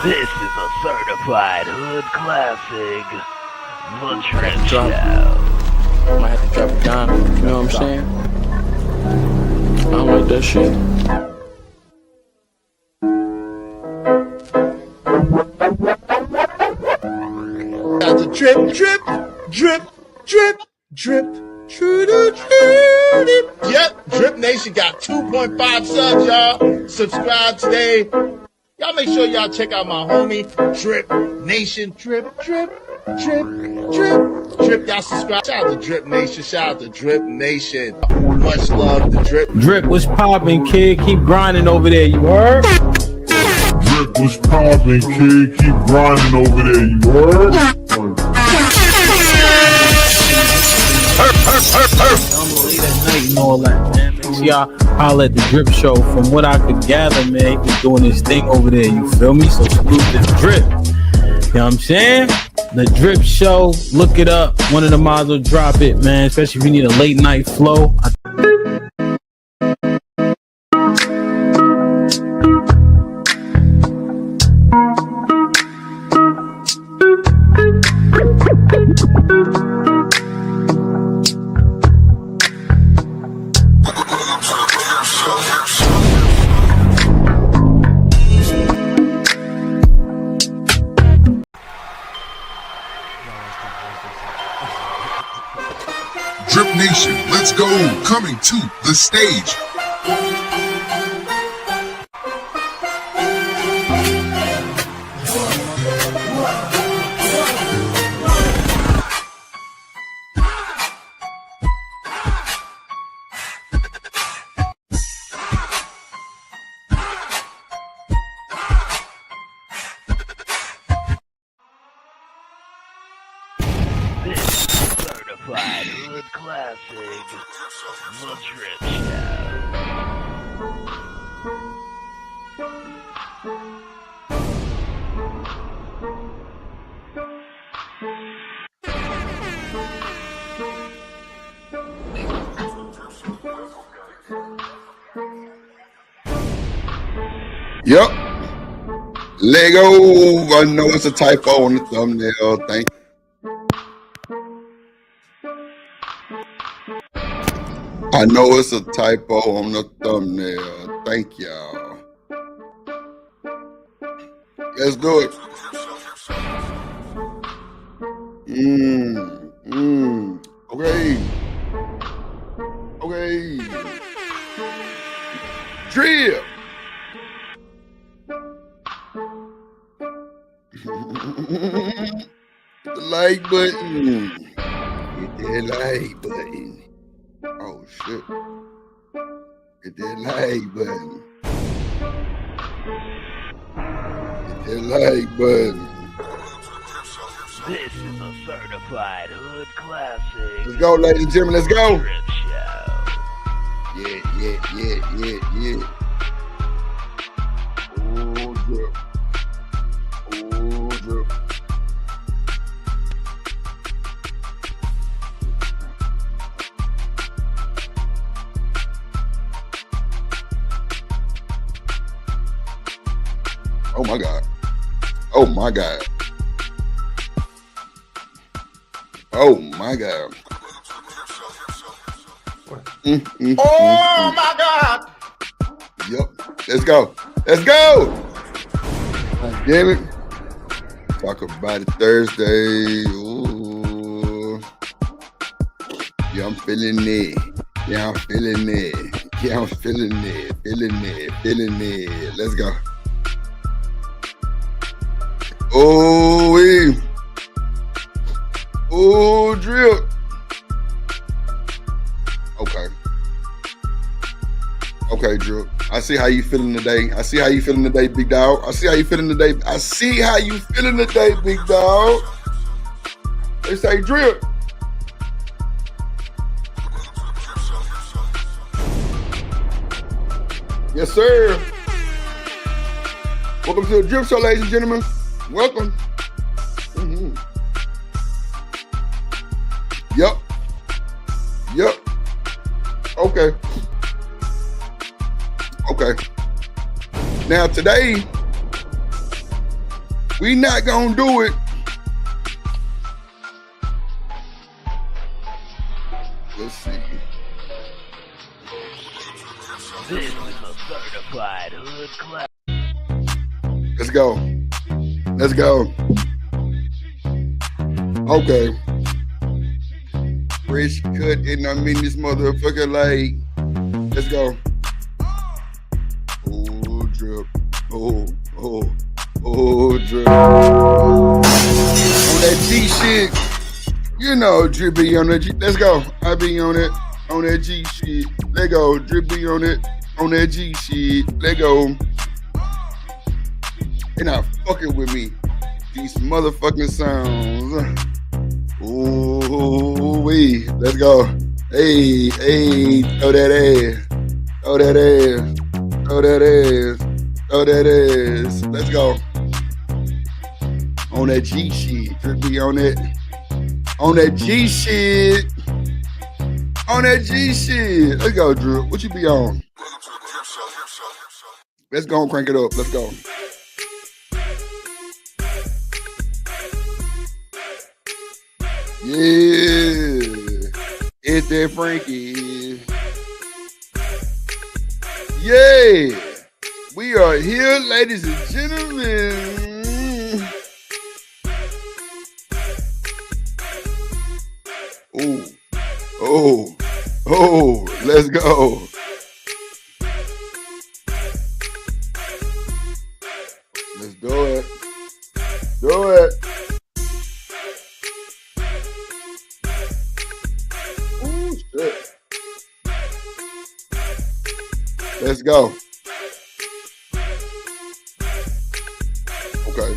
This is a certified hood classic, The Trench Show. Might have to drop it down, you know what I'm saying? I don't like that shit. Got the trip. Drip, drip, drip, true to true. Yep, Drip Nation got 2.5 subs, y'all. Subscribe today. Y'all make sure y'all check out my homie, Drip Nation. Drip, drip, drip, drip, drip. Y'all subscribe. Shout out to Drip Nation. Shout out to Drip Nation. Much love to Drip. Drip, what's poppin', kid? Keep grinding over there, you heard? Drip, what's poppin', kid? Keep grinding over there, you heard? Late at night and all that, man. Make sure y'all holler at the Drip Show. From what I could gather, man, he was doing his thing over there, you feel me? So salute this Drip. You know what I'm saying? The Drip Show, look it up. One of the mods will drop it, man. Especially if you need a late night flow. Drip Nation, let's go. Coming to the stage. This is certified hood classic, The Drip Show. Yep. Lego. I know it's a typo on the thumbnail. Thank you. I know it's a typo on the thumbnail. Thank y'all. Let's do it. Okay. Okay. Drip. The like button. Hit that like button. Oh shit. Hit that like button. Hit that like button. This is a certified hood classic. Let's go, ladies and gentlemen, let's go. Drip Show. Yeah. Oh, drip. Oh, drip. Oh my God. Oh my God. Oh my God. Oh my God. Yep. Let's go. Let's go. God damn it. Talk about it Thursday. Ooh. Yeah, I'm feeling it. Yeah, I'm feeling it. Yeah, I'm feeling it. Feeling it. Let's go. Oh, wee. Oh, drip. Okay, Drip. I see how you feeling today. I see how you feeling today, big dog. I see how you feeling today. I see how you feeling today, big dog. They say Drip. Yes, sir. Welcome to the Drip Show, ladies and gentlemen. Welcome. Yep. Okay. Now today, we not gonna do it. Let's see. This is a certified hood classic. Let's go. Okay. fresh cut, and I'm in this motherfucker like, let's go. Oh, drip. Oh, drip. On that G shit, you know, drip be on that G. Let's go. I be on it, on that G shit. Let go. Drip be on it, on that G shit. Let go. They're not fucking with me. These motherfucking sounds. Ooh, wee. Let's go. Hey, throw that ass. Throw that ass. Throw that ass. Throw that ass. Let's go. On that G shit. Drip be on it. On that G shit. On that G shit. Let's go, Drip. What you be on? Let's go and crank it up. Let's go. Yeah, it's that Frankie. Yeah, we are here, ladies and gentlemen. Oh, let's go. Let's do it. Do it. Let's go. Okay.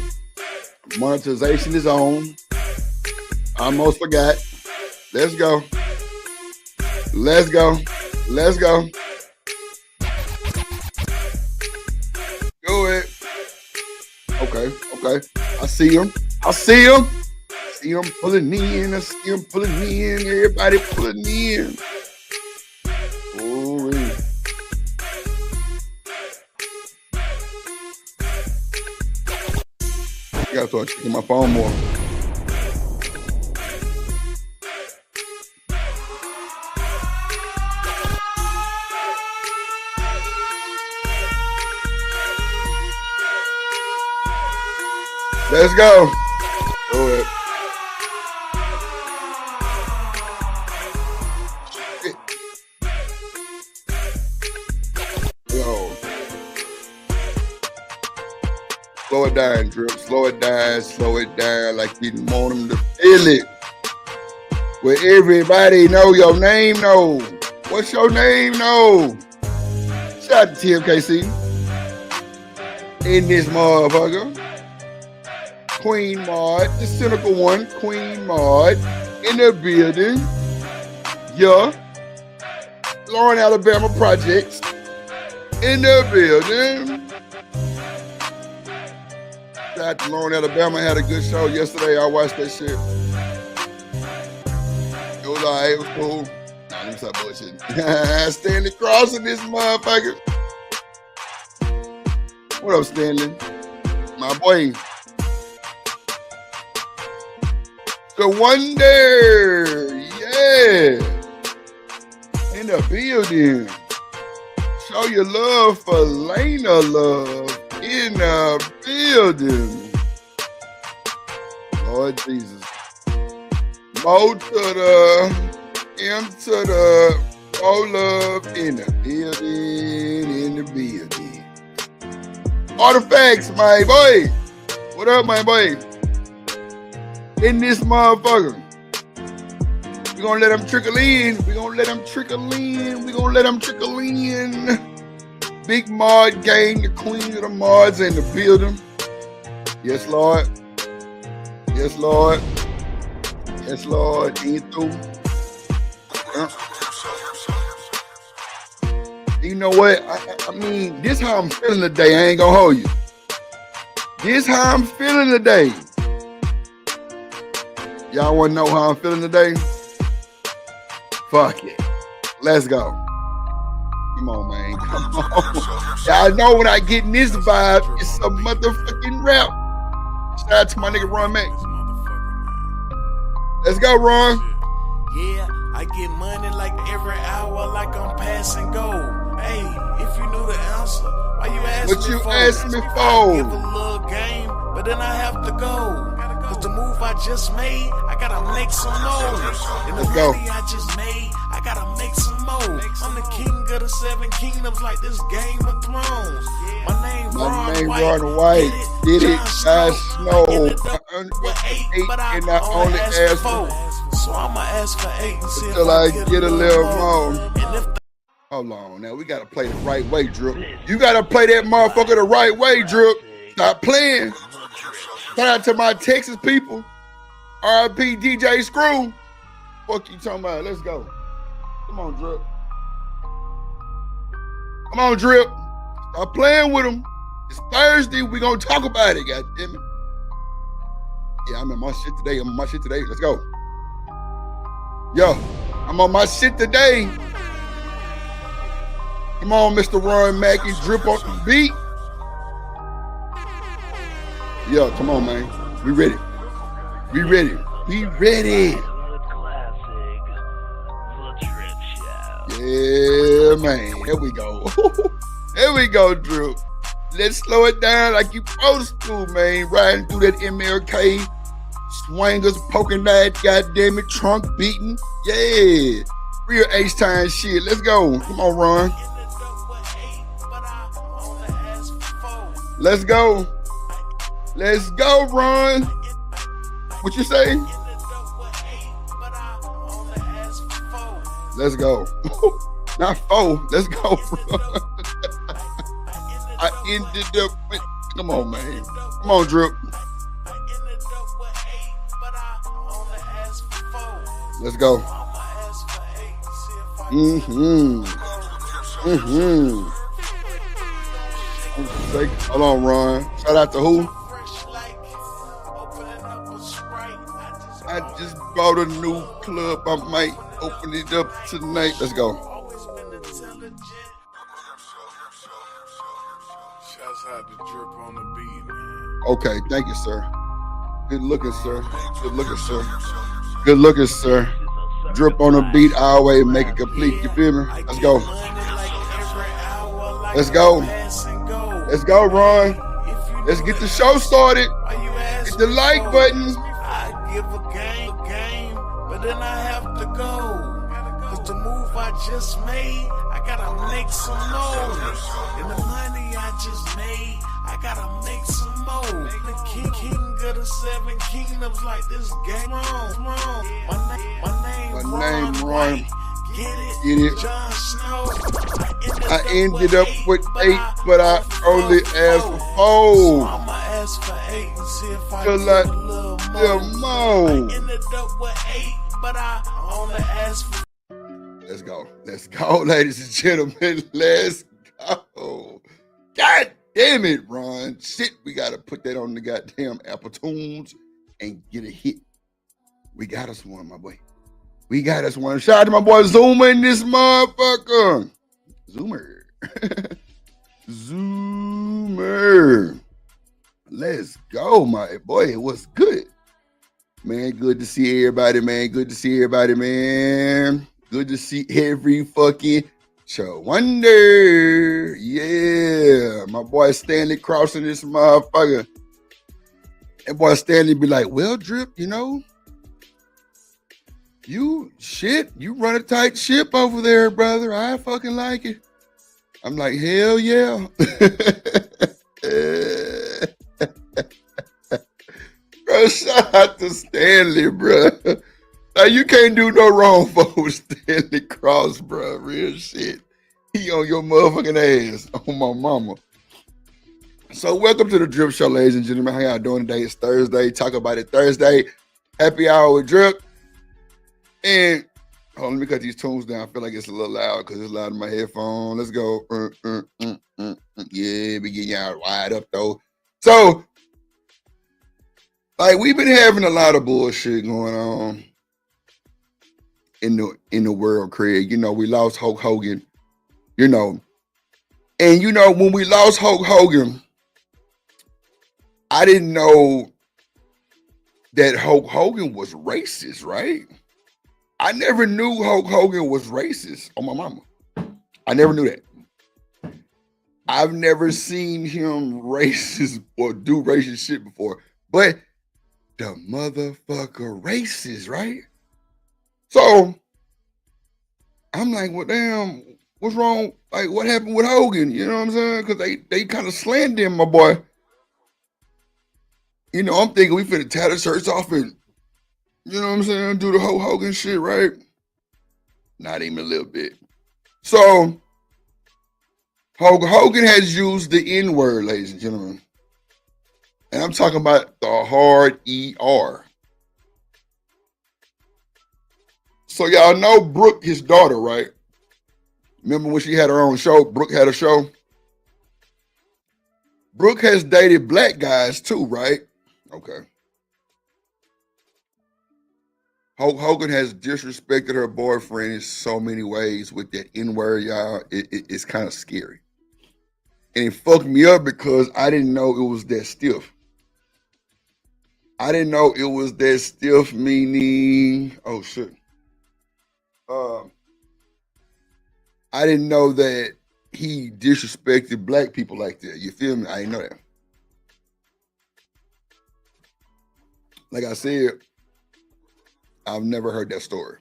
Monetization is on. I almost forgot. Let's go. Let's go. Let's go. Do it. Okay. I see him. See him pulling in. I see him pulling in. Everybody pulling in. Oh, yeah. I gotta start checking my phone more. Let's go. Do it. Yo. Slow it down, Drip. Slow it down like you want them to feel it. Where everybody know your name, know. What's your name, know? Shout out to TMKC. In this motherfucker. Queen Maud, the cynical one, Queen Maud, in the building. Yeah. Lauren, Alabama Projects, in the building. Shout out to Lauren, Alabama. Had a good show yesterday. I watched that shit. It was alright. It was cool. Nah, let me stop bullshitting. Stanley Cross in this motherfucker. What up, Stanley? My boy. The Wonder, yeah, in the building. Show your love for Lena Love in the building. Lord Jesus. Mo to the M to the Mo Love in the building. Artifacts, my boy. What up, my boy? In this motherfucker. We're gonna let them trickle in. Big Mod gang, the queen of the mods in the building. Yes, Lord. Ain't through. You know what? I mean, this how I'm feeling today. I ain't gonna hold you. This how I'm feeling today. Y'all want to know how I'm feeling today? Fuck it. Let's go. Come on, man. Come on. Y'all know when I get in this vibe, it's a motherfucking rap. Shout out to my nigga Ron Max. Let's go, Ron. Yeah, I get money like every hour, like I'm passing go. Hey, if you knew the answer, why you asking me for? What you asking me I for? give a little game, but then I have to go. Cause the move I just made, I gotta make some more. And the money I just made, I gotta make some more. I'm the king of the 7 kingdoms like this Game of Thrones. My name Ron White. Get it, Jon Snow. With 8, but I only asked for 4. So I'ma ask for 8 and see until if I get a little more. And if Hold on, now we gotta play the right way, Drip. You gotta play that motherfucker the right way, Drip. Stop playing. Shout out to my Texas people. RIP DJ Screw. Fuck you talking about? Let's go. Come on, Drip. Come on, Drip. Stop playing with them. It's Thursday. We gonna talk about it, goddammit. Yeah, I'm in my shit today. I'm on my shit today. Let's go. Yo, I'm on my shit today. Come on, Mr. Ron Mackey, Drip on the beat. Yo, come on, man. We ready. We ready. We ready. Yeah, man. Here we go. Here we go, Drip. Let's slow it down like you supposed to, man. Riding through that MLK. Swingers poking that, goddammit, trunk beating. Yeah. Real H-time shit. Let's go. Come on, Ron. Let's go. Let's go, Ron. What you say? Let's go. Not 4. Let's go, Ron. I ended up with, come on, man. Come on, Drip. Let's go. Hold on, Ron. Shout out to who? I just bought a new club. I might open it up tonight. Let's go. Shouts out to Drip on the beat, man. Okay, thank you, sir. Good looking, sir. Good looking, sir. Good looking, sir. Drip on the beat, always make it complete. You feel me? Let's go. Let's go. Let's go, Ron. Let's get the show started. Hit the like button. I give a game, but then I have to go. Cause the move I just made, I gotta make some more. And the money I just made, I gotta make some more. The king of the 7 kingdoms like this Game wrong. My name Ron. Get it? Jon Snow. I ended up with 8, but I only asked for 4. So I'ma ask for 8 and see if I get a little more. I ended up with 8, but I only asked for. Let's go. Let's go, ladies and gentlemen. Let's go. God damn it, Ron. Shit, we gotta put that on the goddamn Apple Tunes and get a hit. We got us one, my boy. We got us one. Shout out to my boy Zoomer in this motherfucker. Zoomer. Zoomer. Let's go, my boy. It was good. Man, good to see everybody, man. Good to see everybody, man. Good to see every fucking show. Wonder. Yeah. My boy Stanley crossing this motherfucker. That boy Stanley be like, well, Drip, you know, you run a tight ship over there, brother. I fucking like it. I'm like, hell yeah. Bro, shout out to Stanley, bro. Now, you can't do no wrong for Stanley Cross, bro. Real shit. He on your motherfucking ass, on my mama. So welcome to the Drip Show, ladies and gentlemen. How y'all doing today? It's Thursday. Talk about it Thursday. Happy hour with Drip. And hold on, let me cut these tunes down. I feel like it's a little loud because it's loud in my headphone. Let's go. Yeah, we getting y'all wide up though. So, like, we've been having a lot of bullshit going on in the world, Craig. You know, we lost Hulk Hogan. You know, and you know, when we lost Hulk Hogan, I didn't know that Hulk Hogan was racist, right? I never knew Hulk Hogan was racist on my mama. I never knew that. I've never seen him racist or do racist shit before. But the motherfucker racist, right? So I'm like, well, damn, what's wrong? Like, what happened with Hogan? You know what I'm saying? Because they kind of slandered him, my boy. You know, I'm thinking we finna tear the shirts off and, you know what I'm saying, do the whole Hogan shit, right? Not even a little bit. So Hogan has used the N-word, ladies and gentlemen. And I'm talking about the hard ER. So y'all know Brooke, his daughter, right? Remember when she had her own show? Brooke had a show. Brooke has dated black guys too, right? Okay. Hogan has disrespected her boyfriend in so many ways with that N-word, y'all. It's kind of scary. And it fucked me up because I didn't know it was that stiff. I didn't know it was that stiff, meaning, oh shit. I didn't know that he disrespected black people like that. You feel me? I didn't know that. Like I said, I've never heard that story.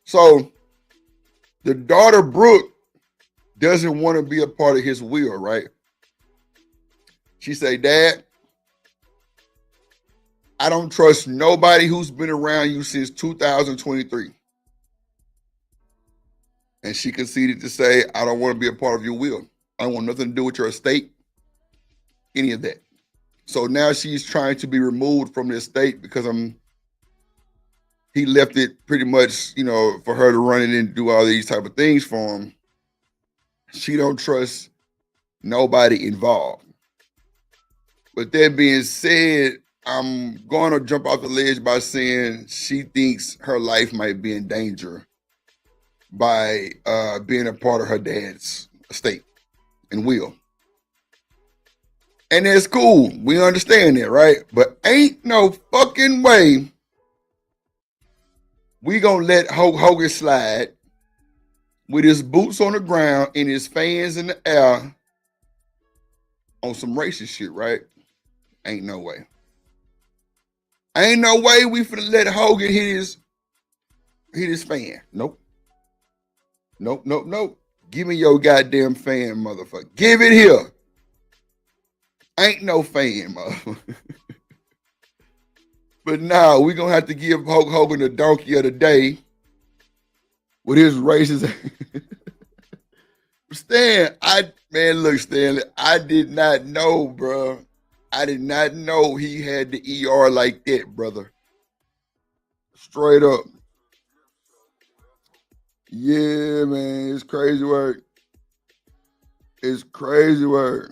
So the daughter, Brooke, doesn't want to be a part of his will, right? She say, Dad, I don't trust nobody who's been around you since 2023. And she conceded to say, I don't want to be a part of your will. I don't want nothing to do with your estate, any of that. So now she's trying to be removed from the estate because he left it pretty much, you know, for her to run it and do all these type of things for him. She don't trust nobody involved. But that being said, I'm going to jump off the ledge by saying she thinks her life might be in danger by being a part of her dad's estate and will. And that's cool. We understand that, right? But ain't no fucking way we gonna let Hulk Hogan slide with his boots on the ground and his fans in the air on some racist shit, right? Ain't no way. Ain't no way we finna let Hogan hit his fan. Nope. Nope. Give me your goddamn fan, motherfucker. Give it here. Ain't no fan, motherfucker. But now we gonna have to give Hulk Hogan the donkey of the day with his racist. Stan, Stanley, I did not know, bro. I did not know he had the ER like that, brother. Straight up. Yeah, man, it's crazy work. It's crazy work.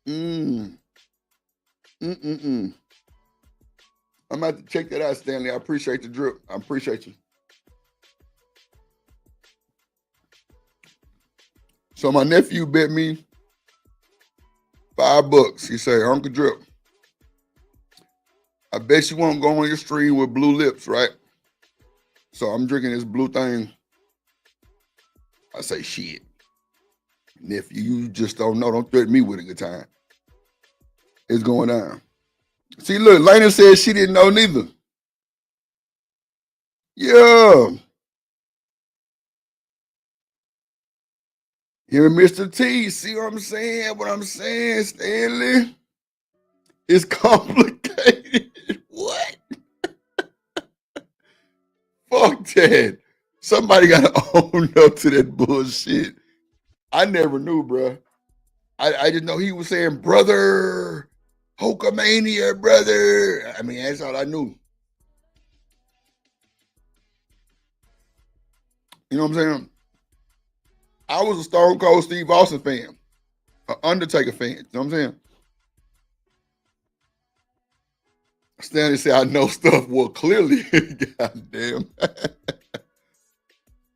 I'm about to check that out, Stanley. I appreciate the drip. I appreciate you. So my nephew bet me $5. He said, Uncle Drip, I bet you won't go on your stream with blue lips, right? So I'm drinking this blue thing. I say, shit. Nephew, you just don't know. Don't threaten me with a good time. It's going down. See, look, Lena said she didn't know neither. Yeah. Him and Mr. T, see what I'm saying? What I'm saying, Stanley? It's complicated. What? Fuck that. Somebody got to own up to that bullshit. I never knew, bro. I didn't know he was saying, brother, Hulkamania, brother. I mean, that's all I knew. You know what I'm saying? I was a Stone Cold Steve Austin fan, an Undertaker fan. You know what I'm saying? Stanley said, I know stuff. Well, clearly, goddamn.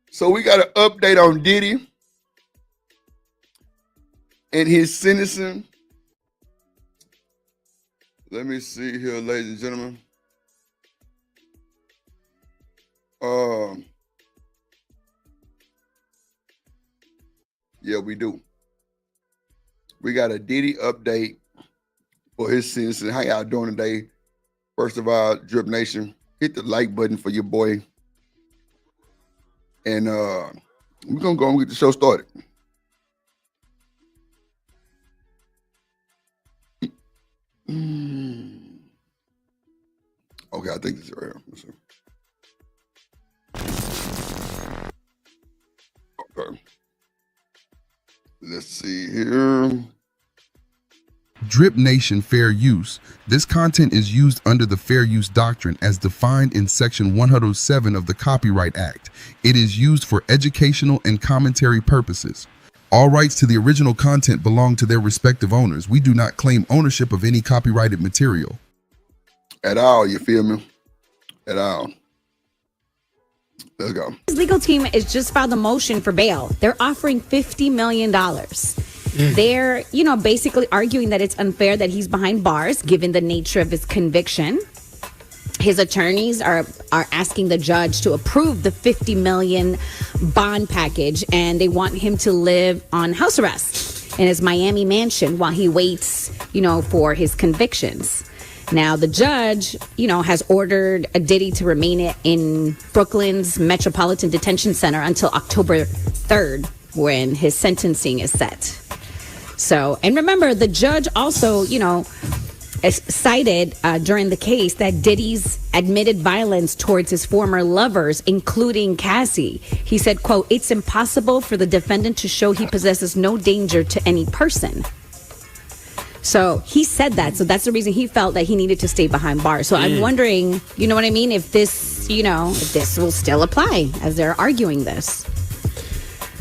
So we got an update on Diddy and his sentencing. Let me see here, ladies and gentlemen. Yeah, we do. We got a Diddy update for his sentencing. How y'all doing today? First of all, Drip Nation, hit the like button for your boy. And we're going to go and get the show started. Okay, I think this is right here. Okay. Let's see here. Drip Nation Fair Use. This content is used under the Fair Use Doctrine as defined in Section 107 of the Copyright Act. It is used for educational and commentary purposes. All rights to the original content belong to their respective owners. We do not claim ownership of any copyrighted material. At all, you feel me? At all. Let's go. His legal team has just filed a motion for bail. They're offering $50 million. They're, basically arguing that it's unfair that he's behind bars, given the nature of his conviction. His attorneys are asking the judge to approve the $50 million bond package, and they want him to live on house arrest in his Miami mansion while he waits, for his convictions. Now, the judge, has ordered Diddy to remain in Brooklyn's Metropolitan Detention Center until October 3rd, when his sentencing is set. So, and remember, the judge also, cited during the case that Diddy's admitted violence towards his former lovers, including Cassie. He said, quote, "It's impossible for the defendant to show he possesses no danger to any person." So he said that. So that's the reason he felt that he needed to stay behind bars. So I'm wondering, you know what I mean? If this, if this will still apply as they're arguing this.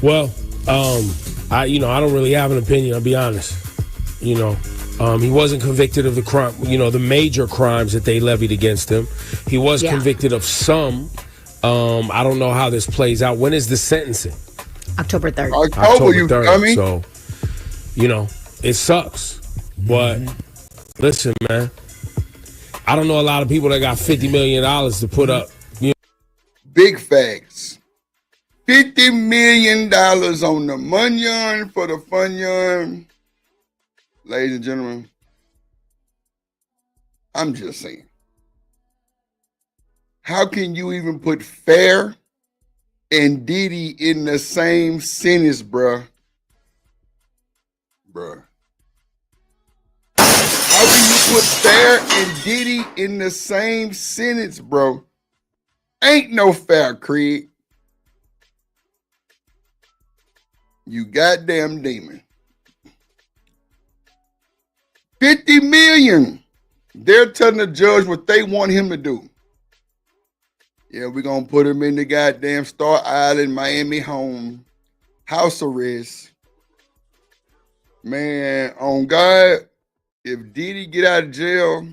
Well, I don't really have an opinion, I'll be honest. He wasn't convicted of the crime, the major crimes that they levied against him. He was convicted of some. I don't know how this plays out. When is the sentencing? October 3rd. October 3rd. So, it sucks. But listen, man, I don't know a lot of people that got $50 million to put up. Big facts. $50 million on the munyon for the fun yarn. Ladies and gentlemen, I'm just saying. How can you even put Fair and Diddy in the same sentence, bruh? How can you put Fair and Diddy in the same sentence, bro? Ain't no fair, Craig. You goddamn demon. 50 million. They're telling the judge what they want him to do. Yeah, we're going to put him in the goddamn Star Island, Miami home. House arrest. Man, on God, if Diddy get out of jail,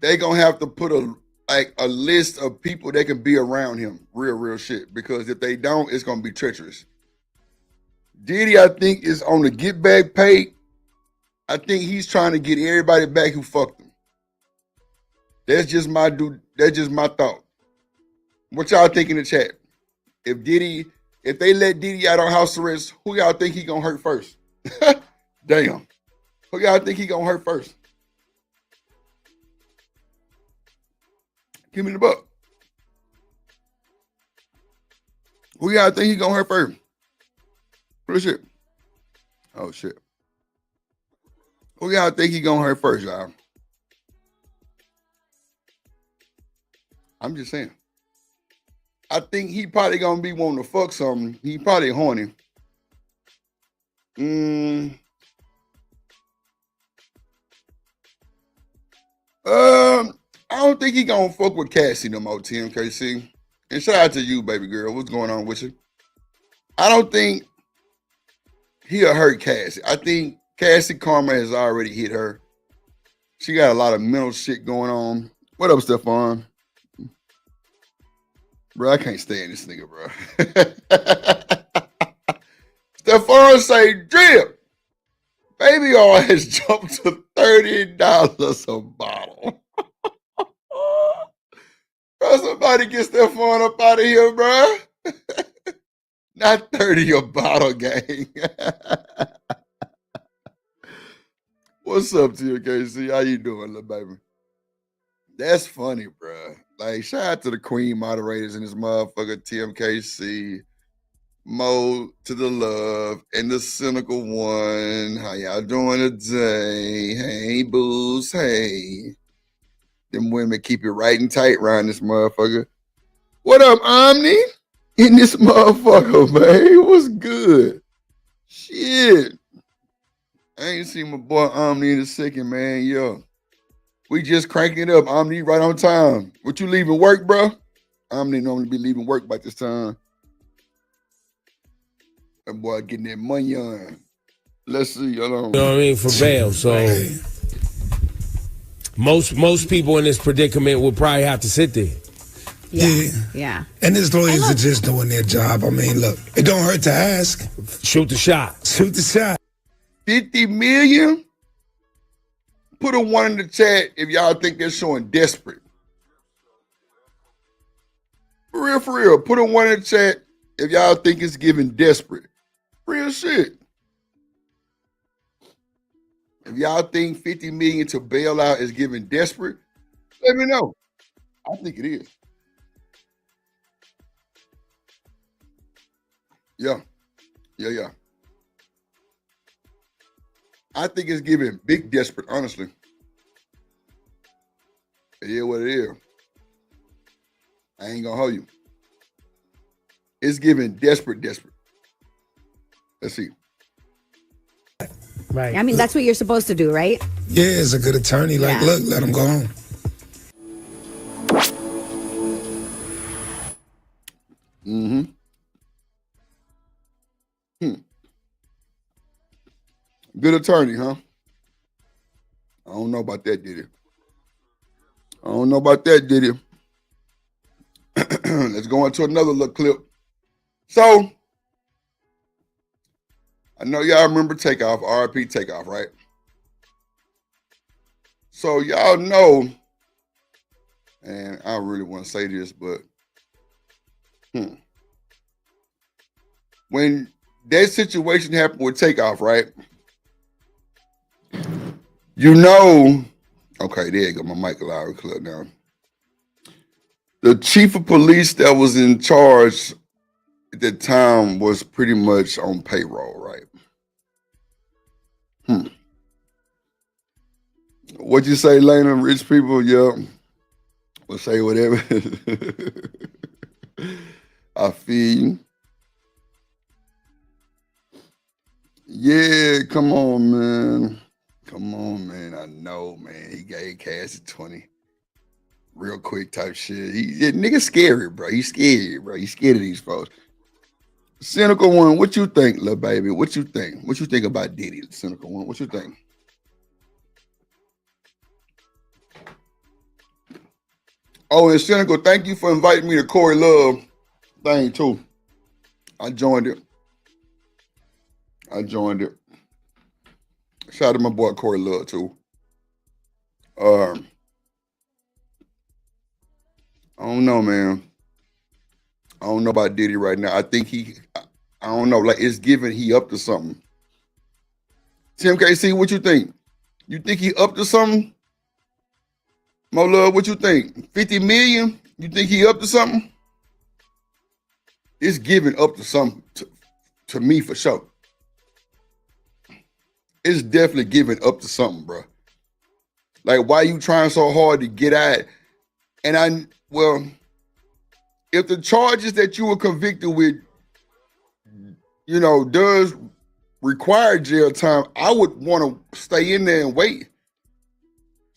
they going to have to put a list of people that can be around him. Real shit. Because if they don't, it's going to be treacherous. Diddy, I think, is on the get back pay. I think he's trying to get everybody back who fucked him. That's just my thought. What y'all think in the chat? If they let Diddy out on house arrest, who y'all think he gonna hurt first? Damn. Who y'all think he gonna hurt first? Give me the buck. Who y'all think he gonna hurt first? Real shit. Oh shit. Who y'all think he gonna hurt first, y'all? I'm just saying. I think he probably gonna be wanting to fuck something. He probably horny. I don't think he gonna fuck with Cassie no more, TMKC. And shout out to you, baby girl. What's going on with you? I don't think he'll hurt Cassie. I think Cassie karma has already hit her. She got a lot of mental shit going on. What up, Stephon? Bro, I can't stand this nigga, bro. Stephon say, Drip, baby oil has jumped to $30 a bottle. Bro, somebody get Stephon up out of here, bro. Not 30 a bottle, gang. What's up, TMKC? How you doing, little baby? That's funny, bro. Like, shout out to the queen moderators in this motherfucker, TMKC, Mo to the love, and the cynical one. How y'all doing today? Hey, booze. Hey. Them women keep it right and tight around this motherfucker. What up, Omni? In this motherfucker, man. What's good? Shit. I ain't seen my boy Omni in a second, man. Yo. We just cranking it up. Omni right on time. What you leaving work, bro? Omni normally be leaving work by this time. That boy getting that money on. Let's see. Hold on. You know what I mean? For bail. So most people in this predicament would probably have to sit there. Yeah. And his lawyers are just doing their job. I mean, look, it don't hurt to ask. Shoot the shot. Shoot the shot. 50 million? Put a 1 in the chat if y'all think they're showing desperate. For real. Put a 1 in the chat if y'all think it's giving desperate. Real shit. If y'all think 50 million to bail out is giving desperate, let me know. I think it is. Yeah. I think it's giving big desperate, honestly. It is what it is. I ain't gonna hold you. It's giving desperate. Let's see. Right. I mean, that's what you're supposed to do, right? Yeah, as a good attorney, like, look, let him go on. Good attorney, huh? I don't know about that, did it? Let's go into another little clip. So, I know y'all remember Takeoff, RP Takeoff, right? So y'all know, and I don't really want to say this, but when that situation happened with Takeoff, right? You know, okay, there you go. My mic Lowry clip now. The chief of police that was in charge at the time was pretty much on payroll, right? What'd you say, Lena? Rich people, yeah. We'll say whatever. I feel you. Yeah, come on, man. I know, man. He gave Cass 20. Real quick type shit. Nigga scary, bro. He's scared, bro. He's scared of these folks. Cynical one, what you think, little baby? What you think? What you think about Diddy, cynical one? What you think? Oh, and cynical, thank you for inviting me to Corey Love thing too. I joined it. Shout out to my boy Corey Love too. I don't know, man. I don't know about Diddy right now. I think I don't know. Like, it's given he up to something. Tim KC, what you think? You think he up to something? Mo Love, what you think? 50 million? You think he up to something? It's giving up to something to me for sure. It's definitely giving up to something, bro. Like, why you trying so hard to get out? And if the charges that you were convicted with, you know, does require jail time, I would want to stay in there and wait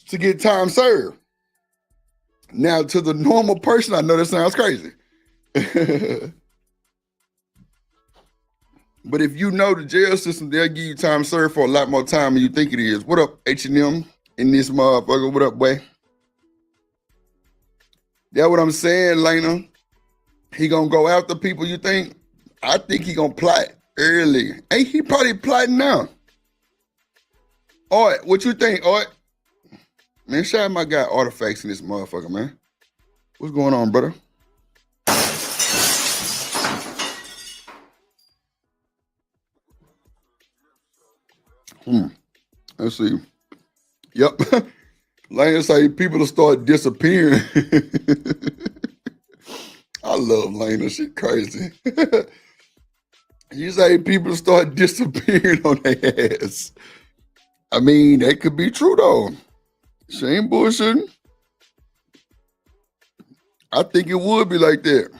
to get time served. Now, to the normal person, I know that sounds crazy. But if you know the jail system, they'll give you time served for a lot more time than you think it is. What up, H&M in this motherfucker? What up, boy? That's what I'm saying, Lena. He gonna go after people, you think? I think he gonna plot early. Ain't he probably plotting now? All right, what you think, all right? Man, shout out my guy Artifacts in this motherfucker, man. What's going on, brother? Let's see. Yep. Lane say people will start disappearing. I love Lena. She crazy. You say people start disappearing on their ass. I mean, that could be true though. She ain't bullshitting. I think it would be like that.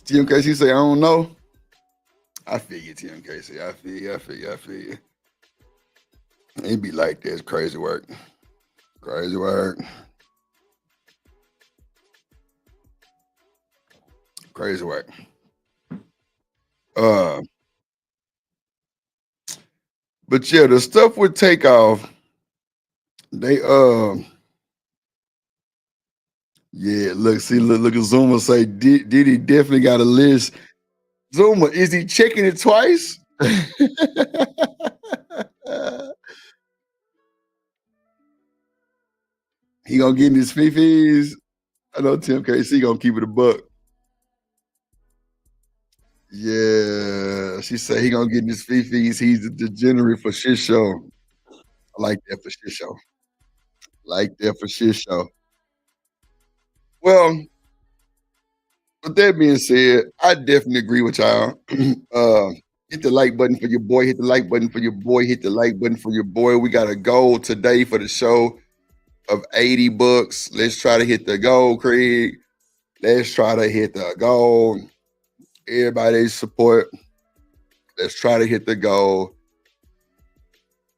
TMKC say, I don't know. I feel you, TMKC. I feel you. It be like this. Crazy work. Crazy work. Crazy work. But yeah, the stuff with Takeoff, they yeah, look at Zuma say Diddy definitely got a list. Zuma, is he checking it twice? He gonna get in his fifis. I know Tim KC gonna keep it a buck. Yeah, she said he gonna get in his fifis. He's a degenerate for shit show. I like that for shit show. Like that for shit show. Well, with that being said, I definitely agree with y'all. Hit the like button for your boy. Hit the like button for your boy. Hit the like button for your boy. We got a goal today for the show of 80 bucks. Let's try to hit the goal, Craig. Let's try to hit the goal. Everybody's support. Let's try to hit the goal.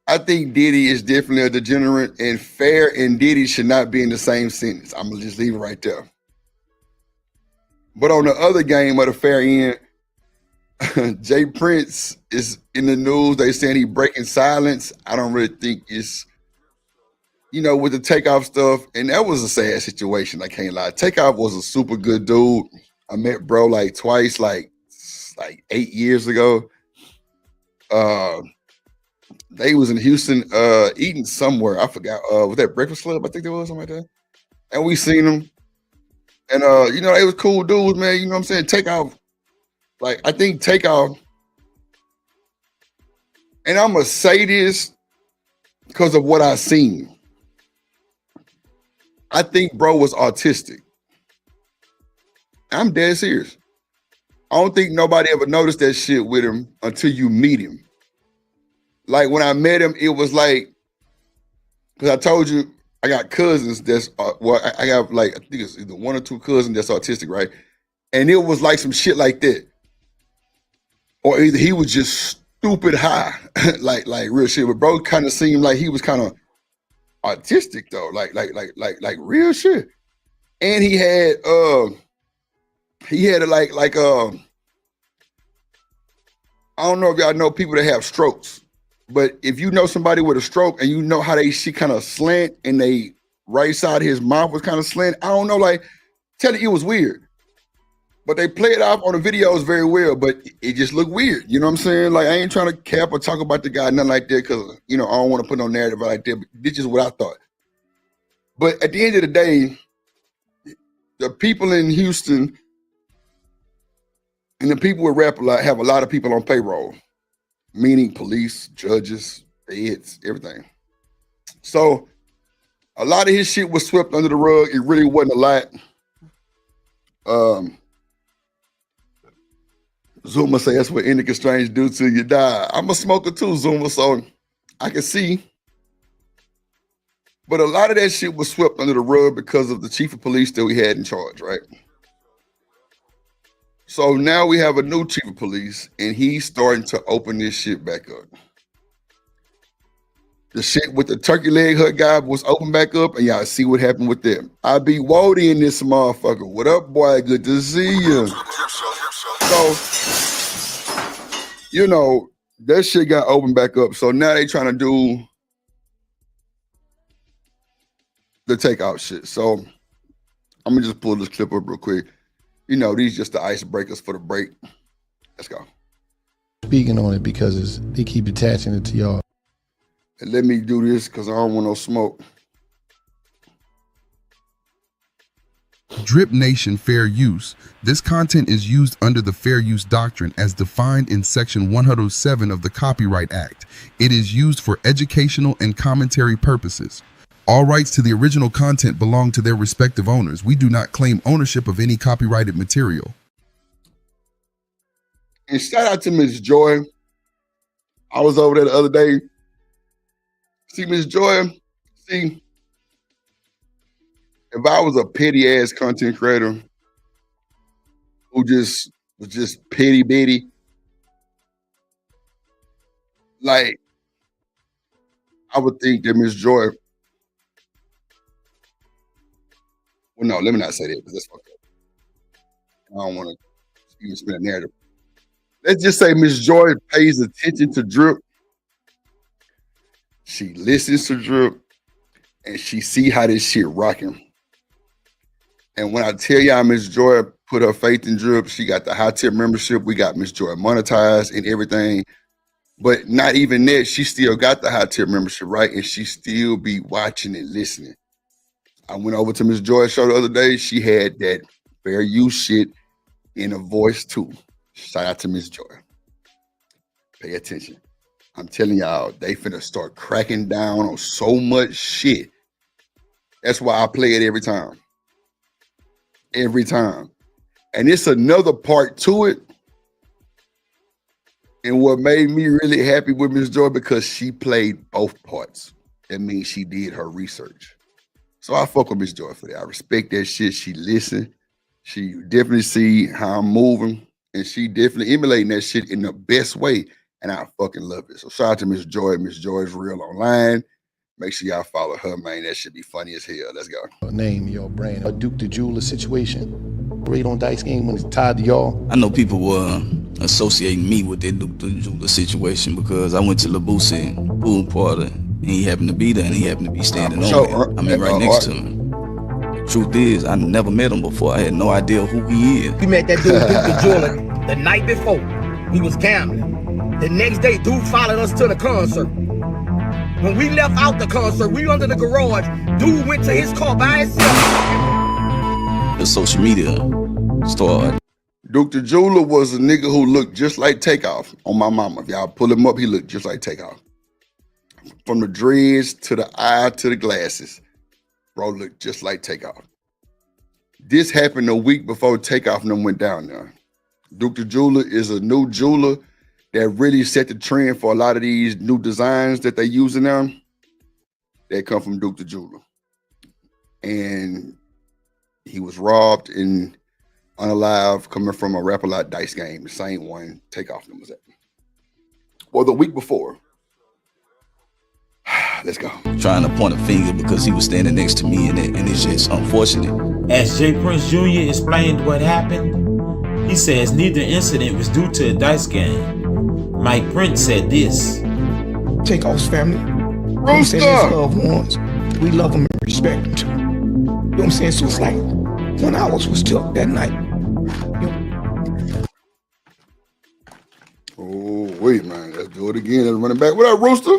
I think Diddy is definitely a degenerate, and Fair and Diddy should not be in the same sentence. I'm gonna just leave it right there. But on the other game of the fair end, Jay Prince is in the news. They saying he breaking silence. I don't really think it's, with the Takeoff stuff, and that was a sad situation. I can't lie. Takeoff was a super good dude. I met bro like twice, like 8 years ago. They was in Houston eating somewhere. I forgot. Was that Breakfast Club? I think there was something like that. And we seen them. And they was cool dudes, man. You know what I'm saying? Takeoff. Like, I think Takeoff, and I'm gonna say this because of what I seen. I think bro was autistic. I'm dead serious. I don't think nobody ever noticed that shit with him until you meet him. Like when I met him, it was like, because I told you I got cousins that's I got like, I think it's either one or two cousins that's autistic, right? And it was like some shit like that. Or either he was just stupid high, like real shit. But bro kind of seemed like he was kind of autistic though, like real shit. And he had I don't know if y'all know people that have strokes, but if you know somebody with a stroke and you know how she kind of slant and they right side of his mouth was kind of slant, I don't know, like tell you it was weird. But they play it off on the videos very well, but it just looked weird. You know what I'm saying? Like, I ain't trying to cap or talk about the guy, nothing like that, because, I don't want to put no narrative like that, but this is what I thought. But at the end of the day, the people in Houston and the people with rap have a lot of people on payroll, meaning police, judges, feds, everything. So a lot of his shit was swept under the rug. It really wasn't a lot. Zuma say that's what indica strains do till you die. I'm a smoker too, Zuma, so I can see. But a lot of that shit was swept under the rug because of the chief of police that we had in charge, right? So now we have a new chief of police, and he's starting to open this shit back up. The shit with the turkey leg hut guy was open back up, and y'all see what happened with them. I be Wody in this motherfucker. What up, boy? Good to see you. So, that shit got opened back up. So now they trying to do the Takeoff shit. So I'm gonna just pull this clip up real quick. These just the icebreakers for the break. Let's go. Speaking on it because they keep attaching it to y'all. And let me do this because I don't want no smoke. Drip Nation Fair Use. This content is used under the Fair Use Doctrine as defined in Section 107 of the Copyright Act. It is used for educational and commentary purposes. All rights to the original content belong to their respective owners. We do not claim ownership of any copyrighted material. And shout out to Miss Joy. I was over there the other day. See, Miss Joy, see, if I was a petty ass content creator who was just petty bitty, like, I would think that Miss Joy, well, no, let me not say that because that's fucked up. I don't want to even spin a narrative. Let's just say Miss Joy pays attention to Drip. She listens to Drip and she see how this shit rocking. And when I tell y'all Miss Joy put her faith in Drip, she got the high tip membership. We got Miss Joy monetized and everything. But not even that, she still got the high tip membership, right? And she still be watching and listening. I went over to Miss Joy's show the other day. She had that fair use shit in a voice too. Shout out to Miss Joy. Pay attention. I'm telling y'all, they finna start cracking down on so much shit. That's why I play it every time. Every time. And it's another part to it. And what made me really happy with Miss Joy, because she played both parts. That means she did her research. So I fuck with Miss Joy for that. I respect that shit. She listened. She definitely see how I'm moving. And she definitely emulating that shit in the best way. And I fucking love it. So shout out to Miss Joy. Miss Joy is real online. Make sure y'all follow her, man. That should be funny as hell. Let's go. Name your brand. A Duke the Jeweler situation. Read on dice game when it's tied to y'all. I know people were associating me with that Duke the Jeweler situation because I went to LaBousse pool party and he happened to be there and he happened to be standing over me. I mean, right next to him. Truth is, I never met him before. I had no idea who he is. We met that dude, Duke the Jeweler, the night before. He was gambling. The next day, dude followed us to the concert. When we left out the concert, we under the garage. Dude went to his car by himself. The social media started. Duke the Jeweler was a nigga who looked just like Takeoff on my mama. If y'all pull him up, he looked just like Takeoff. From the dreads to the eye to the glasses. Bro looked just like Takeoff. This happened a week before Takeoff and them went down there. Duke the Jeweler is a new jeweler that really set the trend for a lot of these new designs that they using now. They come from Duke the Jeweler. And he was robbed and unalive coming from a Rap-A-Lot dice game, the same one Takeoff was at. Well, the week before. Let's go. Trying to point a finger because he was standing next to me and it's just unfortunate. As J. Prince Jr. explained what happened, he says neither incident was due to a dice game. Mike Prince said this. Takeoff's family. You know what I'm saying? His loved ones. We love them and respect them too. You know what I'm saying? So it's like when ours was took that night. Oh, wait, man. Let's do it again. Let's run it back. What up, Rooster?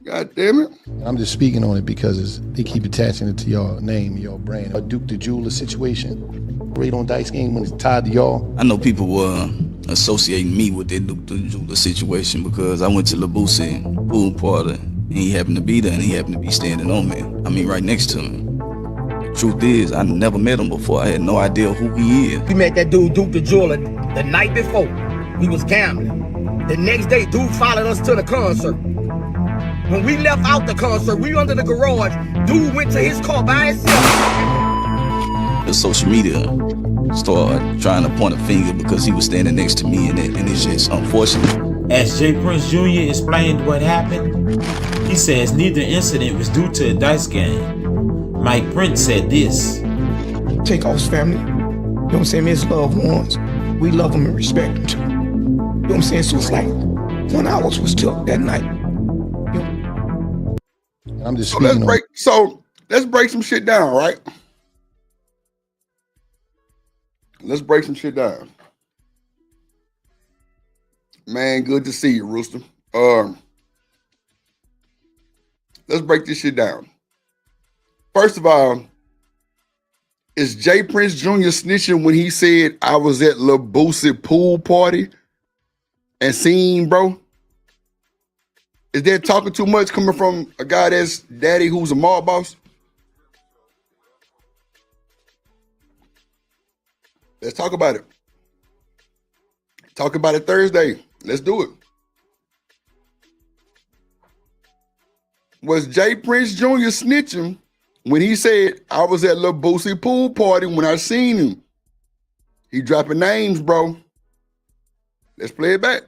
God damn it. I'm just speaking on it because they keep attaching it to your name, your brand. A Duke the Jeweler situation. Read on dice game when it's tied to y'all. I know people were associating me with that Duke the Jeweler situation because I went to LaBousse pool party and he happened to be there and he happened to be standing on me. I mean, right next to him. Truth is, I never met him before. I had no idea who he is. We met that dude, Duke the Jeweler, the night before. He was gambling. The next day, dude followed us to the concert. When we left out the concert, we under the garage. Dude went to his car by himself. The social media started trying to point a finger because he was standing next to me and it's just unfortunate. As J. Prince Jr. explained what happened, he says neither incident was due to a dice game. Mike Prince said this. Takeoff's family. You know what I'm saying? His loved ones. We love them and respect them too. You know what I'm saying? So it's like when ours was took that night. I'm just let's break some shit down, right? Let's break some shit down. Man, good to see you, Rooster. Let's break this shit down. First of all, Is Jay Prince Jr. snitching when he said I was at Lil Boosie pool party and seen, bro? Is that talking too much coming from a guy that's daddy who's a mob boss? Let's talk about it. Talk about it Thursday. Let's do it. Was Jay Prince Jr. snitching when he said I was at Lil Boosie pool party when I seen him? He dropping names, bro. Let's play it back.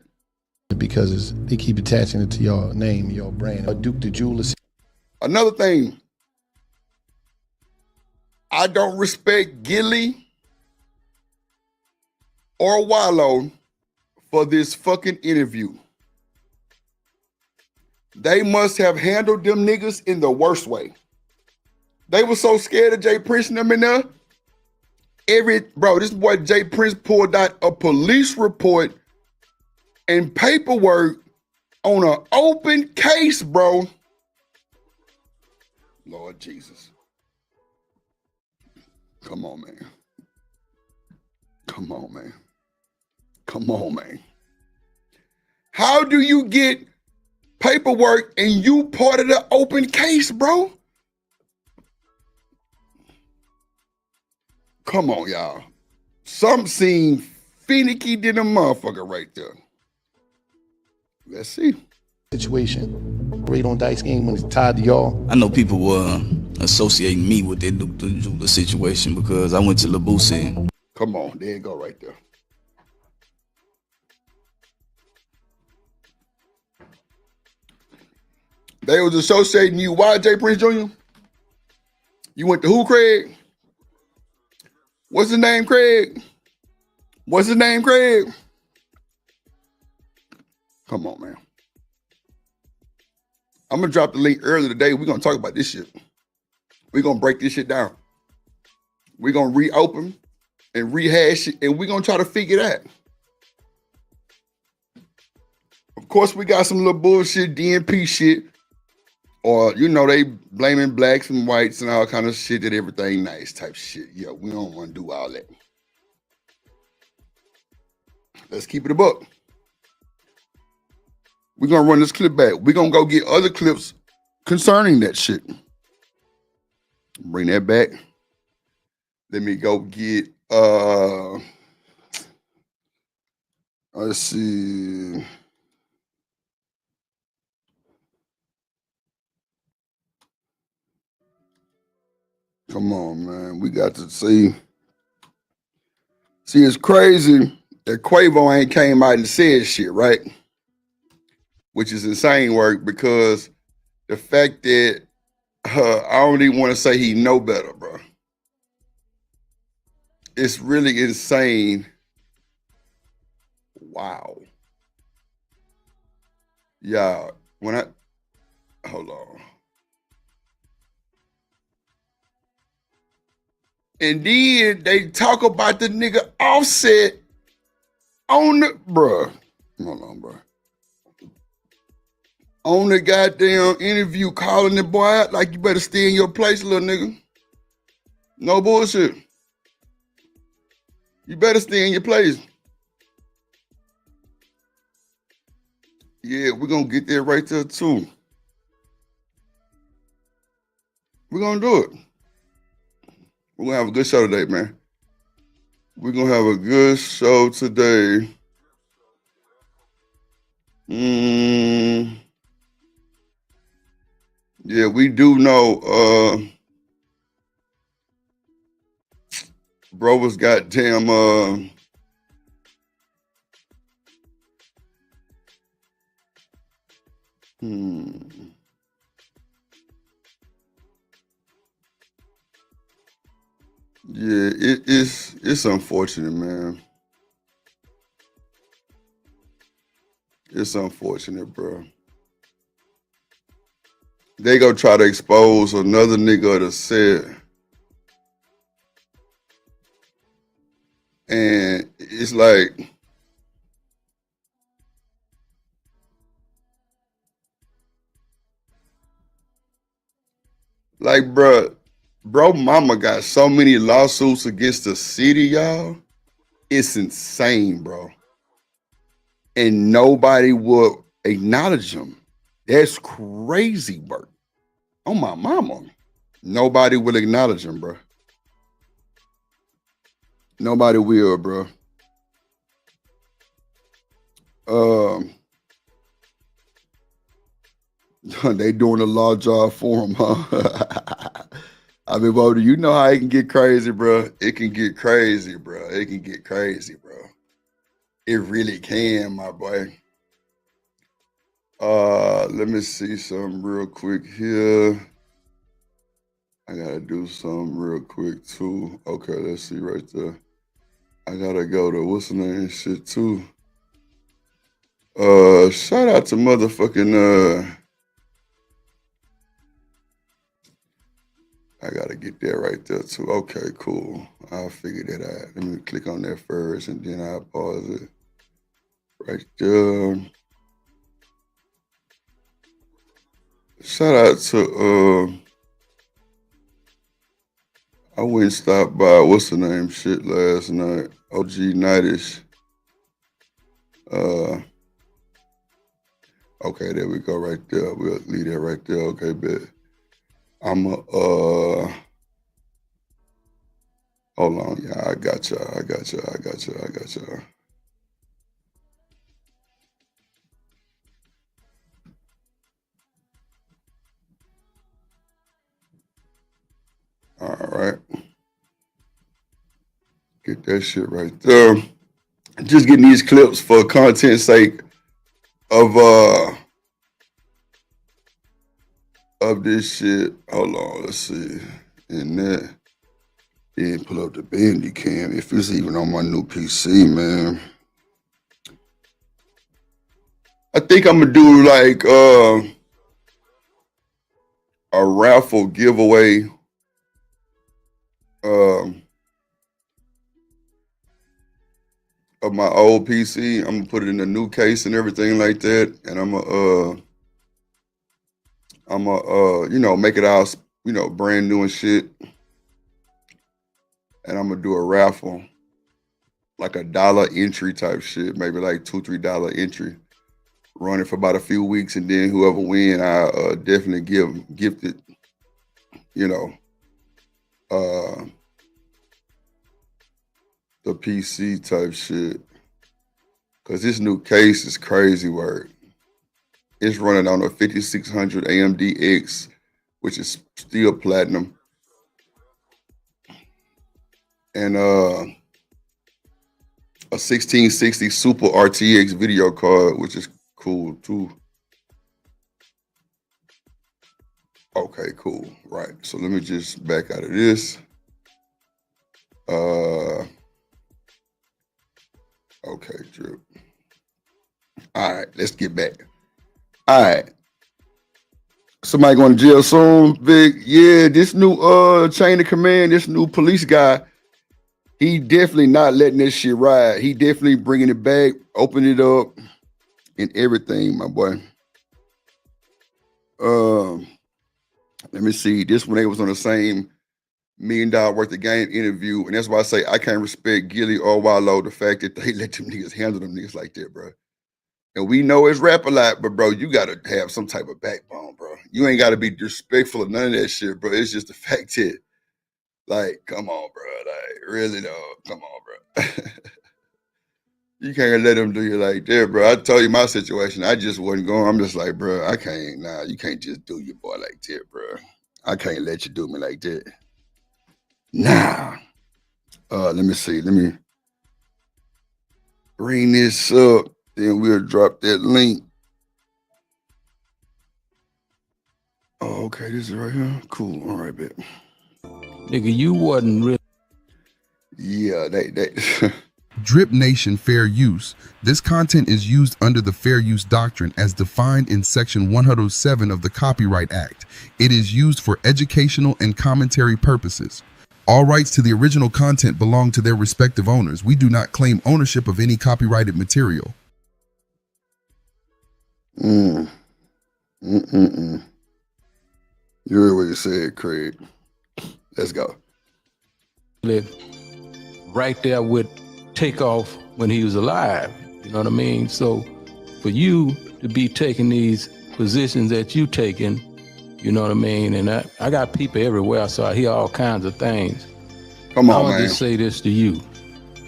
Because they keep attaching it to your name, your brand. Duke the Jeweler. Another thing, I don't respect Gilly or Wallow for this fucking interview. They must have handled them niggas in the worst way. They were so scared of Jay Prince and them in there. This boy Jay Prince pulled out a police report and paperwork on an open case, bro. Lord Jesus. Come on, man. Come on, man. Come on, man. How do you get paperwork and you part of the open case, bro? Come on, y'all. Something seemed finicky than a motherfucker right there. Let's see. Situation. Rate on dice game when it's tied to y'all. I know people were associating me with that Duke the Jeweler situation because I went to Labusa. Come on, there you go right there. They was associating you. Why, Jay Prince Jr.? You went to who, Craig? What's his name, Craig? What's his name, Craig? Come on, man. I'm going to drop the link earlier today. We're going to talk about this shit. We're going to break this shit down. We're going to reopen and rehash it, and we're going to try to figure it out. Of course, we got some little bullshit DNP shit. Or, you know, they blaming blacks and whites and all kind of shit that everything nice type shit. Yeah, we don't want to do all that. Let's keep it a buck. We're going to run this clip back. We're going to go get other clips concerning that shit. Bring that back. Let me go get, let's see. Come on, man. We got to see. See, it's crazy that Quavo ain't came out and said shit, right? Which is insane work because the fact that I don't even want to say he know better, bro. It's really insane. Wow. Yeah, hold on. And then they talk about the nigga Offset on the, bruh. Hold on, bro. On the goddamn interview calling the boy out like you better stay in your place, little nigga. No bullshit. You better stay in your place. Yeah, we're going to get there right there too. We're going to do it. We're going to have a good show today, man. We're going to have a good show today. Yeah, we do know bro was goddamn yeah, it's unfortunate, man. It's unfortunate, bro. They go try to expose another nigga that said, and it's like, bruh, Bro, mama got so many lawsuits against the city, y'all. It's insane, bro. And nobody will acknowledge them. That's crazy work. Oh, my mama. Nobody will acknowledge him, bro. Nobody will, bro. They doing a law job for him, huh? I mean, bro, do you know how it can get crazy, bro? It can get crazy, bro. It can get crazy, bro. It really can, my boy. Let me see something real quick here. I gotta do something real quick too. Okay, let's see right there. I gotta go to what's the name shit too. Shout out to motherfucking I gotta get that right there too. Okay, cool. I'll figure that out. Let me click on that first and then I'll pause it. Right there. Shout out to I went and stopped by what's the name shit last night. OG Nightish. Okay, there we go right there. We'll leave that right there. Okay, bet. Hold on, yeah, I got y'all. All right. Get that shit right there. Just getting these clips for content's sake of this shit. Hold on, let's see. And that. Then pull up the Bandicam if it's even on my new PC, man. I think I'm gonna do like a raffle giveaway. Of my old PC. I'm gonna put it in a new case and everything like that. And I'm gonna make it all, brand new and shit. And I'm gonna do a raffle, like $1 entry type shit, maybe like $2, $3 entry. Run it for about a few weeks, and then whoever win, I definitely gift it, the PC type shit. Cause this new case is crazy work. It's running on a 5600 AMD X, which is still platinum. And a 1660 Super RTX video card, which is cool too. Okay, cool. Right. So let me just back out of this. Okay, Drip. All right, let's get back. All right. Somebody going to jail soon, Vic? Yeah, this new chain of command, this new police guy, he definitely not letting this shit ride. He definitely bringing it back, open it up, and everything, my boy. Let me see. This one, they was on the same $1 million worth of game interview, and that's why I say I can't respect Gilly or Wallow, the fact that they let them niggas handle them niggas like that, bro. And we know it's rap a lot, but bro, you gotta have some type of backbone, bro. You ain't gotta be disrespectful of none of that shit, bro. It's just the fact that, like, come on, bro. Like, really though, come on, bro. You can't let them do you like that, bro. I told you my situation. I just wasn't going. I'm just like, bro, I can't. Nah, you can't just do your boy like that, bro. I can't let you do me like that. Nah. Let me see. Let me bring this up. Then we'll drop that link. Oh, okay. This is right here. Cool. All right, bet. Nigga, you wasn't really. Yeah, they. Drip Nation Fair Use. This content is used under the Fair Use Doctrine as defined in Section 107 of the Copyright Act. It is used for educational and commentary purposes. All rights to the original content belong to their respective owners. We do not claim ownership of any copyrighted material. You heard what you said, Craig. Let's go. Right there with Takeoff when he was alive. You know what I mean? So for you to be taking these positions that you taking, you know what I mean? And I got people everywhere, so I hear all kinds of things. Come on, I want man. to just say this to you.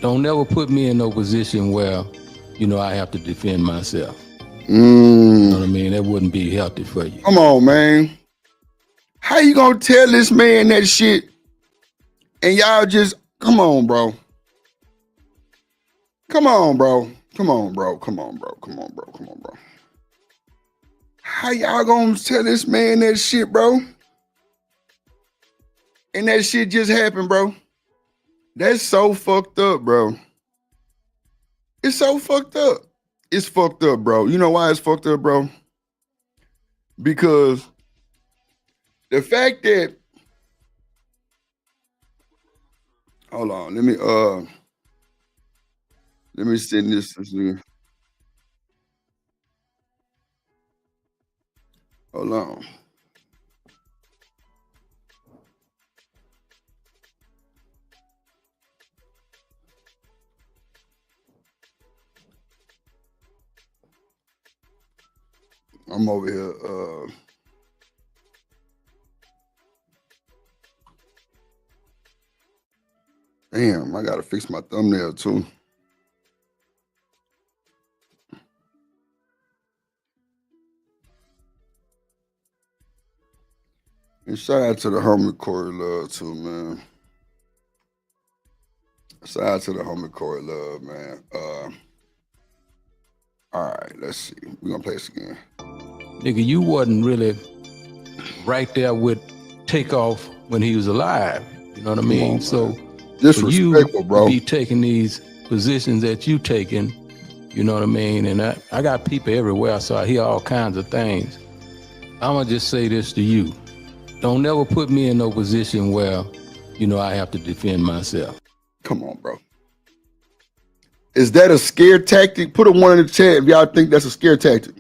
Don't never put me in no position where, you know, I have to defend myself. You know what I mean? That wouldn't be healthy for you. Come on, man. How you gonna tell this man that shit and y'all just, come on, bro. Come on, bro. Come on, bro. Come on, bro. Come on, bro. Come on, bro. How y'all gonna tell this man that shit, bro? And that shit just happened, bro. That's so fucked up, bro. It's so fucked up. It's fucked up, bro. You know why it's fucked up, bro? Because the fact that, hold on, let me send this. Hold on. I'm over here. Damn, I gotta fix my thumbnail too. And shout out to the homie Corey Love too, man. Shout out to the homie Corey Love, man. All right, let's see. We're gonna play this again. Nigga, you wasn't really right there with Takeoff when he was alive. You know what I mean? So for you bro. to be taking these positions that you taking, you know what I mean? And I got people everywhere, so I hear all kinds of things. I'm gonna just say this to you. Don't never put me in no position where, you know, I have to defend myself. Come on, bro. Is that a scare tactic? Put a 1 in the chat if y'all think that's a scare tactic.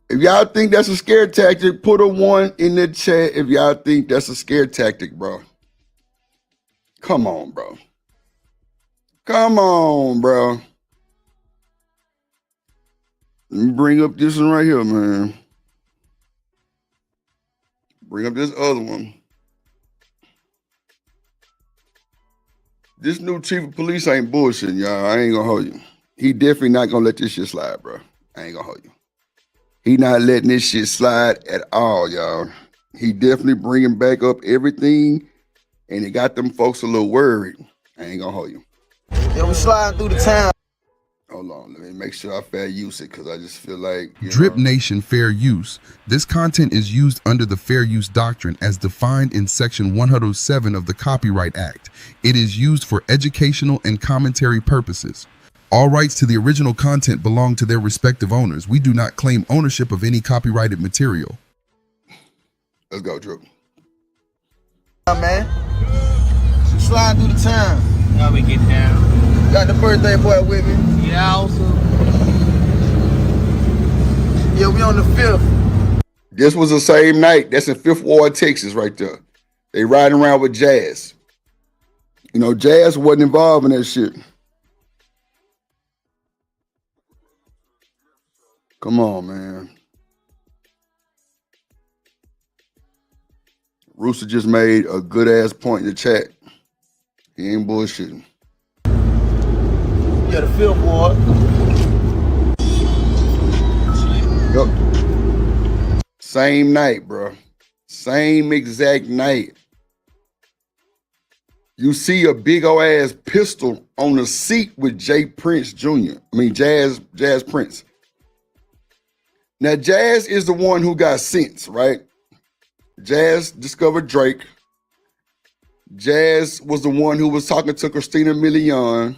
If y'all think that's a scare tactic, put a 1 in the chat if y'all think that's a scare tactic, bro. Come on, bro. Come on, bro. Let me bring up this one right here, man. Bring up this other one. This new chief of police ain't bullshitting, y'all. I ain't gonna hold you. He definitely not gonna let this shit slide, bro. I ain't gonna hold you. He not letting this shit slide at all, y'all. He definitely bringing back up everything, and it got them folks a little worried. I ain't gonna hold you. Yeah, we sliding through the town. Hold on, let me make sure I fair use it because I just feel like Drip Nation Fair Use. This content is used under the Fair Use Doctrine as defined in Section 107 of the Copyright Act. It is used for educational and commentary purposes. All rights to the original content belong to their respective owners. We do not claim ownership of any copyrighted material. Let's go, Drip. Man, sliding through the town. How we get down? Got the birthday boy with me. Yeah, also. Yeah, we on the 5th. This was the same night. That's in 5th Ward, Texas, right there. They riding around with Jazz. You know, Jazz wasn't involved in that shit. Come on, man. Rooster just made a good ass point in the chat. He ain't bullshitting. Yeah, the 5th Ward. Yep. Same night, bro. Same exact night. You see a big old ass pistol on the seat with Jay Prince Jr. I mean, Jazz Prince. Now, Jazz is the one who got sense, right? Jazz discovered Drake. Jazz was the one who was talking to Christina Milian.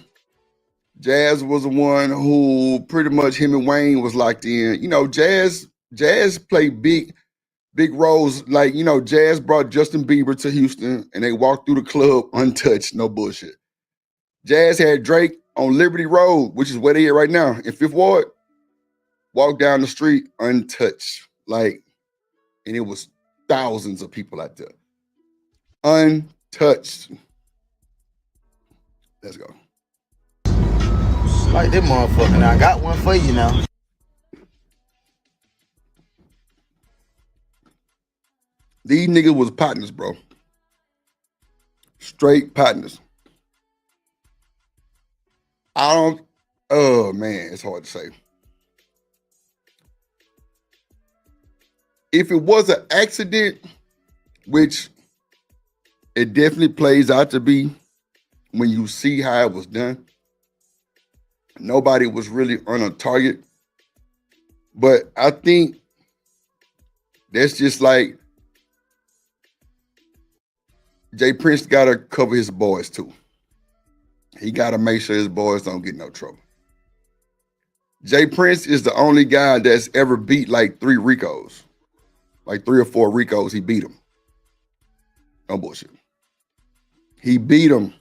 Jazz was the one who pretty much him and Wayne was locked in. You know, Jazz played big roles. Like, you know, Jazz brought Justin Bieber to Houston and they walked through the club untouched, no bullshit. Jazz had Drake on Liberty Road, which is where they at right now in 5th Ward. Walked down the street untouched. Like, And it was thousands of people out there. Untouched. Let's go. Like that motherfucker. Now I got one for you now. These niggas was partners, bro. Straight partners. Oh man, it's hard to say. If it was an accident, which it definitely plays out to be when you see how it was done, nobody was really on a target. But I think that's just like Jay Prince got to cover his boys too. He got to make sure his boys don't get no trouble. Jay Prince is the only guy that's ever beat like 3 Ricos. Like 3 or 4 Ricos, he beat them. No bullshit. He beat them.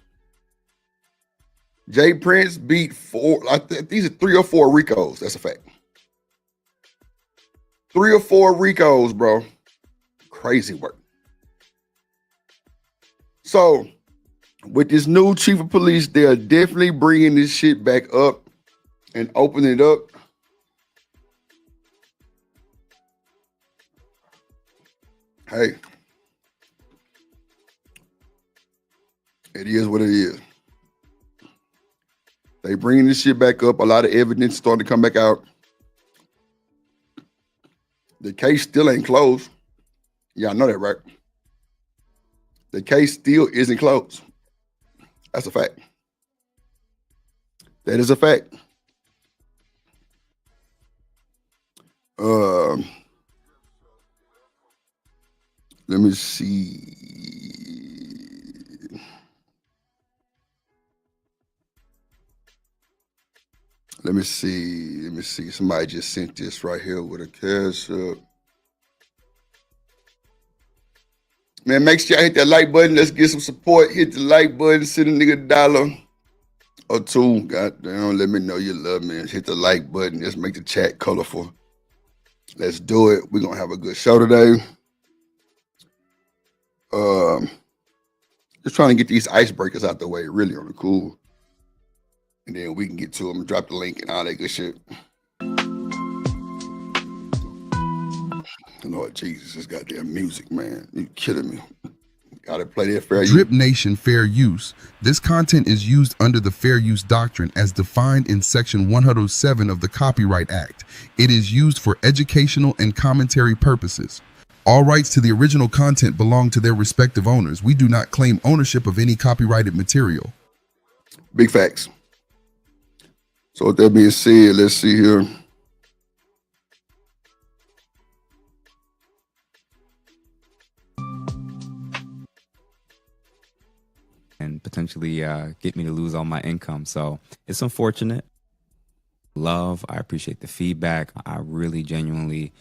Jay Prince beat 4, these are 3 or 4 Ricos. That's a fact. 3 or 4 Ricos, bro. Crazy work. So, with this new chief of police, they're definitely bringing this shit back up and opening it up. Hey, it is what it is. They bringing this shit back up. A lot of evidence starting to come back out. The case still ain't closed. Y'all know that, right? The case still isn't closed. That's a fact. That is a fact. Let me see. Let me see. Somebody just sent this right here with a cash up. Man, make sure y'all hit that like button. Let's get some support. Hit the like button. Send a nigga $1 or $2. Goddamn, let me know you love me. Hit the like button. Let's make the chat colorful. Let's do it. We're going to have a good show today. Just trying to get these icebreakers out the way, really on the cool. And then we can get to them and drop the link and all that good shit. Lord Jesus, this goddamn music, man. You kidding me. Gotta play that fair use. Drip Nation Fair Use. This content is used under the Fair Use Doctrine as defined in Section 107 of the Copyright Act. It is used for educational and commentary purposes. All rights to the original content belong to their respective owners. We do not claim ownership of any copyrighted material. Big facts. So with that being said, let's see here. And potentially get me to lose all my income. So it's unfortunate. Love, I appreciate the feedback. I really genuinely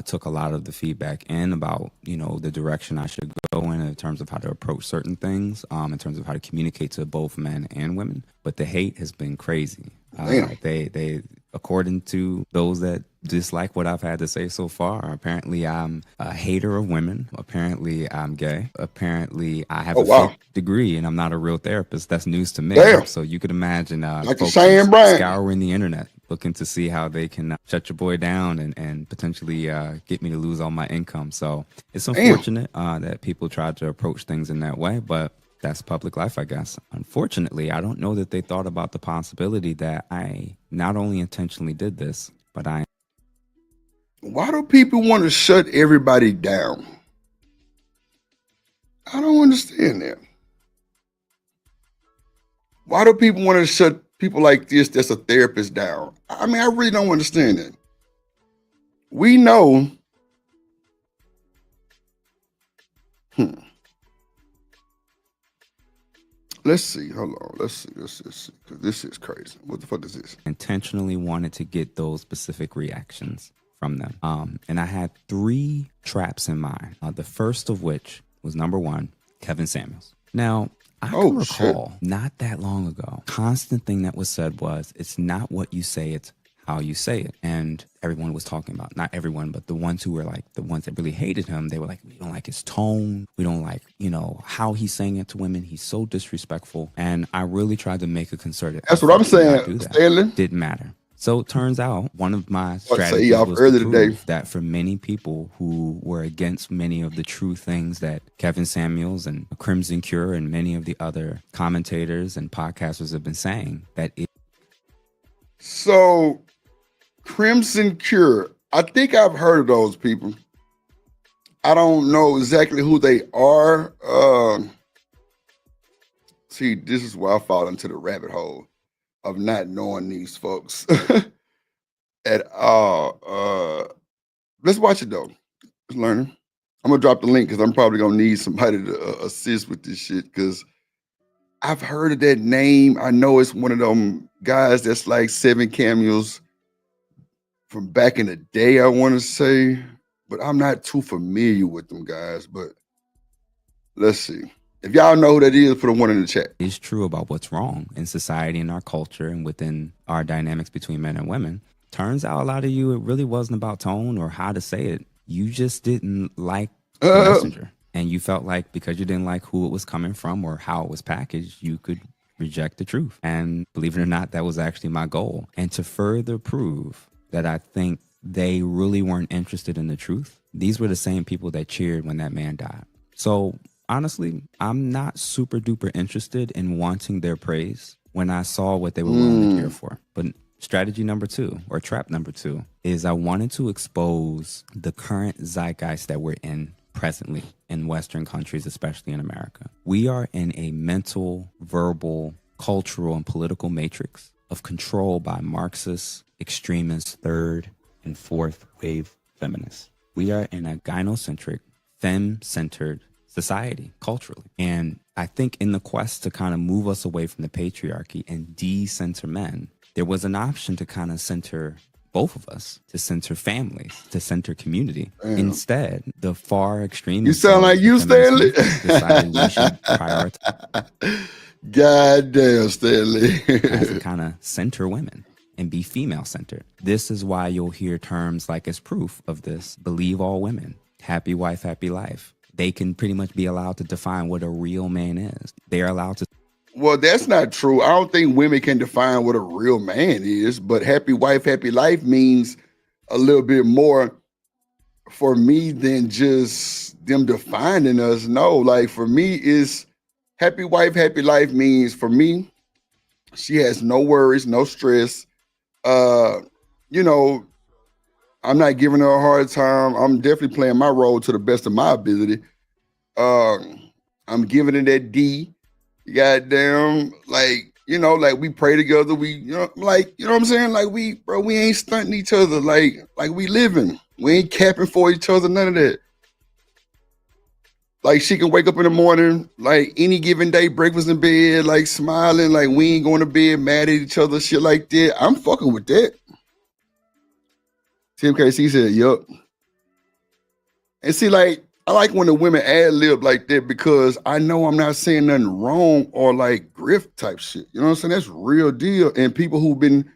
took a lot of the feedback in about, the direction I should go in terms of how to approach certain things, in terms of how to communicate to both men and women. But the hate has been crazy. They, according to those that dislike what I've had to say so far, apparently I'm a hater of women. Apparently I'm gay. Apparently I have a fake degree and I'm not a real therapist. That's news to me. Damn. So you could imagine folks scouring the internet, looking to see how they can shut your boy down and potentially get me to lose all my income. So it's unfortunate that people try to approach things in that way, but that's public life, I guess. Unfortunately, I don't know that they thought about the possibility that I not only intentionally did this, but I... Why do people want to shut everybody down? I don't understand that. Why do people want to shut people like this that's a therapist down? I mean, I really don't understand that. We know... Let's see. Hold on. Let's see. Because this is crazy. What the fuck is this? Intentionally wanted to get those specific reactions from them. And I had 3 traps in mind. The first of which was number 1, Kevin Samuels. Now, I can recall not that long ago, constant thing that was said was, it's not what you say, it's how you say it. And everyone was talking about, not everyone, but the ones who were like the ones that really hated him, they were like, we don't like his tone. We don't like, how he's saying it to women. He's so disrespectful. And I really tried to make a concerted That's what I'm saying, Stanley. Didn't matter. So it turns out one of my Say strategies off was early to today. prove that for many people who were against many of the true things that Kevin Samuels and Crimson Cure and many of the other commentators and podcasters have been saying, that it. So, Crimson Cure, I think I've heard of those people. I don't know exactly who they are. See, this is where I fall into the rabbit hole of not knowing these folks at all. Let's watch it though. Let's learn. I'm gonna drop the link because I'm probably gonna need somebody to assist with this shit because I've heard of that name. I know it's one of them guys that's like 7 cameos from back in the day, I want to say, but I'm not too familiar with them guys. But let's see. If y'all know who that is, put a 1 in the chat. Is true about what's wrong in society and our culture and within our dynamics between men and women. Turns out a lot of you, it really wasn't about tone or how to say it. You just didn't like the messenger. And you felt like because you didn't like who it was coming from or how it was packaged, you could reject the truth. And believe it or not, that was actually my goal. And to further prove that I think they really weren't interested in the truth, these were the same people that cheered when that man died. So honestly, I'm not super duper interested in wanting their praise when I saw what they were willing to care for. But strategy number 2, or trap number 2, is I wanted to expose the current zeitgeist that we're in presently in Western countries, especially in America. We are in a mental, verbal, cultural, and political matrix of control by Marxist, extremist, third and fourth wave feminists. We are in a gynocentric, femme-centered society culturally. And I think in the quest to kind of move us away from the patriarchy and de-center men, there was an option to kind of center both of us, to center families, to center community. Damn. Instead, the far extreme. You sound like you, Stanley. Decided we should prioritize. God damn, Stanley. As to kind of center women and be female centered. This is why you'll hear terms like, as proof of this, believe all women, happy wife, happy life. They can pretty much be allowed to define what a real man is. They are allowed to. Well, that's not true. I don't think women can define what a real man is, but happy wife, happy life means a little bit more for me than just them defining us. No, like for me, is happy wife, happy life means for me, she has no worries, no stress. I'm not giving her a hard time. I'm definitely playing my role to the best of my ability. I'm giving it that D. Goddamn, like we pray together. We, what I'm saying? Like we ain't stunting each other. Like we living. We ain't capping for each other. None of that. Like she can wake up in the morning, like any given day, breakfast in bed, like smiling, like we ain't going to bed mad at each other, shit like that. I'm fucking with that. Tim KC said, yup. And see, like, I like when the women ad lib like that because I know I'm not saying nothing wrong or like grift type shit. You know what I'm saying? That's real deal. And people who've been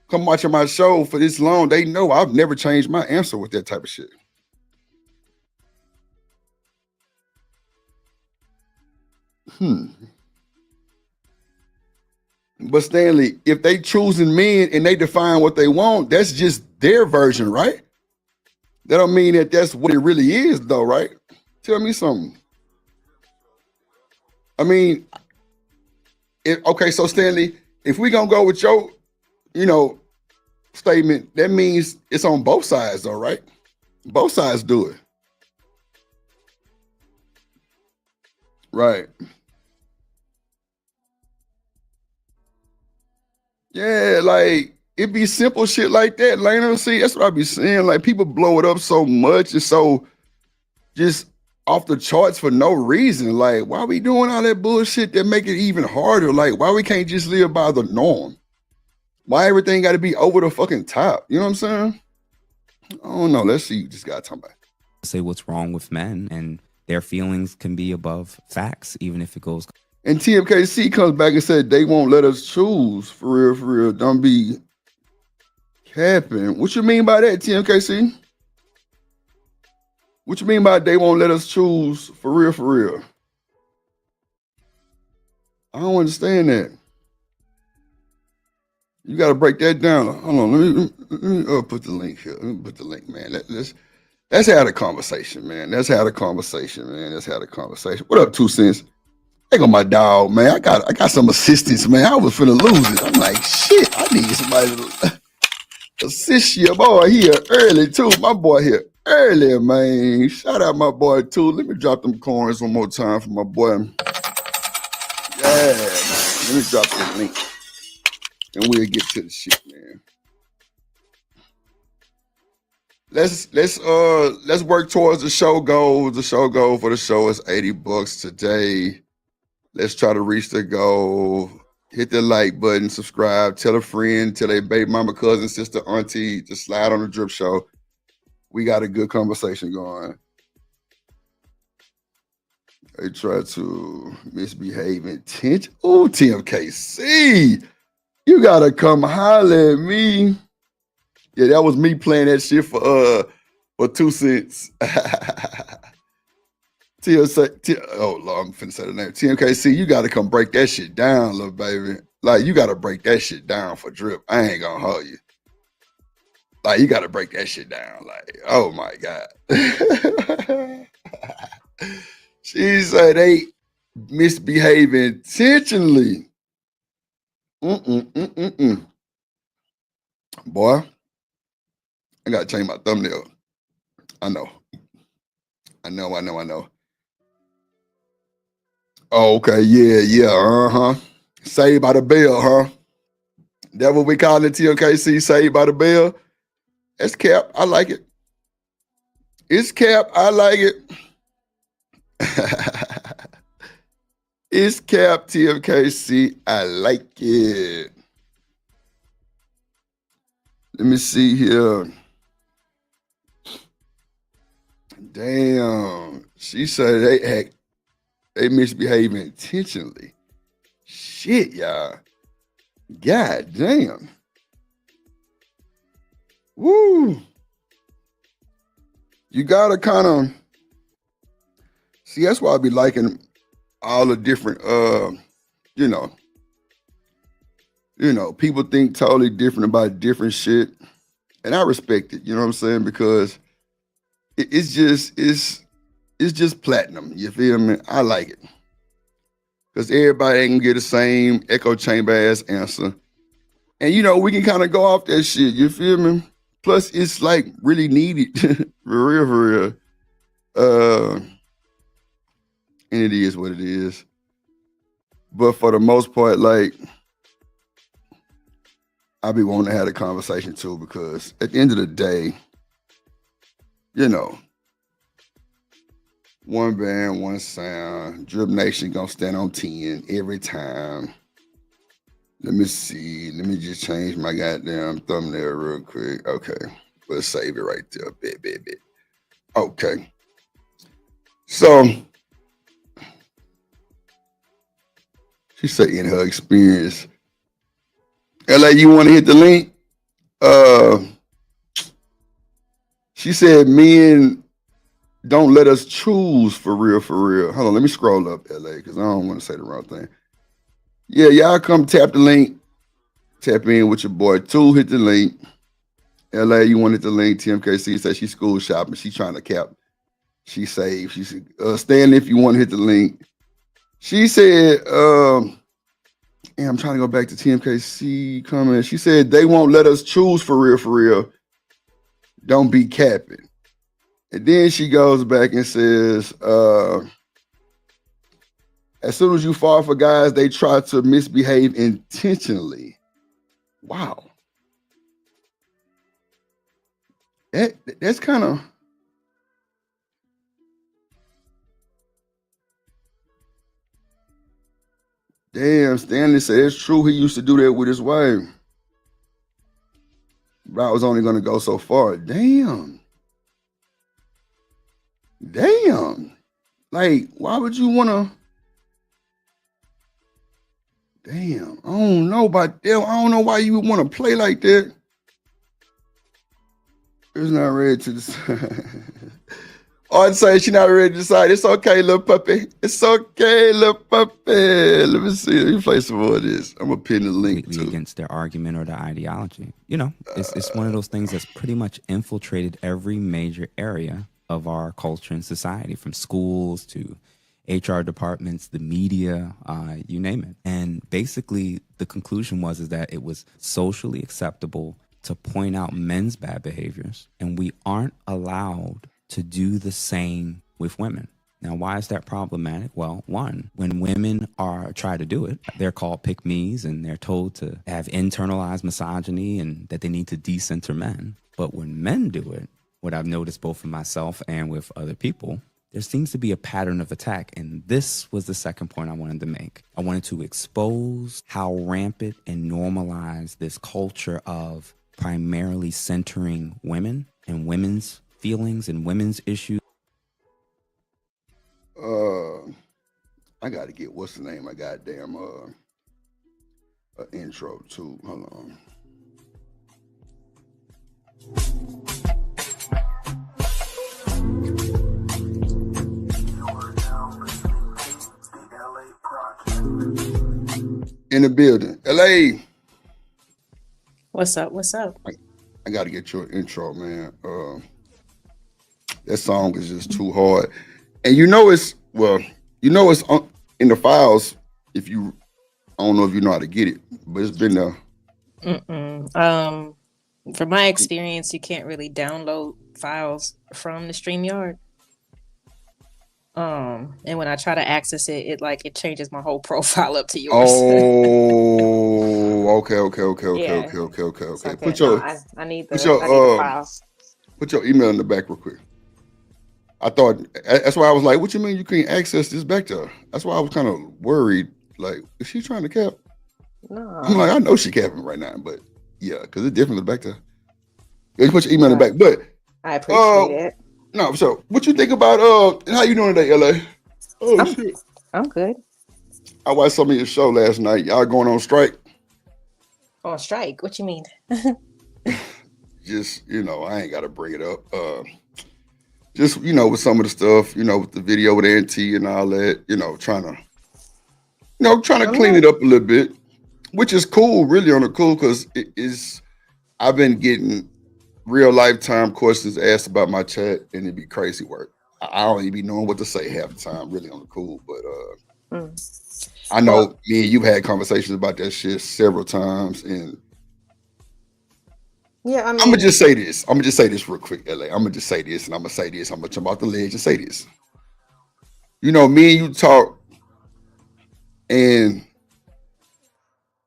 come watching my show for this long, they know I've never changed my answer with that type of shit. But Stanley, if they choosing men and they define what they want, that's just their version, right? That don't mean that that's what it really is, though, right? Tell me something. I mean, okay, so Stanley, if we gonna go with your, statement, that means it's on both sides, though, right? Both sides do it. Right. Yeah, like it be simple shit like that, Lena. See, that's what I be saying. Like people blow it up so much and so just off the charts for no reason. Like, why we doing all that bullshit that make it even harder? Like, why we can't just live by the norm? Why everything got to be over the fucking top? You know what I'm saying? I don't know. Let's see. You just got to talk about it. Say what's wrong with men, and their feelings can be above facts, even if it goes. And TMKC comes back and said they won't let us choose. For real, for real. Don't be Capping. What you mean by that, TMKC? What you mean by they won't let us choose for real, for real? I don't understand that. You got to break that down. Hold on, let me put the link here. Let me put the link, man. Let's have a conversation, man. Let's have a conversation, man. Let's have a conversation. What up, 2 cents? There go my dog, man. I got some assistance, man. I was finna lose it. I'm like, shit, I need somebody to assist your boy here early, too. My boy here early, man. Shout out my boy, too. Let me drop them coins one more time for my boy. Yeah, man. Let me drop that link. And we'll get to the shit, man. Let's work towards the show goal. The show goal for the show is $80 today. Let's try to reach the goal. Hit the like button, subscribe, tell a friend, tell a baby mama, cousin, sister, auntie, just slide on the drip show. We got a good conversation going. They try to misbehave intentionally. Ooh, TMKC. You gotta come holler at me. Yeah, that was me playing that shit for 2 cents. Oh Lord, I'm finna say the name. TMKC, you gotta come break that shit down, little baby. Like, you gotta break that shit down for drip. I ain't gonna hold you. Like, you gotta break that shit down. Like, oh my God. She said they misbehave intentionally. Boy, I gotta change my thumbnail. I know. Oh, okay, yeah. Saved by the bell, huh? That what we call it, TMKC, saved by the bell? That's cap. I like it. It's cap. I like it. It's cap, TMKC. I like it. Let me see here. Damn. She said they misbehave intentionally. Shit, y'all. God damn. Woo. You gotta kind of see, that's why I be liking all the different people think totally different about different shit. And I respect it, you know what I'm saying? Because it's just platinum. You feel me? I like it. Because everybody ain't gonna get the same echo chamber ass answer. And we can kind of go off that shit, you feel me? Plus, it's like really needed. For real. And it is what it is. But for the most part, like, I be wanting to have a conversation too, because at the end of the day, one band, one sound. Drip Nation gonna stand on 10 every time. Let me see. Let me just change my goddamn thumbnail real quick. Okay. Let's save it right there. Bit. Okay. So, she said in her experience, LA, you want to hit the link? She said men don't let us choose for real. Hold on, let me scroll up, LA, because I don't want to say the wrong thing. Yeah, y'all come tap the link. Tap in with your boy. 2, hit the link. LA, you want to hit the link. TMKC said she's school shopping. She's trying to cap. She saved. She said, stand if you want to hit the link. She said, I'm trying to go back to TMKC comment. She said they won't let us choose for real. Don't be capping. And then she goes back and says, as soon as you fall for guys, they try to misbehave intentionally. Wow. That's kind of... Damn, Stanley said it's true. He used to do that with his wife. But I was only going to go so far. Damn. Like, why would you want to... Damn, I don't know about that. I don't know why you would want to play like that. It's not ready to decide. Oh, I'd say she not ready to decide. It's okay, little puppy. It's okay, little puppy. Let me see. Let me play some more of this. I'm gonna pin the link to against their argument or their ideology. You know, it's one of those things that's pretty much infiltrated every major area of our culture and society, from schools to HR departments, the media, you name it. And basically, the conclusion is that it was socially acceptable to point out men's bad behaviors, and we aren't allowed to do the same with women. Now, why is that problematic? Well, one, when women try to do it, they're called pick-me's and they're told to have internalized misogyny and that they need to decenter men. But when men do it, what I've noticed both for myself and with other people, there seems to be a pattern of attack. And this was the second point I wanted to make. I wanted to expose how rampant and normalized this culture of primarily centering women and women's feelings and women's issues. I gotta get what's the name? I goddamn intro to. Hold on. In the building, LA. What's up? What's up? I got to get your intro, man. That song is just too hard, and you know it's in the files. I don't know if you know how to get it, but it's been there. From my experience, you can't really download files from the StreamYard. And when I try to access it, it changes my whole profile up to yours. Oh, okay. Yeah. Okay. Okay. I need the files. Put your email in the back real quick. I thought that's why I was like, "What you mean you can't access this back to her?" That's why I was kind of worried. Like, is she trying to cap? No. I'm like, I know she capping right now, but yeah, because it's different back to her. You put your email in the back, but I appreciate it. No, so what you think about how you doing today, LA? Oh shit. I'm good. I watched some of your show last night. Y'all going on strike? On strike? What you mean? Just, I ain't gotta bring it up. Just, with some of the stuff, with the video with Auntie and all that, trying to clean it up a little bit, which is cool, really on the cool, because I've been getting real lifetime questions asked about my chat, and it'd be crazy work. I don't even be knowing what to say half the time, really on the cool. But I know me and you've had conversations about that shit several times, and yeah, I mean, I'm gonna just say this. I'm gonna just say this real quick, LA. I'm gonna just say this, and I'm gonna say this. I'm gonna jump off the ledge and say this. Me and you talk, and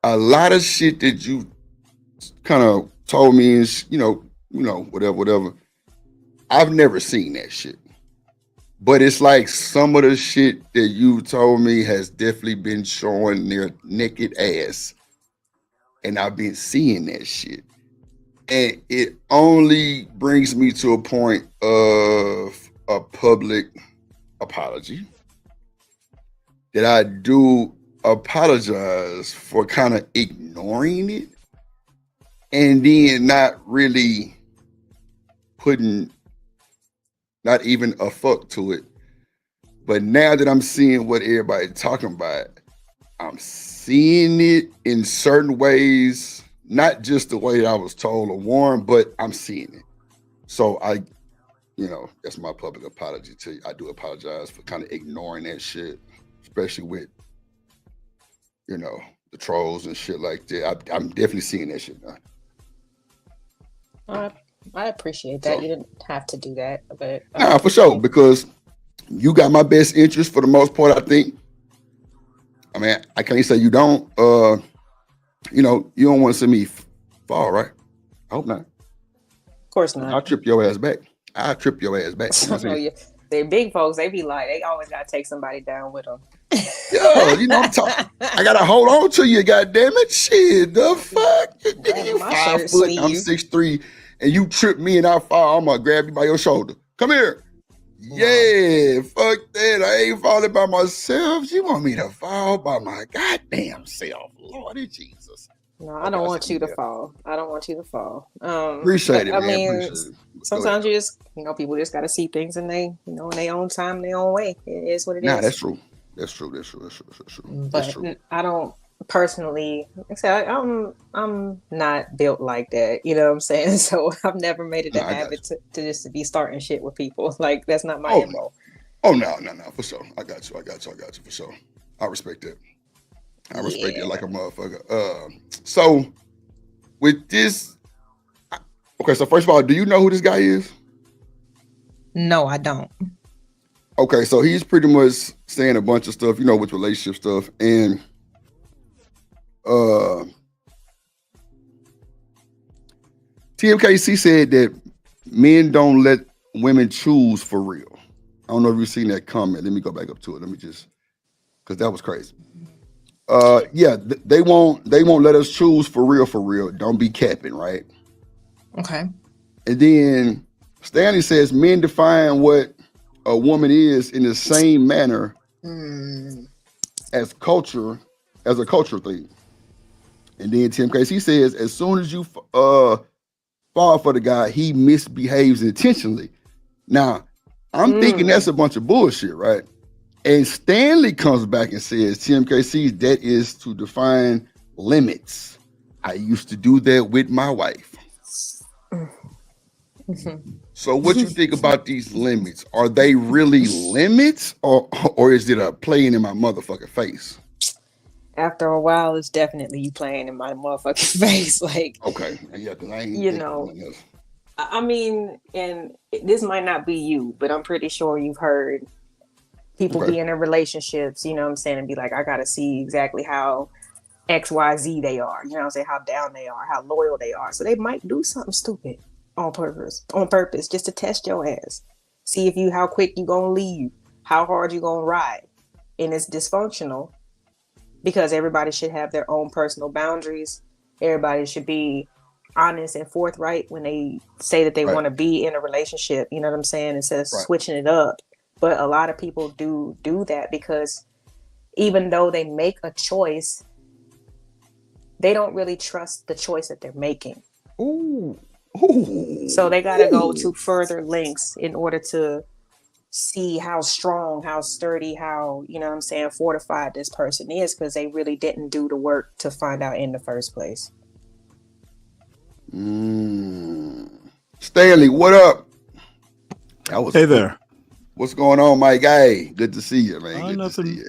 a lot of shit that you kind of told me is, whatever. I've never seen that shit. But it's like some of the shit that you told me has definitely been showing their naked ass. And I've been seeing that shit. And it only brings me to a point of a public apology. That I do apologize for kind of ignoring it. And then not really putting not even a fuck to it. But now that I'm seeing what everybody's talking about, I'm seeing it in certain ways, not just the way I was told or warned, but I'm seeing it. So that's my public apology to you. I do apologize for kind of ignoring that shit, especially with, the trolls and shit like that. I'm definitely seeing that shit now. I appreciate that. You didn't have to do that, but nah, for sure, because you got my best interest for the most part, I think. I mean, I can't say you don't. You don't want to see me fall, right? I hope not. Of course not. I'll trip your ass back. They're big folks. They be like, they always gotta take somebody down with them. Yo, I gotta hold on to you, goddammit. Shit, the fuck? You 5 foot, I'm 6'3", and you trip me and I fall, I'm gonna grab you by your shoulder. Come here. Yeah, fuck that. I ain't falling by myself. You want me to fall by my goddamn self. Lordy Jesus. No, I don't want you to fall. I don't want you to fall. Appreciate it, I man. mean, Appreciate it. sometimes you just, people just got to see things in they, in their own time, their own way. It is what it Nah, is. that's true. That's true. That's true. That's true. That's true. That's But true. I don't personally. Like I said, I'm not built like that. You know what I'm saying? So I've never made it a No, I got habit to just to be starting shit with people. Like that's not my Oh, MO. Oh no, for sure. I got you for sure. I respect that. I respect that like a motherfucker. So with this, okay. So first of all, do you know who this guy is? No, I don't. Okay, so he's pretty much saying a bunch of stuff, with relationship stuff, and TMKC said that men don't let women choose for real. I don't know if you've seen that comment. Let me go back up to it. Let me just, because that was crazy. They won't let us choose for real. Don't be capping, right? Okay. And then Stanley says men define what a woman is in the same manner as a culture thing. And then Tim Casey says, as soon as you fall for the guy, he misbehaves intentionally. Now, I'm thinking that's a bunch of bullshit, right? And Stanley comes back and says, TMKC, that is to define limits. I used to do that with my wife. So what you think about these limits? Are they really limits or is it a playing in my motherfucking face? After a while, it's definitely you playing in my motherfucking face. Like, okay. Yeah, because I ain't I mean, and this might not be you, but I'm pretty sure you've heard people be in their relationships, you know what I'm saying, and be like, I gotta see exactly how XYZ they are, you know what I'm saying, how down they are, how loyal they are. So they might do something stupid on purpose, just to test your ass. See if how quick you gonna leave, how hard you gonna ride. And it's dysfunctional because everybody should have their own personal boundaries. Everybody should be honest and forthright when they say that they want to be in a relationship, you know what I'm saying, instead of switching it up. But a lot of people do that because even though they make a choice, they don't really trust the choice that they're making. Ooh. So they got to go to further lengths in order to see how strong, how sturdy, how, you know what I'm saying, fortified this person is, because they really didn't do the work to find out in the first place. Stanley, what up? Hey there. What's going on, Mike? Hey, good to see you, man.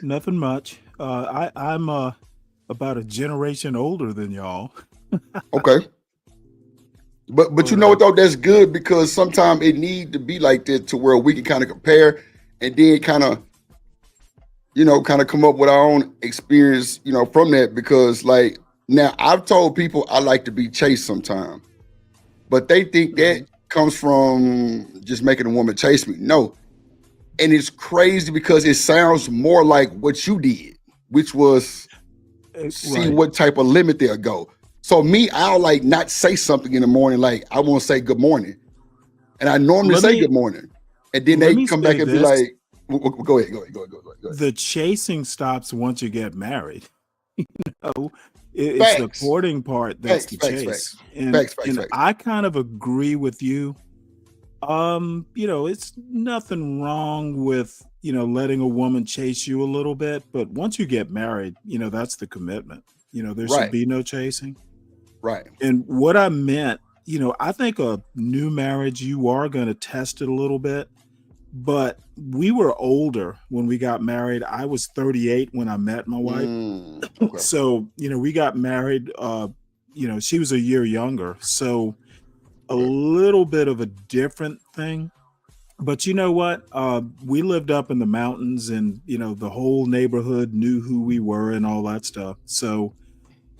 Nothing much. I'm about a generation older than y'all. Okay. But you know what though, that's good because sometimes it need to be like that to where we can kind of compare and then kind of come up with our own experience, from that, because like now I've told people I like to be chased sometimes, but they think that comes from just making a woman chase me. No. And it's crazy because it sounds more like what you did, which was see what type of limit they'll go. So me, I'll like not say something in the morning, like I won't say good morning. And I normally say good morning. And then they come back and be like, go ahead. The chasing stops once you get married. It's the courting part that's the chase. And I kind of agree with you. It's nothing wrong with, letting a woman chase you a little bit, but once you get married, that's the commitment. There should be no chasing. Right. And what I meant, I think a new marriage, you are going to test it a little bit, but we were older when we got married. I was 38 when I met my wife. Okay. So, we got married, she was a year younger. So a little bit of a different thing, but you know what? We lived up in the mountains and, the whole neighborhood knew who we were and all that stuff. So,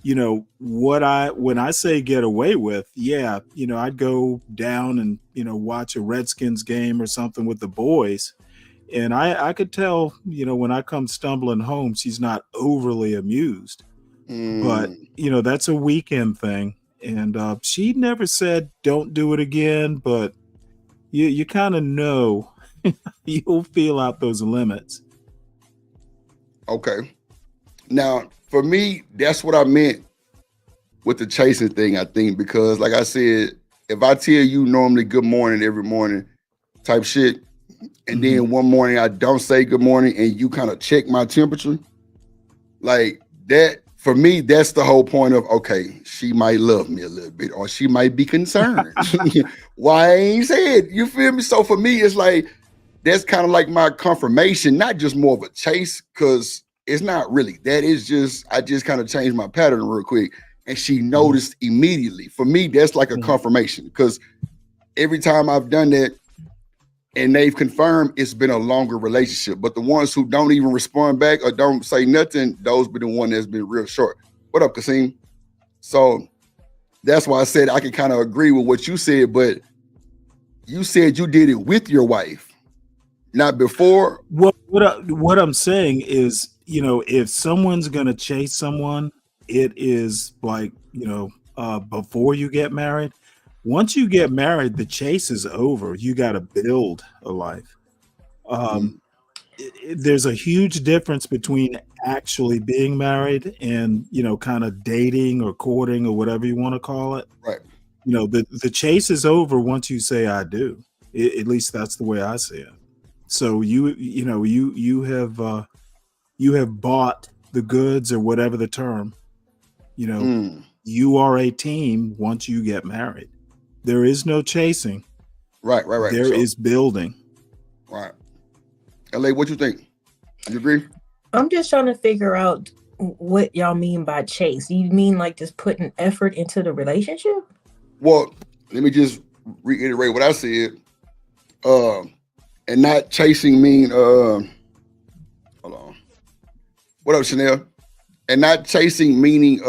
when I say get away with, I'd go down and, watch a Redskins game or something with the boys. And I could tell, when I come stumbling home, she's not overly amused, but that's a weekend thing. And she never said don't do it again, but you kind of know you'll feel out those limits. Okay. Now, for me, that's what I meant with the chasing thing, I think, because like I said, if I tell you normally good morning every morning type shit, and then one morning I don't say good morning and you kind of check my temperature, like that, for me, that's the whole point of, okay, she might love me a little bit or she might be concerned. Why I ain't said? You feel me? So for me, it's like, that's kind of like my confirmation, not just more of a chase, because it's not really. That is just, I just kind of changed my pattern real quick. And she noticed immediately. For me, that's like a confirmation, because every time I've done that and they've confirmed, it's been a longer relationship. But the ones who don't even respond back or don't say nothing, those be the one that's been real short. What up, Kasim? So that's why I said I can kind of agree with what you said, but you said you did it with your wife, not before. What I'm saying is, you know, if someone's gonna chase someone, it is like, you know, before you get married. Once you get married, the chase is over. You got to build a life. There's a huge difference between actually being married and, you know, kind of dating or courting or whatever you want to call it. Right. You know, the chase is over once you say I do. At least that's the way I see it. So you know, you have bought the goods, or whatever the term. You know, you are a team once you get married. There is no chasing. Right. There is building. Right. LA, what you think? You agree? I'm just trying to figure out what y'all mean by chase. You mean like just putting effort into the relationship? Well, let me just reiterate what I said. And not chasing mean, hold on. What up, Chanel? And not chasing meaning,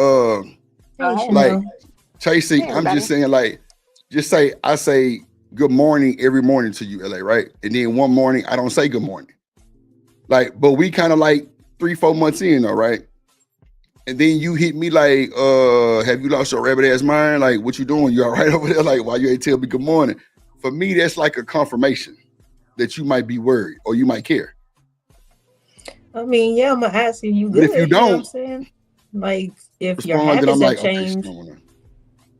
like chasing, Hey, I'm just saying, like, just say, I say good morning every morning to you, LA, right? And then one morning, I don't say good morning. Like, but we kind of like 3-4 months in, though, right? And then you hit me like, have you lost your rabbit ass mind? Like, what you doing? You all right over there? Like, why you ain't tell me good morning? For me, that's like a confirmation that you might be worried or you might care. I mean, yeah, I'm gonna ask you But good. if you know what I'm don't saying? Like, if your respond, then I'm habits like, have okay, changed, no, no.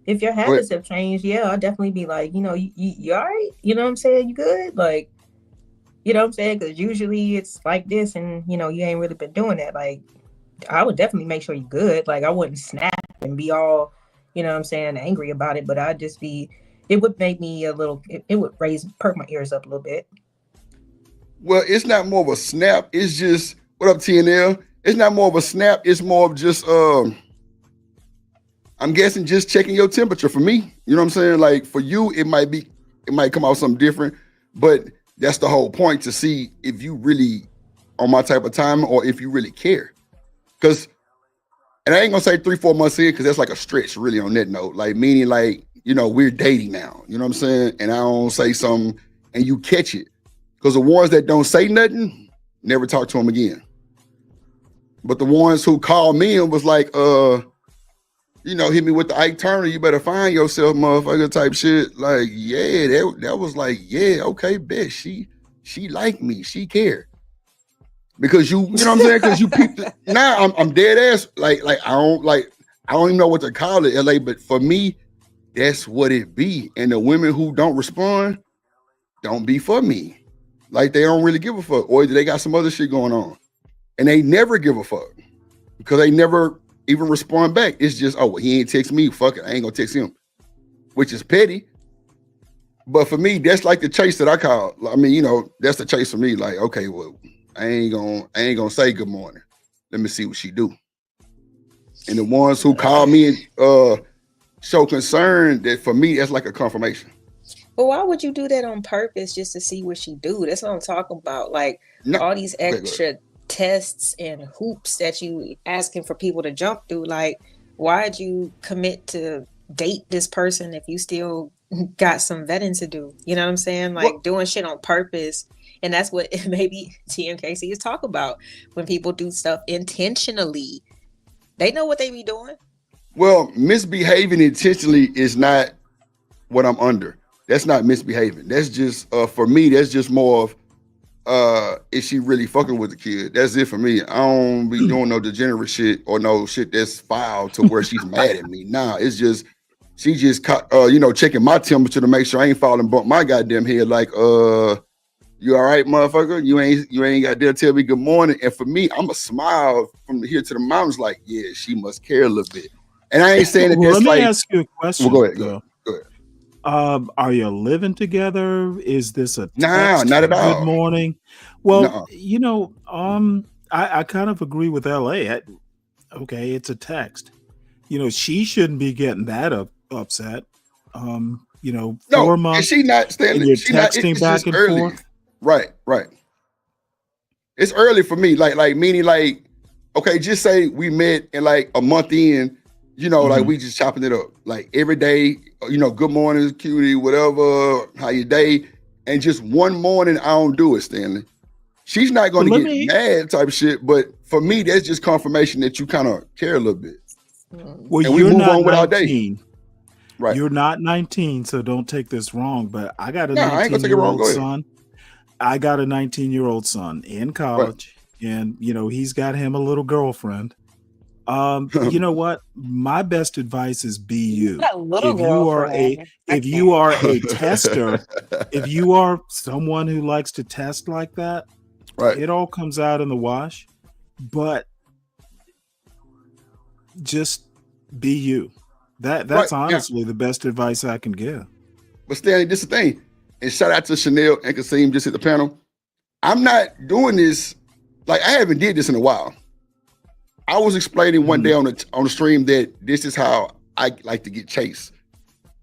if your habits have changed, yeah, I'll definitely be like, you know, you all right? You know what I'm saying? You good? Like, you know what I'm saying? Because usually it's like this, and you know, you ain't really been doing that. Like, I would definitely make sure you good. Like, I wouldn't snap and be all, you know what I'm saying, angry about it, but I'd just be, it would make me a little, it would perk my ears up a little bit. Well, it's not more of a snap. It's just, what up, TNL? It's not more of a snap. It's more of just, I'm guessing just checking your temperature for me. You know what I'm saying? Like for you, it might come out something different, but that's the whole point, to see if you really on my type of time or if you really care. Because, and I ain't gonna say 3-4 months in, because that's like a stretch really on that note. Like meaning like, you know, we're dating now. You know what I'm saying? And I don't say something and you catch it. Because the ones that don't say nothing, never talk to them again. But the ones who called me and was like, you know, hit me with the Ike Turner, you better find yourself, motherfucker, type shit. Like, yeah, that was like, yeah, okay, bet she liked me, she cared. Because you know what I'm saying? Because you peeped it. Now I'm dead ass. Like I don't even know what to call it, LA. But for me, that's what it be. And the women who don't respond, don't be for me. Like they don't really give a fuck, or they got some other shit going on, and they never give a fuck because they never even respond back. It's just, oh, well, he ain't text me. Fuck it, I ain't gonna text him, which is petty. But for me, that's like the chase that I call. I mean, you know, that's the chase for me. Like, okay, well, I ain't gonna say good morning. Let me see what she do. And the ones who call me and show concern, that for me, that's like a confirmation. But why would you do that on purpose just to see what she do? That's what I'm talking about. Like all these extra tests and hoops that you asking for people to jump through. Like, why'd you commit to date this person if you still got some vetting to do? You know what I'm saying? Like doing shit on purpose. And that's what maybe TMKC is talking about. When people do stuff intentionally, they know what they be doing. Well, misbehaving intentionally is not what I'm under. That's not misbehaving. That's just, for me, that's just more of, is she really fucking with the kid? That's it for me. I don't be doing no degenerate shit or no shit that's foul to where she's mad at me. Nah, it's just she just checking my temperature to make sure I ain't falling bump my goddamn head. Like, you all right, motherfucker? You ain't got to tell me good morning. And for me, I'm a smile from here to the mountains. Like, yeah, she must care a little bit. And I ain't saying that. Well, let me like, ask you a question. Well, go ahead. Are you living together? Is this a text? Nah, not at all. Good morning. Well, I kind of agree with LA. Okay, it's a text. She shouldn't be getting that upset. 4 months. She not standing. And you're texting back and early. forth. Right. It's early for me. Like meaning like, okay, just say we met and like a month in. Like we just chopping it up. Like every day, good morning, cutie, whatever, how your day. And just one morning, I don't do it, Stanley. She's not going to get mad type shit. But for me, that's just confirmation that you kind of care a little bit. Well, and you're move not on with our 19. day. Right. You're not 19, so don't take this wrong. But I got a I ain't gonna take it wrong. 19-year-old son. I got a 19-year-old son in college. Right. And, he's got him a little girlfriend. You know what? My best advice is be you. If you are a tester, if you are someone who likes to test like that, right, it all comes out in the wash. But just be you. That's honestly the best advice I can give. But Stanley, this is the thing. And shout out to Chanel and Kasim just at the panel. I'm not doing this, like I haven't did this in a while. I was explaining one day on the stream that this is how I like to get chased.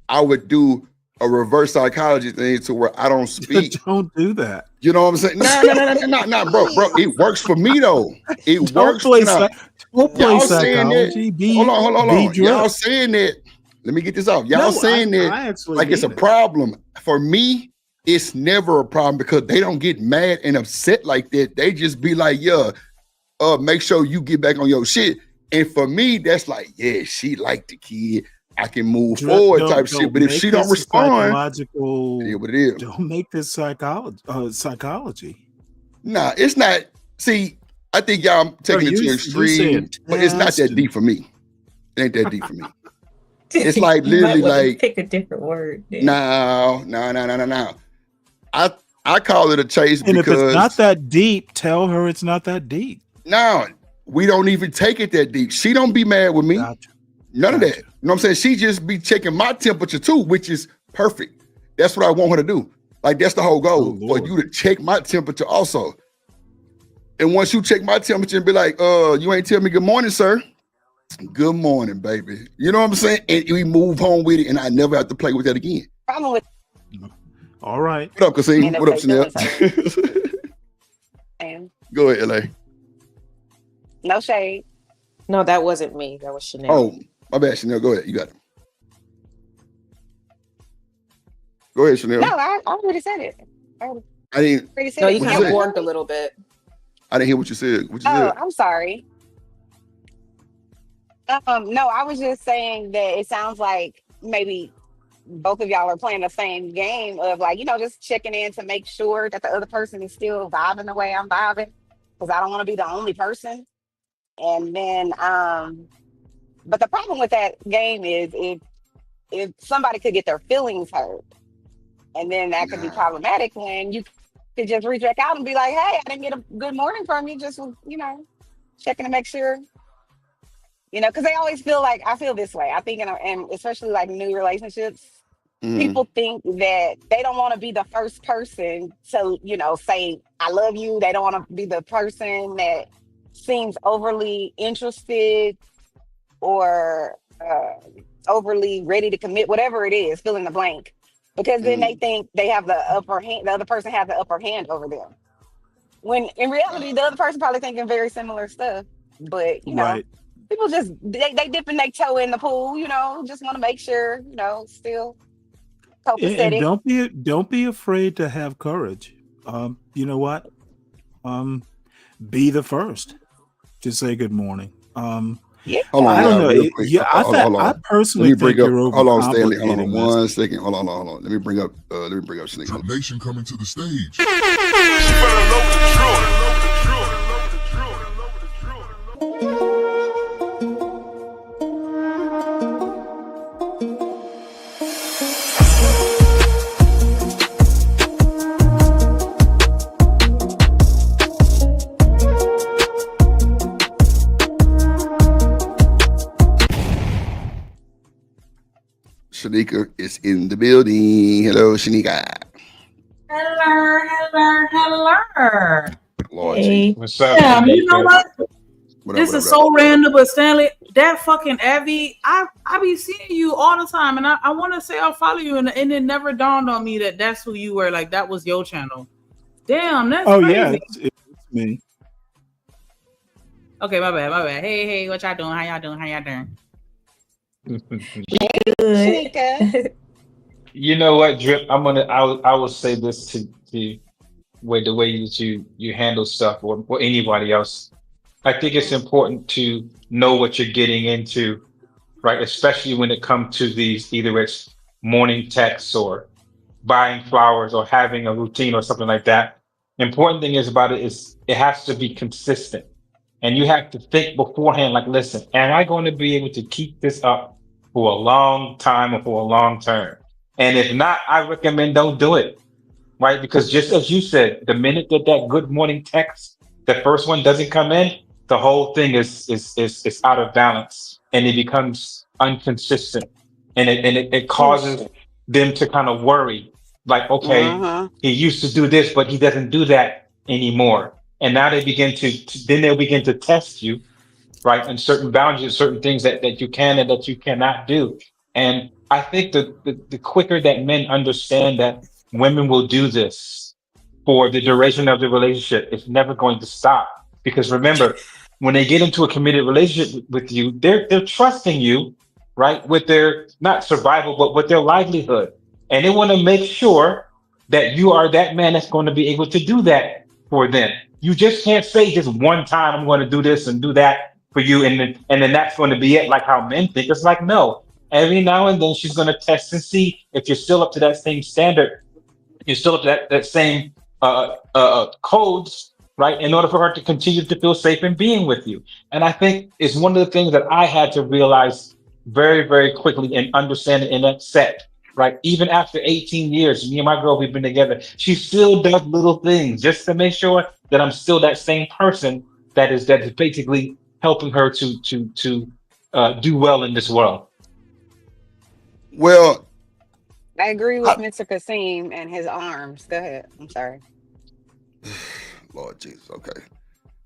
I would do a reverse psychology thing to where I don't speak. Don't do that. You know what I'm saying? Nah, bro. It works for me though. It works. Don't play psychology. Hold on. Y'all saying that. Let me get this off. Y'all saying that like it's a problem. For me, it's never a problem because they don't get mad and upset like that. They just be like, make sure you get back on your shit. And for me, that's like, yeah, she like the kid. I can move forward type shit. But if she don't respond, it is what it is. Don't make this psychology. Nah, it's not. See, I think y'all taking it to an extreme, but it's not that deep for me. It ain't that deep for me. It's like literally like pick a different word. No. I call it a chase and because if it's not that deep, tell her it's not that deep. No, we don't even take it that deep. She don't be mad with me. Gotcha. None of that. You know what I'm saying? She just be checking my temperature too, which is perfect. That's what I want her to do. Like that's the whole goal for you to check my temperature also. And once you check my temperature and be like, you ain't tell me good morning, sir. Good morning, baby. You know what I'm saying? And we move on with it, and I never have to play with that again. Problem with all right. What up, Kasim? What up, Chanel? Go ahead, LA. No shade. No, that wasn't me. That was Chanel. Oh, my bad, Chanel. Go ahead. You got it. Go ahead, Chanel. No, I already said it. I didn't. No, you kind of warmed a little bit. I didn't hear what you said. What you said? I'm sorry. No, I was just saying that it sounds like maybe both of y'all are playing the same game of like, just checking in to make sure that the other person is still vibing the way I'm vibing. Because I don't want to be the only person. And then, but the problem with that game is if somebody could get their feelings hurt, and then that could be problematic when you could just reach back out and be like, hey, I didn't get a good morning from you. Just, checking to make sure, because they always feel like, I feel this way. I think, and especially like new relationships, people think that they don't want to be the first person to, say, I love you. They don't want to be the person that seems overly interested or overly ready to commit, whatever it is, fill in the blank. Because then they think they have the upper hand, the other person has the upper hand over them. When in reality, the other person probably thinking very similar stuff. But, people just, they dipping their toe in the pool, just want to make sure, still copacetic. And don't be afraid to have courage. You know what? Be the first to say good morning. Hold on, I don't y'all, know. real quick. Hold I on. personally Let me bring think up. you're Hold on, Stanley. Hold on overcomplicating this. 1 second. Hold on. Let me bring up. Shanique. Drip Nation coming to the stage. Shanika is in the building. Hello, Shanika. Hello. Lord Hey. Jesus. What's up? Yeah, you know what? This is so random, but Stanley, that fucking Abby, I be seeing you all the time, and I want to say I'll follow you, and it never dawned on me that that's who you were. Like that was your channel. Damn, that's crazy. Yeah, it's me. Okay, my bad. Hey, what y'all doing? How y'all doing? Shanika. You know what, Drip? I will say this to the way that you handle stuff or anybody else. I think it's important to know what you're getting into, right? Especially when it comes to these, either it's morning texts or buying flowers or having a routine or something like that. The important thing is about it is it has to be consistent. And you have to think beforehand, like, listen, am I going to be able to keep this up for a long time or for a long term? And if not, I recommend don't do it, right? Because just as you said, the minute that good morning text, the first one doesn't come in, the whole thing is out of balance and it becomes inconsistent, and it causes them to kind of worry, like, okay, he used to do this, but he doesn't do that anymore. And now they begin then they'll begin to test you, right? And certain boundaries, certain things that you can and that you cannot do. And I think the quicker that men understand that women will do this for the duration of the relationship, it's never going to stop. Because remember, when they get into a committed relationship with you, they're trusting you, right? With their not survival, but with their livelihood. And they want to make sure that you are that man that's going to be able to do that for them. You just can't say just one time I'm going to do this and do that for you, and then that's going to be it. Like how men think. It's like no. Every now and then she's going to test and see if you're still up to that same standard. You're still up to that same codes, right? In order for her to continue to feel safe in being with you. And I think it's one of the things that I had to realize very, very quickly and understand it and accept. Right, even after 18 years, me and my girl, we've been together. She still does little things just to make sure that I'm still that same person that is basically helping her to do well in this world. Well, I agree with Mr. Kasim and his arms. Go ahead. I'm sorry. Lord Jesus. Okay.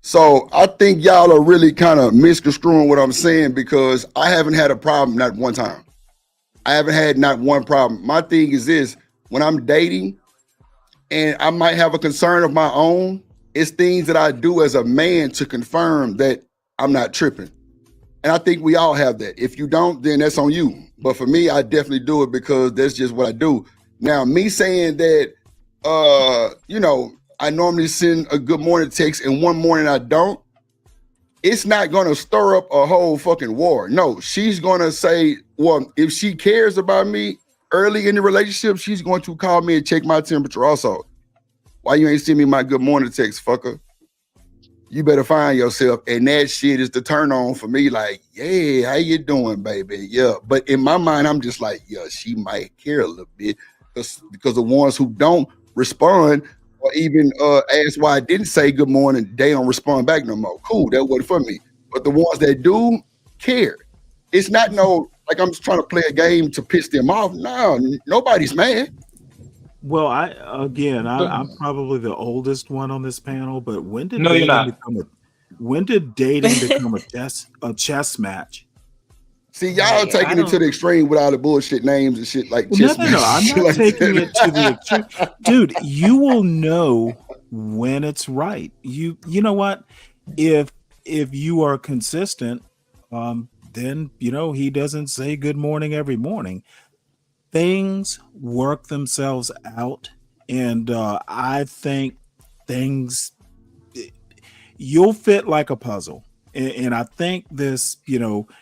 So I think y'all are really kind of misconstruing what I'm saying, because I haven't had a problem not one time. I haven't had not one problem. My thing is this: when I'm dating and I might have a concern of my own, it's things that I do as a man to confirm that I'm not tripping. And I think we all have that. If you don't, then that's on you. But for me, I definitely do it because that's just what I do. Now, me saying that, I normally send a good morning text and one morning I don't, it's not going to stir up a whole fucking war. No, she's going to say, well, if she cares about me early in the relationship, she's going to call me and check my temperature also. Why you ain't send me my good morning text, fucker? You better find yourself. And that shit is the turn on for me. Like, yeah, how you doing, baby? Yeah. But in my mind, I'm just like, yeah, she might care a little bit, because the ones who don't respond or even ask why I didn't say good morning, they don't respond back no more. Cool, that wasn't for me. But the ones that do care. It's not like I'm just trying to play a game to piss them off. No, nobody's mad. Well, I'm probably the oldest one on this panel, but when did No, you're not. dating become a chess match? See, y'all taking it to the extreme with all the bullshit names and shit like chess No. I'm not taking it to the extreme. Dude, you will know when it's right. You know what? If you are consistent, then he doesn't say good morning every morning. Things work themselves out, and I think you'll fit like a puzzle. And I think this,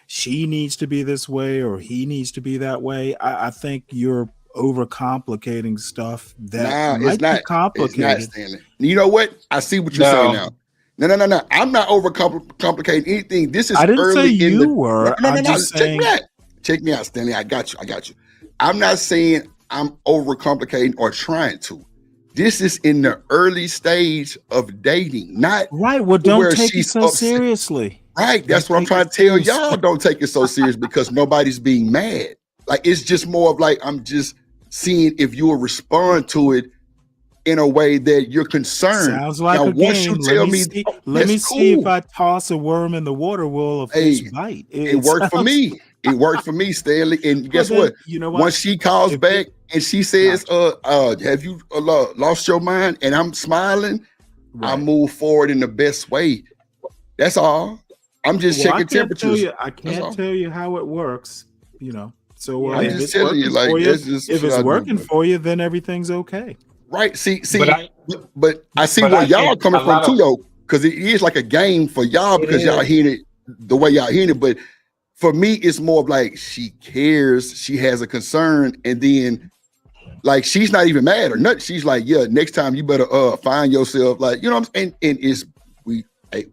she needs to be this way or he needs to be that way. I think you're overcomplicating stuff that It's might be not. It's not, complicated. Stanley. You know what? I see what you're saying now. No. I'm not overcomplicating anything. This is I didn't early say in you the. were. No. I'm just Check saying. me out. Check me out, Stanley. I got you. I'm not saying I'm overcomplicating or trying to. This is in the early stage of dating, not right. Well, don't take it so seriously. Right. That's what I'm trying to tell y'all. Don't take it so serious because nobody's being mad. Like, it's just more of like, I'm just seeing if you will respond to it in a way that you're concerned. Sounds like now, a once game. you tell me, let me see if I toss a worm in the water, will a fish bite? It worked for me. It worked for me, Stanley. And guess what? You know what? Once she calls back and she says, have you lost your mind? And I'm smiling, I move forward in the best way. That's all. I'm just checking temperatures. I can't tell you how it works, So I'm just telling you, like, if it's working for you, then everything's okay. Right. See, but I see where y'all are coming from too, though, because it is like a game for y'all because y'all hearing it the way y'all hearing it. But for me, it's more of like she cares, she has a concern, and then like she's not even mad or nothing. She's like, yeah, next time you better find yourself, like, you know what I'm saying? And it's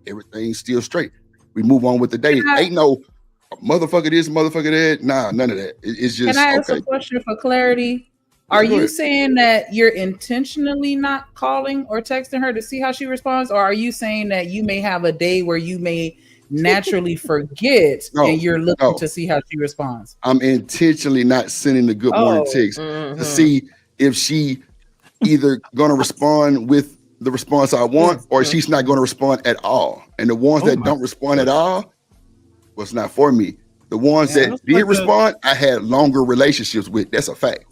everything's still straight. We move on with the day. Ain't no motherfucker this, motherfucker that. Nah, none of that. It's just. Can I ask a question for clarity? Are you saying that you're intentionally not calling or texting her to see how she responds, or are you saying that you may have a day where you may naturally forget and you're looking to see how she responds? I'm intentionally not sending the good morning text to see if she either gonna respond with the response I want or she's not gonna respond at all. And the ones that don't respond at all, well, it's not for me. The ones that did respond, I had longer relationships with. That's a fact.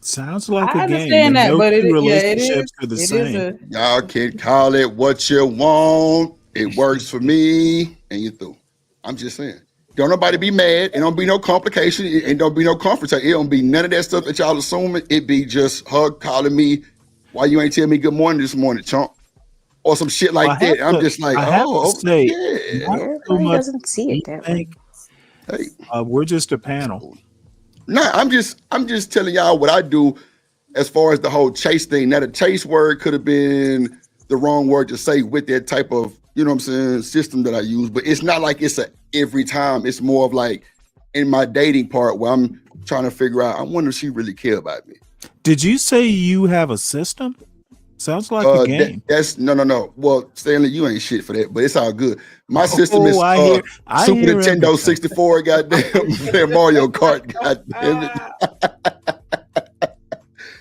Sounds like I a game. understand that, but relationships are the same. Y'all can call it what you want. It works for me, and you through. I'm just saying. Don't nobody be mad. It don't be no complication. It don't be no confrontation. It don't be none of that stuff that y'all assuming. It be just her calling me, why you ain't tell me good morning this morning, chump? Or some shit like that. I'm just like, Everybody doesn't see it that way. Hey, we're just a panel. No, I'm just telling y'all what I do as far as the whole chase thing. Now, the chase word could have been the wrong word to say with that type of, you know what I'm saying, system that I use. But it's not like it's a every time. It's more of like in my dating part where I'm trying to figure out, I wonder if she really care about me. Did you say you have a system? Sounds like a game. That's no. Well, Stanley, you ain't shit for that, but it's all good. My system is I Super hear Nintendo everything. 64, goddamn Mario Kart, goddamn it.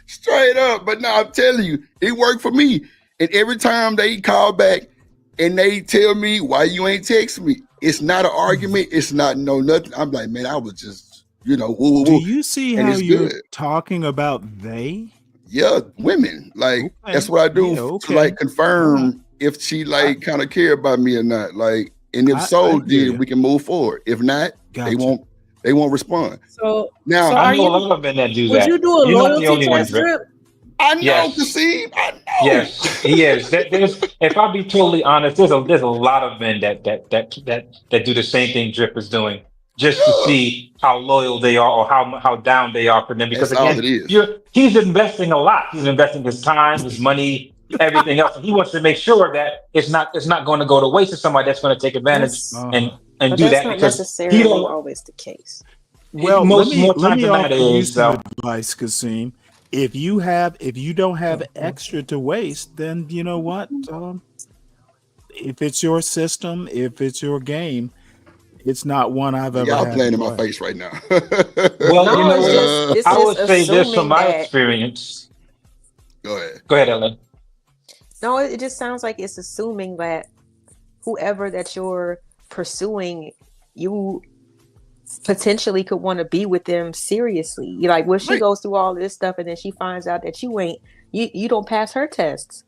Straight up. But no, I'm telling you, it worked for me. And every time they call back and they tell me why you ain't text me, it's not an argument. It's not nothing. I'm like, man, I was just, woo. Do you see how you're talking about they? Yeah, women. Like, that's what I do to like confirm if she like kind of care about me or not. Like, and if then we can move forward. If not, they won't respond. So now I know a lot of men that do that. Would you do a loyalty test, Drip? I know, Kasim. I know. Yes, he is. If I be totally honest, there's a lot of men that do the same thing Drip is doing, just to see how loyal they are or how down they are for them. Because that's again, he's investing a lot. He's investing his time, his money, everything else. And he wants to make sure that it's not going to go to waste to somebody that's going to take advantage and but do that's that. not Because necessarily always the case. Well, more let times me than not offer it you is. some advice, Kasim. If you don't have extra to waste, then you know what? If it's your system, if it's your game, it's not one I've ever y'all had playing to in my play. face right now. Well, No, it's I just would say this from assuming my that- experience. Go ahead. Go ahead, Ellen. No, it just sounds like it's assuming that whoever that you're pursuing, you potentially could want to be with them seriously. You're like, well, she goes through all this stuff and then she finds out that you don't pass her tests.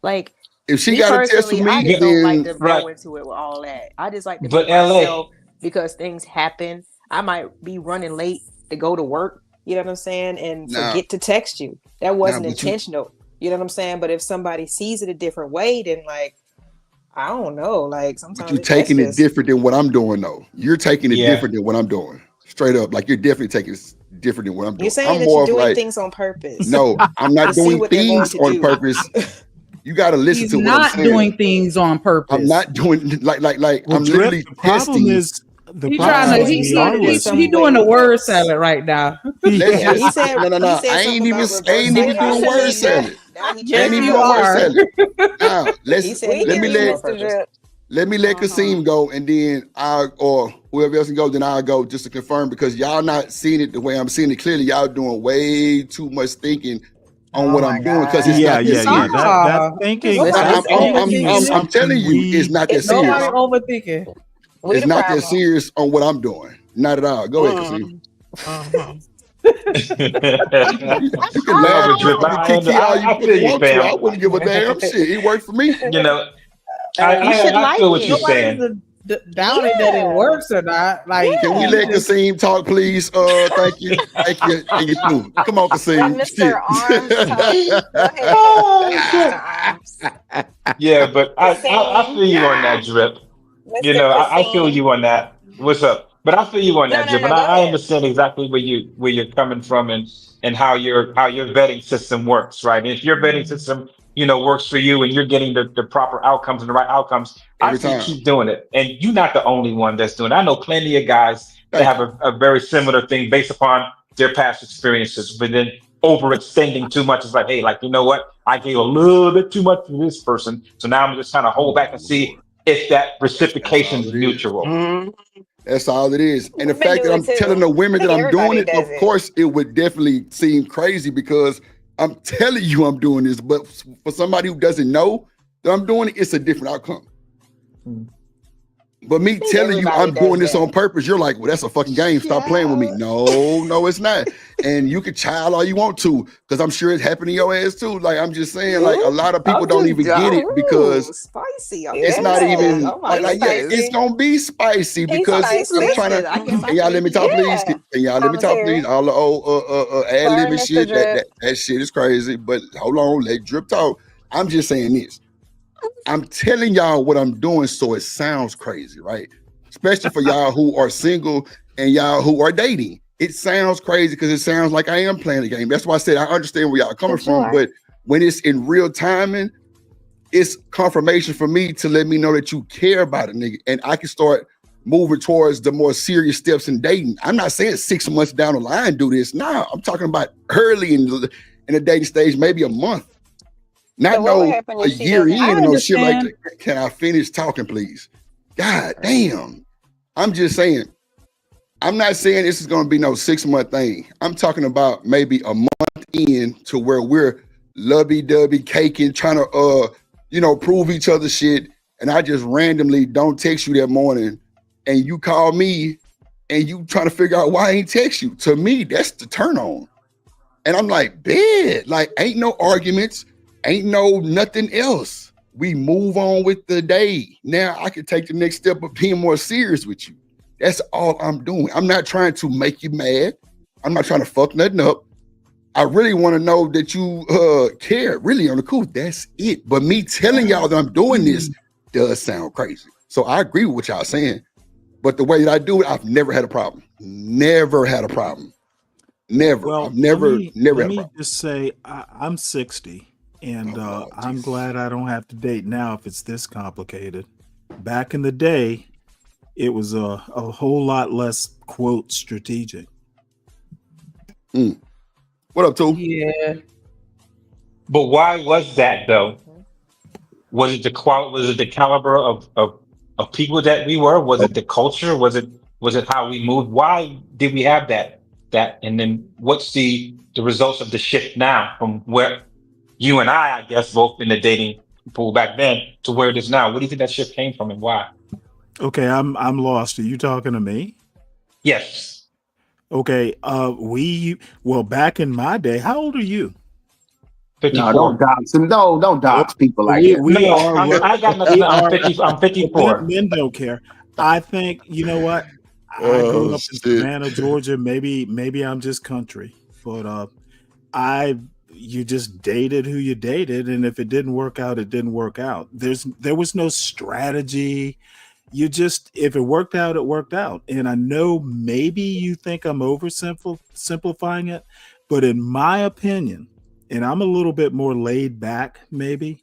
Like, if she got a test for me, I just don't like to right. go into it with all that. I just like to But be myself because things happen. I might be running late to go to work, you know what I'm saying, and forget to text you. That wasn't intentional. You know what I'm saying? But if somebody sees it a different way, then like, I don't know. Like But sometimes you that's taking it just different than what I'm doing though. You're taking it Yeah. different than what I'm doing. Straight up, like you're definitely taking it different than what I'm doing. you're saying I'm that more you're of doing like, things on purpose. no, I'm not to see doing what they're going things to on do. purpose. You got to listen He's to what I'm not saying. doing things on purpose. I'm not doing like Well, I'm Drip, literally the problem testing. is the He problem trying to is we are listening. he doing the word salad right now. Let's Yeah, he just said no. he said I something ain't about reverse doing word psychology. salad. Now he I Yes, ain't even you doing word are. salad. Now he said he let me did it on let purpose. let me let Kasim go, and then I or whoever else can go. Then I'll go just to confirm because y'all not seeing it the way I'm seeing it. Clearly, y'all doing way too much thinking on what I'm doing because it's Yeah, not that yeah, yeah. serious. That thinking, I'm telling you, it's not that Nobody serious. overthinking. It's not that serious on what I'm doing. Not at all. Go ahead, Kasim. You can laugh, Whatever, Drip. you can kiki all you I feel fucking you, want to. I fam. wouldn't give a damn shit. It worked for me. You know, You should I like feel what it. you're Nobody's saying. doubting that it works or not. Like, Can we let Kasim talk, please? Thank you. Thank you. And you through. Come on, Kasim. Mr. Arms talk. Go ahead. Oh, Go ahead, Mr. Arms. Yeah, but I Kasim. feel you on that, Drip. You Mr. know, I feel Kasim. you on that. What's up? But I feel you on No, that, no, Drip, and no. Go I ahead. understand exactly where you're coming from and how your vetting system works, right? And if your vetting system, works for you and you're getting the proper outcomes and the right outcomes, I Every say time. keep doing it. And you're not the only one that's doing it. I know plenty of guys that Thank have a very similar thing based upon their past experiences, but then overextending too much is like, hey, like, you know what? I gave a little bit too much to this person. So now I'm just trying to hold back and see if that That's reciprocation all is it is. mutual. That's all it is. And the Women fact do that it I'm telling too. the women I that think I'm doing everybody it, does of it. course, it would definitely seem crazy because I'm telling you I'm doing this. But for somebody who doesn't know that I'm doing it, it's a different outcome. But me I think telling you everybody I'm doing does this on that. purpose, you're like, well, that's a fucking game. Stop playing with me. No, it's not. And you can child all you want to, because I'm sure it's happening to your ass too. Like I'm just saying, like a lot of people don't even get it because spicy. it's not even Oh my like yeah, it's spicy. gonna be spicy He's because I'm trying to. spicy. Can y'all let me talk, please? Yeah. Can y'all let me talk, please? Commentary. All the old ad Sorry, libbing Mr. shit Drip. that shit is crazy. But hold on, let Drip talk. I'm just saying this. I'm telling y'all what I'm doing, so it sounds crazy, right? Especially for y'all who are single and y'all who are dating. It sounds crazy because it sounds like I am playing the game. That's why I said I understand where y'all coming from, but when it's in real timing, it's confirmation for me to let me know that you care about it, nigga, and I can start moving towards the more serious steps in dating. I'm not saying 6 months down the line do this. Nah, I'm talking about early in the dating stage, maybe a month. Not So what would no happen a if she year doesn't? in or no shit like that. Can I finish talking, please? God damn. I'm just saying, I'm not saying this is gonna be no 6-month thing. I'm talking about maybe a month in to where we're lovey-dovey caking, trying to prove each other shit. And I just randomly don't text you that morning and you call me and you trying to figure out why I ain't text you. To me, that's the turn on. And I'm like, bad. Like, ain't no arguments, ain't no nothing else. We move on with the day. Now I can take the next step of being more serious with you. That's all I'm doing. I'm not trying to make you mad. I'm not trying to fuck nothing up. I really want to know that you care, really on the cool. That's it. But me telling y'all that I'm doing this does sound crazy. So I agree with what y'all saying. But the way that I do it, I've never had a problem. Never had a problem. Never. Well, I've never let had a me problem. just say I'm 60, and I'm glad I don't have to date now if it's this complicated. Back in the day, it was a whole lot less quote strategic. What up, Tool? Yeah. But why was that though? Was it the caliber of people that we were? Was it the culture? Was it how we moved? Why did we have that? And then what's the results of the shift now from where you and I guess, both in the dating pool back then to where it is now? What do you think that shift came from and why? Okay, I'm lost. Are you talking to me? Yes. Okay. Back in my day, how old are you? 54. No, don't dox him. No, don't dox people like that. I got nothing. I'm 50. I'm 54. Men don't care. I think you know what. I grew up in Savannah, Georgia. Maybe I'm just country, but I you just dated who you dated, and if it didn't work out, it didn't work out. There was no strategy. You just, if it worked out, it worked out. And I know maybe you think I'm simplifying it, but in my opinion, and I'm a little bit more laid back, maybe,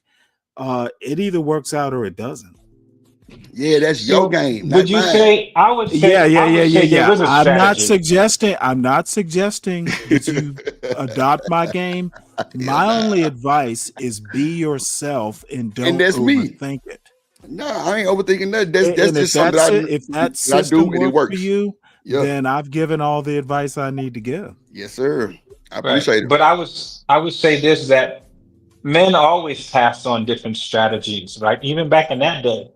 it either works out or it doesn't. Yeah, that's your game. Would you say? I would say. Yeah. There is a strategy. I'm not suggesting that you adopt my game. My only advice is be yourself and don't overthink it. No, I ain't overthinking that. That's And just something if that I system do and it works works for you, Yep. then I've given all the advice I need to give. Yes, sir. I Right. appreciate it. But I would say this, that men always passed on different strategies, right? Even back in that day,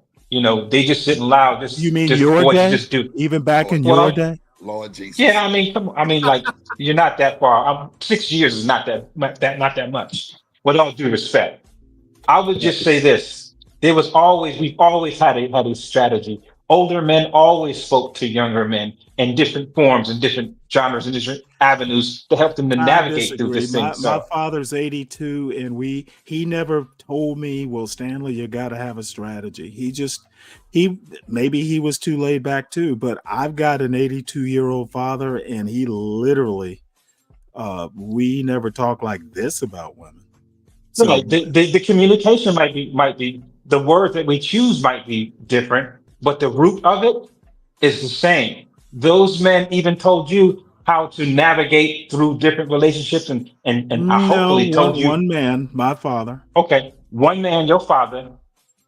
they just didn't allow this. You mean just your boys day? Just do. Even back in Well, your day? Lord Jesus. Yeah, I mean, come on. I mean, like you're not that far. 6 years is not that much. With all due respect, I would just say this: we've always had a strategy. Older men always spoke to younger men in different forms and different genres and different avenues to help them to I navigate through disagree. this thing. My father's 82, and he never told me, well, Stanley, you got to have a strategy. Maybe he was too laid back too, but I've got an 82-year-old father, and he literally, we never talk like this about women. So Right. The communication might be the words that we choose might be different, but the root of it is the same. Those men even told you how to navigate through different relationships and hopefully told you one man, my father. Okay, one man, your father,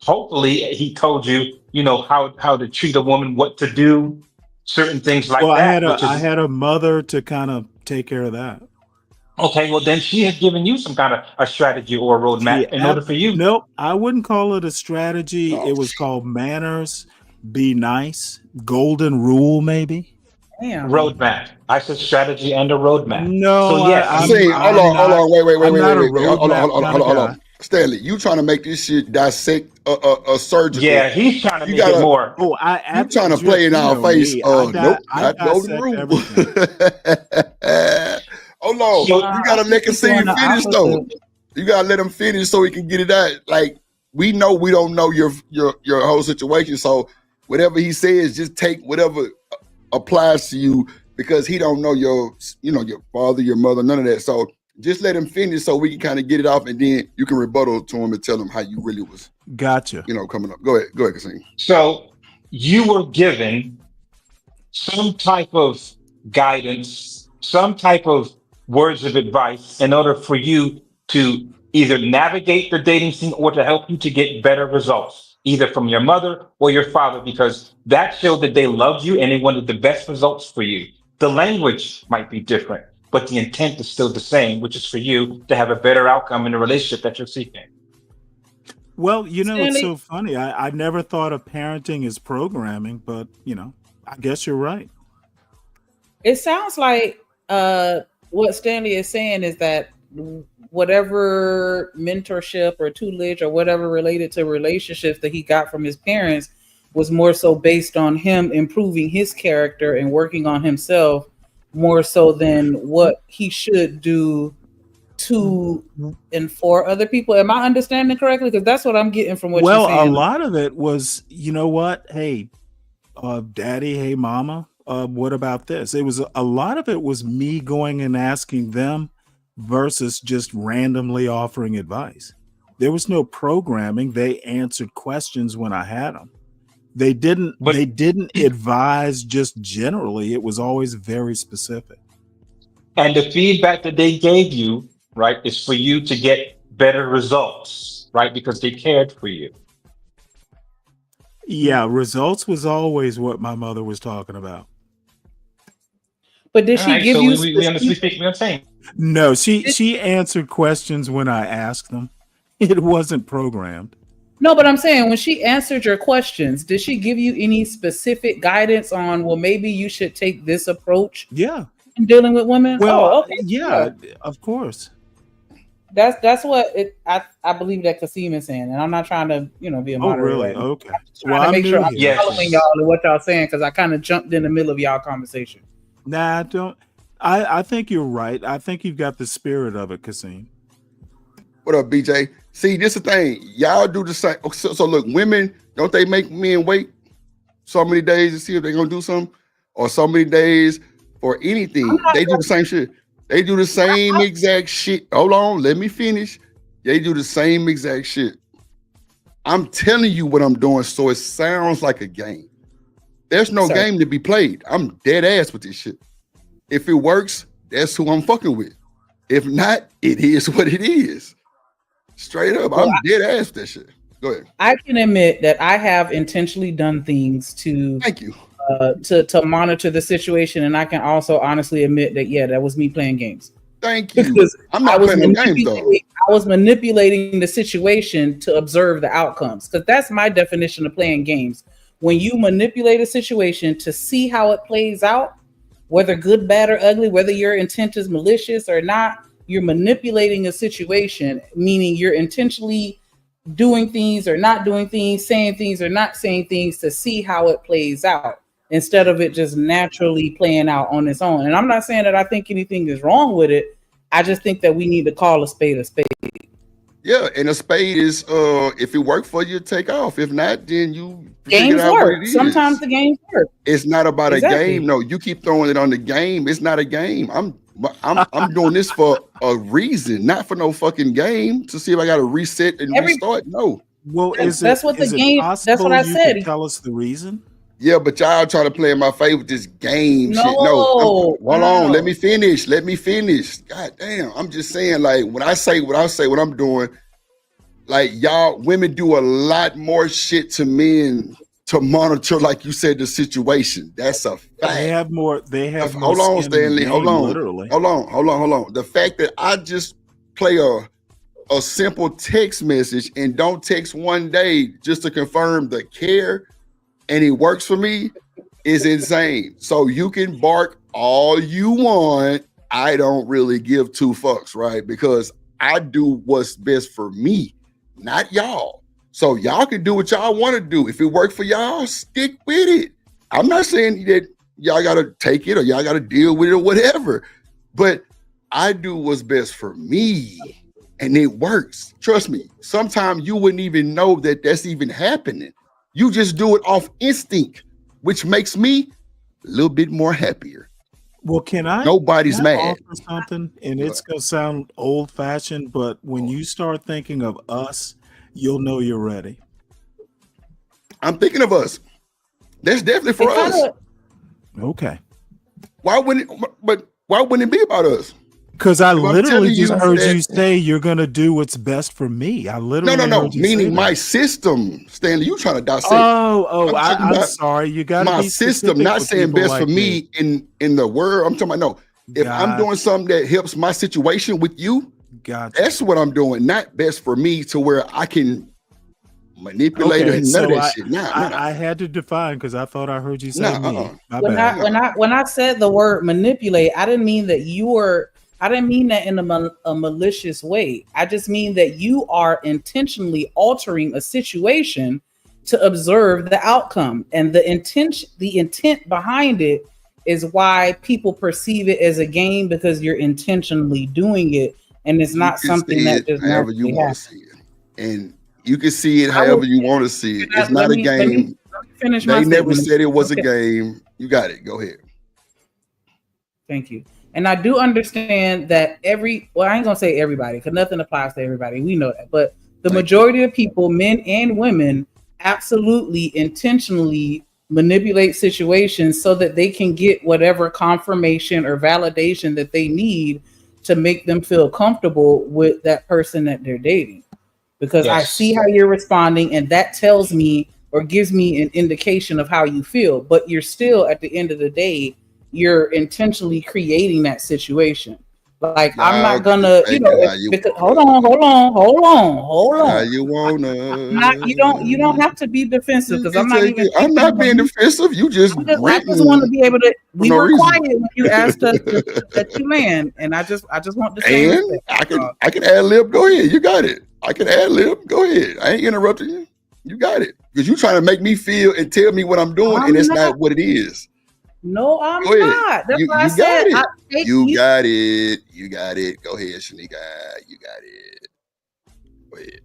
hopefully he told you, how to treat a woman, what to do, certain things like Well, that. I had a mother to kind of take care of that. Okay, well then she has given you some kind of a strategy or a roadmap in order for you. Nope, I wouldn't call it a strategy. It was called manners, be nice, golden rule, maybe. Damn. Roadmap. I said strategy and a roadmap. No, So yes, hold on, wait, hold roadmap on. Stanley, you trying to make this shit dissect a surgical? Yeah, he's trying to make it more. Oh, you trying to play in our face? Nope, not golden rule. Hold on, you gotta let Kasim finish though. You gotta let him finish so he can get it out. Like we don't know your whole situation, so whatever he says, just take whatever applies to you because he don't know your father, your mother, none of that. So just let him finish so we can kind of get it off, and then you can rebuttal to him and tell him how you really was. Gotcha. Coming up. Go ahead, Kasim. So you were given some type of guidance, some type of words of advice in order for you to either navigate the dating scene or to help you to get better results, either from your mother or your father, because that showed that they loved you and they wanted the best results for you. The language might be different, but the intent is still the same, which is for you to have a better outcome in the relationship that you're seeking. Well, it's so funny. I never thought of parenting as programming, but I guess you're right. It sounds like what Stanley is saying is that whatever mentorship or tutelage or whatever related to relationships that he got from his parents was more so based on him improving his character and working on himself more so than what he should do to and for other people. Am I understanding correctly? Because that's what I'm getting from what you're saying. Well, a lot of it was, hey, daddy, hey, mama, what about this? It was a lot of it was me going and asking them versus just randomly offering advice. There was no programming. They answered questions when I had them. They didn't advise just generally. It was always very specific. And the feedback that they gave you, right, is for you to get better results, right? Because they cared for you. Yeah, results was always what my mother was talking about. But did she give you? We understand. No, she answered questions when I asked them. It wasn't programmed. No, but I'm saying when she answered your questions, did she give you any specific guidance on, well, maybe you should take this approach? Yeah. In dealing with women? Well, okay. Yeah, of course. That's what I believe that Kasim is saying, and I'm not trying to be a moderator. Oh, really? Right now. Okay. I'm just trying to make sure I'm following y'all and what y'all saying because I kind of jumped in the middle of y'all conversation. Nah, I don't. I think you're right. I think you've got the spirit of it, Kasim. What up, BJ? See, this is the thing. Y'all do the same. So look, women, don't they make men wait so many days to see if they're gonna do something? Or so many days for anything. They do the same shit. They do the same exact shit. Hold on, let me finish. They do the same exact shit. I'm telling you what I'm doing, so it sounds like a game. There's no game to be played. I'm dead ass with this shit. If it works, that's who I'm fucking with. If not, it is what it is. Straight up, I'm dead ass with that shit. Go ahead. I can admit that I have intentionally done things to thank you to monitor the situation, and I can also honestly admit that that was me playing games. Thank you. Because I'm not playing no games though. I was manipulating the situation to observe the outcomes, because that's my definition of playing games. When you manipulate a situation to see how it plays out, whether good, bad, or ugly, whether your intent is malicious or not, you're manipulating a situation, meaning you're intentionally doing things or not doing things, saying things or not saying things to see how it plays out, instead of it just naturally playing out on its own. And I'm not saying that I think anything is wrong with it. I just think that we need to call a spade a spade. Yeah, and a spade is if it worked for you, take off. If not, then you games work. Sometimes the games work. It's not about a game. No, you keep throwing it on the game. It's not a game. I'm doing this for a reason, not for no fucking game to see if I got to reset and restart. No. Well, that's what the game. That's what I said. Tell us the reason. Yeah, but y'all trying to play in my favor with this game shit. No, hold on. Let me finish. God damn. I'm just saying, like, when I say what I'm doing, like, y'all women do a lot more shit to men to monitor, like you said, the situation. That's a fact. They have more. Hold on, Stanley. Hold on. Literally. Hold on. The fact that I just play a simple text message and don't text one day just to confirm the care, and it works for me, is insane. So you can bark all you want. I don't really give two fucks, right? Because I do what's best for me, not y'all. So y'all can do what y'all want to do. If it works for y'all, stick with it. I'm not saying that y'all got to take it or y'all got to deal with it or whatever, but I do what's best for me, and it works. Trust me. Sometimes you wouldn't even know that that's even happening. You just do it off instinct, which makes me a little bit more happier. Well, Nobody's mad. Offer something, and it's gonna sound old fashioned, but when you start thinking of us, you'll know you're ready. I'm thinking of us. That's definitely for us. Okay. Why wouldn't it be about us? Because I literally just heard you say you're gonna do what's best for me. I literally no. Meaning my system, Stanley. You trying to dissect? I'm sorry. You got my system. Not saying best for me in the world. I'm talking about no. If I'm doing something that helps my situation with you, that's what I'm doing. Not best for me to where I can manipulate and none of that shit. I had to define because I thought I heard you say me. When I said the word manipulate, I didn't mean that you were. I didn't mean that in a malicious way. I just mean that you are intentionally altering a situation to observe the outcome, and the intent behind it is why people perceive it as a game, because you're intentionally doing it, and it's not something that just however you want to see it, and you can see it however you want to see it. It's not a game. They never said it was a game. You got it. Go ahead. Thank you. And I do understand that I ain't gonna say everybody, because nothing applies to everybody. We know that. But the majority of people, men and women, absolutely intentionally manipulate situations so that they can get whatever confirmation or validation that they need to make them feel comfortable with that person that they're dating. Because I see how you're responding, and that tells me or gives me an indication of how you feel. But you're still, at the end of the day, you're intentionally creating that situation. Like, I'm not gonna, because, hold on. Now you wanna? You don't have to be defensive, because I'm not even. I'm not being defensive. You just. I just want to be able to. We were quiet when you asked us to let you land, and I just want to say. And I can ad lib. Go ahead. You got it. I can ad lib. Go ahead. I ain't interrupting you. You got it, because you trying to make me feel and tell me what I'm doing, and it's not what it is. No, I'm not. That's what I said. You got it. You got it. Go ahead, Shanika. You got it. ahead.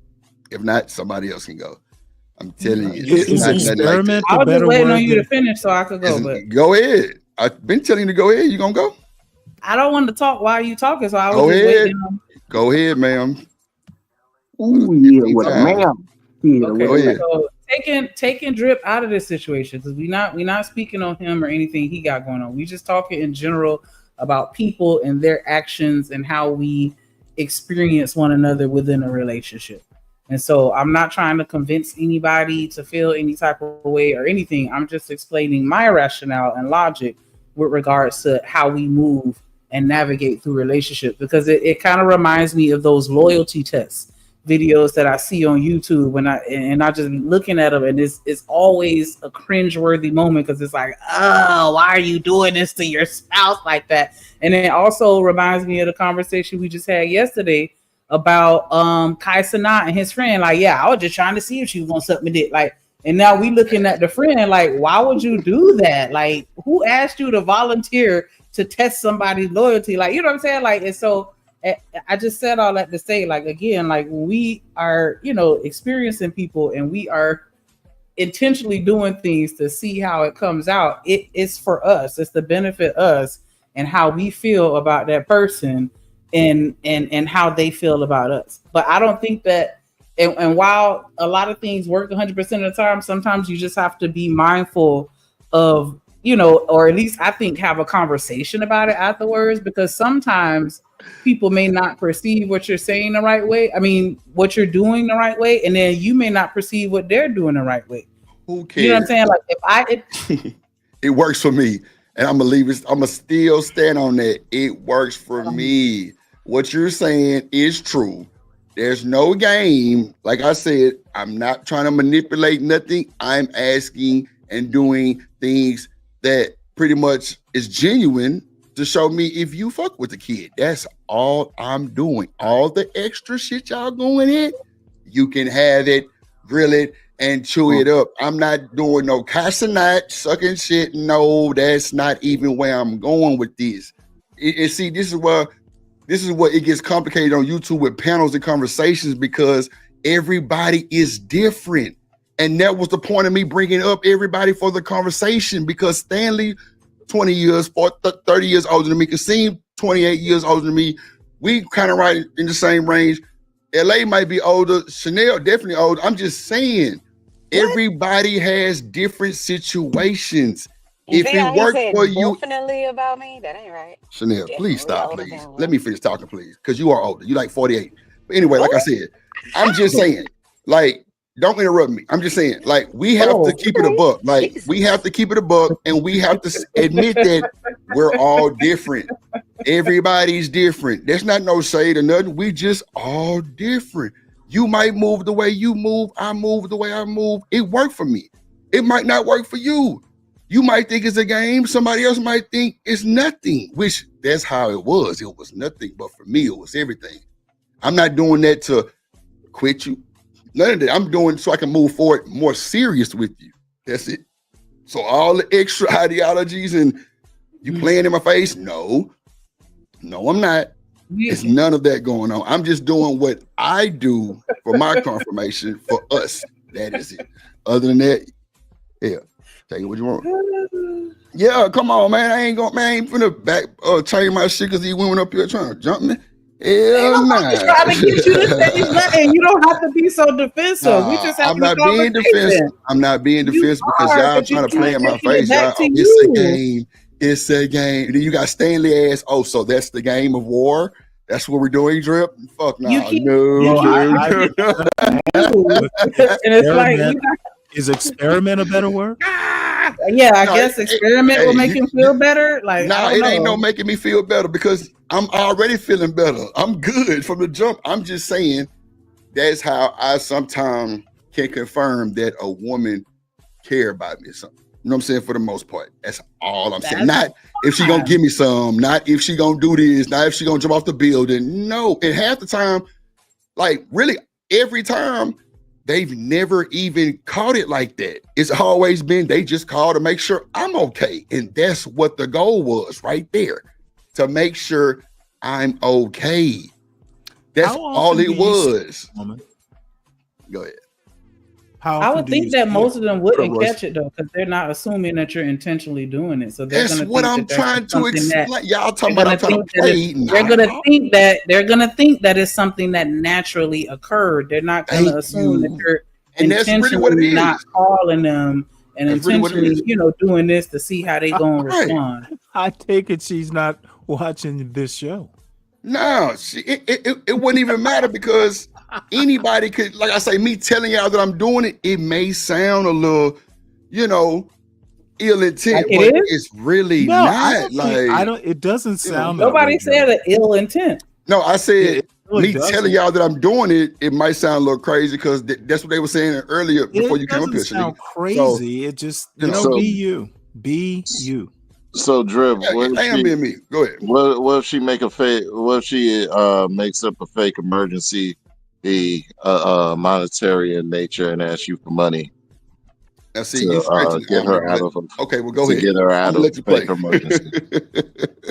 If not, somebody else can go. I'm telling you, Is it's not nothing like I was just waiting on you to than finish so I could go, but go ahead. I've been telling you to go ahead. You gonna go? I don't want to talk while you talking, so I was Go just ahead. waiting on. Go ahead, ma'am. Ooh, yeah, with a ma'am. Yeah, Okay, Go ahead. so taking Drip out of this situation because we not speaking on him or anything he got going on. We just talking in general about people and their actions and how we experience one another within a relationship. And so I'm not trying to convince anybody to feel any type of way or anything. I'm just explaining my rationale and logic with regards to how we move and navigate through relationships because it kind of reminds me of those loyalty tests videos that I see on YouTube when I just looking at them and it's always a cringeworthy moment because it's like, oh, why are you doing this to your spouse like that? And it also reminds me of the conversation we just had yesterday about Kai Cenat and his friend. Like, yeah, I was just trying to see if she was gonna suck me dick. Like, and now we looking at the friend like, why would you do that? Like, who asked you to volunteer to test somebody's loyalty? Like, you know what I'm saying? Like, and so I just said all that to say, like, again, like when we are, experiencing people and we are intentionally doing things to see how it comes out, it's for us. It's to benefit us and how we feel about that person and how they feel about us. But I don't think that, and while a lot of things work 100% of the time, sometimes you just have to be mindful of, or at least I think have a conversation about it afterwards, because sometimes people may not perceive what you're saying the right way. I mean, what you're doing the right way, and then you may not perceive what they're doing the right way. Who cares? You know what I'm saying? Like it works for me, and I'm gonna leave it. I'm gonna still stand on that. It works for me. What you're saying is true. There's no game. Like I said, I'm not trying to manipulate nothing. I'm asking and doing things that pretty much is genuine to show me if you fuck with the kid. That's all I'm doing. All the extra shit y'all going in, you can have it, grill it, and chew it up. I'm not doing no Casanat sucking shit. No, that's not even where I'm going with this. See, this is what it gets complicated on YouTube with panels and conversations because everybody is different. And that was the point of me bringing up everybody for the conversation, because Stanley, 20 years or 30 years older than me, Kasim, 28 years older than me. We kind of right in the same range. LA might be older. Chanel definitely older. I'm just saying, everybody has different situations. If it worked for you, definitely about me, that ain't right. Chanel, Definitely please stop, older please. than Let me finish talking, please, because you are older. You like 48. But anyway, like I said, I'm just saying, like, don't interrupt me. I'm just saying, like, we have to keep it a buck. Like, we have to keep it a buck, and we have to admit that we're all different. Everybody's different. There's not no shade or nothing. We just all different. You might move the way you move. I move the way I move. It worked for me. It might not work for you. You might think it's a game. Somebody else might think it's nothing, which that's how it was. It was nothing, but for me, it was everything. I'm not doing that to quit you. None of that. I'm doing so I can move forward more serious with you. That's it. So all the extra ideologies and you playing in my face? No, I'm not. It's none of that going on. I'm just doing what I do for my confirmation for us. That is it. Other than that, yeah, take it what you want. Yeah, come on, man. I ain't finna back change my shit because these women up here trying to jump me. Hell nah. Trying to get you to say nothing. You don't have to be so defensive. We just have I'm not being defensive. I'm not being defensive because y'all trying to play in my face. Y'all, it's a game. It's a game. And then you got Stanley ass. Oh, so that's the game of war. That's what we're doing, Drip. Fuck no. No. And it's like, is experiment a better word? Yeah, I guess experiment will make him feel better. Like, no, it ain't no making me feel better because I'm already feeling better. I'm good from the jump. I'm just saying that's how I sometimes can confirm that a woman care about me or something. You know what I'm saying? For the most part, that's all I'm saying. Not if she gonna give me some, not if she gonna do this, not if she gonna jump off the building. No, and half the time, like really every time, they've never even caught it like that. It's always been they just call to make sure I'm okay, and that's what the goal was right there, to make sure I'm okay. That's all it was. Go ahead. How I would often do you think that see most it? of them wouldn't Russ? catch it though, because they're not assuming that you're intentionally doing it. So they're That's gonna what think I'm that that's trying to something that explain. Y'all talking they're about I'm gonna trying think to that play. they're gonna think that it's something that naturally occurred. They're not gonna Thank assume that you. you're And that's really what it intentionally not is. calling them and That's really what it intentionally, is. doing this to see how they gonna Right. respond. I take it she's not watching this show. No, it wouldn't even matter because anybody could, like I say, me telling y'all that I'm doing it, it may sound a little, ill intent, Like but it is? it's really No, not. I don't. It doesn't sound that way. Nobody said Joe. an ill intent. No, I said It really me doesn't. telling y'all that I'm doing it, it might sound a little crazy because that's what they were saying earlier before you It came up doesn't here. sound Shanique. So, crazy. It just you know. So- be you. Be you. So Drip, what I if am she, being me. Go ahead. what if she make a fake? What if she makes up a fake emergency, monetary in nature, and asks you for money Now, see, you to stretching. get her out of a, Okay, well, go to ahead. get her I'm out gonna of let you play. fake emergency?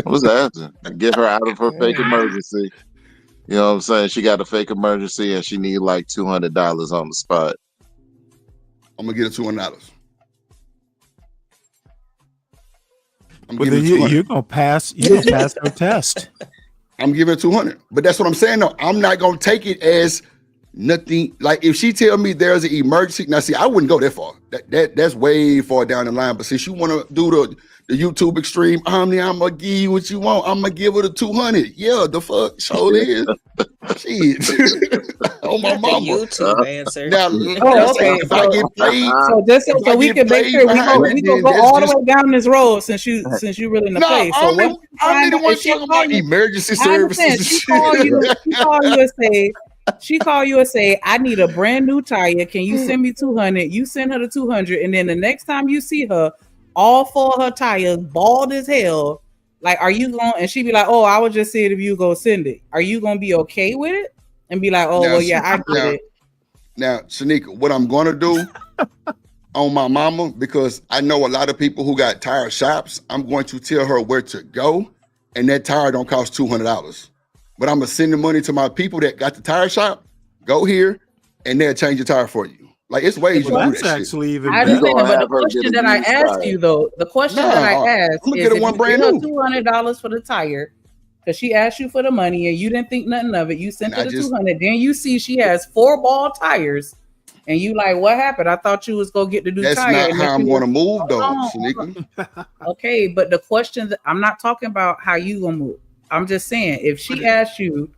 I was asking, get her out of her fake emergency. You know what I'm saying? She got a fake emergency and she need like $200 on the spot. I'm gonna get her $200. But then you're gonna pass. You're gonna pass her test. I'm giving her 200. But that's what I'm saying. No, I'm not gonna take it as nothing. Like if she tell me there's an emergency, now see, I wouldn't go that far. That's way far down the line. But since you want to do the YouTube extreme, I'm gonna give you what you want. I'm gonna give her the 200. Yeah, the fuck, so it is. Shit. Oh my Not the mama. YouTube answer. Now, okay. if I get paid, So just if so I we get can make paid sure we behind it, go then all that's the way down this road since you really in the No, place. So what I'm the one talking about emergency I understand. services. She call you and say, I need a brand new tire. Can you send me 200? You send her the 200, and then the next time you see her, all four of her tires bald as hell. Like, are you going? And she be like, "Oh, I was just saying if you go send it. Are you gonna be okay with it?" And be like, "Oh, Now, well, yeah, I get it." Now, Shanika, what I'm gonna do on my mama, because I know a lot of people who got tire shops, I'm going to tell her where to go, and that tire don't cost $200. But I'm gonna send the money to my people that got the tire shop. Go here, and they'll change the tire for you. Like it's ways you do that actually shit. even I understand, but the question that I asked you though, the question that I asked I'm gonna is get her if one you brand give her new. $200 for the tire, because she asked you for the money and you didn't think nothing of it. You sent her the 200. Then you see she has 4 ball tires, and you like, what happened? I thought you was gonna get the new That's tire. not And then how she I'm was- gonna move though, Hold on. Shanika. Okay, but the question that I'm not talking about how you gonna move. I'm just saying if she asked you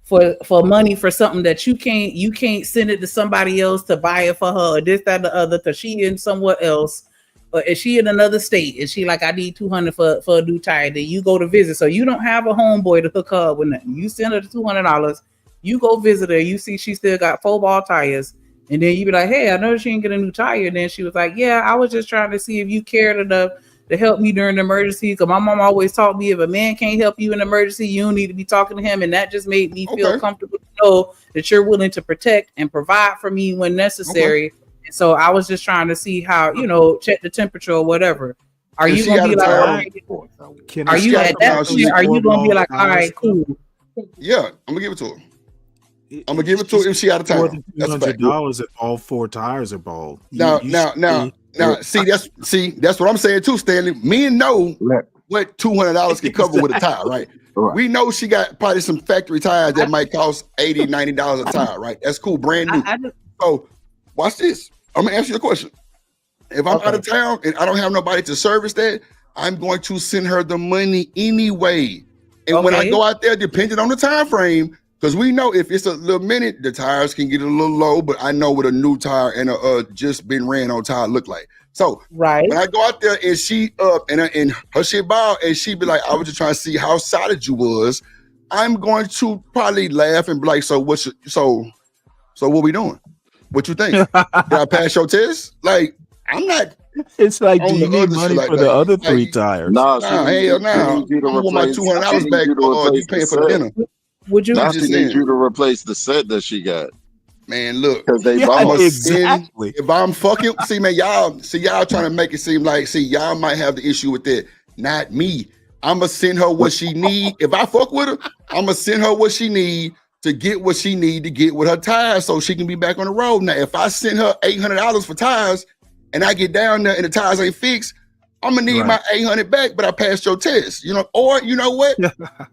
for money for something that you can't send it to somebody else to buy it for her or this, that, the other, because she in somewhere else, or is she in another state? Is she like, I need 200 for a new tire? Then you go to visit. So you don't have a homeboy to hook her up with nothing. You send her the $200, you go visit her, you see she still got 4 ball tires, and then you be like, hey, I know she didn't get a new tire. And then she was like, yeah, I was just trying to see if you cared enough to help me during the emergency, because my mom always taught me if a man can't help you in an emergency, you don't need to be talking to him. And that just made me feel comfortable to know that you're willing to protect and provide for me when necessary. And so I was just trying to see how, check the temperature or whatever. Are you gonna be like, are you at that point? Are you gonna be like, all right, cool? Yeah, I'm gonna give it to her. I'm gonna give it to her if she out of More town. than That's a fact. $200 if all 4 tires are bald. Now, see, that's what I'm saying too, Stanley. Men know what $200 can cover with a tire, right? We know she got probably some factory tires that might cost $80, $90 a tire, right? That's cool, brand new. So watch this. I'm gonna ask you a question. If I'm out of town and I don't have nobody to service that, I'm going to send her the money anyway. And when I go out there, depending on the time frame, because we know if it's a little minute, the tires can get a little low, but I know what a new tire and a just been ran on tire look like. So when I go out there and she and her shit bald and she be like, I was just trying to see how solid you was, I'm going to probably laugh and be like, so what we doing? What you think? Did I pass your test? Like, I'm not. It's like, do you need other money shit for the other 3 tires? Nah, hell no. I want my $200 back. You paying for the dinner? Would you? Now she needs you to replace the set that she got. Man, look, because they exactly. If I'm fucking, see, man, y'all trying to make it seem like, y'all might have the issue with that. Not me. I'ma send her what she need. If I fuck with her, I'ma send her what she need to get what she need to get with her tires so she can be back on the road. Now, if I send her $800 for tires and I get down there and the tires ain't fixed, I'm gonna need my $800 back, but I passed your test, or you know what?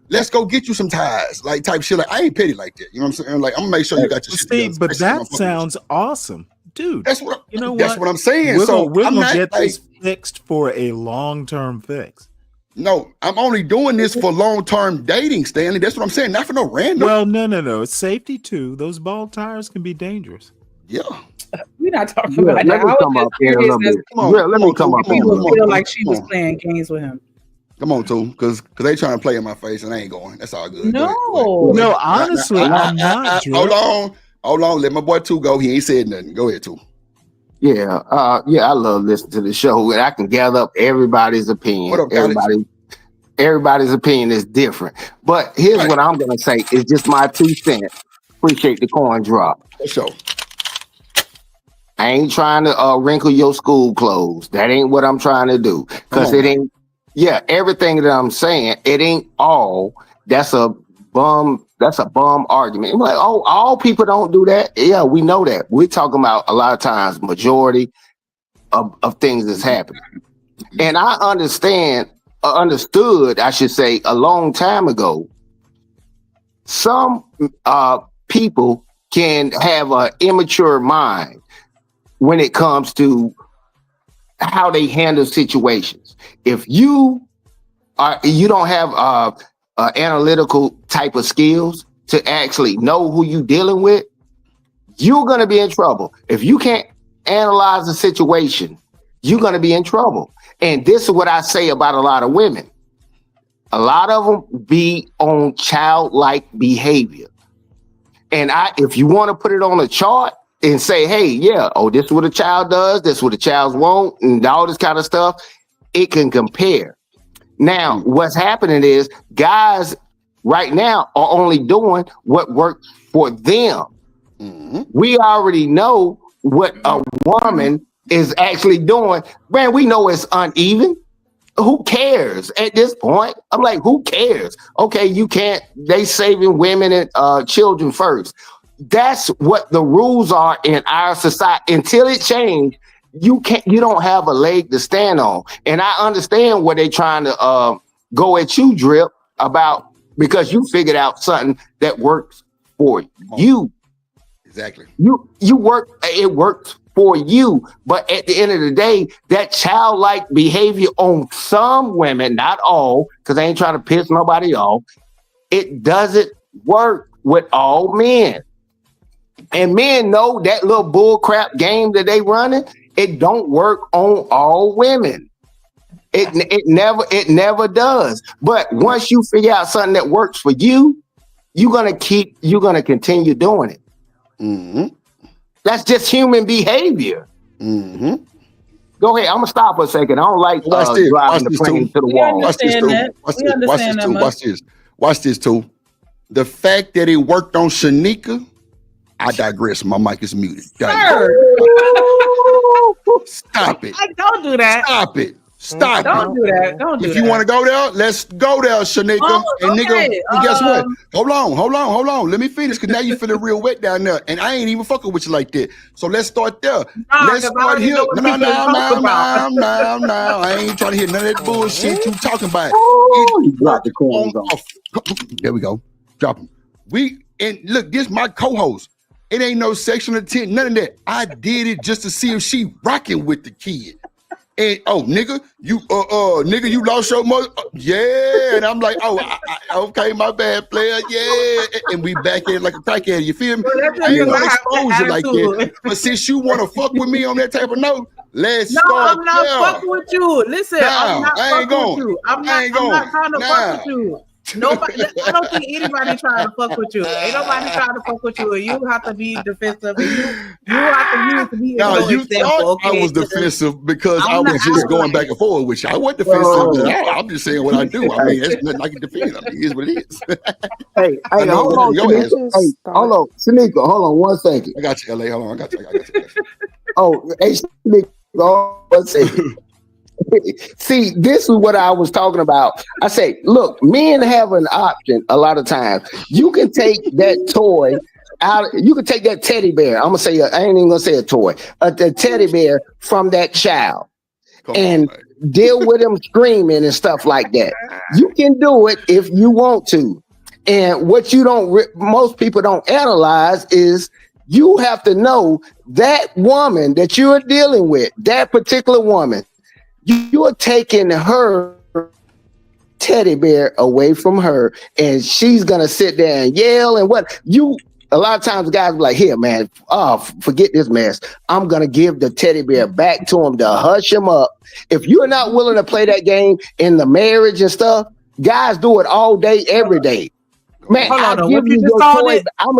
Let's go get you some tires, like type shit. Like I ain't petty like that. You know what I'm saying? Like I'm gonna make sure you got your shit together. But that sounds awesome, dude. That's what that's what I'm saying. We're so gonna I'm not get like, this fixed for a long-term fix. No, I'm only doing this for long-term dating, Stanley. That's what I'm saying. Not for no random. Well, no. It's safety too. Those bald tires can be dangerous. Yeah. We're not talking about that. Let me come up here a little bit. Let me come up here. People feel like she was playing games with him. Come on, too, because they trying to play in my face and I ain't going. That's all good. No, no, honestly, I'm not. Hold on. Let my boy Two go. He ain't said nothing. Go ahead, Two. Yeah, I love listening to the show, and I can gather up everybody's opinion. What up, everybody's opinion is different. But here's what I'm gonna say: it's just my 2 cents. Appreciate the coin drop. For sure. I ain't trying to wrinkle your school clothes. That ain't what I'm trying to do. Because it ain't. Yeah, everything that I'm saying, it ain't all. That's a bum argument. Like, oh, all people don't do that. Yeah, we know that. We're talking about a lot of times majority of things that's happening. And I understood, I should say, a long time ago, some people can have an immature mind when it comes to how they handle situations. If you don't have analytical type of skills to actually know who you're dealing with, you're going to be in trouble. If you can't analyze the situation, you're going to be in trouble. And this is what I say about a lot of women. A lot of them be on childlike behavior. And if you want to put it on a chart and say, hey, yeah, this is what a child does, this is what the child won't, and all this kind of stuff, it can compare. Now, what's happening is guys right now are only doing what works for them. Mm-hmm. We already know what a woman is actually doing. Man, we know it's uneven. Who cares at this point? I'm like, who cares? Okay, they saving women and children first. That's what the rules are in our society. Until it change, you don't have a leg to stand on. And I understand what they're trying to go at you, Drip, about, because you figured out something that works for you. Exactly. It works for you. But at the end of the day, that childlike behavior on some women, not all, because I ain't trying to piss nobody off, it doesn't work with all men. And men know that little bull crap game that they running, it don't work on all women. It never does. But once you figure out something that works for you, you're gonna continue doing it. Mm-hmm. That's just human behavior. Mm-hmm. Go ahead. I'm gonna stop for a second. I don't like driving the plane to the wall. Watch this too. The fact that it worked on Shanika, I digress. My mic is muted. Stop it. Don't do that. Stop it. Stop Don't it. do that. Don't do that. If you want to go there, let's go there, Shanika. And nigga, and guess what? Hold on. Let me finish, because now you feeling real wet down there. And I ain't even fucking with you like that. So let's start there. Let's start here. No. I ain't trying to hear none of that bullshit you talking about. There we go. Drop them. And look, this my co-host. It ain't no sexual intent, none of that. I did it just to see if she rocking with the kid. And nigga, you lost your mother. Yeah, and I'm like, okay, my bad, player. Yeah, and we back in like a crackhead. You feel me? I ain't gonna expose you like that. But since you want to fuck with me on that type of note, let's start. I'm not fucking with you. Listen, I'm not fucking with you. I'm not trying to fuck with you. Nobody, I don't think anybody trying to fuck with you. Ain't nobody trying to fuck with you. You have to be defensive. And you have to use to be no, you example. Okay? I was defensive because I was just going back and forth with you. I wasn't defensive. I'm just saying what I do. I mean, there's nothing I can defend. I mean, it is what it is. Hey, hold on, Shanika, hold on 1 second. I got you, LA. Hold on, I got you. Hey, Shanika, hold on 1 second. See, this is what I was talking about. I say, look, men have an option a lot of times. You can take that toy out. You can take that teddy bear. I'm gonna say, I ain't even gonna say a toy, the teddy bear from that child, and deal with him screaming and stuff like that. You can do it if you want to. And what you don't, most people don't analyze is you have to know that woman that you're dealing with, that particular woman, you are taking her teddy bear away from her, and she's gonna sit there and yell and what you. A lot of times, guys be like, "Here, man, forget this mess. I'm gonna give the teddy bear back to him to hush him up." If you're not willing to play that game in the marriage and stuff, guys do it all day, every day. Man, I'll give you your toy. I'm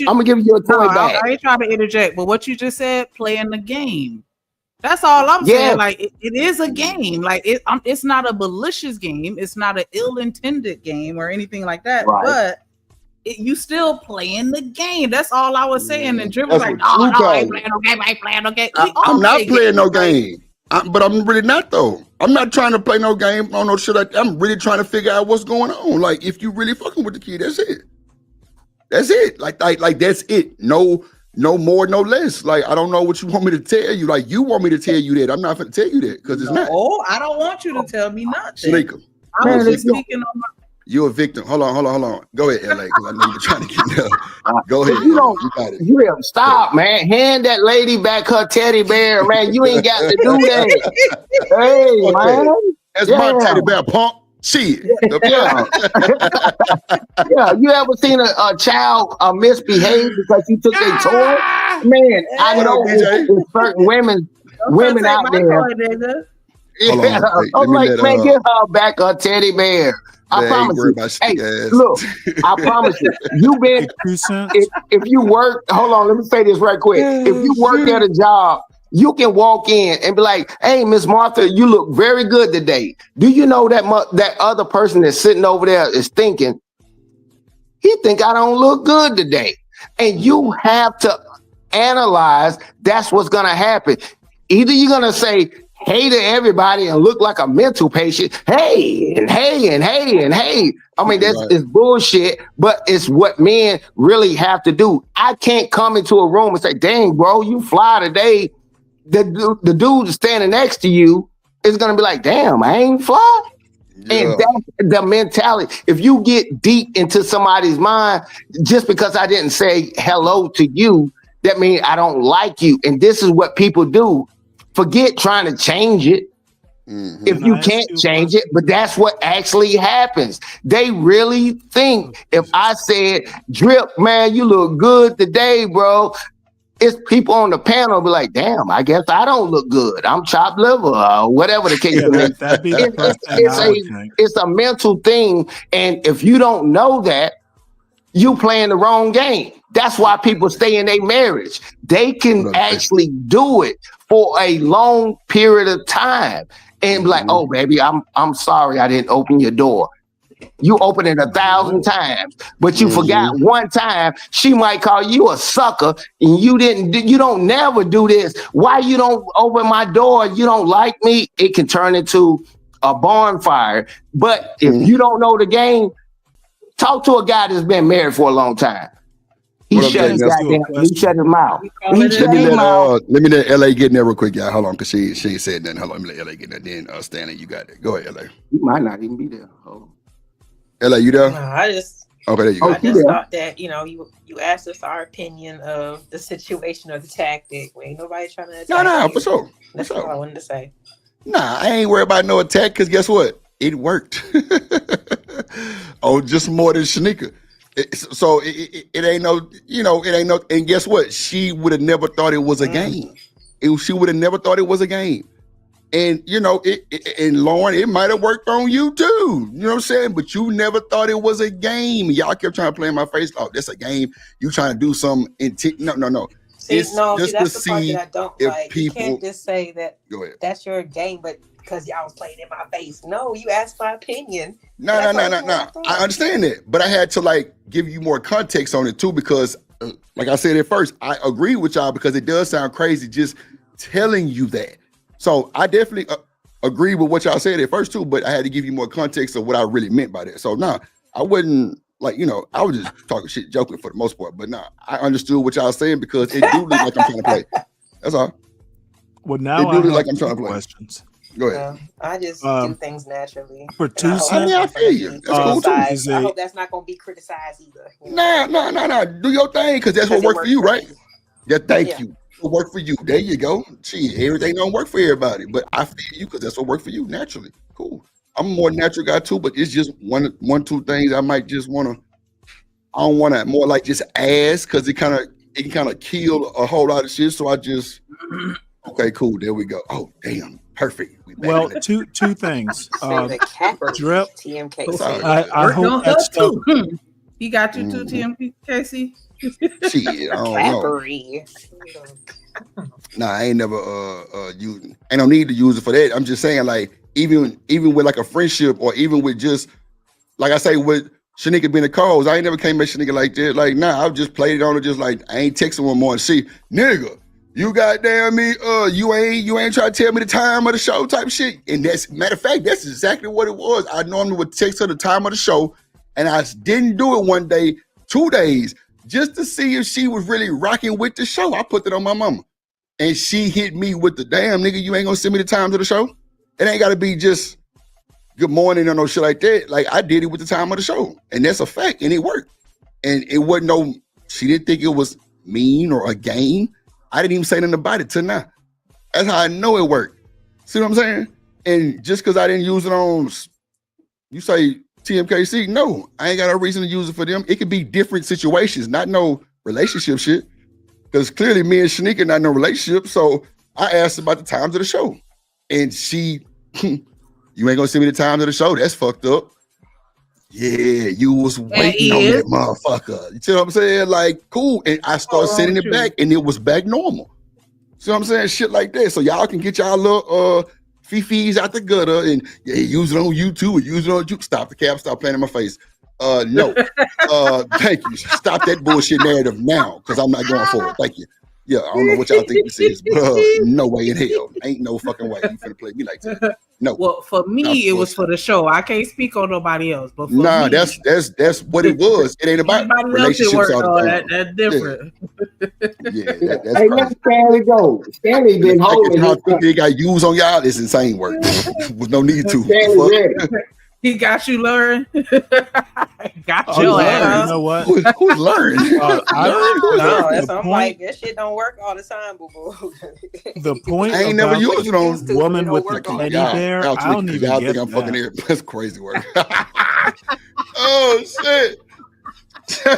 gonna give you your toy back. I ain't trying to interject, but what you just said, playing the game. That's all I'm saying. Like it is a game. Like it's not a malicious game. It's not an ill-intended game or anything like that. Right. But you still playing the game. That's all I was saying. And Drip was like, "No, I ain't playing no game. I ain't playing no game." I'm not playing no game. But I'm really not though. I'm not trying to play no game on no shit. I'm really trying to figure out what's going on. Like if you really fucking with the kid, that's it. That's it. Like that's it. No more, no less. Like I don't know what you want me to tell you. Like you want me to tell you that. I'm not going to tell you that because it's not. Oh, I don't want you to tell me nothing. Sneaker. I'm just speaking on my. You're a victim. Hold on. Go ahead, LA, because I know you're trying to get there. Go ahead. You got it. Drip, stop, man. Hand that lady back her teddy bear, man. You ain't got to do that. Hey, man. That's my teddy bear, punk. Shit. Yeah. Yeah. You ever seen a child misbehave because you took their toy? Man, I know there's certain women out there. Yeah. I'm like, man, give her back her teddy bear. I promise you. Hey, look, I promise you. You've been, if you work, hold on, let me say this right quick. If you work at a job, you can walk in and be like, "Hey, Miss Martha, you look very good today." Do you know that that other person that's sitting over there is thinking, he think I don't look good today? And you have to analyze that's what's going to happen. Either you're going to say, "Hey" to everybody and look like a mental patient. Hey, and hey, and hey, and hey. I mean, it's bullshit, but it's what men really have to do. I can't come into a room and say, "Dang, bro, you fly today." The dude standing next to you is going to be like, "Damn, I ain't fly." Yeah. And that's the mentality. If you get deep into somebody's mind, just because I didn't say hello to you, that means I don't like you. And this is what people do. Forget trying to change it if you can't change it, but that's what actually happens. They really think if I said, "Drip, man, you look good today, bro," it's people on the panel be like, "Damn, I guess I don't look good. I'm chopped liver," or whatever the case is. It's a mental thing. And if you don't know that, you playing the wrong game. That's why people stay in their marriage. They can actually do it for a long period of time and be like, "Oh, baby, I'm sorry I didn't open your door." You open it 1,000 times, but you forgot one time. She might call you a sucker, and you don't never do this. Why you don't open my door? You don't like me? It can turn into a bonfire. But if you don't know the game, talk to a guy that's been married for a long time. He shut his mouth. Let me let LA get in there real quick, y'all. Hold on, because she ain't said nothing. Hold on, let me let LA get in there. Then Stanley, you got it. Go ahead, LA. You might not even be there. Hold on. LA, you there? No, I just there you go. I just thought that, you asked us our opinion of the situation or the tactic. Ain't nobody trying to attack you. For sure. That's all I wanted to say. Nah, I ain't worried about no attack, because guess what? It worked. Just more than Shanika. So it ain't no, it ain't no, and guess what? She would have never thought it was a game. She would have never thought it was a game. And, and Lauren, it might have worked on you too. You know what I'm saying? But you never thought it was a game. Y'all kept trying to play in my face. "Oh, that's a game. You trying to do something." No. That's the part that I don't like. You can't just say that that's your game, but because y'all was playing in my face. No, you asked my opinion. No. I understand that. But I had to give you more context on it too, because like I said at first, I agree with y'all because it does sound crazy just telling you that. So I definitely, agree with what y'all said at first too, but I had to give you more context of what I really meant by that. So I wouldn't I was just talking shit, joking for the most part. But I understood what y'all saying because it do look like I'm trying to play. That's all. Well, now it do I look have like I'm trying to play. questions. Go ahead. I just do things naturally. For 2 cents. I feel you. That's cool too. I hope that's not gonna be criticized either. Nah. Do your thing because that's what worked for you, right? Yeah, thank you. What worked for you? There you go. Shit, everything don't work for everybody, but I feel you because that's what worked for you naturally. Cool. I'm a more natural guy too, but it's just one, two things I might just want to. I don't want to more like just ask because it kind of kill a whole lot of shit. So I just okay, cool. There we go. Oh damn, perfect. Well, two things. Drip. TMK. I hope that stuff. He got you too, TMKC. Shit, I don't know. Nah, I ain't never using. Ain't no need to use it for that. I'm just saying, like, even with like a friendship or even with just like I say with Shanika being a cause, I ain't never came at Shanika like that. Like, nah, I've just played it on her just like I ain't texting one more and see, nigga, you goddamn me, you ain't trying to tell me the time of the show type shit. And that's matter of fact, that's exactly what it was. I normally would text her the time of the show, and I didn't do it one day, 2 days, just to see if she was really rocking with the show. I put it on my mama. And she hit me with the damn nigga, you ain't gonna send me the times of the show? It ain't gotta be just good morning or no shit like that. Like I did it with the time of the show. And that's a fact. And it worked. And it wasn't she didn't think it was mean or a game. I didn't even say nothing about it till now. That's how I know it worked. See what I'm saying? And just because I didn't use it on, you say TMKC, no, I ain't got no reason to use it for them. It could be different situations, not no relationship shit. Because clearly me and Shanika not in no relationship. So I asked about the times of the show. And she, you ain't gonna send me the times of the show. That's fucked up. Yeah, you was waiting on that motherfucker. You see what I'm saying? Like, cool. And I started sending it back and it was back normal. See what I'm saying? Shit like that. So y'all can get y'all little fifis out the gutter and use it on YouTube or use it on YouTube. Stop the cap, stop playing in my face. No. Thank you. Stop that bullshit narrative now, because I'm not going for it. Thank you. Yeah, I don't know what y'all think this is, but no way in hell. Ain't no fucking way you finna play me like that. No. Well, for me, it was for the show. I can't speak on nobody else. But for me, that's what it was. It ain't about relationships all the time. That's different. Yeah, that's hey, let Stanley go. Stanley been holding how quickly it got used on y'all. It's insane work. With no need to. He got you, Lauren. Got you. Your ass. You know what? Who's Lauren? I'm like, that shit don't work all the time, boo boo. The point I ain't never used it on woman with the teddy bear. I don't even y'all get think I'm that. fucking here. That's crazy work. Oh shit.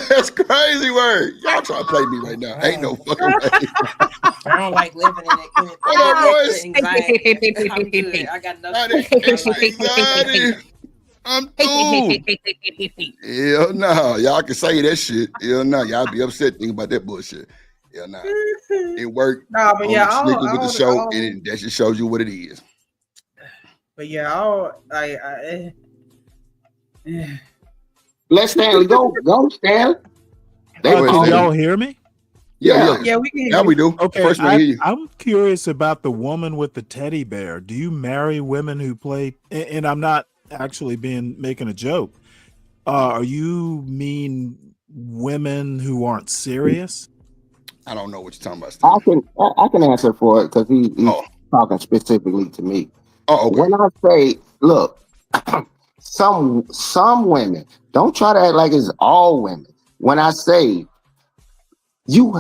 That's crazy work. Y'all trying to play me right now. Ain't no fucking way. I don't like living in it. What up, boys? Anxiety. I'm good. I got nothing. I'm through. Hell no. Y'all can say that shit. Hell no. Y'all be upset thinking about that bullshit. Hell no. It worked. Nah, but yeah, with the show, and that just shows you what it is. But yeah, let Stanley go. Go, Stanley. Can y'all hear me? Yeah, we can hear now you. we do. Okay, First we hear you. I'm curious about the woman with the teddy bear. Do you marry women who play? And I'm not actually making a joke. Are you mean women who aren't serious? I don't know what you're talking about, Steve. I can answer for it because he's talking specifically to me. Oh, okay. When I say, look, some women, don't try to act like it's all women. When I say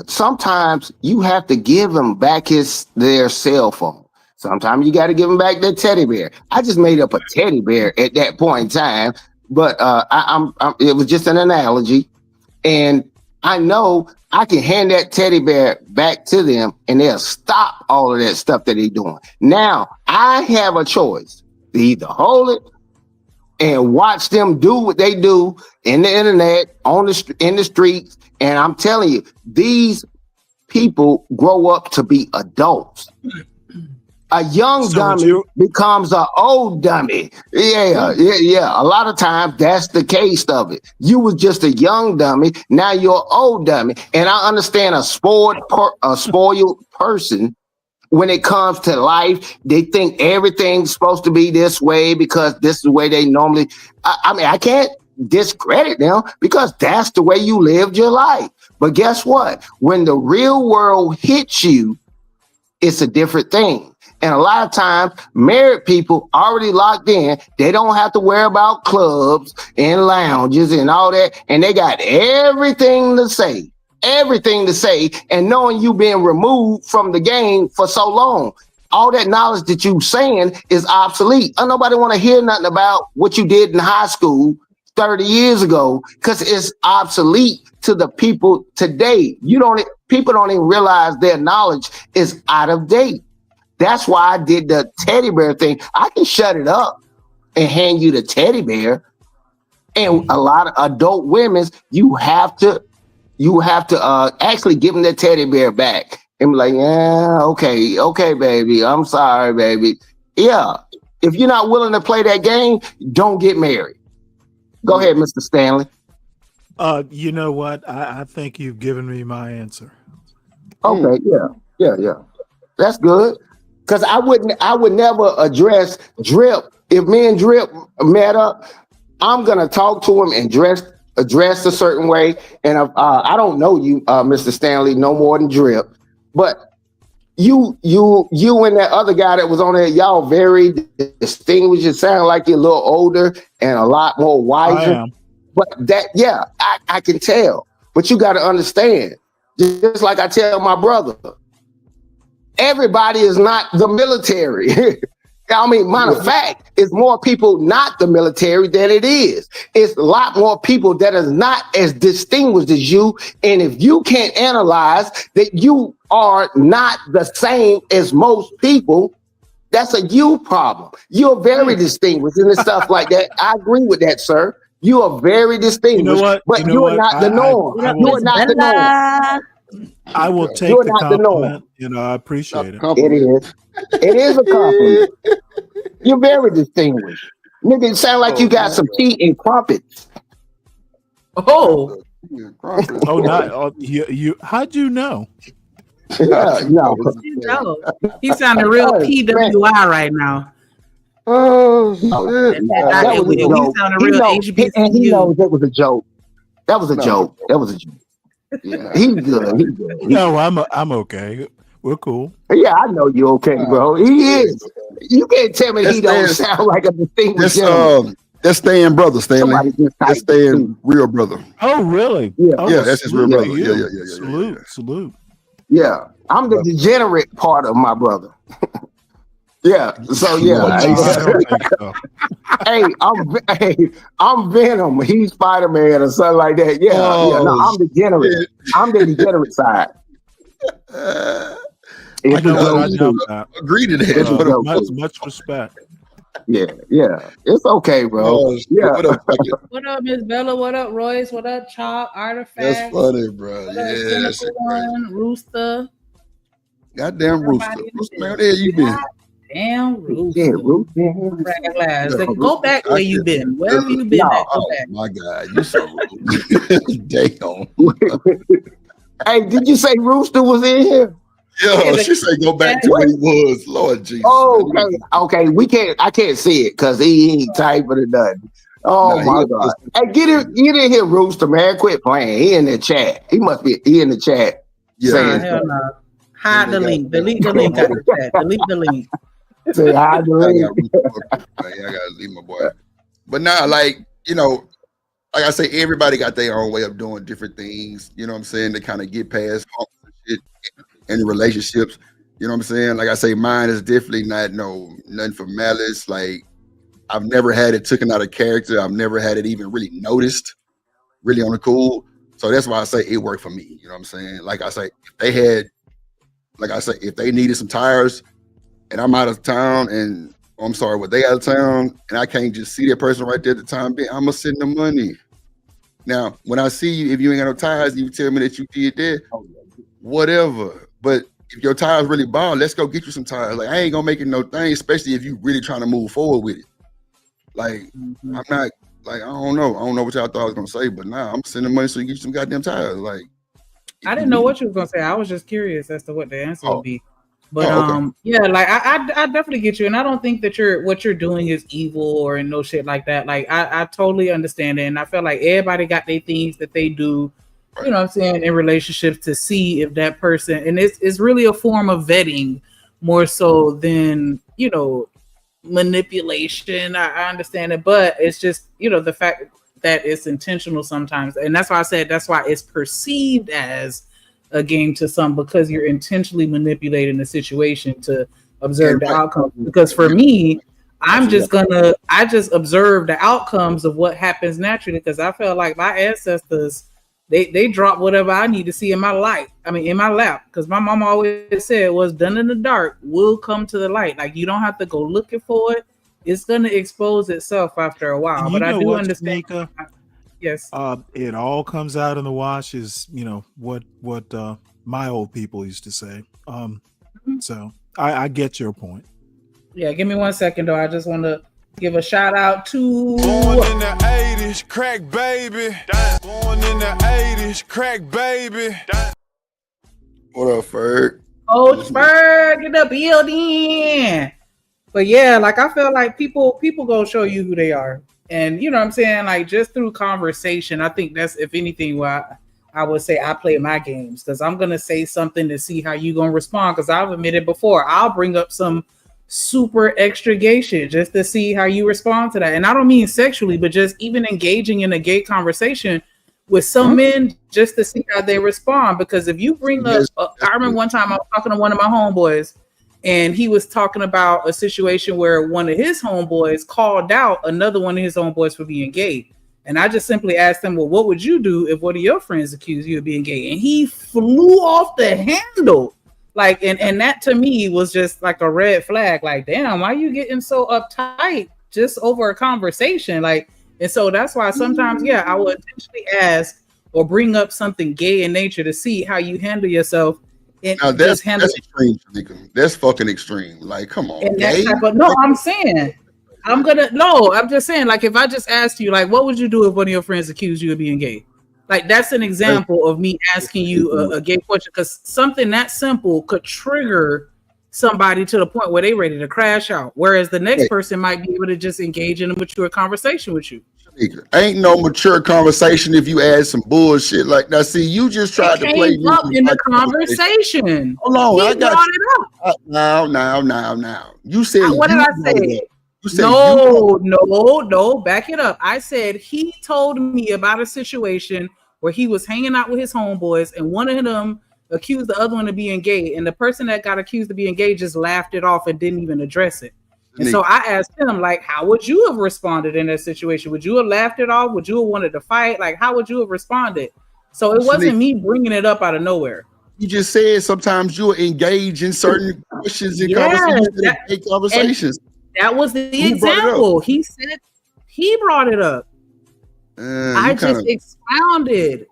sometimes you have to give them back their cell phone. Sometimes you got to give them back their teddy bear. I just made up a teddy bear at that point in time, but it was just an analogy, and I know I can hand that teddy bear back to them, and they'll stop all of that stuff that they're doing. Now I have a choice to either hold it and watch them do what they do in the internet, in the streets. And I'm telling you, these people grow up to be adults. A young dummy becomes an old dummy. Yeah. A lot of times that's the case of it. You was just a young dummy. Now you're an old dummy. And I understand a spoiled person when it comes to life, they think everything's supposed to be this way because this is the way they normally. I mean, I can't discredit them because that's the way you lived your life. But guess what? When the real world hits you, it's a different thing. And a lot of times, married people already locked in. They don't have to worry about clubs and lounges and all that. And they got everything to say. And knowing you being removed from the game for so long, all that knowledge that you saying is obsolete. Nobody want to hear nothing about what you did in high school 30 years ago because it's obsolete to the people today. People don't even realize their knowledge is out of date. That's why I did the teddy bear thing. I can shut it up and hand you the teddy bear. And a lot of adult women, you have to actually give them their teddy bear back and be like, yeah, okay, baby. I'm sorry, baby. Yeah. If you're not willing to play that game, don't get married. Go ahead, Mr. Stanley. You know what? I think you've given me my answer. Okay, yeah. That's good. Because I would never address Drip. If me and Drip met up, I'm gonna talk to him and address a certain way. And I don't know you, Mr. Stanley, no more than Drip. But you and that other guy that was on there, y'all very distinguished. It sounds like you're a little older and a lot more wiser. I am. But I can tell. But you got to understand, just like I tell my brother, everybody is not the military. I mean, matter of fact, it's more people not the military than it is. It's a lot more people that is not as distinguished as you. And if you can't analyze that you are not the same as most people, that's a you problem. You're very distinguished and stuff like that. I agree with that, sir. You are very distinguished. You know what? But you are not the norm. You are not the norm. I will take You're the not the norm. compliment. You know, I appreciate it. It is a compliment. You're very distinguished. Nigga, it sound like you got some tea and crumpets. Oh. Oh, not you. How'd you know? Yeah, no. He sounded real PWI right now. Oh, He sounded real HBCU. And he knows that was a joke. That was a joke. Yeah, he's good. No, I'm okay. We're cool. Yeah, I know you're okay, bro. He is. You can't tell me he don't sound like a distinguished gentleman. That's staying brother, Stanley. That's staying real brother. Oh, really? Yeah, that's his real brother. Yeah. Salute. Yeah, I'm the degenerate part of my brother. Yeah, so yeah. I'm Venom. He's Spider-Man or something like that. Yeah, no, I'm degenerate. I'm the degenerate side. I agree to that. Much respect. Yeah, it's okay, bro. Yeah. What up, Miss Bella? What up, Royce? What up, Chop? Artifact? That's funny, bro. Yes. Rooster. Goddamn Rooster. Rooster, man, where you been? Damn Rooster. Go back where you been. Wherever you been, go back. My God, you so rude. Damn. Hey, did you say Rooster was in here? Yeah, she said go back to where he was. Lord Jesus. Oh, okay. I can't see it because he ain't typing or nothing. Oh my God. Hey, get in here, Rooster, man. Quit playing. He in the chat. He in the chat. Yeah. Hell no. Hide the link. Delete the link out of the chat. Delete the link. Say hide the link. I gotta leave my boy. But now, like I say, everybody got their own way of doing different things. You know what I'm saying? To kind of get past shit in the relationships. You know what I'm saying? Like I say, mine is definitely nothing for malice. Like I've never had it taken out of character. I've never had it even really noticed, really on the cool. So that's why I say it worked for me. You know what I'm saying? Like I say, if they needed some tires and I'm out of town and they out of town and I can't just see that person right there at the time being, I'm gonna send them money. Now, when I see you, if you ain't got no tires, you tell me that you did that, whatever. But if your tires really bald, let's go get you some tires. Like I ain't gonna make it no thing, especially if you really trying to move forward with it. Like I'm not like I don't know what y'all thought I was gonna say, but nah, I'm sending money so you get you some goddamn tires. Like I didn't know what you was gonna say. I was just curious as to what the answer would be. But yeah, like I definitely get you, and I don't think that what you're doing is evil or no shit like that. Like I totally understand it, and I feel like everybody got their things that they do, you know what I'm saying, in relationships to see if that person, and it's really a form of vetting more so than, you know, manipulation. I understand it, but it's just, you know, the fact that it's intentional sometimes, and that's why I said that's why it's perceived as a game to some, because you're intentionally manipulating the situation to observe the outcome. Because for me, I just observe the outcomes of what happens naturally, because I feel like my ancestors, they drop whatever I need to see in my light. I mean, in my lap, because my mom always said what's done in the dark will come to the light. Like, you don't have to go looking for it. It's going to expose itself after a while. And but I do what, understand. Shanika? Yes. It all comes out in the wash is, you know, what my old people used to say. So I get your point. Yeah, give me 1 second though. I just want to give a shout out to Born in the 80s, crack baby. Born in the 80s, crack baby. What up, Ferg? Coach Ferg in the building. But yeah, like I feel like people gonna show you who they are. And you know what I'm saying? Like, just through conversation, I think that's, if anything, why I would say I play my games, because I'm gonna say something to see how you gonna respond. Because I've admitted before, I'll bring up some super extra gay shit just to see how you respond to that. And I don't mean sexually, but just even engaging in a gay conversation with some men just to see how they respond. Because if you bring up, I remember one time I was talking to one of my homeboys, and he was talking about a situation where one of his homeboys called out another one of his homeboys for being gay. And I just simply asked him, well, what would you do if one of your friends accused you of being gay? And he flew off the handle. Like, and that to me was just like a red flag. Like, damn, why are you getting so uptight just over a conversation? Like, and so that's why sometimes, yeah, I would intentionally ask or bring up something gay in nature to see how you handle yourself. And now that's extreme, Shanika. That's fucking extreme. Like, come on. And that type of, no, I'm saying, I'm just saying, like, if I just asked you, like, what would you do if one of your friends accused you of being gay? Like, that's an example of me asking you a gay question, because something that simple could trigger somebody to the point where they're ready to crash out. Whereas the next person might be able to just engage in a mature conversation with you. Ain't no mature conversation if you add some bullshit like that. See, you just tried to play up in the conversation. Hold on, I brought it up. Now. You said what did I say? No, back it up. I said he told me about a situation where he was hanging out with his homeboys, and one of them accused the other one of being gay, and the person that got accused of being gay just laughed it off and didn't even address it. And so I asked him, like, how would you have responded in that situation? Would you have laughed it off? Would you have wanted to fight? Like, how would you have responded? So it wasn't me bringing it up out of nowhere. You just said sometimes you'll engage in certain questions and conversations. That was the example. He said he brought it up. I just expounded.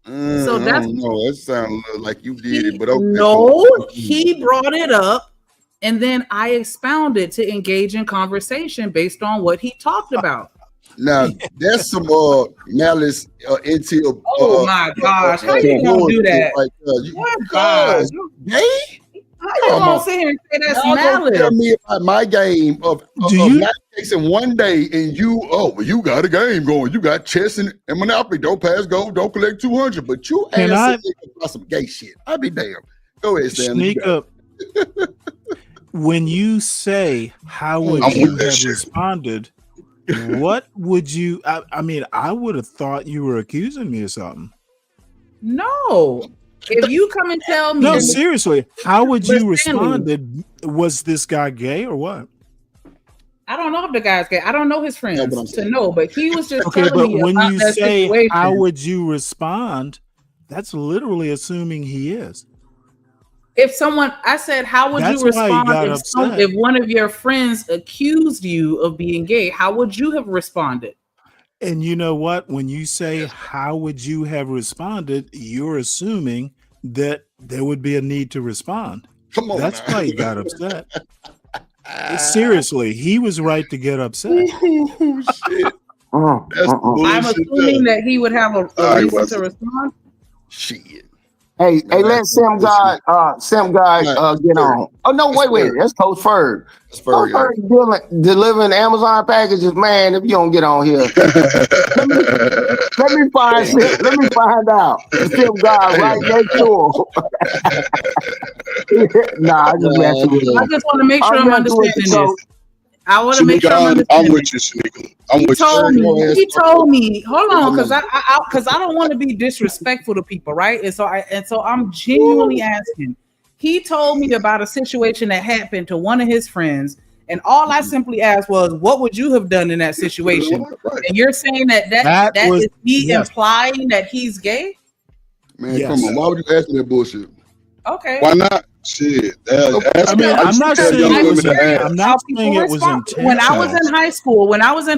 So that's no, it sounds like you did it, but okay. No, he brought it up. And then I expounded to engage in conversation based on what he talked about. Now, that's some malice until. Oh my gosh! How you gonna do that? Because gay? How you gonna sit here and say that's malice? Tell me about my game of not fixing one day, and you got a game going. You got chess and Monopoly. Don't pass go. Don't collect 200. But you ask about some gay shit. I'll be damned. Go ahead, Sam. Sneak up. When you say how would you have responded, what would you? I mean, I would have thought you were accusing me of something. No, if you come and tell me, no, seriously, how would you responded? Was this guy gay or what? I don't know if the guy's gay. I don't know his friends to know, but he was just okay. Telling me But when about you that say situation. how would you respond, that's literally assuming he is. If someone, I said, how would you respond if one of your friends accused you of being gay? How would you have responded? And you know what? When you say, how would you have responded? You're assuming that there would be a need to respond. Come on. That's why he got upset. Seriously, he was right to get upset. Oh, shit. I'm assuming that he would have a reason to respond. Shit. Hey, let Sim God get on. Oh no, wait. That's Coach Ferg. Coach Ferg delivering Amazon packages, man. If you don't get on here, let me find out. Sim God right next to him. Nah, I just messing with you. I just want to make sure I'm understanding this. I want to make sure I'm with you, Shanika. He told me, hold on, because I don't want to be disrespectful to people, right? And so I'm genuinely asking. He told me about a situation that happened to one of his friends, and all I simply asked was, "What would you have done in that situation?" And you're saying that is me implying that he's gay? Man, come on. Why would you ask me that bullshit? Okay. Why not? Shit. I mean, I'm not saying it was intentional. When I was in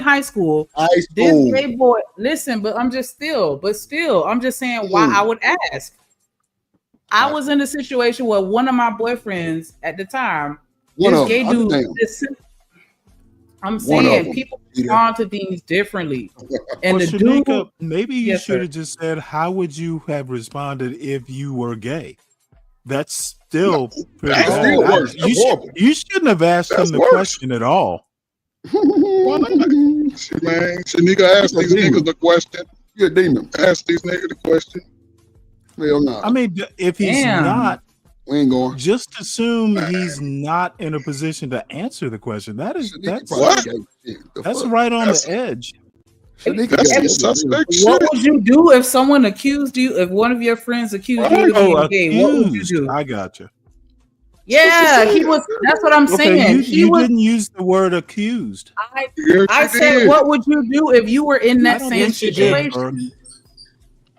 high school, this gay boy. Listen, but I'm just still, I'm just saying why I would ask. I was in a situation where one of my boyfriends at the time, this gay dude. I'm saying people respond to things differently, and the Shanika, dude. Maybe you should have just said, "How would you have responded if you were gay?" That's still pretty bad. Still worse. You shouldn't have asked him the question at all. Why not? Man, Shanika asked these niggas the question. You're a demon. Ask these niggas the question. Hell no. I mean, if he's not, we ain't going. Just assume he's not in a position to answer the question. That's right on the edge. What would you do if someone accused you? If one of your friends accused you of being gay, what would you do? I got you. Yeah, he was. That's what I'm saying. You didn't use the word accused. I said, what would you do if you were in that same situation?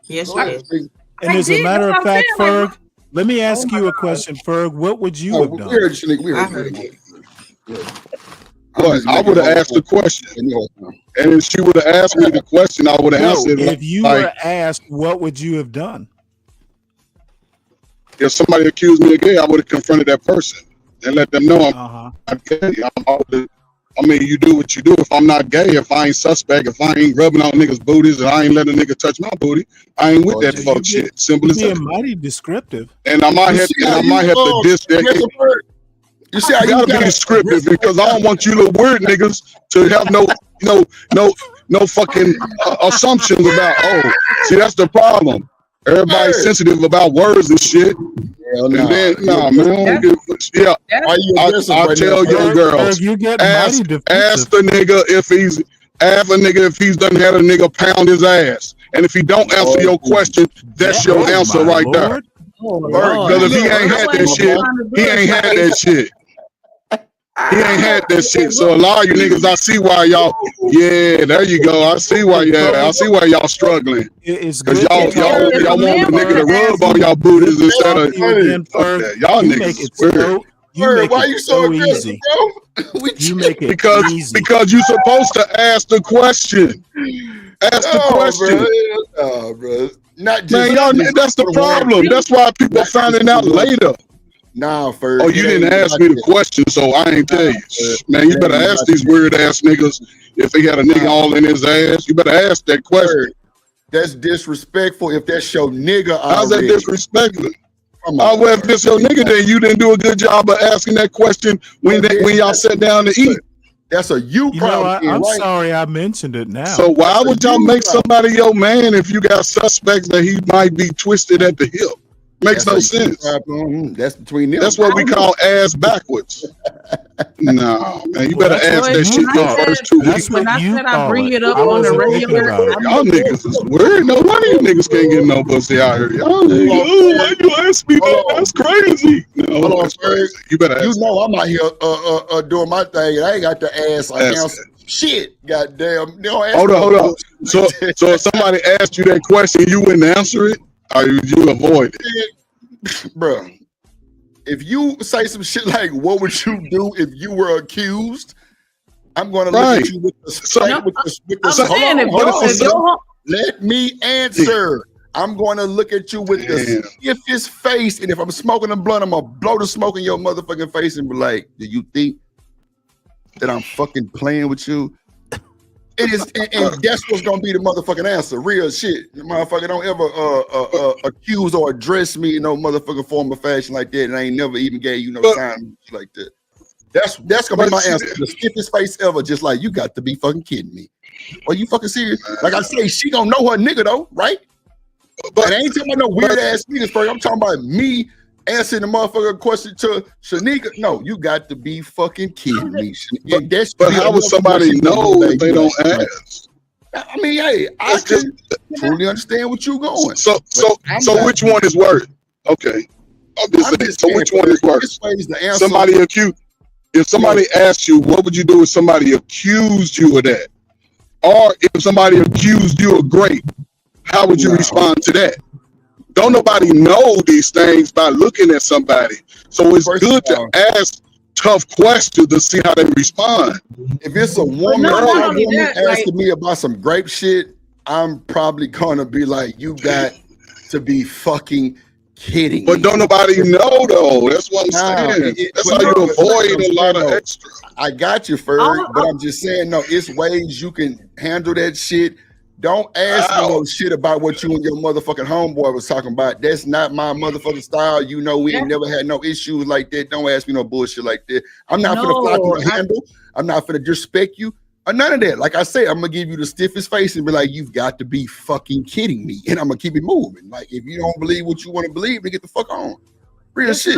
Yes, you did. And as a matter of fact, Ferg, let me ask you a question, Ferg. What would you have done? I would have asked the question, and if she would have asked me the question, I would have answered. If you were asked, what would you have done? If somebody accused me of gay, I would have confronted that person and let them know I'm not gay. I mean, you do what you do. If I'm not gay, if I ain't suspect, if I ain't rubbing on niggas' booties, and I ain't letting a nigga touch my booty, I ain't with that fuck shit. Simple as that. Being mighty descriptive. And I might have to diss that. You see, I gotta be descriptive because I don't want you little weird niggas to have no fucking assumptions about. Oh, see, that's the problem. Everybody's sensitive about words and shit. And then, man. Yeah, I tell young girls, ask the nigga if he's done had a nigga pound his ass, and if he don't answer your question, that's your answer right there. Because if he ain't had that shit, he ain't had that shit. He ain't had that shit. So a lot of you niggas, I see why y'all. Yeah, there you go. I see why y'all struggling. Because y'all want the nigga to rub on y'all booties instead of y'all niggas. Why you so aggressive, bro? You make it because you're supposed to ask the question. Ask the question. Bro. Not just, man, y'all. That's the problem. That's why people finding out later. Nah, Ferg. Oh, you didn't ask me the question, so I ain't tell you. Man, you better ask these weird ass niggas if he had a nigga all in his ass. You better ask that question. That's disrespectful if that's your nigga. How's that disrespectful? Well, if this your nigga, then you didn't do a good job of asking that question when y'all sat down to eat. That's a you problem. I'm sorry I mentioned it now. So why would y'all make somebody your man if you got suspects that he might be twisted at the hip? Makes no sense. That's between them. That's what we call ass backwards. No, man, you better ask that shit your first 2 weeks. When I said I bring it up on the regular, y'all niggas is weird. No wonder you niggas can't get no pussy out here. Y'all niggas, why you ask me that? That's crazy. No, hold on, Ferg. You better ask. You know I'm out here doing my thing, and I ain't got the ass like shit. Goddamn. Hold on. So if somebody asked you that question, you wouldn't answer it? Or you avoid it? Bro, if you say some shit like, what would you do if you were accused? I'm going to look at you with the let me answer. I'm going to look at you with the stiffest face, and if I'm smoking a blunt, I'm going to blow the smoke in your motherfucking face and be like, do you think that I'm fucking playing with you? It is, and that's what's gonna be the motherfucking answer. Real shit. The motherfucker don't ever accuse or address me in no motherfucking form or fashion like that, and I ain't never even gave you no sign like that. That's gonna be my answer. The stiffest face ever, just like you got to be fucking kidding me. Are you fucking serious? Like I say, she gonna know her nigga though, right? But I ain't talking about no weird ass niggas first. I'm talking about me answering the motherfucker question to Shanika. No, you got to be fucking kidding me. But how would somebody know if they don't ask? I mean, hey, I can truly understand what you're going. So which one is worse? Okay, I'm just saying. So which one is worse? Somebody accused. If somebody asked you, what would you do if somebody accused you of that? Or if somebody accused you of grape, how would you respond to that? Don't nobody know these things by looking at somebody. So it's good to ask tough questions to see how they respond. If it's a woman, asking me about some grape shit, I'm probably gonna be like, you got to be fucking kidding. But don't nobody know though. That's what I'm saying. That's how you avoid a lot of extra. I got you, Ferg, but I'm just saying, no, it's ways you can handle that shit. Don't ask me no shit about what you and your motherfucking homeboy was talking about. That's not my motherfucking style. You know, we ain't never had no issues like that. Don't ask me no bullshit like that. I'm not gonna fly through the handle. I'm not gonna disrespect you or none of that. Like I said, I'm gonna give you the stiffest face and be like, you've got to be fucking kidding me. And I'm gonna keep it moving. Like, if you don't believe what you want to believe, then get the fuck on. Real shit.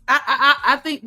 I think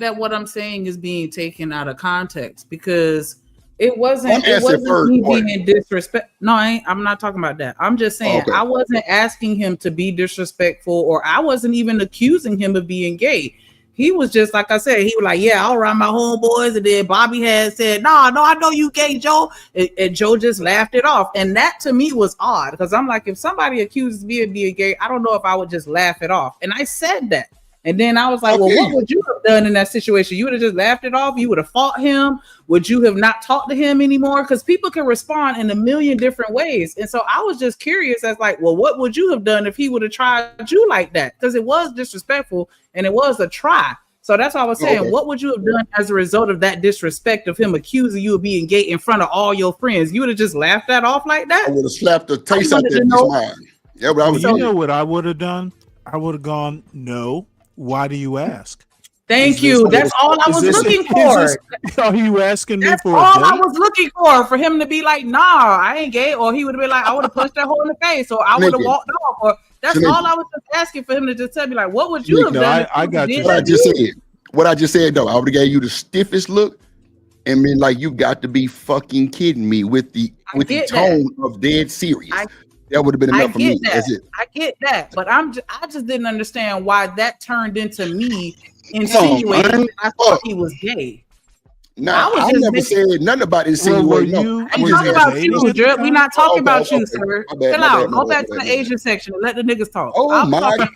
that what I'm saying is being taken out of context because it wasn't me being in disrespect. No, I'm not talking about that. I'm just saying I wasn't asking him to be disrespectful, or I wasn't even accusing him of being gay. He was just, like I said, he was like, yeah, I'll ride my homeboys. And then Bobby had said, no, I know you gay, Joe. And Joe just laughed it off. And that to me was odd because I'm like, if somebody accuses me of being gay, I don't know if I would just laugh it off. And I said that. And then I was like, well, what would you have done in that situation? You would have just laughed it off? You would have fought him? Would you have not talked to him anymore? Because people can respond in a million different ways. And so I was just curious as like, well, what would you have done if he would have tried you like that? Because it was disrespectful and it was a try. So that's what I was saying. What would you have done as a result of that disrespect of him accusing you of being gay in front of all your friends? You would have just laughed that off like that? I would have slapped the taste out there. Yeah, but you know what I would have done? I would have gone, no. Why do you ask? Thank you. That's all I was looking for. Are you asking me for all I was looking for him to be like, nah, I ain't gay. Or he would have been like, I would have punched that hole in the face. Or I would have walked off. Or that's all I was just asking for him to just tell me, like, what would you have done? I got you. What I just said, though, I would have gave you the stiffest look and been like, you got to be fucking kidding me with the tone of dead serious. That would have been enough for me. That's it. I get that, but I just didn't understand why that turned into me insinuating that I thought he was gay. Nah, I never said nothing about insinuating. I'm talking about you, Drip. We're not talking about you, sir. Chill out. Go back to the Asian section and let the niggas talk. Oh my God.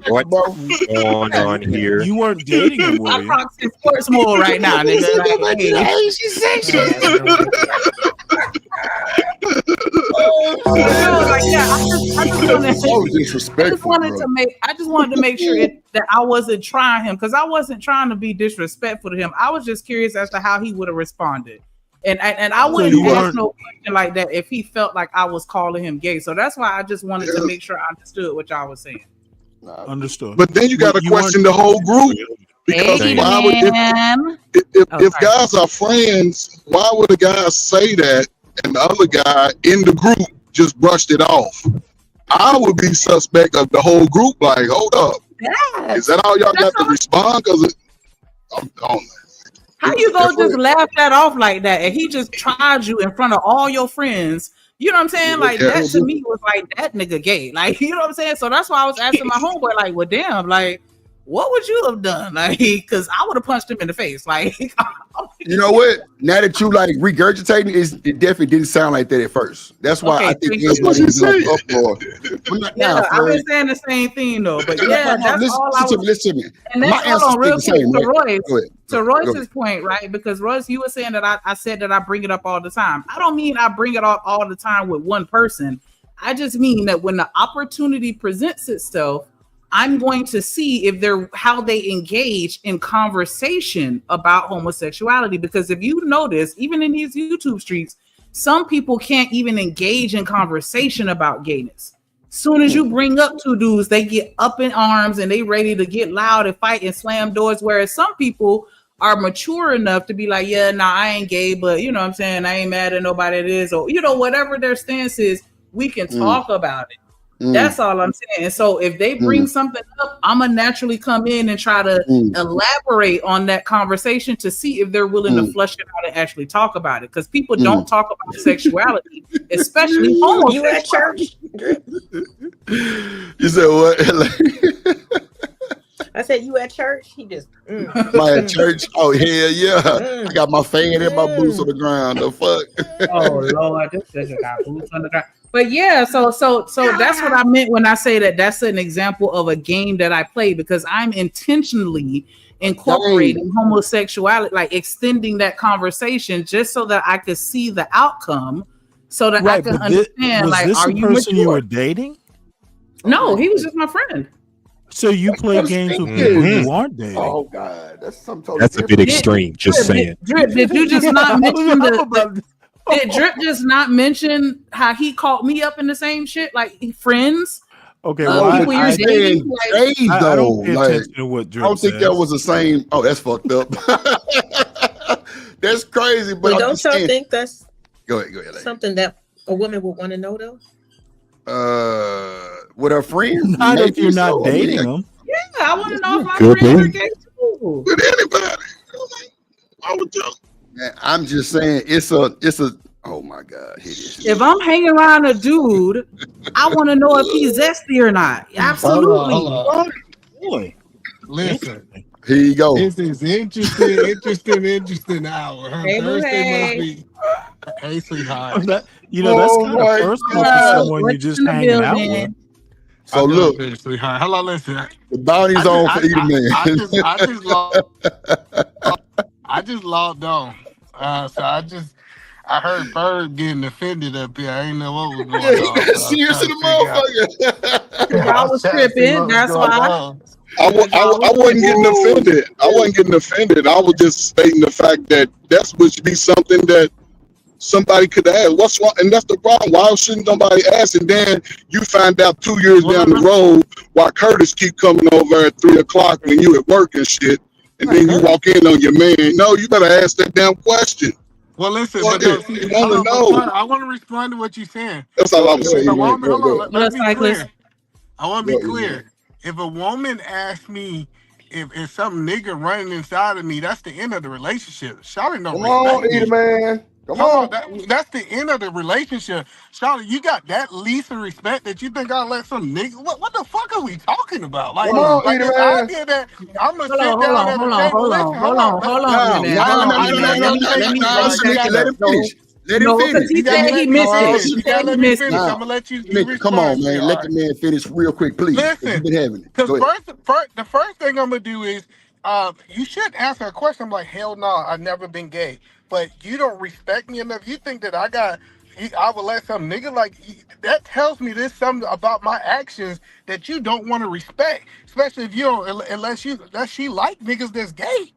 What's going on here? You weren't dating him, were I you? proxy sports mode right now, nigga. I just wanted to make sure that I wasn't trying him because I wasn't trying to be disrespectful to him. I was just curious as to how he would have responded. And I wouldn't ask no question like that if he felt like I was calling him gay. So that's why I just wanted to make sure I understood what y'all was saying. Understood. But then you got to question the whole group. Because if guys are friends, why would a guy say that and the other guy in the group just brushed it off? I would be suspect of the whole group. Like, hold up, is that all y'all got to respond? Because I'm gone. How you gonna just laugh that off like that? And he just tried you in front of all your friends. You know what I'm saying? Like that to me was like that nigga gay. Like, you know what I'm saying? So that's why I was asking my homeboy, like, well, damn, like, what would you have done? Like, because I would have punched him in the face. Like, you know what? Now that you like regurgitating, it definitely didn't sound like that at first. That's why I think everybody was like uproar. I've been saying the same thing though. But listen to me. And that's hold on real quick to Royce's point, right? Because Royce, you were saying that I said that I bring it up all the time. I don't mean I bring it up all the time with one person. I just mean that when the opportunity presents itself, I'm going to see if how they engage in conversation about homosexuality. Because if you notice, even in these YouTube streets, some people can't even engage in conversation about gayness. Soon as you bring up two dudes, they get up in arms and they ready to get loud and fight and slam doors. Whereas some people are mature enough to be like, yeah, nah, I ain't gay, but you know what I'm saying? I ain't mad at nobody it is, or whatever their stance is, we can talk about it. That's all I'm saying. So if they bring something up, I'm gonna naturally come in and try to elaborate on that conversation to see if they're willing to flush it out and actually talk about it. Because people don't talk about sexuality, especially homosexuality. You at church? You said what? I said you at church. He just My at church. Oh hell yeah! I got my fan and my boots on the ground. The fuck? Oh Lord, this nigga got boots on the ground. But yeah, so that's what I meant when I say that that's an example of a game that I play, because I'm intentionally incorporating homosexuality, like extending that conversation just so that I could see the outcome, so that I can understand. Was like, this are the you person mature? you were dating? No, he was just my friend. So you play games with people you aren't dating? Oh God, that's something totally That's a bit extreme. Just saying. Drip, did you just not mention did Drip just not mention how he called me up in the same shit, like friends? Okay, people you're dating, I don't pay like, attention to what Drip I don't think that says. was the same. Oh, that's fucked up. That's crazy. But But I'm don't just y'all saying, think that's go ahead. Lady. something that a woman would want to know though? With her friends. Not if maybe you're not so. dating I mean, them. Yeah, I want to know if my Could friends be. are gay too. with anybody. Why would you? Man, I'm just saying it's a. Oh my God, here it is. If I'm hanging around a dude, I want to know if he's zesty or not. Absolutely. Hold on. Boy, Listen. Here you go. This is interesting hour. Hey, Thursday hey. must be. Hey, sweetheart. that's Oh kind my of personal God. for someone you're What's just in the hanging out building? with. So look, sweetheart. Hello, listen. the bounty's on for either man. I just logged on. So I heard Ferg getting offended up here. I didn't know what was going on. So Serious to the motherfucker. I was tripping. That's why. I wasn't getting offended. I was just stating the fact that would be something that somebody could ask. What's wrong? And that's the problem. Why shouldn't nobody ask? And then you find out 2 years down the road why Curtis keep coming over at 3 o'clock when you at work and shit. And then you walk in on your man. No, you better ask that damn question. Well, listen, Well, but no, you see, wanna know. I want to respond to what you're saying. That's all I'm saying. If a woman, Go hold on, ahead. let's be Cyclist. clear. I want to be clear. If a woman asks me if some nigga running inside of me, that's the end of the relationship. Shawty don't Come on, respect me. Eater man. Come Hold on. that's the end of the relationship. Shawty, you got that least of respect that you think I'll let some nigga. What the fuck are we talking about? Like, Come on, like Eater this man. idea that I'm gonna Hold sit on, down at hold the on, table. hold Listen, on, hold on, hold on a minute. No, Hold on a minute. let him finish. Let him No, because finish. he said he missed it. He You said gotta he let me missed finish. it. I'm gonna let you Come on, respond. man. Let the man finish real quick, please. Listen, You've been having it. because Go ahead. the first thing I'm gonna do is, you should answer a question. I'm like, hell no, I've never been gay. But you don't respect me enough. You think that I would let some nigga that tells me there's something about my actions that you don't want to respect, especially if you don't, unless she like niggas that's gay.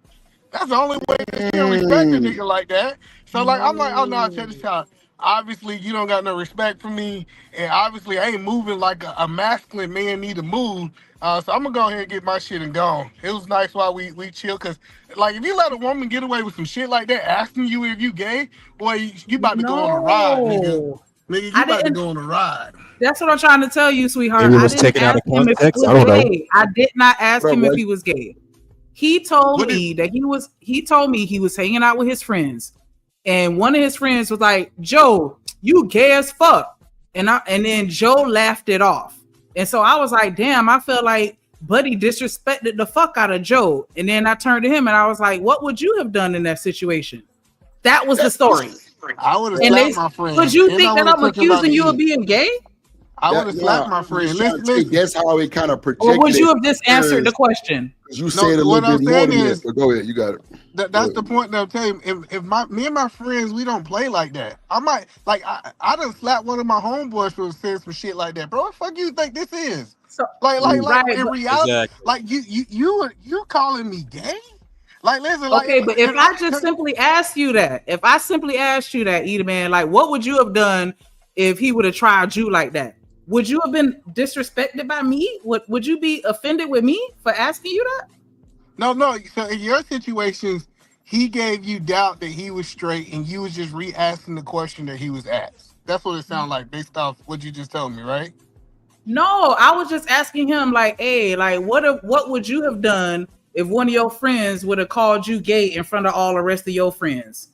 That's the only way that she don't respect a nigga like that. So like, I'm like, oh no, check this out. Obviously, you don't got no respect for me, and obviously, I ain't moving like a masculine man need to move. So I'm gonna go ahead and get my shit and gone. It was nice while we chill, cause like if you let a woman get away with some shit like that, asking you if you gay, boy, you about to go on a ride, nigga. Nigga, you about to go on a ride. That's what I'm trying to tell you, sweetheart. Maybe it I was didn't taken out ask of him if he context. I was don't know. gay. I did not ask him if what? he was gay. He told me that he told me he was hanging out with his friends. And one of his friends was like, Joe, you gay as fuck. And then Joe laughed it off. And so I was like, damn, I felt like Buddy disrespected the fuck out of Joe. And then I turned to him and I was like, what would you have done in that situation? That was the story. I would have slapped my friend. Would you And think I that would've I'm took him out accusing to you of eat. being gay? I would have slapped my friend. Listen. That's how it kind of projected. Or would you have just answered the question? You said a little bit more than that. But go ahead, you got it. That's the point that I'm telling you. If me and my friends, we don't play like that. I might I done slapped one of my homeboys for saying some shit like that. Bro, what the fuck you think this is? In reality, like you calling me gay? Like, listen, okay, but if I just simply asked you that, Eda Man, like, what would you have done if he would have tried you like that? Would you have been disrespected by me? Would you be offended with me for asking you that? No. So in your situations, he gave you doubt that he was straight, and you was just re-asking the question that he was asked. That's what it sounded like based off what you just told me, right? No, I was just asking him, like, hey, like, what would you have done if one of your friends would have called you gay in front of all the rest of your friends?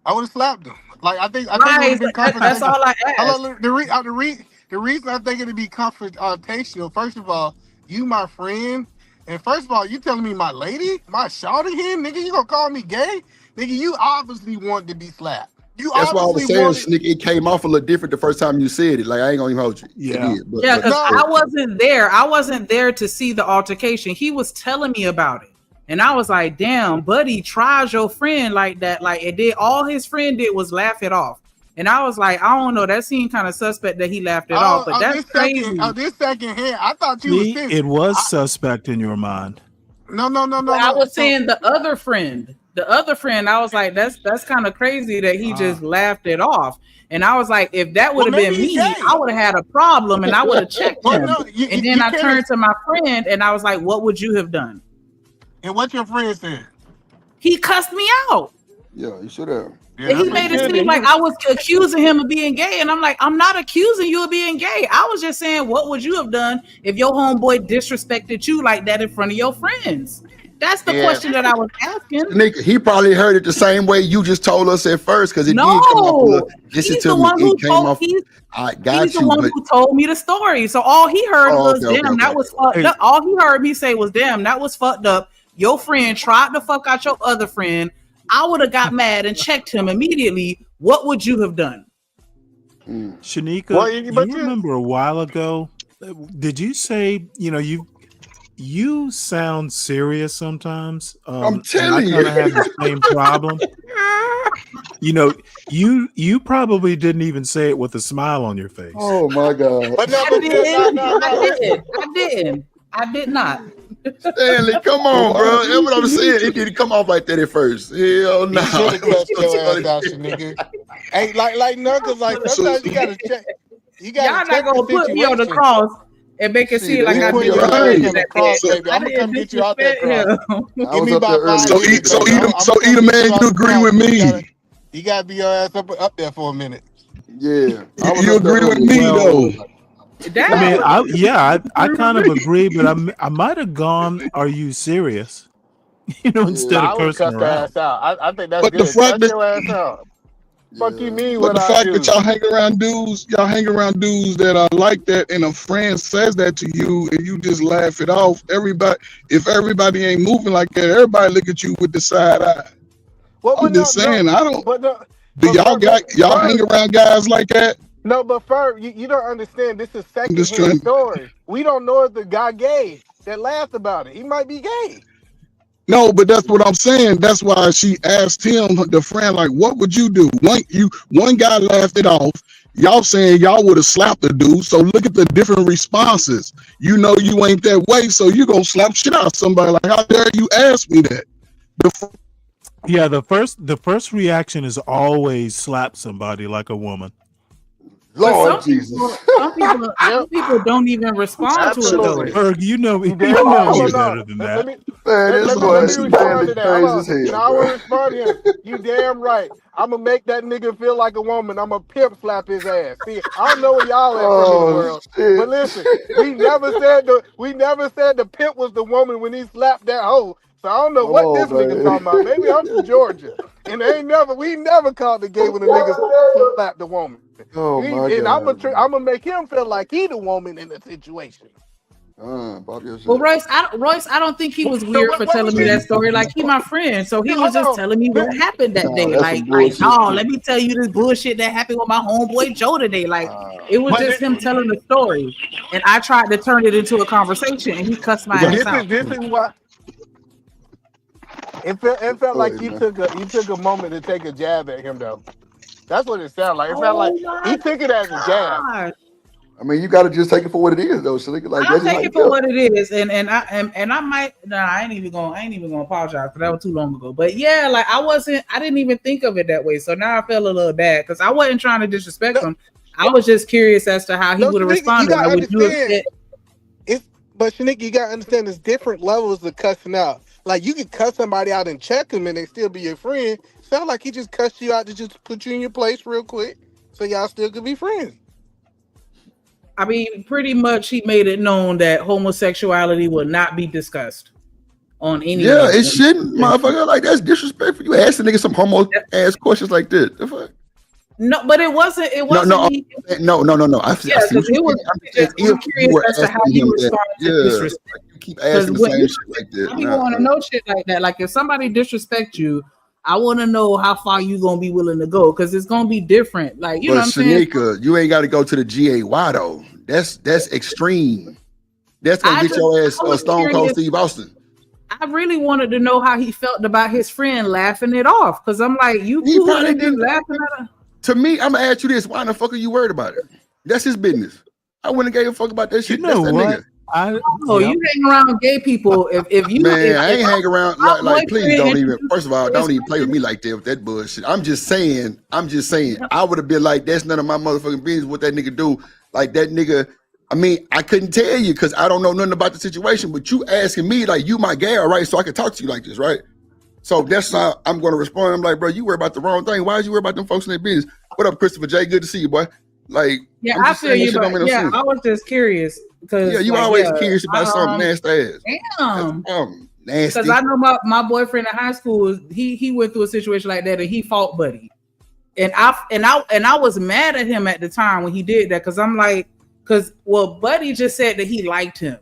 I would have slapped him. Like, I think it would have been confrontational. That's all I asked. The reason I think it'd be confrontational, first of all, you my friend, and first of all, you telling me my lady, my shawty here, nigga, you gonna call me gay? Nigga, you obviously want to be slapped. That's why I was saying, Snick, it came off a little different the first time you said it. Like, I ain't gonna even hold you. Yeah, because I wasn't there. I wasn't there to see the altercation. He was telling me about it. And I was like, damn, buddy, tries your friend like that. Like, it did. All his friend did was laugh it off. And I was like, I don't know. That seemed kind of suspect that he laughed it off. But that's crazy. This second hand, I thought you was serious. It was suspect in your mind. No. I was saying the other friend. I was like, that's kind of crazy that he just laughed it off. And I was like, if that would have been me, I would have had a problem and I would have checked him. And then I turned to my friend and I was like, what would you have done? And what your friend said? He cussed me out. Yeah, you should have. And he made it seem like I was accusing him of being gay. And I'm like, I'm not accusing you of being gay. I was just saying, what would you have done if your homeboy disrespected you like that in front of your friends? That's the question that I was asking. Nick, he probably heard it the same way you just told us at first, because it did come off. He's the one who told me the story. So all he heard was, that was fucked up. All he heard me say was, damn, that was fucked up. Your friend tried to fuck out your other friend. I would have got mad and checked him immediately. What would you have done? Shanika, you remember a while ago, did you say, you sound serious sometimes. I'm telling you, I kind of have the same problem. You probably didn't even say it with a smile on your face. Oh my God! I did not. Stanley, come on, bro. That's what I'm saying. It didn't come off like that at first. Hell no. Hey, like knuckles, like sometimes you gotta check. Y'all not gonna put me on the cross and make it seem like I did the cross, baby. I'm gonna come get you out that cross. Give me about 5 minutes. So Eda Man, you agree with me? You gotta be your ass up there for a minute. Yeah, you agree with me though. I kind of agree, but I might have gone, are you serious? Instead of cursing around. I think that's good. Cut your ass out. Fuck you mean? But the fact that y'all hang around dudes that are like that, and a friend says that to you, and you just laugh it off. If everybody ain't moving like that, everybody look at you with the side eye. I'm just saying, I don't. Do y'all hang around guys like that? No, but Ferg, you don't understand. This is second-hand story. We don't know if the guy gay that laughed about it. He might be gay. No, but that's what I'm saying. That's why she asked him, the friend, like, what would you do? One guy laughed it off. Y'all saying y'all would have slapped the dude. So look at the different responses. You know you ain't that way, so you gonna slap shit out of somebody. Like, how dare you ask me that? The first reaction is always slap somebody like a woman. Lord Jesus. Some people don't even respond to it though. Ferg, you know better than that. I will respond to him. You damn right. I'm gonna make that nigga feel like a woman. I'm gonna pimp slap his ass. See, I don't know where y'all at from in the world, but listen, we never said the pimp was the woman when he slapped that hoe. So I don't know what this nigga talking about. Maybe I'm from Georgia, and we never called the gay when the nigga slapped the woman. And I'm gonna make him feel like he the woman in the situation. Well, Royce, I don't think he was weird for telling me that story. Like, he my friend, so he was just telling me what happened that day. Like, let me tell you this bullshit that happened with my homeboy Joe today. Like, it was just him telling the story, and I tried to turn it into a conversation, and he cussed my ass out. This is why. It felt like you took a moment to take a jab at him though. That's what it sounded like. It felt like he took it as a jab. I mean, you got to just take it for what it is, though. So like, I'll take it for what it is, and I might. I ain't even gonna apologize because that was too long ago. But yeah, like I didn't even think of it that way. So now I feel a little bad because I wasn't trying to disrespect him. I was just curious as to how he would have responded. Like, would you have said? But Shanika, you gotta understand there's different levels of cussing out. Like you can cuss somebody out and check them and they still be your friend. Sound like he just cussed you out to just put you in your place real quick, so y'all still could be friends. I mean, pretty much he made it known that homosexuality will not be discussed on any. Yeah, it shouldn't, motherfucker. Like that's disrespectful. You ask the nigga some homo ass questions like this. The fuck? No, but it wasn't. It wasn't. No. Yeah, because it was. I'm curious as to how you respond to disrespect. You keep asking the same shit like that. People want to know shit like that. Like if somebody disrespect you, I want to know how far you gonna be willing to go because it's gonna be different. Like you know what I'm saying? Shanika, you ain't got to go to the GAY though. That's extreme. That's gonna get your ass Stone Cold Steve Austin. I really wanted to know how he felt about his friend laughing it off because I'm like, he probably didn't laughing at her. To me, I'm gonna ask you this: why the fuck are you worried about it? That's his business. I wouldn't give a fuck about that shit. You know that's what? You hang around gay people. If you I ain't hang around like please don't even. First of all, don't even play with me like that with that bullshit. I'm just saying. I would have been like, that's none of my motherfucking business what that nigga do. Like that nigga. I mean, I couldn't tell you because I don't know nothing about the situation. But you asking me like you my gal, right? So I can talk to you like this, right? So that's how I'm going to respond. I'm like, bro, you worry about the wrong thing. Why is you worry about them folks in their business? What up, Christopher J? Good to see you, boy. Like, yeah, I feel you, but I was just curious because you always curious about something nasty ass. Damn, nasty. Because I know my boyfriend in high school, he went through a situation like that and he fought Buddy, and I was mad at him at the time when he did that because I'm like, Buddy just said that he liked him.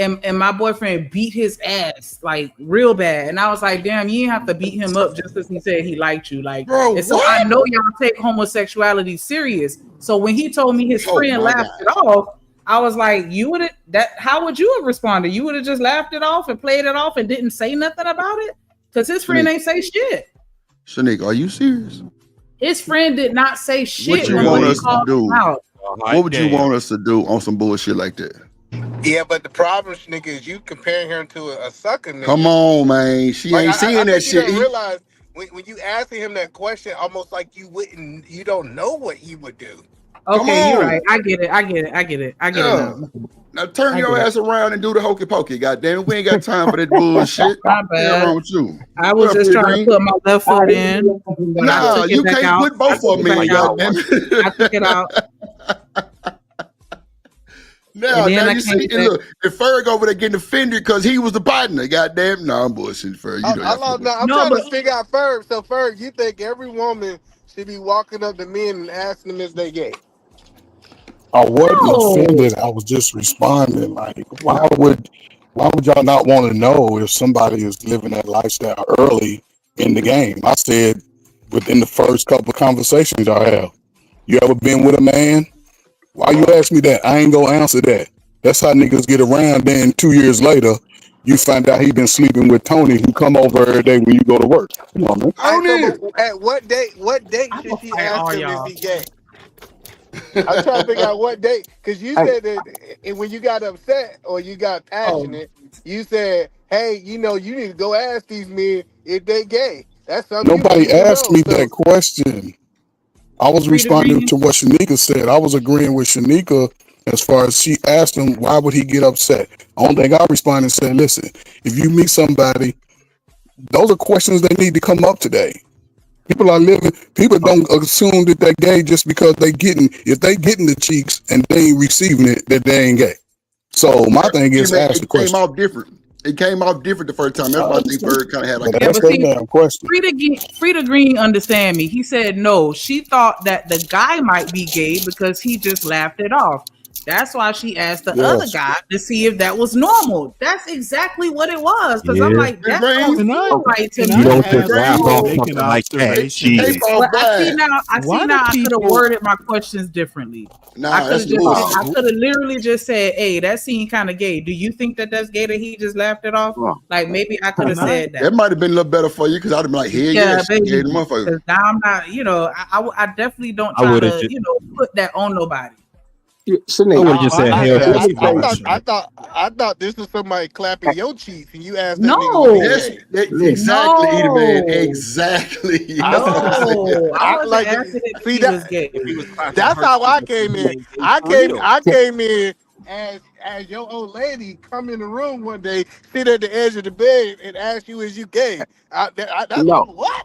And my boyfriend beat his ass like real bad, and I was like, "Damn, you didn't have to beat him up just because he said he liked you." Like, bro, and so I know y'all take homosexuality serious. So when he told me his friend laughed it off, I was like, "You would have how would you have responded? You would have just laughed it off and played it off and didn't say nothing about it because his friend ain't say shit." Shanika, are you serious? His friend did not say shit. What you want us to do? What would you want us to do on some bullshit like that? Yeah, but the problem, nigga, is you comparing him to a sucker nigga. Come on, man. She ain't seeing that shit. You don't realize when you asking him that question, almost like you don't know what he would do. Okay, you're right. I get it now. Now turn your ass around and do the hokey pokey. Goddamn, we ain't got time for that bullshit. My bad. What's wrong with you? I was just trying to put my left foot in. Nah, you can't put both of them in. Goddamn. I took it out. Now you see, look, if Ferg over there getting offended because he was the partner, goddamn, no, I'm bullshit, Ferg. I'm trying to figure out Ferg. So Ferg, you think every woman should be walking up to men and asking them if they gay? I wasn't offended. I was just responding. Like, why would y'all not want to know if somebody is living that lifestyle early in the game? I said within the first couple of conversations y'all have. You ever been with a man? Why you ask me that? I ain't gonna answer that. That's how niggas get around. Then 2 years later, you find out he been sleeping with Tony, who come over every day when you go to work. Come on, man. At what date should she ask him if he gay? I'm trying to figure out what date, because you said that when you got upset or you got passionate, you said, "Hey, you need to go ask these men if they gay." That's something. Nobody asked me that question. I was responding to what Shanika said. I was agreeing with Shanika as far as she asked him, why would he get upset? Only thing I responded and said, listen, if you meet somebody, those are questions that need to come up today. People don't assume that they're gay just because if they getting the cheeks and they ain't receiving it, that they ain't gay. So my thing is ask the question. It came off different the first time. That's why I think Bird kind of had like that's that damn question. Frida Green understand me. He said no. She thought that the guy might be gay because he just laughed it off. That's why she asked the other guy to see if that was normal. That's exactly what it was. Because I'm like, that don't feel right to me. You don't just laugh off something like that. I see now I could have worded my questions differently. I could have literally just said, hey, that seemed kind of gay. Do you think that that's gay that he just laughed it off? Like, maybe I could have said that. That might have been a little better for you because I'd have been like, baby. Now I'm not, I definitely don't try to, put that on nobody. Shanae, I would have just said hell to the I thought this was somebody clapping your cheeks, and you asked that No. nigga. Exactly, No. Eddie man. Exactly. That's what I'm saying. No, I wasn't like, asking if see he that. was gay. That's how I came in. I came in as your old lady come in the room one day, sit at the edge of the bed, and ask you, "Is you gay?" That's no. what?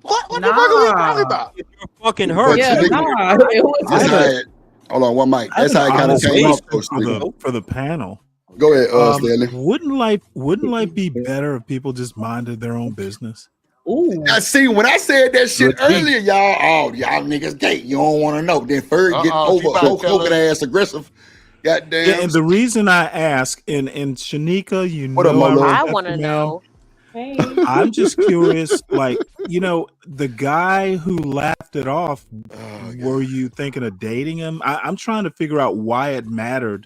What the fuck are we talking about? Fucking But her. Yeah, Shanique, nah. It was that's how it, hold on, one mic. I have That's how an it kind of honest came off, question though. for the panel. Go ahead, Stanley. Wouldn't life be better if people just minded their own business? Ooh. I see when I said that shit earlier, y'all niggas gay. You don't want to know. Then Ferg get over ass aggressive. Goddamn. Yeah, and the reason I ask, and Shanika, you What up, know, my I love? want to know. Hey. I'm just curious, like, the guy who laughed it off, were you thinking of dating him? I'm trying to figure out why it mattered,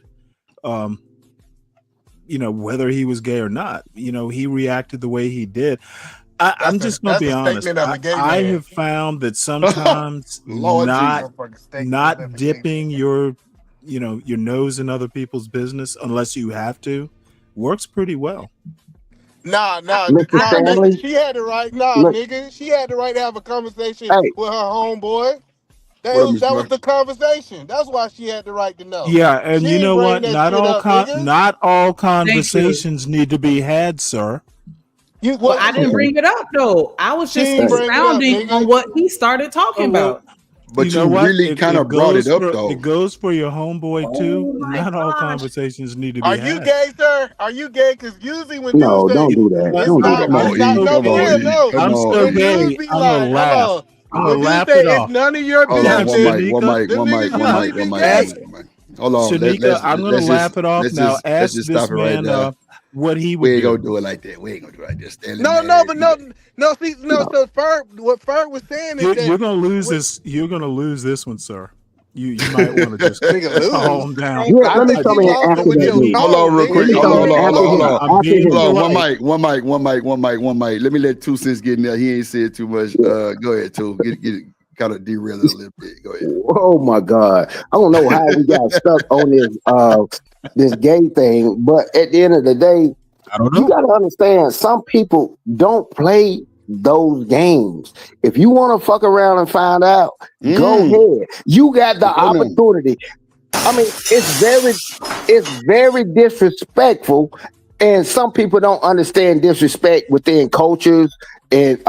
whether he was gay or not. He reacted the way he did. I'm just going to be honest. I have found that sometimes not dipping your nose in other people's business unless you have to works pretty well. Nah, Mr. Stanley? she had the right. Look. Nigga, she had the right to have a conversation Hey. with her homeboy. That What up, was Mr. Murphy? the conversation. That's why she had the right to know. Yeah, and She you ain't know bring what? that Not shit all up, nigga. not all conversations need to be had, sir. Well, I didn't bring it up though. I was just expounding on what he started talking about. But you know what? really kind of brought it up, though. It goes for your homeboy too. Not all gosh. conversations need to be Are had. you gay, sir? Are you gay? Because usually when No, dudes say don't do that. it's Don't do not, that. it's not no for real, no. I'm so When dudes gay. be I'm like, gonna laugh. hold I'm on. gonna When dudes laugh say it it's off. none of your Hold on, business, one mic. Hold on. Shanika, I'm gonna laugh it off now. Let's Ask just this stop it right man now. what he would We ain't do. gonna do it like that. We ain't gonna do it like this. Stanley, No, man, but no. So what Ferg was saying is that You're gonna lose this. You're gonna lose this one, sir. You might want to just calm down. Yeah, let me come in and answer that. Hold on, real quick. Hold on. One mic. Let me let 2 Cents get in there. He ain't said too much. Go ahead, 2. Get kind of derail it a little bit. Go ahead. Oh my God. I don't know how we got stuck on this gay thing, but at the end of the day, I don't know. You gotta understand some people don't play those games. If you want to fuck around and find out, go ahead. You got the opportunity. I mean, it's very disrespectful, and some people don't understand disrespect within cultures. And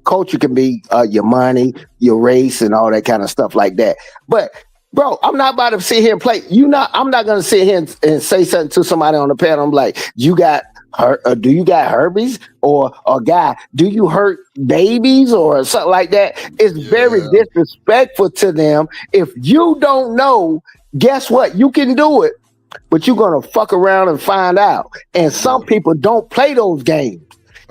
culture can be your money, your race, and all that kind of stuff like that. But bro, I'm not about to sit here and play. I'm not gonna sit here and say something to somebody on the panel. I'm like, do you got herpes? Or guy, do you hurt babies or something like that? It's very disrespectful to them. If you don't know, guess what? You can do it, but you're gonna fuck around and find out. And some people don't play those games.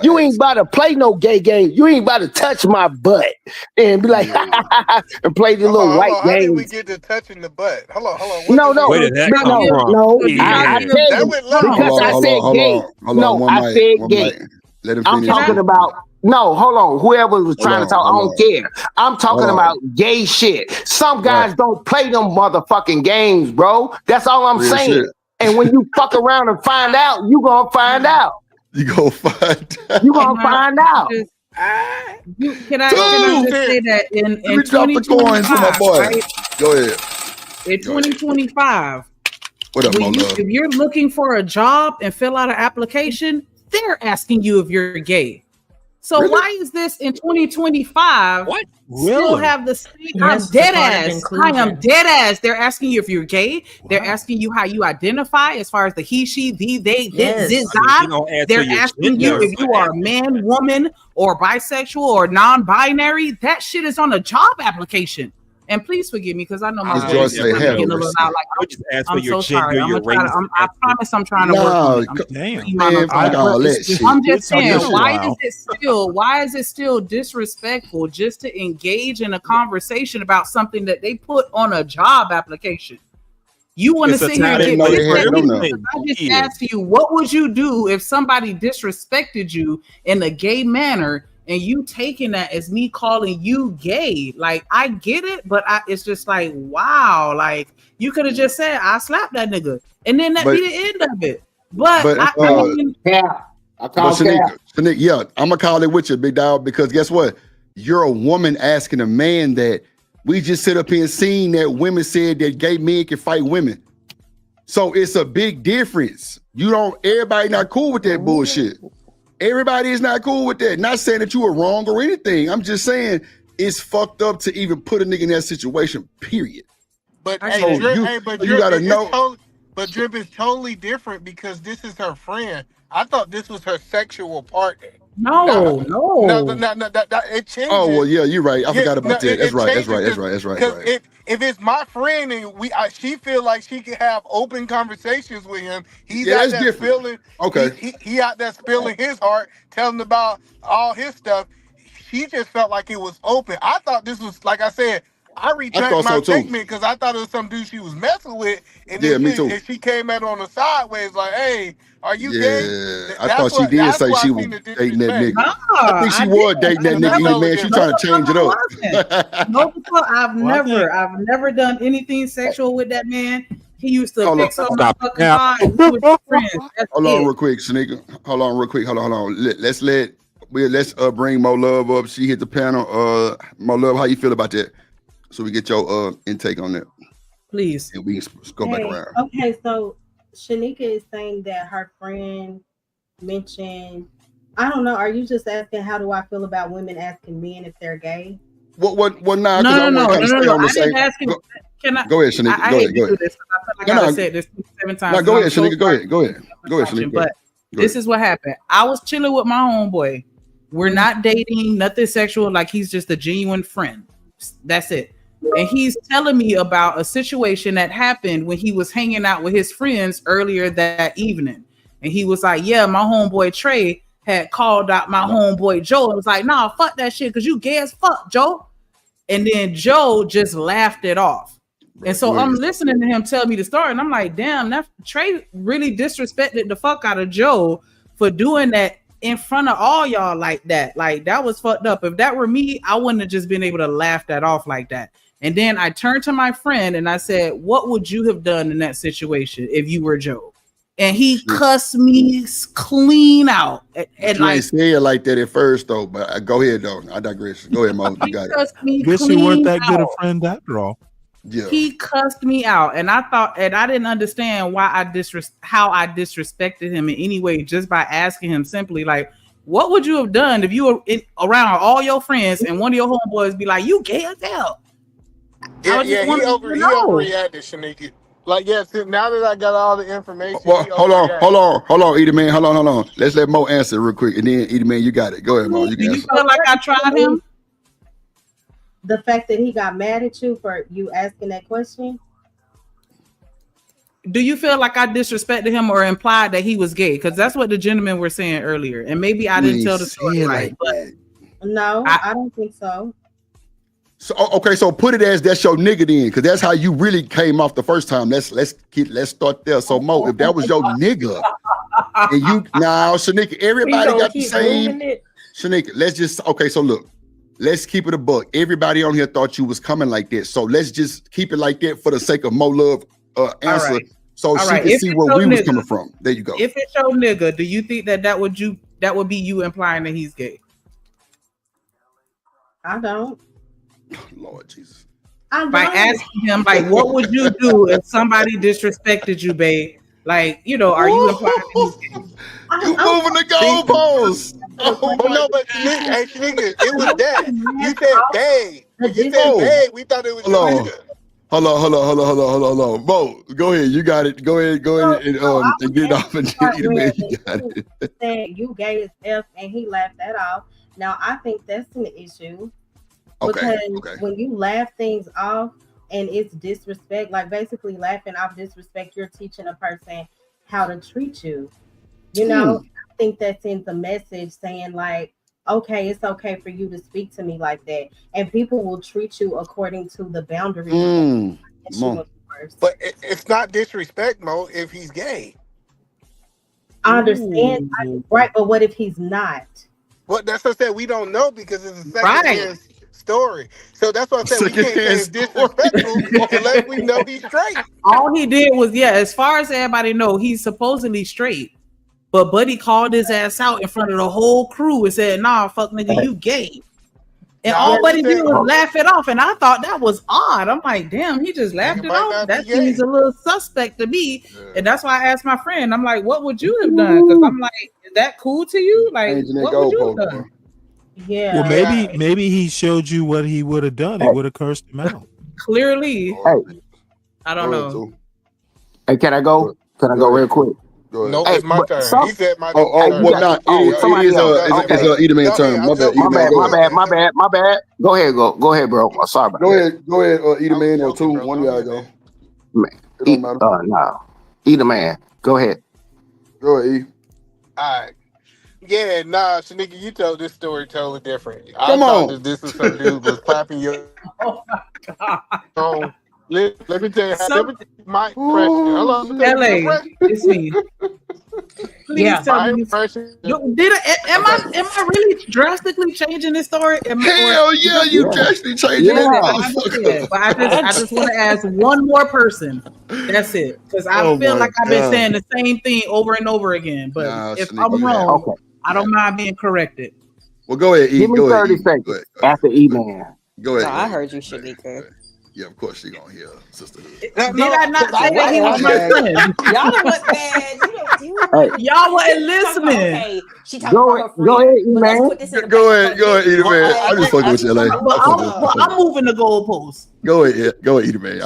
You ain't about to play no gay game. You ain't about to touch my butt and be like, and play the little white game. How did we get to touching the butt? Hold on. No. Where did that come from? No. I tell you, because I said gay. No, I said gay. Let him I'm talking about. No, hold on. Whoever was trying to talk, I don't care. I'm talking about gay shit. Some guys don't play them motherfucking games, bro. That's all I'm saying. Shit. And when you fuck around and find out, you gonna find out. You gonna find out. You gonna find out. Can I just say that in 2025, my boy. right? Go ahead. In 2025, what up, if you're looking for a job and fill out an application, they're asking you if you're gay. So why is this in 2025? What? Still have the same? I'm dead ass. I am dead ass. They're asking you if you're gay. They're asking you how you identify as far as the he, she, the, they, this, They're asking you if you are a man, woman, or bisexual or non-binary. That shit is on a job application. And please forgive me because I know my voice is getting a little out. Like, I'm so sorry. I promise I'm trying to work on it. I'm just saying, why is it still disrespectful just to engage in a conversation about something that they put on a job application? You want to sit here and get I just asked you, what would you do if somebody disrespected you in a gay manner and you taking that as me calling you gay. Like, I get it, but it's just like, wow, like you could have just said I slapped that nigga, and then that be the end of it. But I mean, Shanika, yeah, I'm gonna call it with you, big dog, because guess what? You're a woman asking a man that. We just sit up here and seen that women said that gay men can fight women. So it's a big difference. Everybody not cool with that bullshit. Everybody is not cool with that. Not saying that you were wrong or anything. I'm just saying it's fucked up to even put a nigga in that situation, period. But so Drip, you gotta know. But Drip is totally different because this is her friend. I thought this was her sexual partner. No. It changes. Oh well, yeah, you're right. I forgot about that. That's right. If it's my friend and she feel like she can have open conversations with him, he's out there different. spilling. Okay, he out there spilling his heart, telling about all his stuff. She just felt like it was open. I thought this was, like I said, I retract my statement because I thought it was some dude she was messing with, and then she came at her on the sideways like, "Hey, are you gay?" I thought she did say she was dating that nigga. I think she was dating that nigga. Either man, she trying to change it up. No, I've never done anything sexual with that man. He used to fix up my fucking car and be with his friends. Hold on, real quick, Shanika. Hold on. Let's bring Mo Love up. She hit the panel. Mo Love, how you feel about that? So we get your intake on that, please. And we can go back around. Okay, so Shanika is saying that her friend mentioned. I don't know. Are you just asking how do I feel about women asking men if they're gay? What? Nah, no. I didn't ask him. Can I? Go ahead, Shanika. I hate to do this. I feel like I said this 7 times. No, go ahead, Shanika. Go ahead, Shanika. But this is what happened. I was chilling with my homeboy. We're not dating, nothing sexual. Like, he's just a genuine friend. That's it. And he's telling me about a situation that happened when he was hanging out with his friends earlier that evening. And he was like, yeah, my homeboy Trey had called out my homeboy Joe. It was like, nah, fuck that shit, because you gay as fuck, Joe. And then Joe just laughed it off. And so I'm listening to him tell me the story, and I'm like, damn, that Trey really disrespected the fuck out of Joe for doing that in front of all y'all like that. Like, that was fucked up. If that were me, I wouldn't have just been able to laugh that off like that. And then I turned to my friend and I said, what would you have done in that situation if you were Joe? And he cussed me clean out. And you ain't say it like that at first, though. But go ahead, though. I digress. Go ahead, Mo. You got it. Guess you weren't that good a friend after all. Yeah. He cussed me out, and I thought, and I didn't understand why how I disrespected him in any way, just by asking him simply, like, what would you have done if you were around all your friends and one of your homeboys be like, you gay as hell? He overreacted, Shanika. Like, yes, now that I got all the information. Well, hold on, Edie Man. Hold on. Let's let Mo answer real quick, and then Edie Man, you got it. Go ahead, Mo. You can answer. Feel like I tried him? The fact that he got mad at you for you asking that question. Do you feel like I disrespected him or implied that he was gay? Because that's what the gentlemen were saying earlier, and maybe I didn't tell the story right. But no, I don't think so. So okay, so put it as that's your nigga then, because that's how you really came off the first time. Let's start there. So Mo, if that was your nigga, and you now Shanika, everybody got the same. Shanika, let's just so look, let's keep it a buck. Everybody on here thought you was coming like that, so let's just keep it like that for the sake of Mo Love answer, right. So all she right. can see where we was coming from. There you go. If it's your nigga, do you think that would be you implying that he's gay? I don't. Lord Jesus. By asking him, like, what would you do if somebody disrespected you, babe? Like, are you implying that he's gay? You moving the goalposts. No, but nigga, it was that. You said babe. You said babe. We thought it was your nigga. Hold on. Bo, go ahead. You got it. Go ahead and get it off. And you got it. Said you gay as F, and he laughed that off. Now, I think that's an issue. Because when you laugh things off and it's disrespect, like basically laughing off disrespect, you're teaching a person how to treat you. I think that sends a message saying like, okay, it's okay for you to speak to me like that. And people will treat you according to the boundaries. But it's not disrespect, Mo, if he's gay. I understand. Right, but what if he's not? Well, that's what I said. We don't know because it's a second-hand story. So that's what I said. We can't say it's disrespectful unless we know he's straight. All he did was, as far as everybody know, he's supposedly straight. But Buddy called his ass out in front of the whole crew and said, "Nah, fuck nigga, you gay." And all Buddy did was laugh it off. And I thought that was odd. I'm like, damn, he just laughed it off. That seems a little suspect to me. Yeah. And that's why I asked my friend, I'm like, what would you have done? Because I'm like, is that cool to you? Like, what would you have done? Yeah. Well, maybe he showed you what he would have done. He would have cursed him out. Clearly. I don't know. Hey, can I go? Can I go real quick? No, it's my turn. He said my turn. It is Eat a Man turn. My bad. Go ahead, bro. Sorry about that. Go ahead, Eat a Man or two. One of y'all go. Eat a Man. Go ahead. Go ahead, E. All right. Yeah, Shanika, you told this story totally different. Come I on. thought that this was some dude was clapping your. Oh my God. Let me tell you how my impression. Hello, LA, it's me. Please tell me. Am I really drastically changing this story? Hell yeah, you drastically changing it. But I just want to ask one more person. That's it. Because I feel like I've been saying the same thing over and over again. But if I'm wrong, I don't mind being corrected. Well, go ahead, E. Give me 30 seconds after E-Man. Go ahead. No, I heard you, Shanika. Yeah, of course she gonna hear sisterhood. Did I not say that he was my friend? Y'all wasn't bad. Y'all wasn't listening. Okay, she talking about her friend. Go ahead, man. Go ahead, Eat a Man. I'm just fucking with you, LA. I'm moving the goalposts. Go ahead, Eat a Man.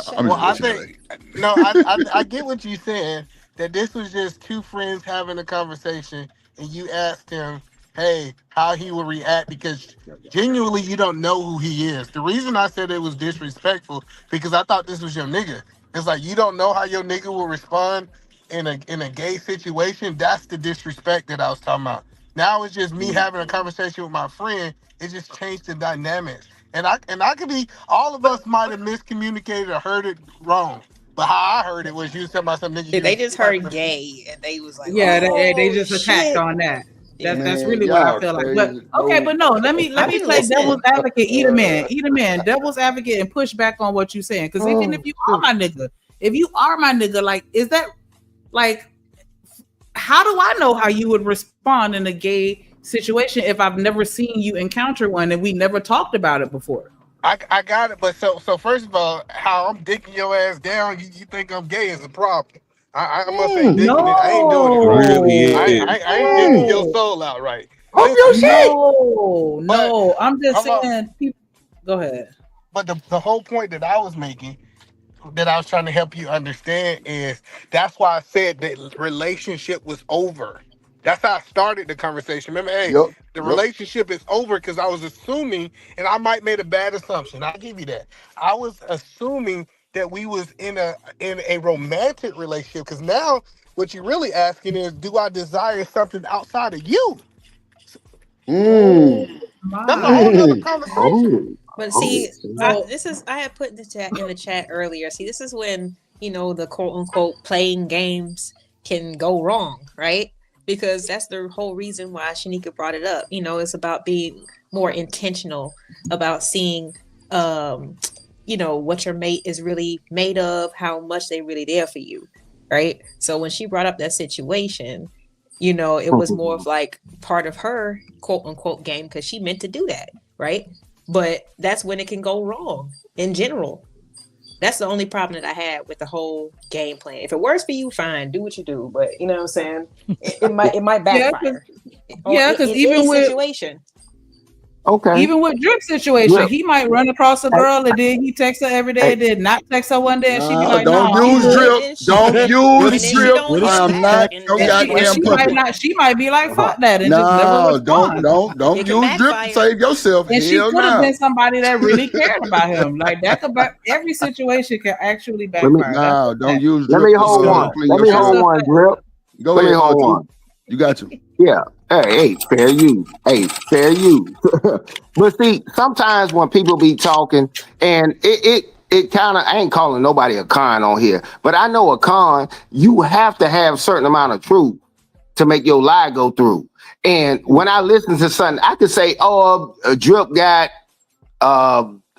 I get what you're saying. That this was just two friends having a conversation, and you asked him, hey, how he would react, because genuinely you don't know who he is. The reason I said it was disrespectful because I thought this was your nigga. It's like you don't know how your nigga will respond in a gay situation. That's the disrespect that I was talking about. Now it's just me having a conversation with my friend. It just changed the dynamics. And I could be, all of us might have miscommunicated or heard it wrong. But how I heard it was you was talking about some nigga. They just heard gay and they was like, they just attacked on that. That's really what I feel like. But okay, but no, let me play devil's advocate. Eat a man, devil's advocate, and push back on what you're saying. Because even if you are my nigga, like, is that like, how do I know how you would respond in a gay situation if I've never seen you encounter one and we never talked about it before? I got it, but so first of all, how I'm dicking your ass down, you think I'm gay is a problem. I must say, dicking it. I ain't doing it right. Really I ain't dicking your soul out right. No, I'm just saying. Go ahead. But the whole point that I was making, that I was trying to help you understand, is that's why I said that relationship was over. That's how I started the conversation. Remember, the relationship is over because I was assuming, and I might made a bad assumption. I'll give you that. I was assuming that we was in a romantic relationship, because now what you're really asking is, do I desire something outside of you? That's a whole other conversation. But see, I had put in the chat earlier. See, this is when, the quote unquote playing games can go wrong, right? Because that's the whole reason why Shanika brought it up. It's about being more intentional about seeing, what your mate is really made of, how much they really there for you, right? So when she brought up that situation, it was more of like part of her quote unquote game because she meant to do that, right? But that's when it can go wrong in general. That's the only problem that I had with the whole game plan. If it works for you, fine, do what you do. But you know what I'm saying? It might backfire. Because even with situation. Okay. Even with Drip's situation, he might run across a girl and then he texts her every day, did not text her one day, and she be like, "Don't use Drip. Don't use Drip. I'm not. She might be like, "Fuck that," and just never respond. Don't use Drip to save yourself. And she could have been somebody that really cared about him. Like that could every situation can actually backfire. Don't use Drip. Let me hold one, Drip. Go ahead, hold one. You got you. Yeah. Hey, fair use. But see, sometimes when people be talking, and it kind of, I ain't calling nobody a con on here, but I know a con, you have to have a certain amount of truth to make your lie go through. And when I listen to something, I could say, "Oh, Drip got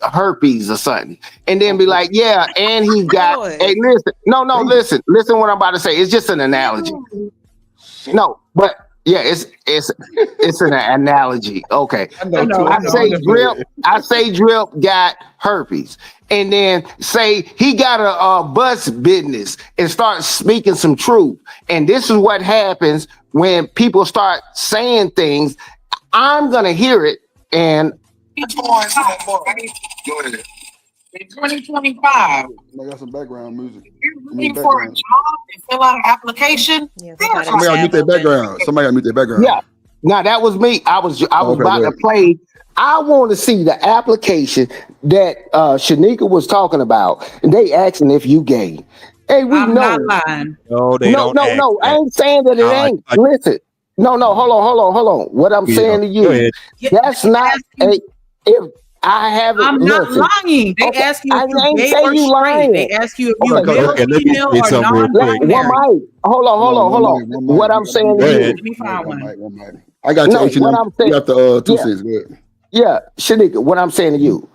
herpes or something," and then be like, "Yeah, and he got." Hey, listen, listen what I'm about to say. It's just an analogy. No, but yeah, it's an analogy. Okay, I say Drip got herpes, and then say he got a bus business and start speaking some truth. And this is what happens when people start saying things. I'm gonna hear it, and Go ahead. In 2025, I got some background music. you're looking for a job and fill out an application. Somebody got to mute their background. Somebody got to mute their background. yeah. Now that was me. I was Okay, about to play. I want to see the application that Shanika was talking about. And they asking if you gay. Hey, we I'm know. not lying. No, they don't. No. I ain't saying that it ain't. Listen. No. Hold on. What I'm saying to you, that's not a. If I haven't, I'm not lying. They ask you if you gay or straight. Lying. They ask you if you male, female, or non-binary. Hold on. What I'm saying to you. Let me find one. I got you. What I'm saying. You got the 2 cents. Good. Yeah, Shanika, what I'm saying to you,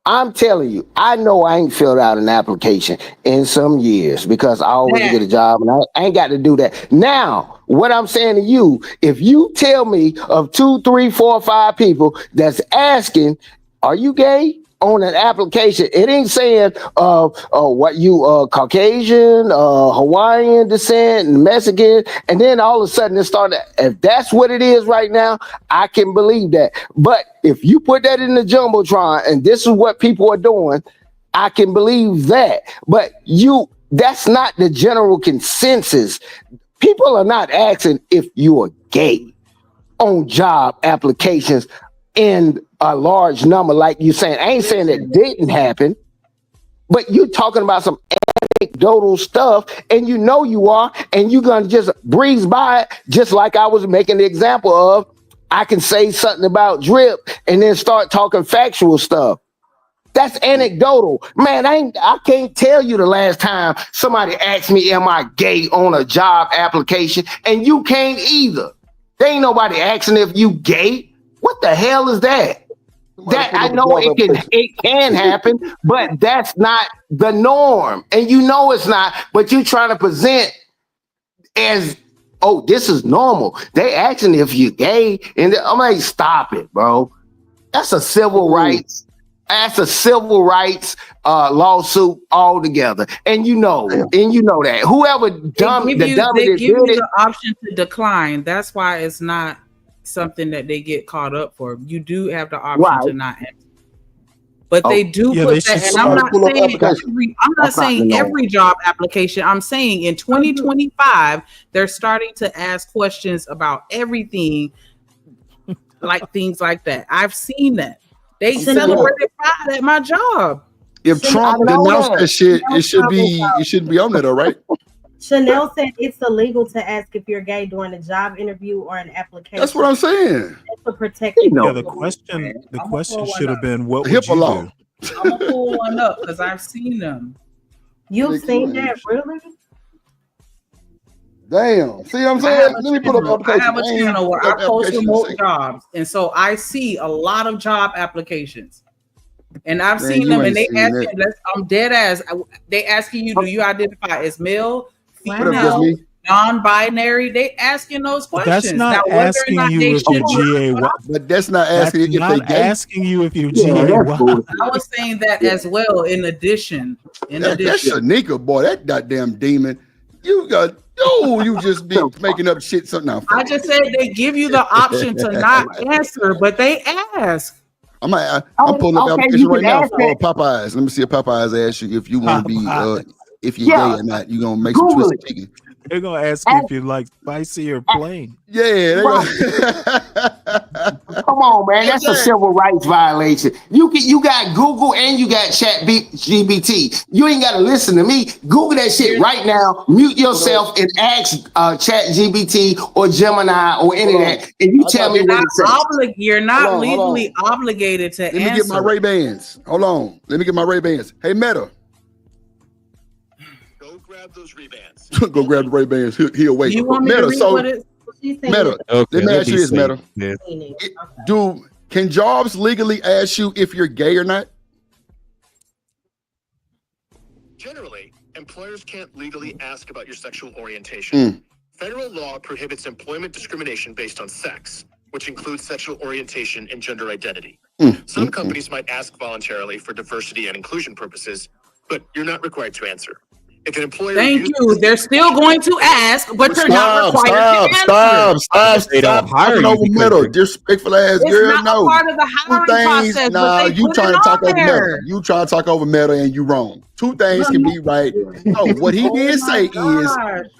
I'm telling you, I know I ain't filled out an application in some years because I always get a job and I ain't got to do that. Now, what I'm saying to you, if you tell me of 2, 3, 4, 5 people that's asking, are you gay? On an application, it ain't saying what you Caucasian, Hawaiian descent, Mexican, and then all of a sudden it started. If that's what it is right now, I can believe that. But if you put that in the jumbotron and this is what people are doing, I can believe that. But that's not the general consensus. People are not asking if you are gay on job applications in a large number, like you saying. I ain't saying that didn't happen, but you talking about some anecdotal stuff, and you know you are, and you're gonna just breeze by it, just like I was making the example of. I can say something about Drip and then start talking factual stuff. That's anecdotal, man. I can't tell you the last time somebody asked me, "Am I gay?" on a job application, and you can't either. There ain't nobody asking if you gay. What the hell is that? That I know it can happen, but that's not the norm. And you know it's not, but you're trying to present as, oh, this is normal. They asking if you're gay, and I'm like, stop it, bro. That's a civil rights. That's a civil rights lawsuit altogether. And you know that. Whoever they give you the option to decline. That's why it's not something that they get caught up for. You do have the option to not answer. But they do put that, and I'm not saying every job application. I'm saying in 2025, they're starting to ask questions about everything, like things like that. I've seen that. They celebrated Pride at my job. If Trump denounced that shit, it shouldn't be on there, though, right? Chanel said it's illegal to ask if you're gay during a job interview or an application. That's what I'm saying. That's a protected. Yeah, the question should have been, what would you do? I'm gonna pull one up because I've seen them. You've seen that, really? Damn. See what I'm saying? Let me put up application. I have a channel where I post remote jobs, and so I see a lot of job applications. And I've seen them, and they ask you, I'm dead ass. They asking you, do you identify as male, female, non-binary? They asking those questions. That's not asking you if you're GA. But that's not asking you if they're asking you if you're GA. I was saying that as well. In addition, that's Shanika, boy, that goddamn demon. You just be making up shit. Something. I just said they give you the option to not answer, but they ask. I'm pulling up application right now for Popeyes. Let me see if Popeyes asks you if you want to be if you're gay or not. You're gonna make some twisted chicken. They're gonna ask you if you like spicy or plain. Yeah, come on, man. That's a civil rights violation. You got Google and you got ChatGPT. You ain't gotta listen to me. Google that shit right now. Mute yourself and ask ChatGPT or Gemini or any of that, and you tell me what it says. You're not legally obligated to answer. Let me get my Ray-Bans. Hold on. Let me get my Ray-Bans. Hey, Meta. Go grab those Ray-Bans. Go grab the Ray-Bans. He'll wait. You want me to read what it Meta, let me ask you this, Meta. Can jobs legally ask you if you're gay or not? Generally, employers can't legally ask about your sexual orientation. Federal law prohibits employment discrimination based on sex, which includes sexual orientation and gender identity. Some companies might ask voluntarily for diversity and inclusion purposes, but you're not required to answer. If an employer Thank you. They're still going to ask, but you're not required to answer. Stop talking over Meta. Disrespectful ass girl. It's not a part of the hiring process. Nah, but you put trying it to talk on over there. Meta. You trying to talk over Meta and you wrong. Two things can be right. No, what he did say is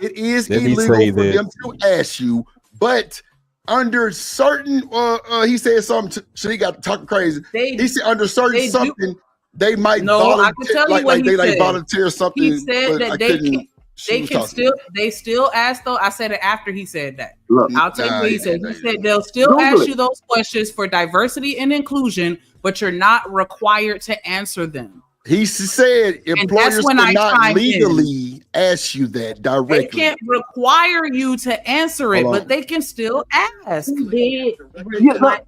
it is illegal for them to ask you, but under certain he said something he got talking crazy. He said under certain something they might volunteer, I can tell you what he said. Volunteer something. He said that they still ask though. I said it after he said that. I'll tell you what he said. He said they'll still ask you those questions for diversity and inclusion, but you're not required to answer them. He said employers cannot legally ask you that directly. They can't require you to answer it, but they can still ask. Look. Watch.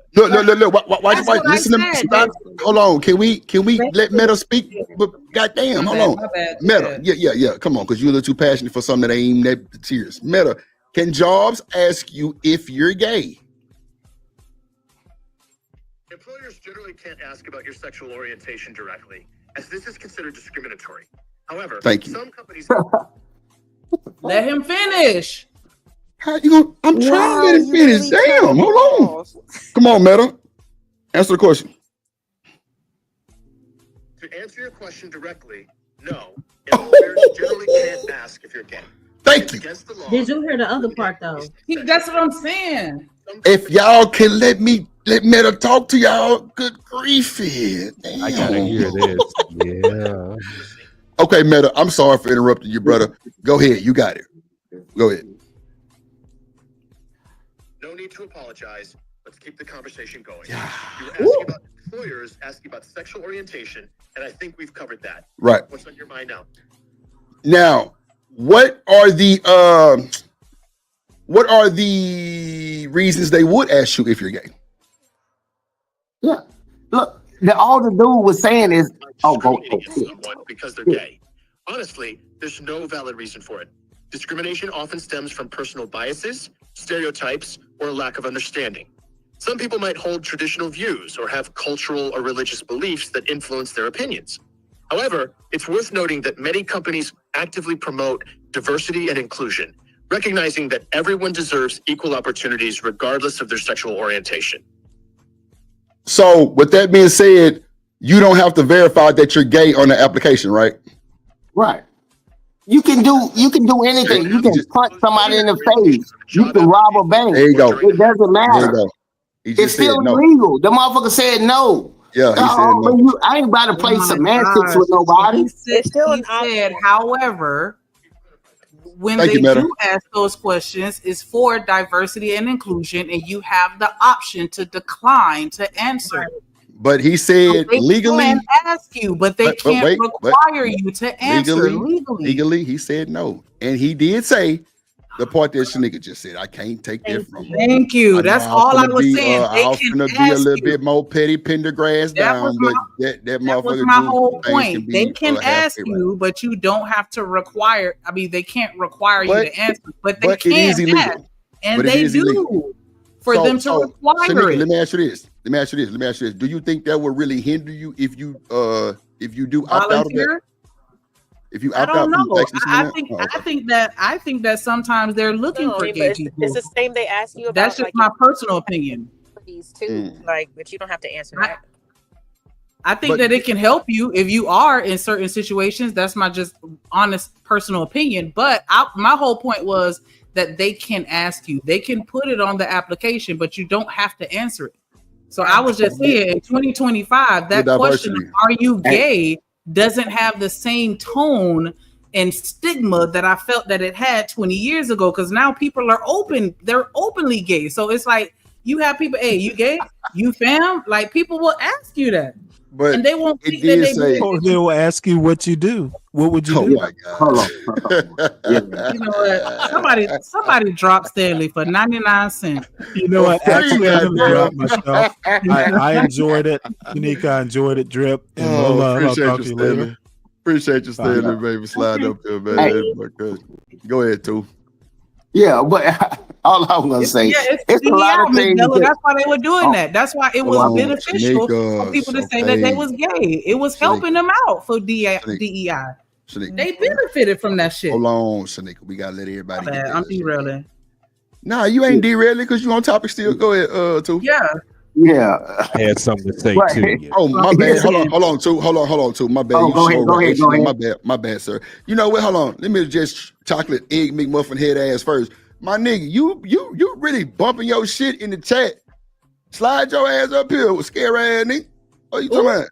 Listen to me. Stop. Hold on. Can we let Meta speak? But goddamn, hold on. Meta. Yeah. Come on, because you're a little too passionate for something that ain't that serious. Meta, can jobs ask you if you're gay? Employers generally can't ask about your sexual orientation directly, as this is considered discriminatory. However, some companies let him finish. How you gonna? I'm trying to let him finish. Damn, hold on. Come on, Meta. Answer the question. To answer your question directly, no. Employers generally can't ask if you're gay. Thank you. Did you hear the other part though? That's what I'm saying. If y'all can let Meta talk to y'all, good grief it. I gotta hear this. Yeah. Okay, Meta, I'm sorry for interrupting you, brother. Go ahead. You got it. Go ahead. No need to apologize. Let's keep the conversation going. You were asking about employers, asking about sexual orientation, and I think we've covered that. Right. What's on your mind now? Now, what are the reasons they would ask you if you're gay? Yeah. Look, all the dude was saying is, someone because they're gay. Honestly, there's no valid reason for it. Discrimination often stems from personal biases, stereotypes, or a lack of understanding. Some people might hold traditional views or have cultural or religious beliefs that influence their opinions. However, it's worth noting that many companies actively promote diversity and inclusion, recognizing that everyone deserves equal opportunities regardless of their sexual orientation. So, with that being said, you don't have to verify that you're gay on the application, right? Right. You can do anything. You can punch somebody in the face. You can rob a bank. There you go. It doesn't matter. There you go. It's still illegal. The motherfucker said no. Yeah, he said no. I ain't about to play semantics with nobody. He said, however, when they do ask those questions, it's for diversity and inclusion, and you have the option to decline to answer. But he said they legally can ask you, but they can't require you to answer legally. Legally, he said no, and he did say the part that Shanika just said. I can't take that from him. Thank you. That's all I was saying. I was gonna be a little bit more petty, pin the grass down, but that motherfucker. Was my whole point. They can ask you, but you don't have to require. I mean, they can't require you to answer, but they can ask, and they do for them to require Shanika, it. Let me ask you this. Do you think that would really hinder you if you do opt out of that? If you opt out, I think that sometimes they're looking for gay people. It's the same they ask you about. That's just my personal opinion. These two, but you don't have to answer that. I think that it can help you if you are in certain situations. That's my just honest personal opinion. But my whole point was that they can ask you. They can put it on the application, but you don't have to answer it. So I was just saying, in 2025, that question, "Are you gay?" doesn't have the same tone and stigma that I felt that it had 20 years ago. Because now people are they're openly gay. So it's like you have people, hey, you gay? You fam? Like people will ask you that. and they won't think that they did. Or they'll ask you what you do. What would you do? My God. Hold on. You know what? Somebody drop Stanley for 99 cents. You know what? Actually, I'm gonna drop myself. I enjoyed it. Shanika, I enjoyed it. Drip. And Lola, I'll talk to you later. Appreciate you staying there, baby. Slide up here, man. Go ahead, too. Yeah, but all I'm gonna say, it's a lot of things. That's why they were doing that. That's why it was beneficial for people to say that they was gay. It was helping them out for DEI. They benefited from that shit. Hold on, Shanika. We gotta let everybody. I'm derailing. Nah, you ain't derailing because you on topic still. Go ahead, too. Yeah. I had something to say too. Oh, my bad. Hold on, too. Hold on, too. My bad. Go ahead. My bad, sir. You know what? Hold on. Let me just chocolate egg McMuffin head ass first. My nigga, you really bumping your shit in the chat. Slide your ass up here with scare ass nigga. Oh, you talking about?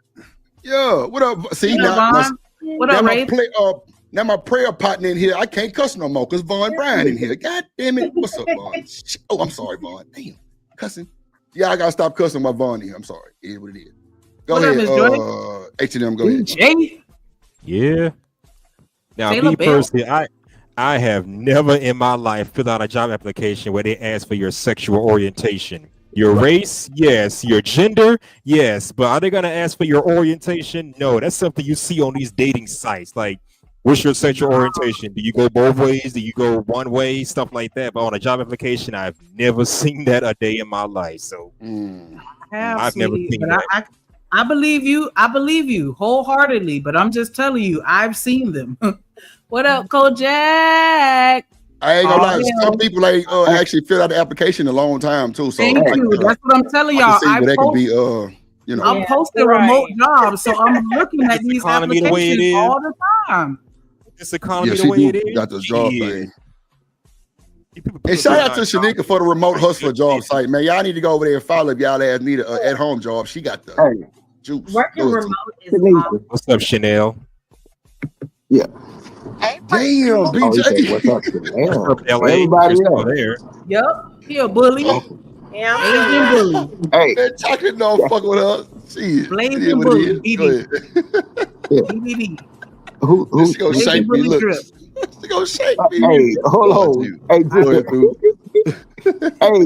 Yeah. What up? See what up, Ray? Now my prayer partner in here. I can't cuss no more because Vaughn Bryan in here. God damn it. What's up, Vaughn? Oh, I'm sorry, Vaughn. Damn. Cussing. Yeah, I gotta stop cussing my Vaughn here. I'm sorry. It is what it is. Go ahead. H&M, go ahead. Yeah. Now, me personally, I have never in my life filled out a job application where they ask for your sexual orientation. Your race, yes. Your gender, yes. But are they gonna ask for your orientation? No, that's something you see on these dating sites. Like, what's your sexual orientation? Do you go both ways? Do you go one way? Stuff like that. But on a job application, I've never seen that a day in my life. So I've never seen that. I believe you. I believe you wholeheartedly. But I'm just telling you, I've seen them. What up, Kojak? I ain't gonna lie. Some people ain't actually filled out the application a long time too. So thank you. That's what I'm telling y'all. I'm posting remote jobs, so I'm looking at these applications all the time. This economy the way it is. Got the job thing. And shout out to Shanika for the remote hustler job site, man. Y'all need to go over there and follow if y'all ass need an at-home job. She got the juice. Working remote is awesome. What's up, Chanel? Yeah. Damn, BJ. What's up, Chanel? What's up, LA? Everybody there. Yep. He a bully. Yeah, Asian bully. Hey, that chocolate don't fuck with us. See, blazing bully. Who she gonna shake me? Look, she gonna shake me. Hey, hold on. Hey, hey,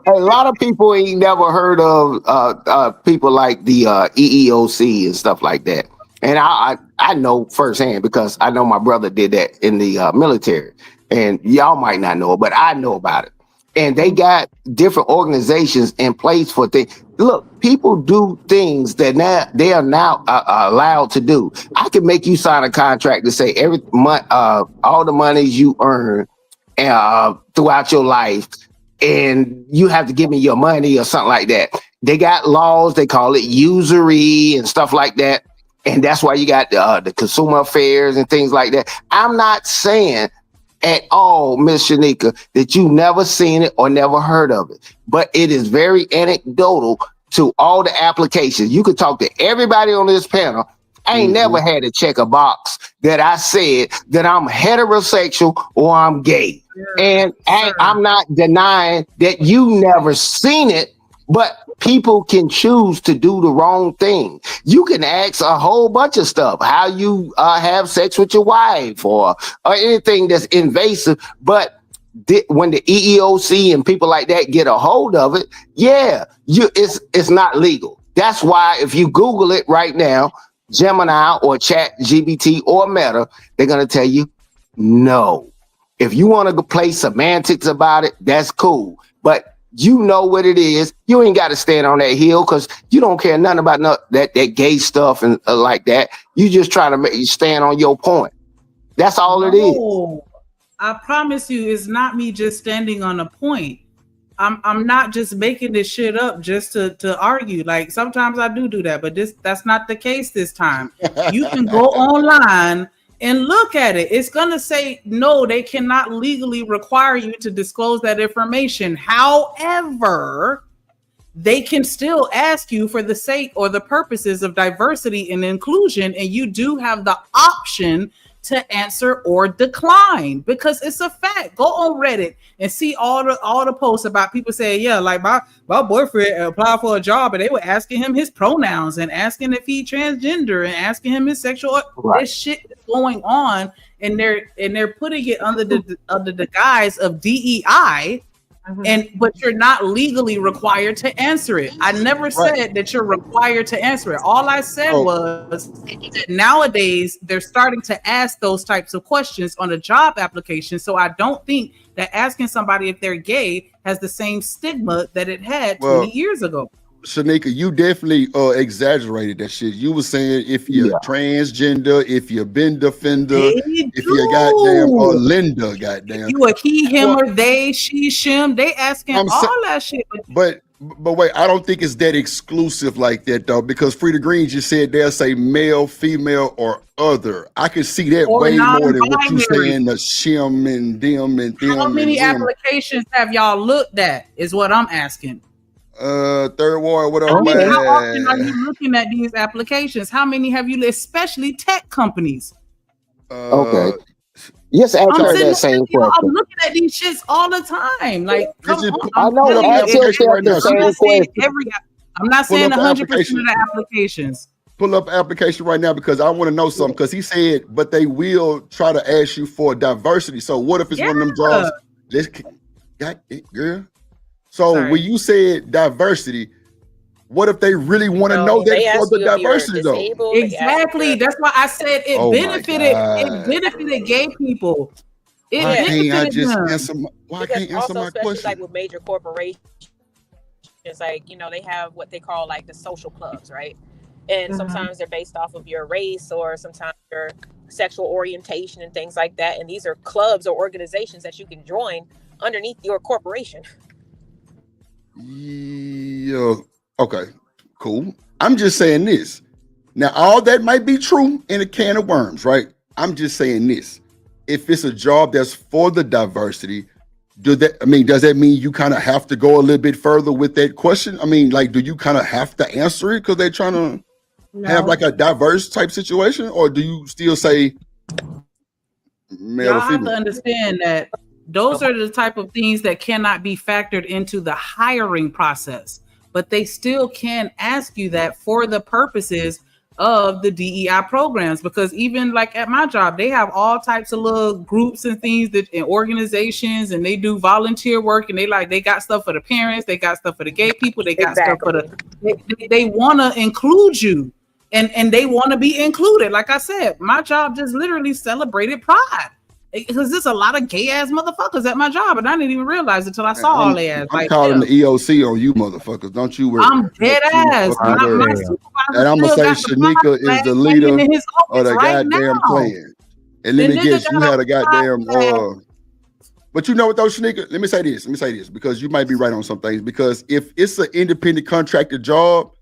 a lot of people ain't never heard of people like the EEOC and stuff like that. And I know firsthand because I know my brother did that in the military. And y'all might not know it, but I know about it. And they got different organizations in place for things. Look, people do things that now they are now allowed to do. I can make you sign a contract to say every month, all the monies you earn throughout your life, and you have to give me your money or something like that. They got laws. They call it usury and stuff like that. And that's why you got the consumer affairs and things like that. I'm not saying at all, Miss Shanika, that you never seen it or never heard of it. But it is very anecdotal to all the applications. You could talk to everybody on this panel. I ain't never had to check a box that I said that I'm heterosexual or I'm gay. And I'm not denying that you never seen it, but people can choose to do the wrong thing. You can ask a whole bunch of stuff, how you have sex with your wife or anything that's invasive. But when the EEOC and people like that get a hold of it, it's not legal. That's why if you Google it right now, Gemini or Chat GBT or Meta, they're going to tell you no. If you want to play semantics about it, that's cool. But you know what it is. You ain't got to stand on that hill because you don't care nothing about that gay stuff and like that. You just trying to make you stand on your point. That's all it is. I promise you, it's not me just standing on a point. I'm not just making this shit up just to argue. Like sometimes I do that, but that's not the case this time. You can go online and look at it. It's going to say, no, they cannot legally require you to disclose that information. However, they can still ask you for the sake or the purposes of diversity and inclusion. And you do have the option to answer or decline, because it's a fact. Go on Reddit and see all the posts about people saying, yeah, like my boyfriend applied for a job and they were asking him his pronouns and asking if he transgender and asking him his sexual. Right. This shit is going on, and they're putting it under the guise of DEI. But you're not legally required to answer it. I never said that you're required to answer it. All I said was that nowadays they're starting to ask those types of questions on a job application. So I don't think that asking somebody if they're gay has the same stigma that it had 20 years ago. Shanika, you definitely exaggerated that shit. You were saying if you're transgender, if you're bender fender, if you're goddamn or Linda, goddamn. You a he, him, or they, she, shim. They asking all that shit. But wait, I don't think it's that exclusive like that though, because Frida Green just said they'll say male, female, or other. I could see that or way more than what you saying the shim and them and them. How many applications have y'all looked at? Is what I'm asking. Third Ward, what up, How man? often are you looking at these applications? How many have you, especially tech companies? Okay. Yes, ask her that same question. I'm looking at these shits all the time. Like, come on. I know the application right now. I'm not saying 100% of the applications. Pull up application right now because I want to know something. Because he said, but they will try to ask you for diversity. So what if it's one of them jobs? Got it, girl. So when you said diversity, what if they really want to know that for the diversity though? Exactly. That's why I said it benefited gay people. Why can't I just answer my question? Like with major corporations, like they have what they call like the social clubs, right? And sometimes they're based off of your race or sometimes your sexual orientation and things like that. And these are clubs or organizations that you can join underneath your corporation. Yeah. Okay. Cool. I'm just saying this. Now, all that might be true in a can of worms, right? I'm just saying this. If it's a job that's for the diversity, does that mean you kind of have to go a little bit further with that question? I mean, like, do you kind of have to answer it because they're trying to have like a diverse type situation, or do you still say male or female? Y'all have to understand that those are the type of things that cannot be factored into the hiring process, but they still can ask you that for the purposes of the DEI programs, because even like at my job, they have all types of little groups and things and organizations, and they do volunteer work, and they got stuff for the parents, they got stuff for the gay people, they got stuff for they want to include you and they want to be included. Like I said, my job just literally celebrated Pride. Because there's a lot of gay ass motherfuckers at my job, and I didn't even realize it until I saw all they ass. I'm calling the EOC on you motherfuckers. Don't you worry. I'm dead ass. And I'm gonna say Shanika is the leader of the goddamn plan. And let me guess, you had a goddamn but you know what though, Shanika? Let me say this because you might be right on some things. Because if it's an independent contractor job,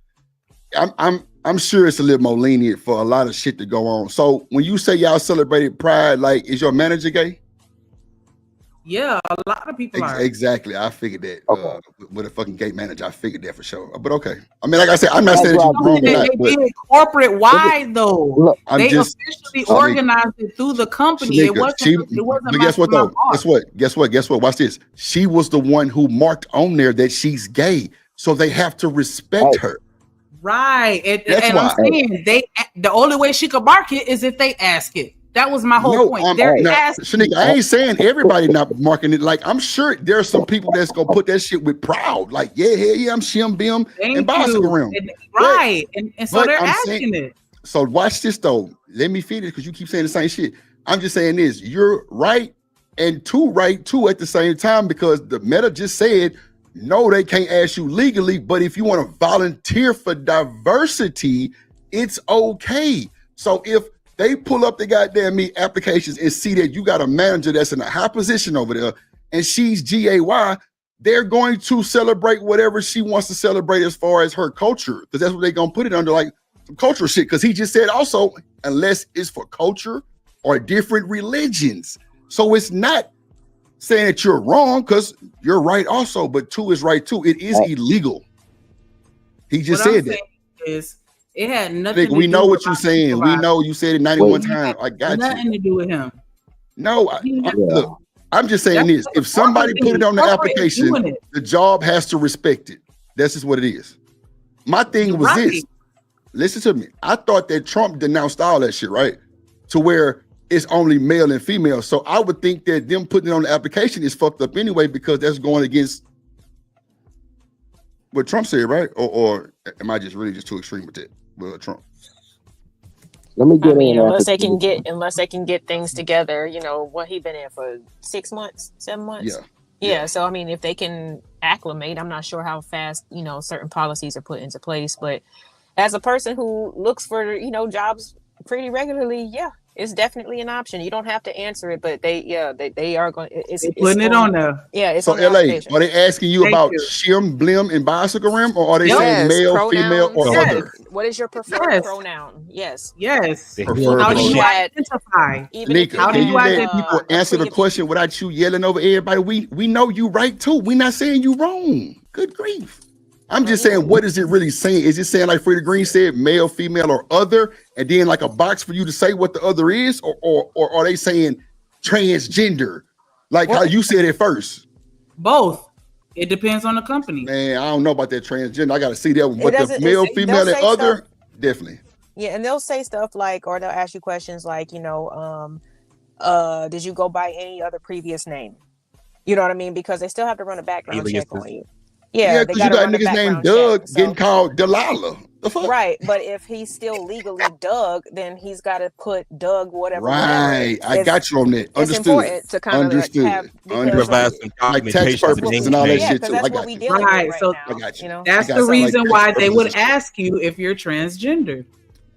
I'm sure it's a little more lenient for a lot of shit to go on. So when you say y'all celebrated Pride, like, is your manager gay? Yeah, a lot of people are. Exactly. I figured that. Okay. With a fucking gay manager, I figured that for sure. But okay. I mean, like I said, I'm not saying that you're wrong. They did corporate wide though. They officially organized it through the company. It wasn't. But guess what though? Guess what? Watch this. She was the one who marked on there that she's gay, so they have to respect her. Right, and I'm saying the only way she could mark it is if they ask it. That was my whole point. Shanika, I ain't saying everybody not marking it. Like, I'm sure there's some people that's gonna put that shit with proud. Like, yeah, I'm shim bim and bicycle around. Right, and so they're asking it. So watch this though. Let me feed it because you keep saying the same shit. I'm just saying this. You're right and right too at the same time, because the meta just said no, they can't ask you legally, but if you want to volunteer for diversity, it's okay. So if they pull up the goddamn applications and see that you got a manager that's in a high position over there and she's GAY, they're going to celebrate whatever she wants to celebrate as far as her culture, because that's what they're going to put it under, like some cultural shit. Because he just said also, unless it's for culture or different religions. So it's not saying that you're wrong, because you're right also, but two is right too. It is illegal. He just said that. Is It had nothing. We know what you're saying. We know you said it 91 times. I got nothing to do with him. No, look, I'm just saying this. If somebody put it on the application, the job has to respect it. That's just what it is. My thing was this. Listen to me. I thought that Trump denounced all that shit, right? To where it's only male and female. So I would think that them putting it on the application is fucked up anyway, because that's going against what Trump said, right? Or am I just really too extreme with it? With Trump. Let me get in. Unless they can get things together, you know, what he been in for 6 months, 7 months. Yeah. So I mean, if they can acclimate, I'm not sure how fast, you know, certain policies are put into place. But as a person who looks for, you know, jobs pretty regularly, yeah, it's definitely an option. You don't have to answer it, but they are going. It's putting it on there. Yeah, it's so on the LA. application. Are they asking you about shim, blim, and bicycle rim, or are they saying male, pronouns, female, or other? What is your preferred pronoun? Yes. Yes. How do you identify? Nika, can you let people answer the question without you yelling over everybody? We know you right too. We're not saying you wrong. Good grief. I'm just saying, what is it really saying? Is it saying, like Freddie Green said, male, female, or other, and then like a box for you to say what the other is, or are they saying transgender, like how you said it first? Both. It depends on the company. Man, I don't know about that transgender. I got to see that one. But the male, female, and other, definitely. Yeah, and they'll say stuff like, or they'll ask you questions like, you know, did you go by any other previous name? You know what I mean? Because they still have to run a background check on you. Yeah, because you got niggas named Doug getting called Delilah. The fuck? Right, but if he's still legally Doug, then he's got to put Doug whatever. Right, I got you on that. Understood. It's important to kind of have like tax purposes and all that shit too. I got you. Right, so I got you. That's the reason why they would ask you if you're transgender.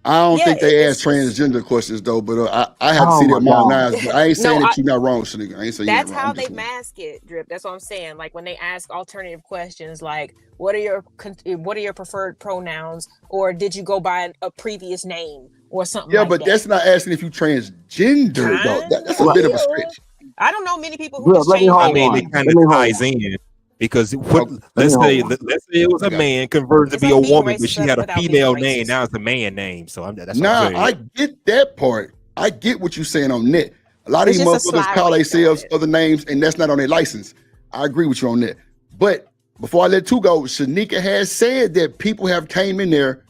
I don't think they ask transgender questions though, but I have to see that more eyes. But I ain't saying that you're not wrong, Shanika. I ain't saying that's you're wrong. how they mask it, Drip. That's what I'm saying. Like when they ask alternative questions, like what are your preferred pronouns, or did you go by a previous name or something? Yeah, like but that's not asking if you transgender though. That's a bit of a stretch. I don't know many people who just I change mean, it kind of ties in because let's say it was a man converted to be a woman, but she had a female name. Now it's a man name. So that's what I'm saying. I get that part. I get what you're saying on that. A lot of these motherfuckers call themselves other names, and that's not on their license. I agree with you on that. But before I let two go, Shanika has said that people have came in there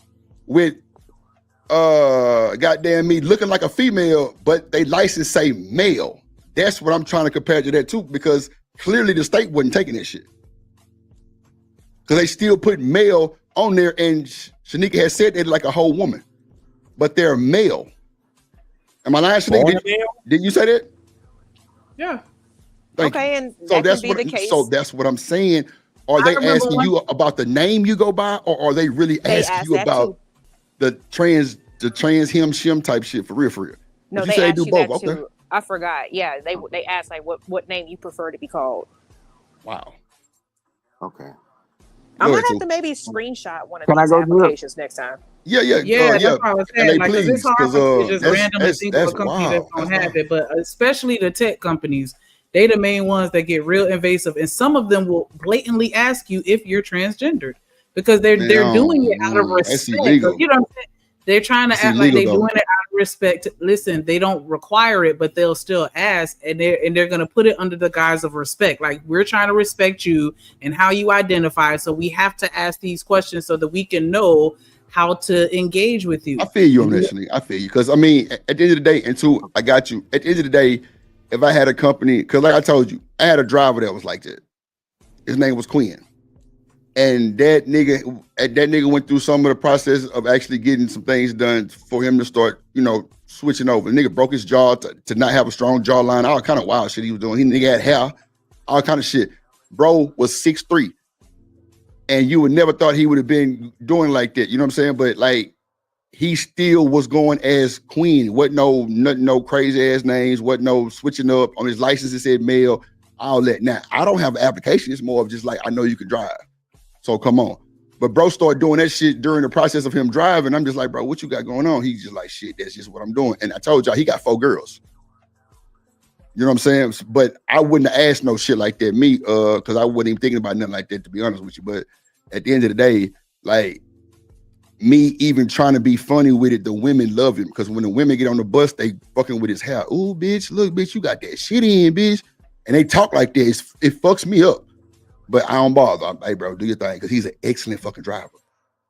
with goddamn me looking like a female, but they license say male. That's what I'm trying to compare to that too, because clearly the state wasn't taking that shit. Because they still put male on there, and Shanika has said they're like a whole woman, but they're male. Am I lying, Shanika? Did you say that? Yeah. And so that can be the case. So that's what I'm saying. Are they asking you about the name you go by, or are they really asking you about the trans him shim type shit for real? No, but they say ask you that too. I forgot. Yeah, they ask like what name you prefer to be called. Wow. Okay. I'm gonna have to maybe screenshot one of these applications next time. Yeah. That's what I was saying. Like, because it's hard to just randomly think of a company that's gonna have it, but especially the tech companies, they the main ones that get real invasive, and some of them will blatantly ask you if you're transgendered because they're doing it out of respect. You know what I'm saying? They're trying to act like they're doing it out of respect. Listen, they don't require it, but they'll still ask, and they're gonna put it under the guise of respect. Like, we're trying to respect you and how you identify, so we have to ask these questions so that we can know how to engage with you. I feel you on that, Shanika. I feel you, because I mean, at the end of the day, and two, I got you. At the end of the day, if I had a company, because like I told you, I had a driver that was like that. His name was Quinn. And that nigga went through some of the process of actually getting some things done for him to start, switching over. The nigga broke his jaw to not have a strong jawline. All kind of wild shit he was doing. Nigga had hair, all kind of shit. Bro was 6'3". And you would never thought he would have been doing like that. You know what I'm saying? But like, he still was going as Queen. Wasn't no crazy ass names. Wasn't no switching up. On his license it said male, all that. Now, I don't have an application. It's more of just like, I know you can drive. So come on. But bro started doing that shit during the process of him driving. I'm just like, bro, what you got going on? He's just like, shit, that's just what I'm doing. And I told y'all, he got 4 girls. You know what I'm saying? But I wouldn't have asked no shit like that, me, because I wasn't even thinking about nothing like that, to be honest with you. But at the end of the day, like, me even trying to be funny with it, the women love him because when the women get on the bus, they fucking with his hair. Ooh, bitch, look, bitch, you got that shit in, bitch. And they talk like this. It fucks me up. But I don't bother. I'm, hey, bro, do your thing because he's an excellent fucking driver.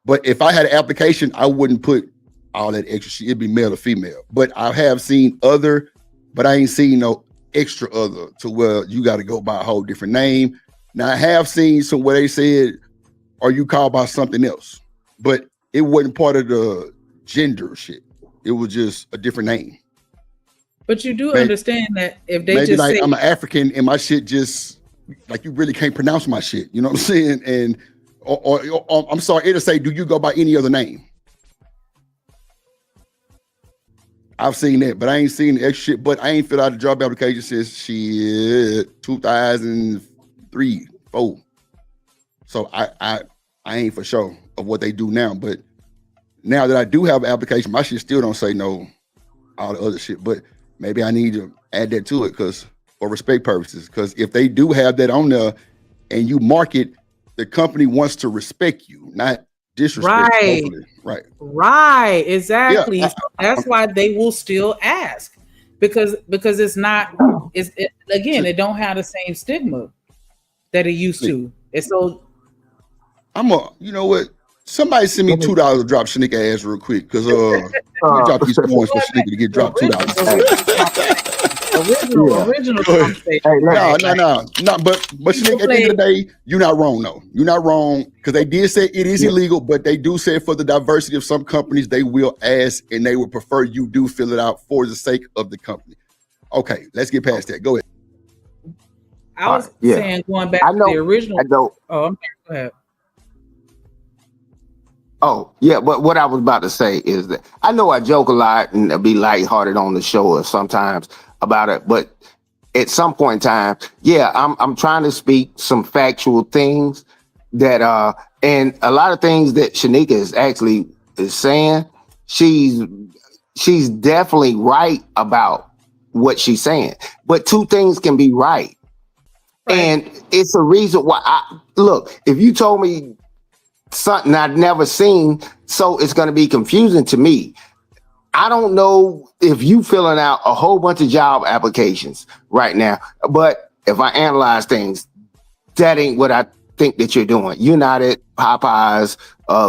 But if I had an application, I wouldn't put all that extra shit. It'd be male or female. But I have seen other, but I ain't seen no extra other to where you got to go by a whole different name. Now, I have seen some where they said, are you called by something else? But it wasn't part of the gender shit. It was just a different name. But you do understand that if they maybe just like say I'm an African and my shit just like you really can't pronounce my shit. You know what I'm saying? And or I'm sorry, it'll say, do you go by any other name? I've seen that, but I ain't seen the extra shit. But I ain't filled out the job application since 2003, 4. So I ain't for sure of what they do now. But now that I do have an application, my shit still don't say no, all the other shit. But maybe I need to add that to it because for respect purposes. Because if they do have that on there and you mark it, the company wants to respect you, not disrespect. Right. Hopefully. Right, exactly. Yeah, So that's why they will still ask because it's not. Again, it don't have the same stigma that it used to. And so you know what? Somebody send me $2 to drop Shanika ass real quick because drop these coins for Shanika to get dropped $2. Original conversation. No. But Shanika, at the end of the day, you're not wrong though. You're not wrong because they did say it is illegal, but they do say for the diversity of some companies, they will ask and they would prefer you do fill it out for the sake of the company. Okay, let's get past that. Go ahead. I was saying going back to the original. Oh, I'm sorry. Go ahead. Oh, yeah, but what I was about to say is that I know I joke a lot and be lighthearted on the show or sometimes about it, but at some point in time, I'm trying to speak some factual things that and a lot of things that Shanika is saying, she's definitely right about what she's saying. But two things can be right. And it's a reason why look, if you told me something I'd never seen, so it's going to be confusing to me. I don't know if you filling out a whole bunch of job applications right now, but if I analyze things, that ain't what I think that you're doing. United, Popeyes,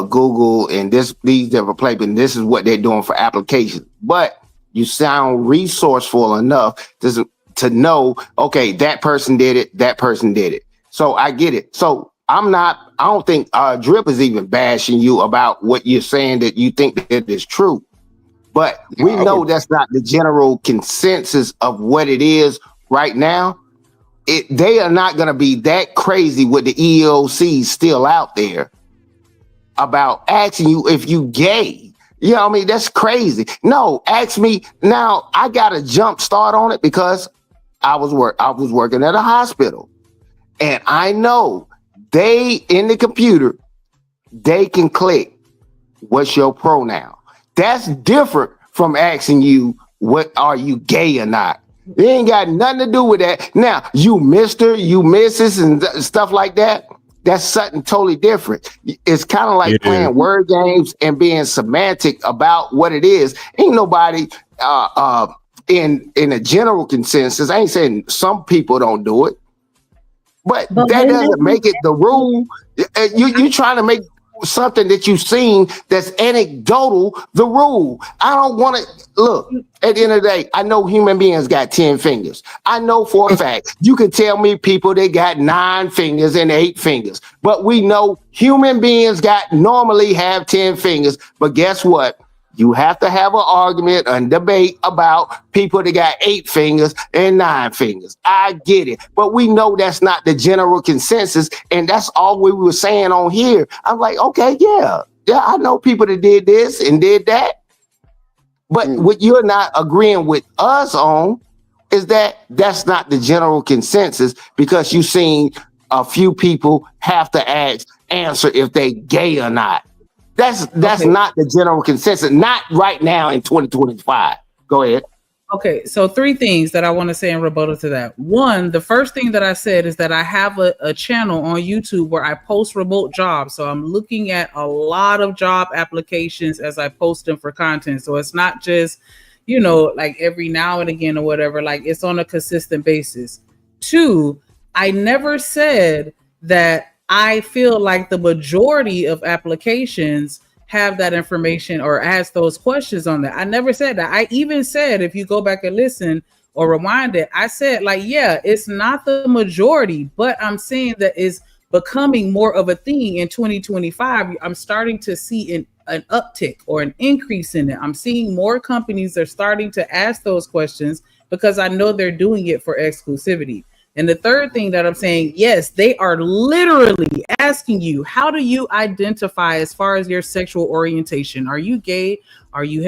Google, and these different places, this is what they're doing for applications. But you sound resourceful enough to know, okay, that person did it. So I get it. So I don't think Drip is even bashing you about what you're saying that you think that is true. But we know that's not the general consensus of what it is right now. They are not going to be that crazy with the EEOC still out there about asking you if you gay. You know what I mean? That's crazy. No, ask me. Now, I got a jump start on it because I was working at a hospital. And I know they, in the computer, they can click, what's your pronoun? That's different from asking you, what are you gay or not? It ain't got nothing to do with that. Now, you Mr., you Mrs., and stuff like that, that's something totally different. It's kind of like playing word games and being semantic about what it is. Ain't nobody in a general consensus, I ain't saying some people don't do it, but that doesn't make it the rule. You trying to make something that you've seen that's anecdotal the rule. I don't want to look. At the end of the day, I know human beings got 10 fingers. I know for a fact you can tell me people they got 9 fingers and 8 fingers, but we know human beings normally have 10 fingers. But guess what? You have to have an argument and debate about people that got 8 fingers and 9 fingers. I get it. But we know that's not the general consensus. And that's all we were saying on here. I'm like, okay, yeah, I know people that did this and did that. But what you're not agreeing with us on is that that's not the general consensus because you've seen a few people have to answer if they gay or not. That's not the general consensus. Not right now in 2025. Go ahead. Okay, so 3 things that I want to say in rebuttal to that. One, the first thing that I said is that I have a channel on YouTube where I post remote jobs. So I'm looking at a lot of job applications as I post them for content. So it's not just, like every now and again or whatever, like it's on a consistent basis. 2, I never said that I feel like the majority of applications have that information or ask those questions on that. I never said that. I even said, if you go back and listen or rewind it, I said, like, yeah, it's not the majority, but I'm saying that it's becoming more of a thing in 2025. I'm starting to see an uptick or an increase in it. I'm seeing more companies are starting to ask those questions because I know they're doing it for exclusivity. And the third thing that I'm saying, yes, they are literally asking you, how do you identify as far as your sexual orientation? Are you gay? Are you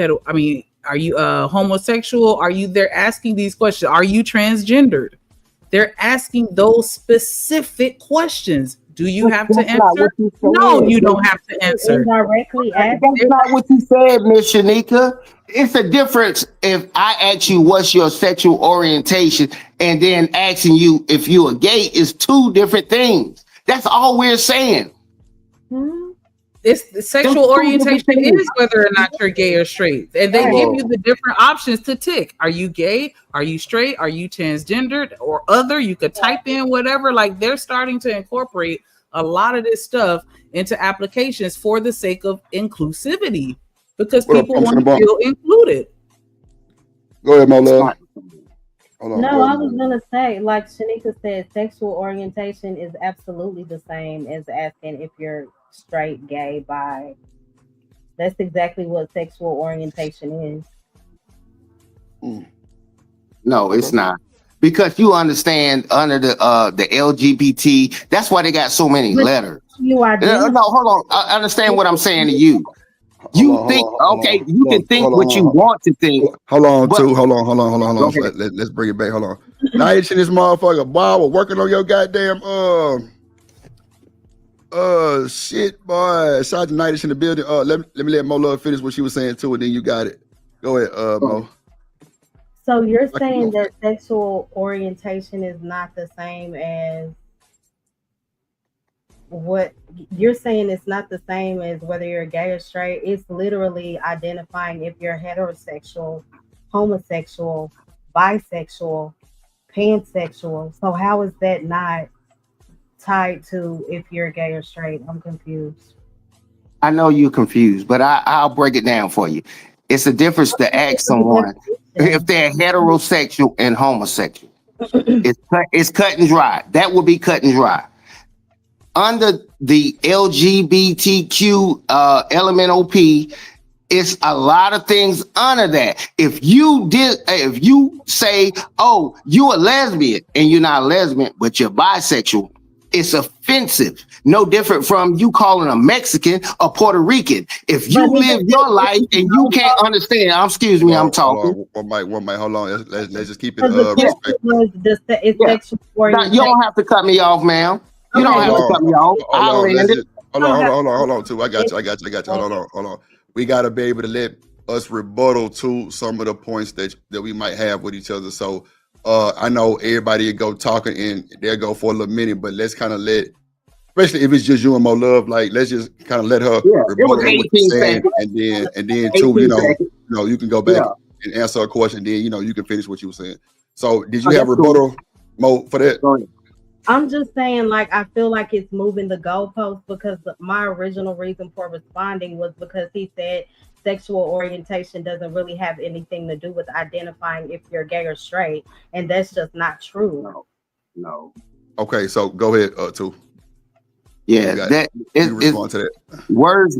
are you homosexual? They're asking these questions. Are you transgendered? They're asking those specific questions. Do you have to answer? No, you don't have to answer. Indirectly That's not what you said, Miss Shanika. It's a difference if I ask you what's your sexual orientation and then asking you if you're gay is 2 different things. That's all we're saying. It's the sexual orientation is whether or not you're gay or straight. And they give you the different options to tick. Are you gay? Are you straight? Are you transgendered or other? You could type in whatever. Like they're starting to incorporate a lot of this stuff into applications for the sake of inclusivity because people want to feel included. Go ahead, my love. No, I was gonna say, like Shanika said, sexual orientation is absolutely the same as asking if you're straight, gay, bi. That's exactly what sexual orientation is. No, it's not. Because you understand under the LGBT, that's why they got so many letters. No, hold on. I understand what I'm saying to you. You think, okay, you can think what you want to think. Hold on. Let's bring it back. Hold on. Night in this motherfucker, Bob, we're working on your goddamn shit, boy. Sergeant Knight is in the building. Let me let Mo Love finish what she was saying too, and then you got it. Go ahead, Mo. So you're saying that sexual orientation is not the same as what you're saying? It's not the same as whether you're gay or straight. It's literally identifying if you're heterosexual, homosexual, bisexual, pansexual. So how is that not tied to if you're gay or straight? I'm confused. I know you're confused, but I'll break it down for you. It's a difference to ask someone if they're heterosexual and homosexual. It's cut and dry. That would be cut and dry. Under the LGBTQ element OP, it's a lot of things under that. If you say, oh, you're a lesbian and you're not a lesbian, but you're bisexual, it's offensive. No different from you calling a Mexican or Puerto Rican. If you live your life and you can't understand, excuse me, I'm talking. One mic, hold on. Let's just keep it respectful. You don't have to cut me off, ma'am. You don't have to cut me off. Hold on, too. I got you. Hold on. We gotta be able to let us rebuttal to some of the points that we might have with each other. So I know everybody go talking and they'll go for a little minute, but let's kind of let, especially if it's just you and Mo Love, like let's just kind of let her rebuttal what you're saying, and then too, you know, you can go back and answer a question. Then you can finish what you were saying. So did you have rebuttal, Mo, for that? I'm just saying, like, I feel like it's moving the goalpost because my original reason for responding was because he said sexual orientation doesn't really have anything to do with identifying if you're gay or straight, and that's just not true. No. Okay, so go ahead, too. Yeah, respond to that. Words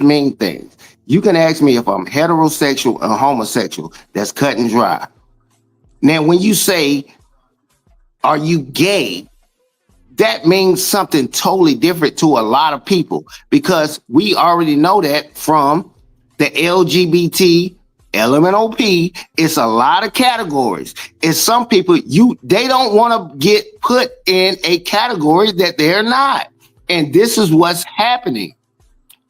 mean things. You can ask me if I'm heterosexual or homosexual. That's cut and dry. Now, when you say, are you gay? That means something totally different to a lot of people because we already know that from the LGBT element OP. It's a lot of categories. It's some people they don't want to get put in a category that they're not. And this is what's happening.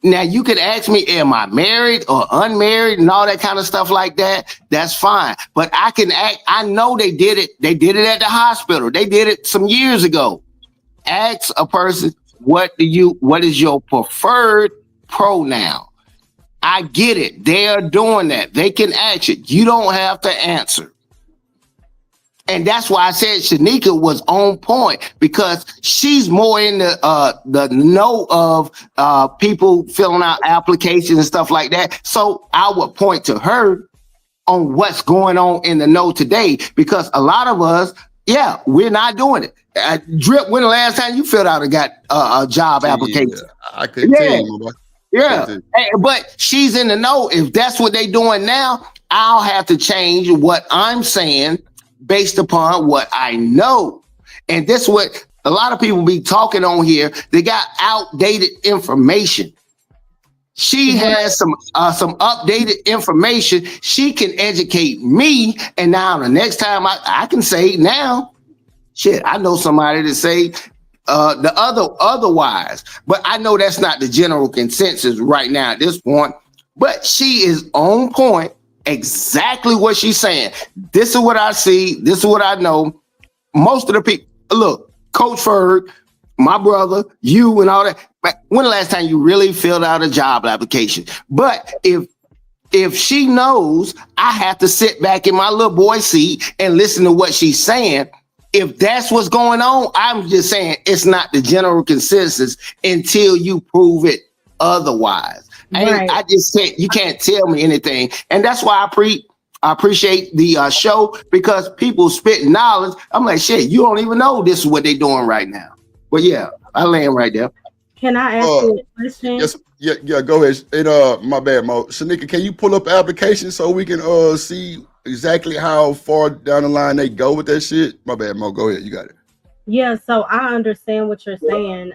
Now you could ask me, am I married or unmarried and all that kind of stuff like that? That's fine. But I can act, I know they did it. They did it at the hospital. They did it some years ago. Ask a person, what is your preferred pronoun? I get it. They are doing that. They can ask it. You don't have to answer. And that's why I said Shanika was on point, because she's more in the know of people filling out applications and stuff like that. So I would point to her on what's going on in the know today, because a lot of us, we're not doing it. Drip, when the last time you filled out a job application? I couldn't tell you. Yeah, but she's in the know. If that's what they're doing now, I'll have to change what I'm saying based upon what I know. And this is what a lot of people be talking on here. They got outdated information. She has some updated information. She can educate me. And now the next time I can say now, shit, I know somebody to say otherwise. But I know that's not the general consensus right now at this point. But she is on point. Exactly what she's saying. This is what I see. This is what I know. Most of the people, look, Coach Ferg, my brother, you and all that. When the last time you really filled out a job application? But if she knows, I have to sit back in my little boy seat and listen to what she's saying. If that's what's going on, I'm just saying it's not the general consensus until you prove it otherwise. Right. I just said you can't tell me anything, and that's why I appreciate the show, because people spit knowledge. I'm like, shit, you don't even know this is what they're doing right now. But yeah, I land right there. Can I ask you a question? Yes, yeah, go ahead. And my bad, Mo. Shanika, can you pull up the application so we can see exactly how far down the line they go with that shit? My bad, Mo. Go ahead, you got it. Yeah, so I understand what you're saying.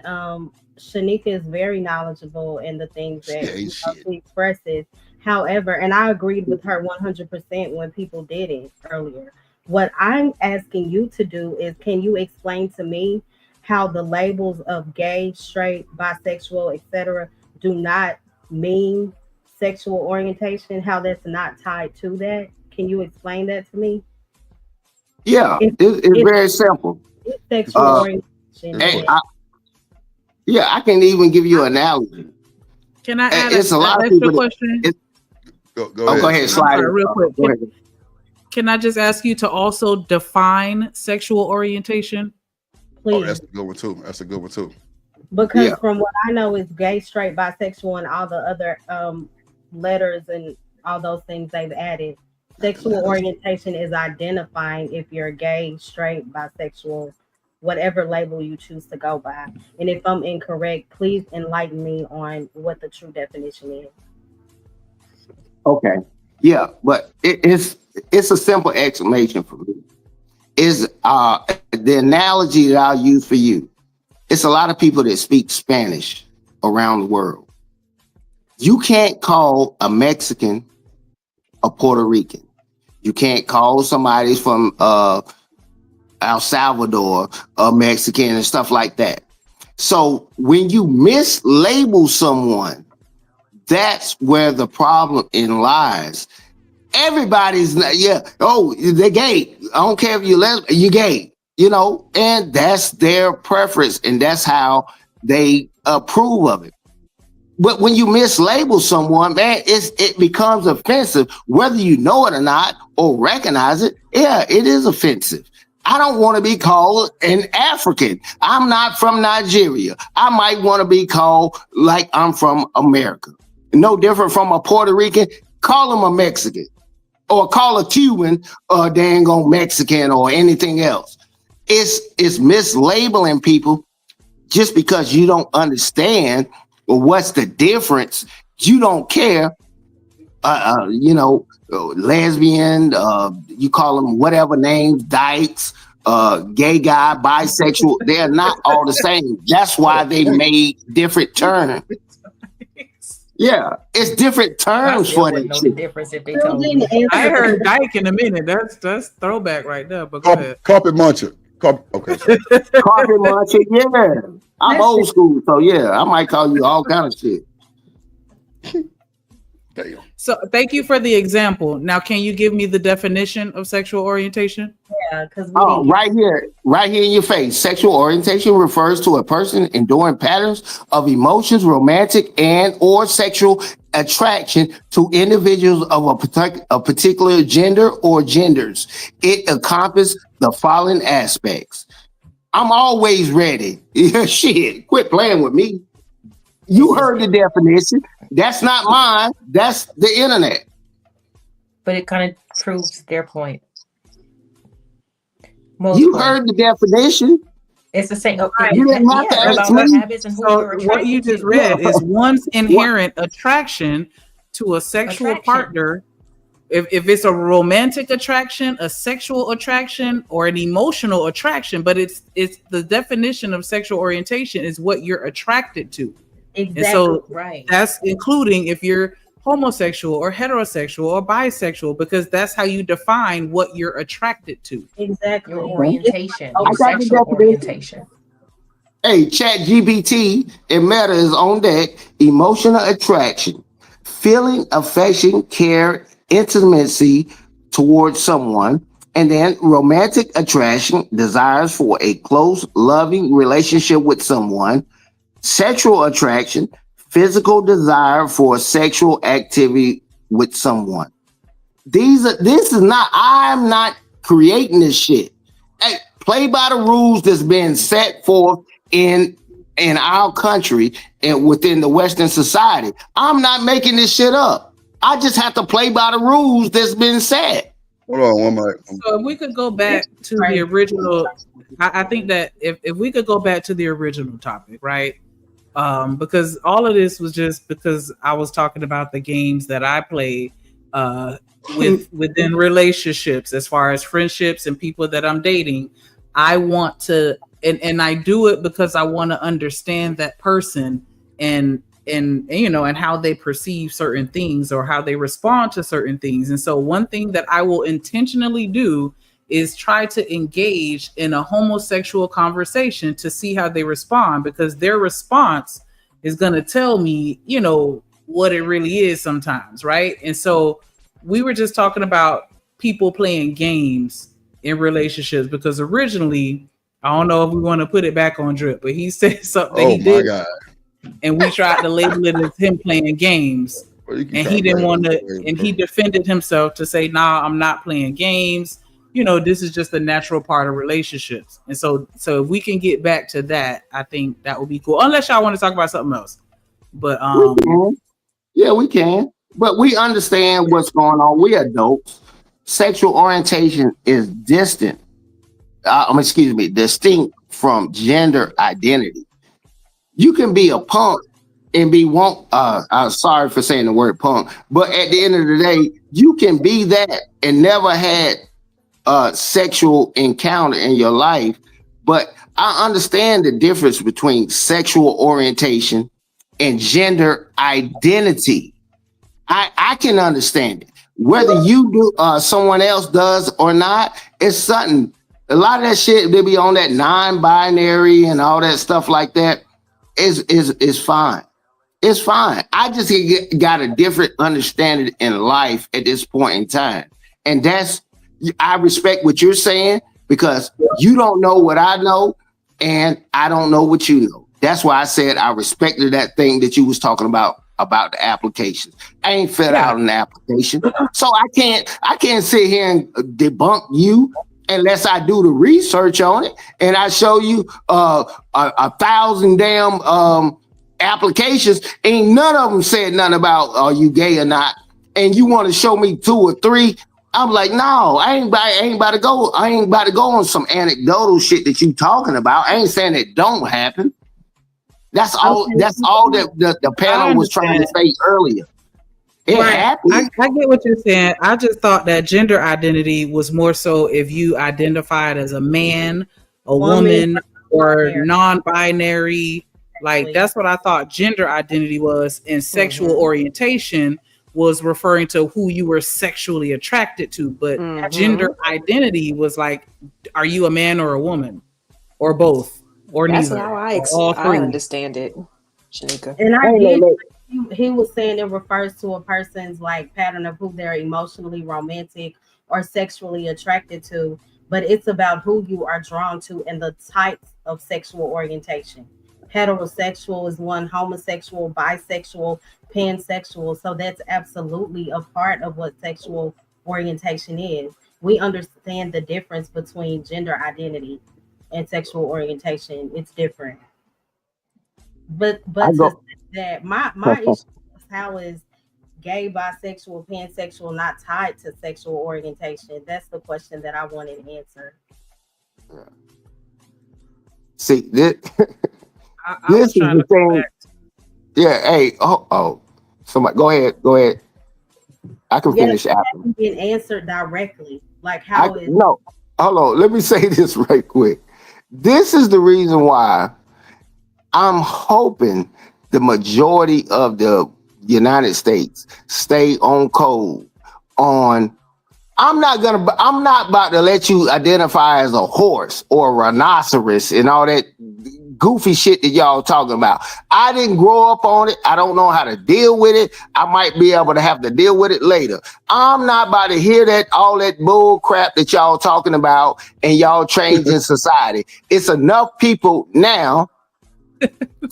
Shanika is very knowledgeable in the things that she expresses. However, and I agreed with her 100% when people did it earlier. What I'm asking you to do is, can you explain to me how the labels of gay, straight, bisexual, etc. do not mean sexual orientation, how that's not tied to that? Can you explain that to me? Yeah, it's very simple. It's sexual orientation. I can even give you an analogy. Can I add it's a lot of extra question? Go ahead. Go ahead, slide it real quick. Go ahead. Can I just ask you to also define sexual orientation? Please. Oh, that's a good one too. Because from what I know is gay, straight, bisexual, and all the other letters and all those things they've added. Sexual orientation is identifying if you're gay, straight, bisexual, whatever label you choose to go by. And if I'm incorrect, please enlighten me on what the true definition is. Okay. Yeah, but it's a simple explanation for me. Is the analogy that I'll use for you. It's a lot of people that speak Spanish around the world. You can't call a Mexican a Puerto Rican. You can't call somebody from El Salvador a Mexican and stuff like that. So when you mislabel someone, that's where the problem lies. Everybody's they're gay. I don't care if you're lesbian, you're gay, and that's their preference, and that's how they approve of it. But when you mislabel someone, man, it becomes offensive, whether you know it or not or recognize it. Yeah, it is offensive. I don't want to be called an African. I'm not from Nigeria. I might want to be called like I'm from America. No different from a Puerto Rican. Call them a Mexican, or call a Cuban a dang on Mexican or anything else. It's mislabeling people just because you don't understand what's the difference. You don't care. Lesbian, you call them whatever names, dykes, gay guy, bisexual. They're not all the same. That's why they made different terms. Yeah, it's different terms for that shit. Difference if they told me. I heard dyke in a minute. That's throwback right there. But go ahead. Carpet muncher. Okay. Carpet muncher. Yeah, I'm old school, so yeah, I might call you all kind of shit. Damn. So thank you for the example. Now, can you give me the definition of sexual orientation? Yeah, because right here in your face. Sexual orientation refers to a person enduring patterns of emotions, romantic and or sexual attraction to individuals of a particular gender or genders. It encompasses the following aspects. I'm always ready. Yeah, shit, quit playing with me. You heard the definition. That's not mine. That's the internet. But it kind of proves their point. You heard the definition. It's the same. You didn't have to ask about me. habits and who So you're what you attracted just to. read is one's inherent attraction to a sexual partner. If it's a romantic attraction, a sexual attraction, or an emotional attraction, but it's the definition of sexual orientation is what you're attracted to. Exactly. And so right. That's including if you're homosexual or heterosexual or bisexual, because that's how you define what you're attracted to. Exactly. Your orientation, I your got the sexual definition. orientation. Hey, ChatGPT and Meta is on deck. Emotional attraction, feeling affection, care, intimacy towards someone, and then romantic attraction, desires for a close, loving relationship with someone, sexual attraction, physical desire for sexual activity with someone. I'm not creating this shit. Hey, play by the rules that's been set forth in our country and within the Western society. I'm not making this shit up. I just have to play by the rules that's been set. Hold on one minute. So if we could go back to the original, I think that if we could go back to the original topic, right? Because all of this was just because I was talking about the games that I play within relationships, as far as friendships and people that I'm dating. I want to, and I do it because I want to understand that person and how they perceive certain things or how they respond to certain things. And so one thing that I will intentionally do is try to engage in a homosexual conversation to see how they respond, because their response is going to tell me, what it really is sometimes. Right. And so we were just talking about people playing games in relationships, because originally, I don't know if we want to put it back on Drip, but he said something he did. God. And we tried to label it as him playing games. And he didn't want to, and he defended himself to say, nah, I'm not playing games. This is just a natural part of relationships. And so if we can get back to that, I think that would be cool. Unless y'all want to talk about something else. But we can. But we understand what's going on. We adults. Sexual orientation is distinct from gender identity. You can be a punk and I'm sorry for saying the word punk, but at the end of the day, you can be that and never had a sexual encounter in your life. But I understand the difference between sexual orientation and gender identity. I can understand it. Whether you do, someone else does or not, it's something. A lot of that shit, they be on that non-binary and all that stuff like that. Is fine. It's fine. I just got a different understanding in life at this point in time. And I respect what you're saying, because you don't know what I know and I don't know what you know. That's why I said I respected that thing that you was talking about the applications. I ain't filled out an application. So I can't sit here and debunk you unless I do the research on it and I show you 1,000 damn applications. Ain't none of them said nothing about are you gay or not. And you want to show me 2 or 3? I'm like, no, I ain't about to go on some anecdotal shit that you talking about. I ain't saying it don't happen. That's all. That's all that the panel was trying to say earlier. It happens. I get what you're saying. I just thought that gender identity was more so if you identified as a man, a woman, or non-binary. Like that's what I thought gender identity was, and sexual orientation was referring to who you were sexually attracted to. But gender identity was like, are you a man or a woman, or both, or That's neither? how All I three. understand it, Shanika. And he was saying it refers to a person's like pattern of who they're emotionally romantic or sexually attracted to, but it's about who you are drawn to and the types of sexual orientation. Heterosexual is one, homosexual, bisexual, pansexual. So that's absolutely a part of what sexual orientation is. We understand the difference between gender identity and sexual orientation. It's different. But I to say go. that my issue is how is gay, bisexual, pansexual not tied to sexual orientation? That's the question that I wanted answered. See this. I This was is trying the to go thing. back. Yeah. Hey. Oh. Somebody. Go ahead. Go ahead. I can Yeah, finish it after. hasn't been answered directly. Like I how is no. Hold on. Let me say this right quick. This is the reason why I'm hoping the majority of the United States stay on code on I'm not about to let you identify as a horse or a rhinoceros and all that goofy shit that y'all talking about. I didn't grow up on it. I don't know how to deal with it. I might be able to have to deal with it later. I'm not about to hear that all that bull crap that y'all talking about and y'all changing society. It's enough people now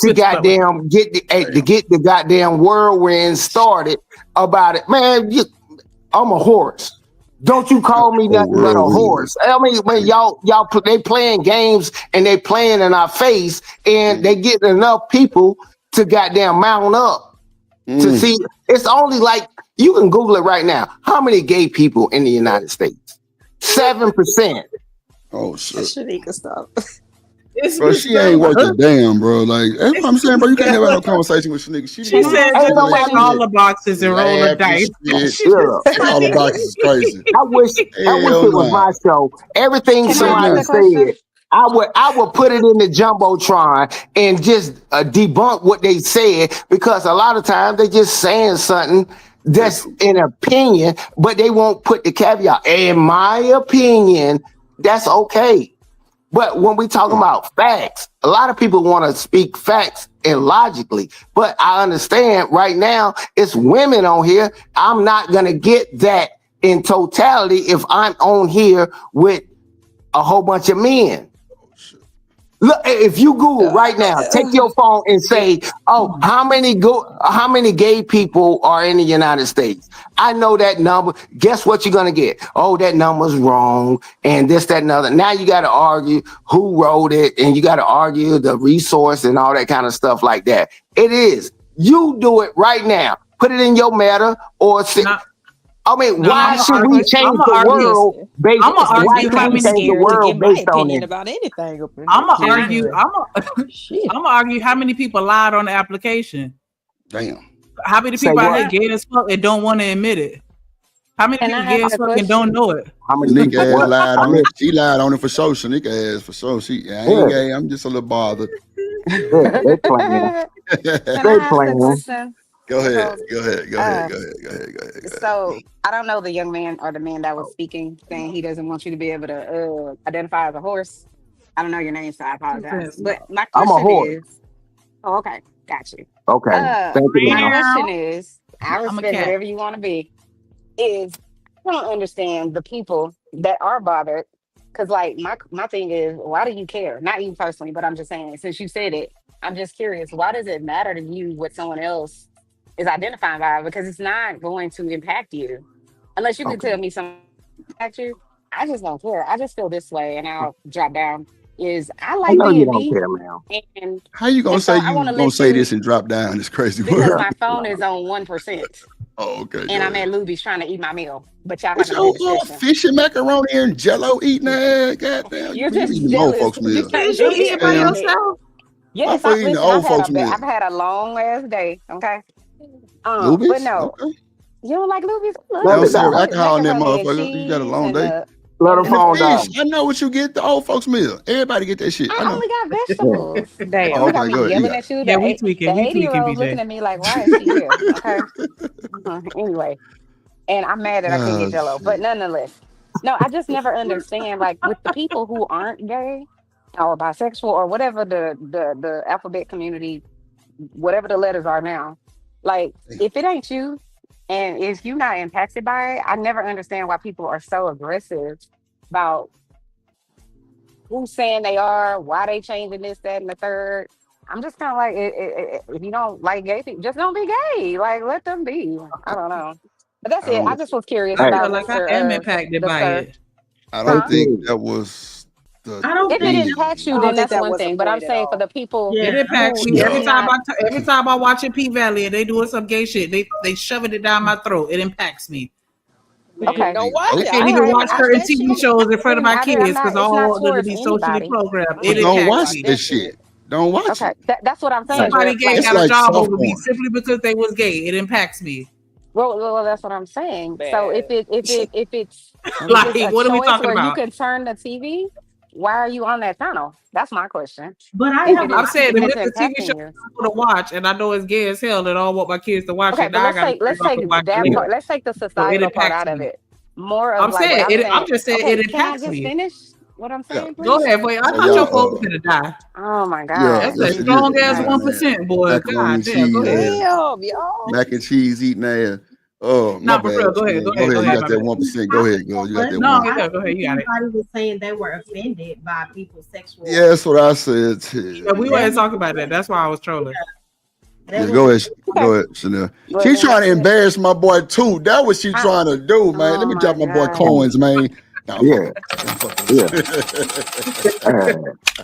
to goddamn get the goddamn whirlwind started about it. Man, I'm a horse. Don't you call me Oh, nothing but a whirlwind. horse. I mean, man, they playing games and they playing in our face and they getting enough people to goddamn mount up to see. It's only like you can Google it right now. How many gay people in the United States? 7%. Oh shit. Shanika, stop. Bro, she ain't worth a damn, bro. Like that's what I'm saying, bro. You can't have no conversation with Shanika. She said Ain't just check nobody all the boxes and roll the laughing dice. shit. She just yeah. All the boxes is crazy. I wish Hell it was nah. my show. Everything Who Can I said ask somebody a that? question? said, I would put it in the jumbotron and just debunk what they said because a lot of times they just saying something that's an opinion, but they won't put the caveat. In my opinion, that's okay. But when we talking about facts, a lot of people want to speak facts and logically. But I understand right now it's women on here. I'm not gonna get that in totality if I'm on here with a whole bunch of men. Look, if you Google right now, take your phone and say, "Oh, how many gay people are in the United States?" I know that number. Guess what you're gonna get? Oh, that number's wrong, and this, that, and other. Now you got to argue who wrote it, and you got to argue the resource and all that kind of stuff like that. It is. You do it right now. Put it in your meta or I mean, No, why I'm should we change the world based? I'm gonna Why argue should how we many change the Scared to world give my based on opinion it? about anything up in I'm gonna here. argue. I'm gonna argue how many people lied on the application. Damn. How many Say people out what? here gay as fuck and don't want to admit it? How many Can people I gay ask as a fuck and don't question? know it? How many Shanika people? ass What? lied I on it. missed. She lied on it for sure. Shanika ass for sure. I Yeah, ain't gay. I'm just a little bothered. they playing. Can They I ask a playing. question? Go ahead. So, Go ahead. Go ahead. uh, Go ahead. Go ahead. Go ahead. Go ahead. so I don't know the young man or the man that was speaking, saying he doesn't want you to be able to identify as a horse. I don't know your name, so I apologize. But my I'm a question horse. is, oh, okay, got you. Okay. Thank you, My ma'am. question is, I I'm a respect cat. whatever you want to be. Is I don't understand the people that are bothered. Cause like my thing is, why do you care? Not you personally, but I'm just saying, since you said it, I'm just curious, why does it matter to you what someone else is identifying by? Because it's not going to impact you. Unless you can Okay. tell me something impact you. I just don't care. I just feel this way and I'll drop down. Is I I like know you being don't me care, ma'am. and How you gonna and so say I you want to gonna let say you this and drop down? It's crazy because word. my phone is on 1%. Oh, okay. And Go I'm ahead. at Luby's trying to eat my meal, but y'all What's having a your good discussion. fish and macaroni and jello eating ass? Goddamn, You're you just eating the old jealous folks because you meal. can't Is you be eating at by me. Damn. yourself? Yes, Motherfucker eating the listen. old folks meal. I've had a long ass day. Okay, but Luby's? no, Okay. you don't like Luby's. I love They Let don't it Luby's. serve die. With alcohol in that macaroni and motherfucker. You got a cheese long and day. Let her and And the the phone die. fish. I know what you get, the old folks meal. Everybody get that shit. I I know. only got Yeah. vegetables. You Oh, only Damn. got okay, me go ahead. You yelling got it. at you. Yeah, we The tweaking. We 80-year tweaking, old BJ. looking at me like, why is she here? Okay. Anyway, and I'm mad that I couldn't get Oh, Jello, but shit. nonetheless, no, I just never understand like with the people who aren't gay or bisexual or whatever the alphabet community, whatever the letters are now. Like, if it ain't you, and if you're not impacted by it, I never understand why people are so aggressive about who's saying they are, why they changing this, that, and the third. I'm just kind of like, if you don't like gay people, just don't be gay. Like, let them be. I don't know. But that's I it. I don't. just was curious I Hey, feel about like I am Mr. impacted the by sir. it. I hey, don't Huh? think King. that was the I don't If it think impacts thing. you, I then don't think that's that one was a thing. But I'm point at saying for all. the people It yeah, I impacts who me Yeah. does not, every time I watch a P Valley and they doing some gay shit. They shoving it down my throat. It impacts me. Man, okay, don't Hey, watch oh, it. Can't I even all ain't right. never watch I, watched certain that TV shit. shows in front of my I'm kids because not. It's not all of towards these socially anybody. programmed. I It ain't don't never impacts watch watched me. that that shit. shit. Don't watch Okay, it. that's what I'm saying, Somebody Drip. gay Like, It's got a like job soft over me porn. simply because they was gay. It impacts me. well, that's what I'm saying. So Man. if it's Like, a what are we choice talking where you about? can turn the TV, why are you on that channel? That's my question. but I If have it a I'm is, saying if if it's it's a TV show impacting you. to watch and I know it's gay as hell and I don't want my kids to watch Okay, it, but now I gotta let's turn off take and watch it that later. part. Let's take the So it societal part impacts out of me. it. More of I'm like what saying I'm it. I'm saying. just saying it Okay, can I impacts just me. finish what I'm Yeah. saying, Go please? ahead, boy. I So thought your y'all, phone was gonna die. Oh my yeah, God. That's a yes it Jesus strong is. ass Christ. 1%, boy. Macaroni God and damn. Go cheese ahead. ass. Damn, y'all. Mac and cheese eating ass. Oh, my Nah, for real. bad, Go ahead. Go Shannon. Go ahead. Go ahead. You ahead. got My that bad. 1%. I Go don't ahead, girl. know You got what. that No, one. I yeah. don't Go ahead. think You got it. anybody was saying they were offended by people's sexual Yeah, that's what I said Yeah, too. we that wasn't was talking about that. That's why I was trolling. that Yeah, was go ahead. Okay. Go ahead, Chanel. Well She then trying to that's it. embarrass my boy too. That what she I, trying to do, man. Let oh me my drop my boy God. coins, man. Nah, I'm Yeah, fucking. I'm fucking. yeah.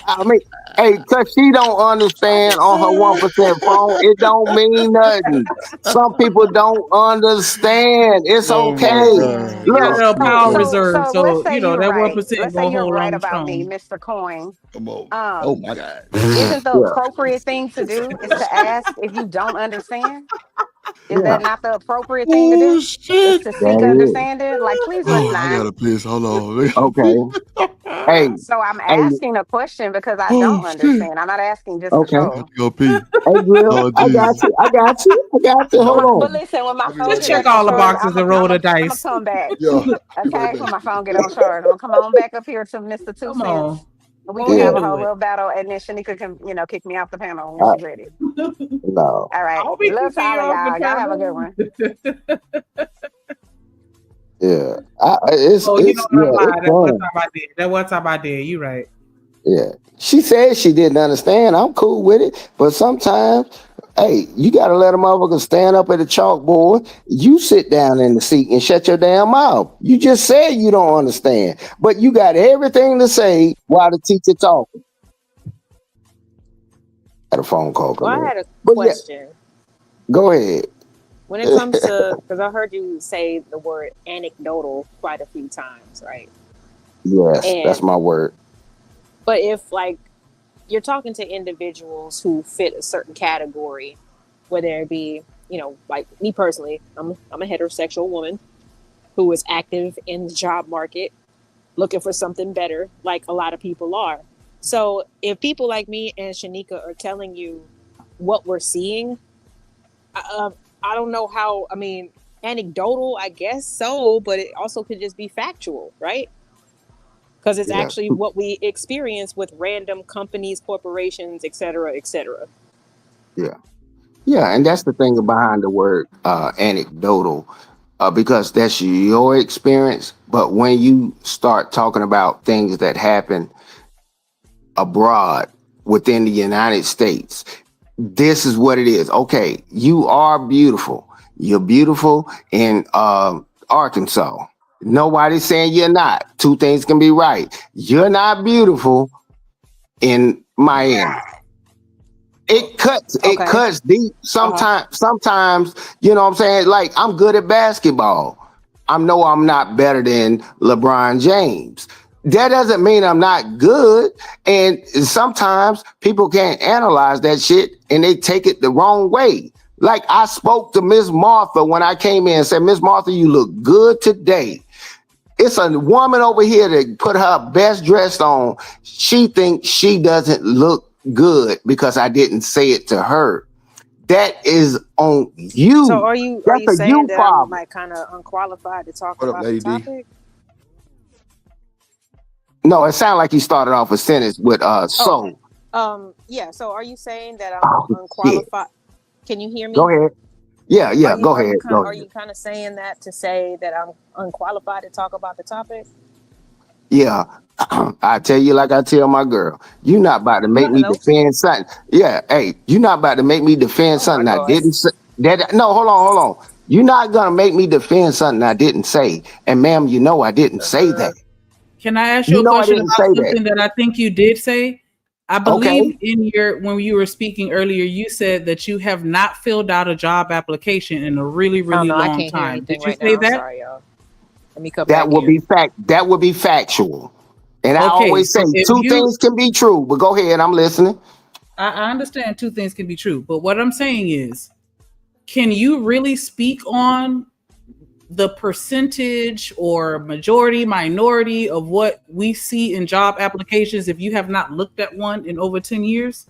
I mean, hey, cause she don't understand on her 1% phone. It don't mean nothing. Some people don't understand. It's Oh okay. my god. He got a Look, little So power so reserve, so let's so say you know you're that right. 1% Let's say gonna you're hold right on about me, strong. Mr. Coin. Come on. Oh Um, my god. isn't the yeah, appropriate thing to do is to ask if you don't understand? Is yeah, that not the appropriate thing to Oh do? Is shit. to seek that is understanding? Like, please let's Oh, I not. got a piss. Hold on. okay. Hey, So I'm hey, asking a question because I Oh don't shit. understand. I'm not asking just to okay. I have troll. to go pee. Hey, Drill, Oh I got Jesus. you. I got you. I got you. Hold Hold on. But on. listen, when my Let me phone let Just get me check back let on all the me charge, boxes and roll the I'm gonna dice. come back. Yeah. Be right Okay, back. when my phone get on charge, I'm gonna come on back up here to Mr. Two Come on, Cents, and we go can ahead have and a Yeah. do whole it. little battle, and then Shanika can, kick me off the panel when I, she's ready. no. All right, I'll be love to kicking all you of off the y'all. Y'all have a good panel. one. Yeah. It's Oh, you know it's what? I'm yeah. It's lying. That one fun. time I did. That one time I did. You right. Yeah. She said she didn't understand. I'm cool with it. But sometimes, hey, you gotta let a motherfucker stand up at the chalkboard. You sit down in the seat and shut your damn mouth. You just said you don't understand. But you got everything to say while the teacher talking. Had a phone call Well, come I in. had a But yeah, question. go ahead. When it comes to, because I heard you say the word anecdotal quite a few times, right? Yes, that's And, my word. but if like you're talking to individuals who fit a certain category, whether it be, like me personally, I'm a heterosexual woman who is active in the job market, looking for something better, like a lot of people are. So if people like me and Shanika are telling you what we're seeing, uh, I don't know how. I mean, anecdotal, I guess so, but it also could just be factual, right? Because it's Yeah. actually what we experience with random companies, corporations, et cetera, et cetera. Yeah. Yeah, and that's the thing behind the word anecdotal, because that's your experience. But when you start talking about things that happen abroad within the United States, this is what it is. Okay, you are beautiful. You're beautiful in Arkansas. Nobody's saying you're not. Two things can be right. You're not beautiful in Miami. It Okay. cuts deep Uh-huh. sometimes, you know what I'm saying? Like, I'm good at basketball. I know I'm not better than LeBron James. That doesn't mean I'm not good. And sometimes people can't analyze that shit and they take it the wrong way. Like, I spoke to Miss Martha when I came in and said, Miss Martha, you look good today. It's a woman over here that put her best dress on. She thinks she doesn't look good because I didn't say it to her. That is on So you. are That's you a saying you that I'm problem. like kind of unqualified to talk What up, about the Lady D? topic? No, it sounded like you started off a sentence with Oh, so. yeah. So are you saying that I'm Oh, shit. unqualified? Can you hear Go me? ahead. Yeah, go ahead. Are you kind of saying that to say that I'm unqualified to talk about the topic? Yeah. I tell you like I tell my girl, you not about to make me defend something. Yeah, hey, you not about to make me defend something I didn't say. No, hold on. You're not gonna make me defend something I didn't say. And ma'am, you know I didn't say that. Can I ask you a question about something that I think you did say? I believe when you were speaking earlier, you said that you have not filled out a job application in a really, really long time. Did you say that? Sorry, y'all. Let me come that back would here. that would be factual. And I always say two things can be true, but go ahead, I'm listening. I understand two things can be true, but what I'm saying is, can you really speak on the percentage or majority, minority of what we see in job applications if you have not looked at one in over 10 years?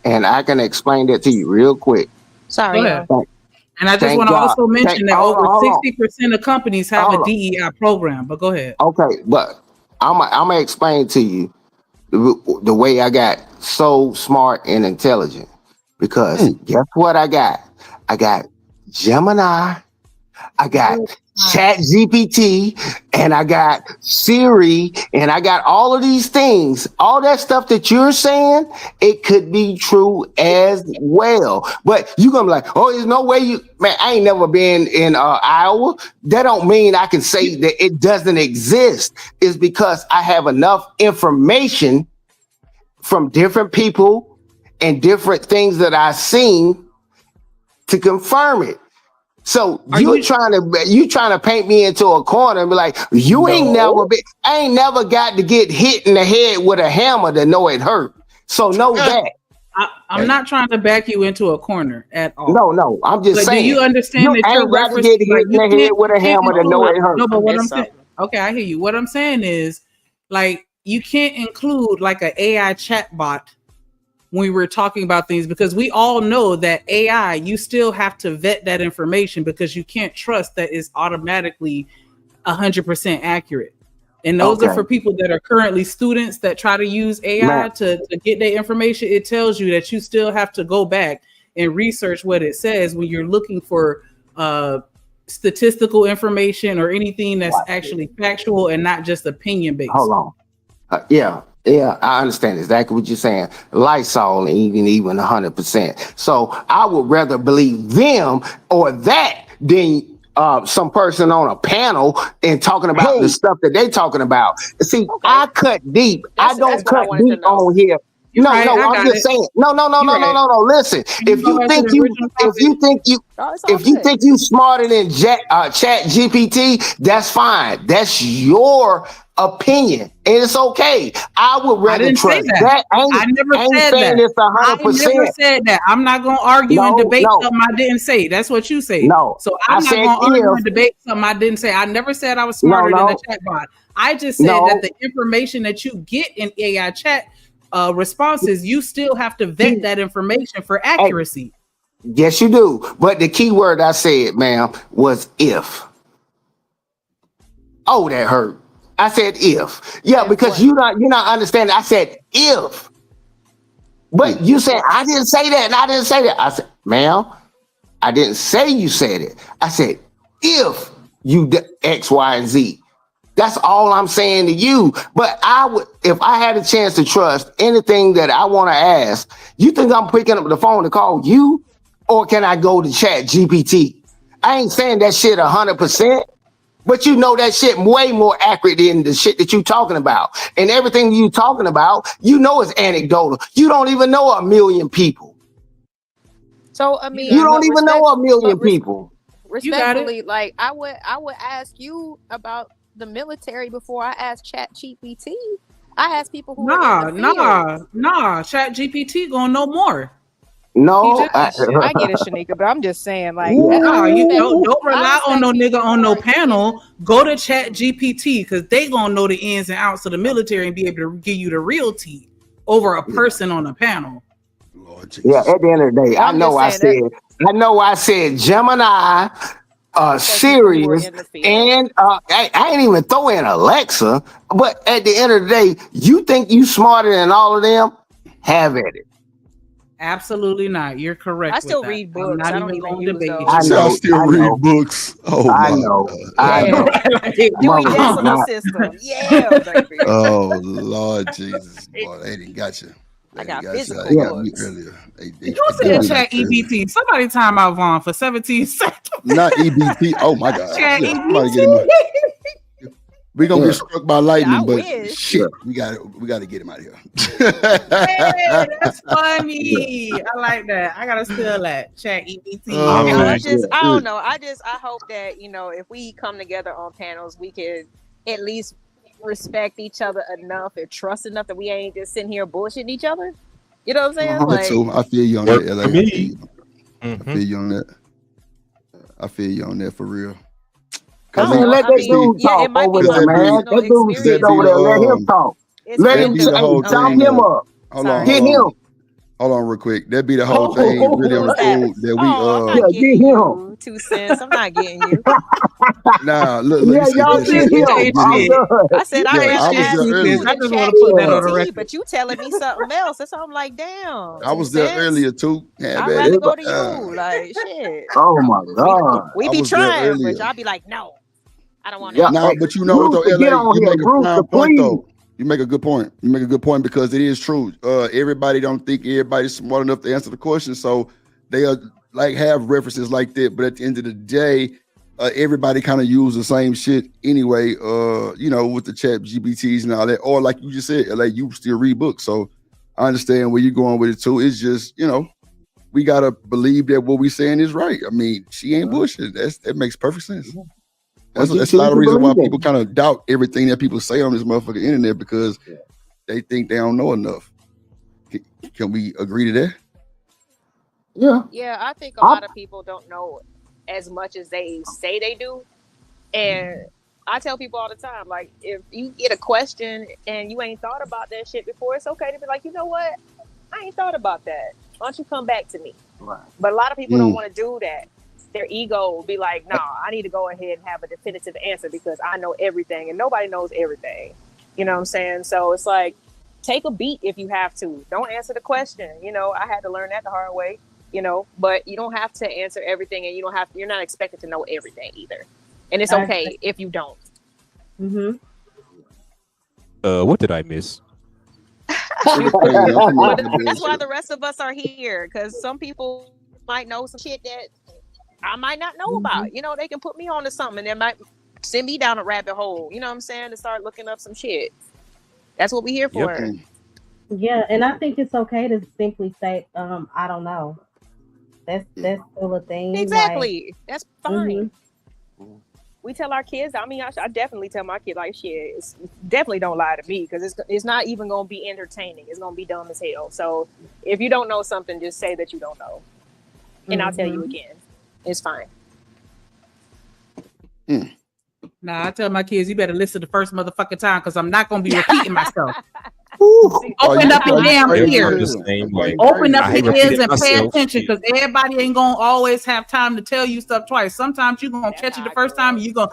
And I can explain that to you real quick. Sorry. And I just want to also mention that over 60% of companies have a DEI program, but go ahead. Okay, but I'm gonna explain to you the way I got so smart and intelligent. Because guess what I got? I got Gemini, I got Chat GPT, and I got Siri, and I got all of these things. All that stuff that you're saying, it could be true as well. But you're gonna be like, oh, there's no way I ain't never been in Iowa. That don't mean I can say that it doesn't exist. It's because I have enough information from different people and different things that I've seen to confirm it. So you trying to paint me into a corner and be like, I ain't never got to get hit in the head with a hammer to know it hurt. So know that. I'm not trying to back you into a corner at all. No, I'm just saying. Do you understand that you're got to get hit in the head with a hammer to know it hurt? No, but what I'm saying, okay, I hear you. What I'm saying is, like, you can't include like an AI chatbot when we're talking about things, because we all know that AI, you still have to vet that information because you can't trust that it's automatically 100% accurate. And those are for people that are currently students that try to use AI to get their information. It tells you that you still have to go back and research what it says when you're looking for statistical information or anything that's actually factual and not just opinion based. Hold on. Yeah, I understand exactly what you're saying. Lysol ain't even 100%. So I would rather believe them or that than some person on a panel and talking about the stuff that they talking about. See, I cut deep. I don't cut deep on here. I'm just saying. No. Listen, if you think you smarter than Chat GPT, that's fine. That's your opinion, and it's okay. I would rather trust that. I never said that. It's 100%. I never said that. I'm not going to argue and debate something I didn't say. That's what you say. So I'm not going to argue and debate something I didn't say. I never said I was smarter than the chatbot. I just said that the information that you get in AI chat responses, you still have to vet that information for accuracy. Yes, you do. But the key word I said, ma'am, was if. Oh, that hurt. I said if. Yeah, because you're not understanding. I said if. But you said I didn't say that, and I didn't say that. I said, ma'am, I didn't say you said it. I said if you X, Y, and Z. That's all I'm saying to you. But I would, if I had a chance to trust anything that I want to ask, you think I'm picking up the phone to call you? Or can I go to Chat GPT? I ain't saying that shit 100%, but you know that shit way more accurate than the shit that you talking about. And everything you talking about, you know is anecdotal. You don't even know 1 million people. So, I mean, you don't even know 1 million people. Respectfully, like I would ask you about the military before I ask Chat GPT. I ask people who are in the field. Chat GPT gonna know more. No, I get it, Shanika, but I'm just saying, like, you don't rely on no nigga on no panel. Go to Chat GPT because they gonna know the ins and outs of the military and be able to give you the real tea over a person on a panel. Yeah, at the end of the day, I know I said Gemini, Siri, and I ain't even throw in Alexa. But at the end of the day, you think you smarter than all of them? Have at it. Absolutely not. You're correct. I still with that. read I'm books. not I don't even even going to use debate those. I you. still read books. Oh I my know. God. I know. Dewey Mama, Decimal not. System. Yeah, baby. Oh Lord Jesus, boy, they didn't got you. I They didn't got got you. physical They got me books. earlier. They Who said definitely got chat you earlier. EBT? Somebody time out Vaughn for 17 seconds. Not EBT. Oh my God. Chat Yeah, somebody get him. We're gonna Yeah. get struck by Yeah, lightning, I but wish. shit, we got to get him out of here. Hey, that's funny. I like that. I gotta steal that. Chat EBT. Oh, No, man. it's just I Shit. don't know. I hope that if we come together on panels, we could at least respect each other enough and trust enough that we ain't just sitting here bullshitting each other. You know what I'm saying? Me Like, too. I feel you on Work that, for LA. me. I feel you on that. I feel you on that for real. I Man, don't know. let I that mean, dude yeah, talk it might be over Cause my there, that be man. personal That dude cause that sitting experience, be over the there. Let him talk. It's Let that him be the whole chop thing him though. up. Hold Sorry. on, Get hold on. him. Hold on real quick. That be the whole thing really on Who the is that? food that we Oh, I'm Yeah, not get getting him. you 2 cents. I'm not getting you. nah look Yeah, you said y'all get get shit. him. Okay, Ain't get I'm him. shit. done. I said I Yeah, just I was there asked earlier. you I to just want chat to put that on the GPT, record. but you telling me something else. That's why I'm like, damn, I 2 was there cents. earlier too. Have I'd at rather it. go to you. Like shit. Oh my God. We I be was there trying, but earlier. y'all be like, no, I don't want to Yeah, answer Nah, hey, that. but you know what though, Rooster, LA, get on you here. make a Rooster, prime point please. though. You make a good point. You make a good point because it is true. Everybody don't think everybody's smart enough to answer the question, so they are like have references like that. But at the end of the day, everybody kind of use the same shit anyway. With the chat GBTs and all that, or like you just said, LA, you still read books, so I understand where you're going with it too. It's just we gotta believe that what we saying is right. I mean, she ain't bullshit. That makes perfect sense. That's What you a lot choose of to reason why believe people in. kind of doubt everything that people say on this motherfucking internet because they think they don't know enough. Can we agree to that? Yeah. Yeah, I think a lot of people don't know as much as they say they do. And I tell people all the time, like, if you get a question and you ain't thought about that shit before, it's okay to be like, you know what? I ain't thought about that. Why don't you come back to me? Right. But a lot of people don't want to do that. Their ego will be like, nah, I need to go ahead and have a definitive answer because I know everything and nobody knows everything. You know what I'm saying? So it's like, take a beat if you have to. Don't answer the question. I had to learn that the hard way, but you don't have to answer everything and you're not expected to know everything either. And it's okay if you don't. Mm-hmm. What did I miss? But that's why the rest of us are here, because some people might know some shit that I might not know about. They can put me on to something and they might send me down a rabbit hole. You know what I'm saying? To start looking up some shit. That's what we're here for. Yeah, and I think it's okay to simply say, I don't know. That's still a thing. Exactly. That's fine. Mm-hmm. We tell our kids. I mean, I definitely tell my kid like, shit. Definitely don't lie to me because it's not even gonna be entertaining. It's gonna be dumb as hell. So if you don't know something, just say that you don't know, and I'll tell you again. It's fine. Nah, I tell my kids, you better listen the first motherfucking time because I'm not gonna be repeating myself. Open up your damn ears. Open up your ears and pay attention because everybody ain't gonna always have time to tell you stuff twice. Sometimes you're gonna catch it the first time and you're gonna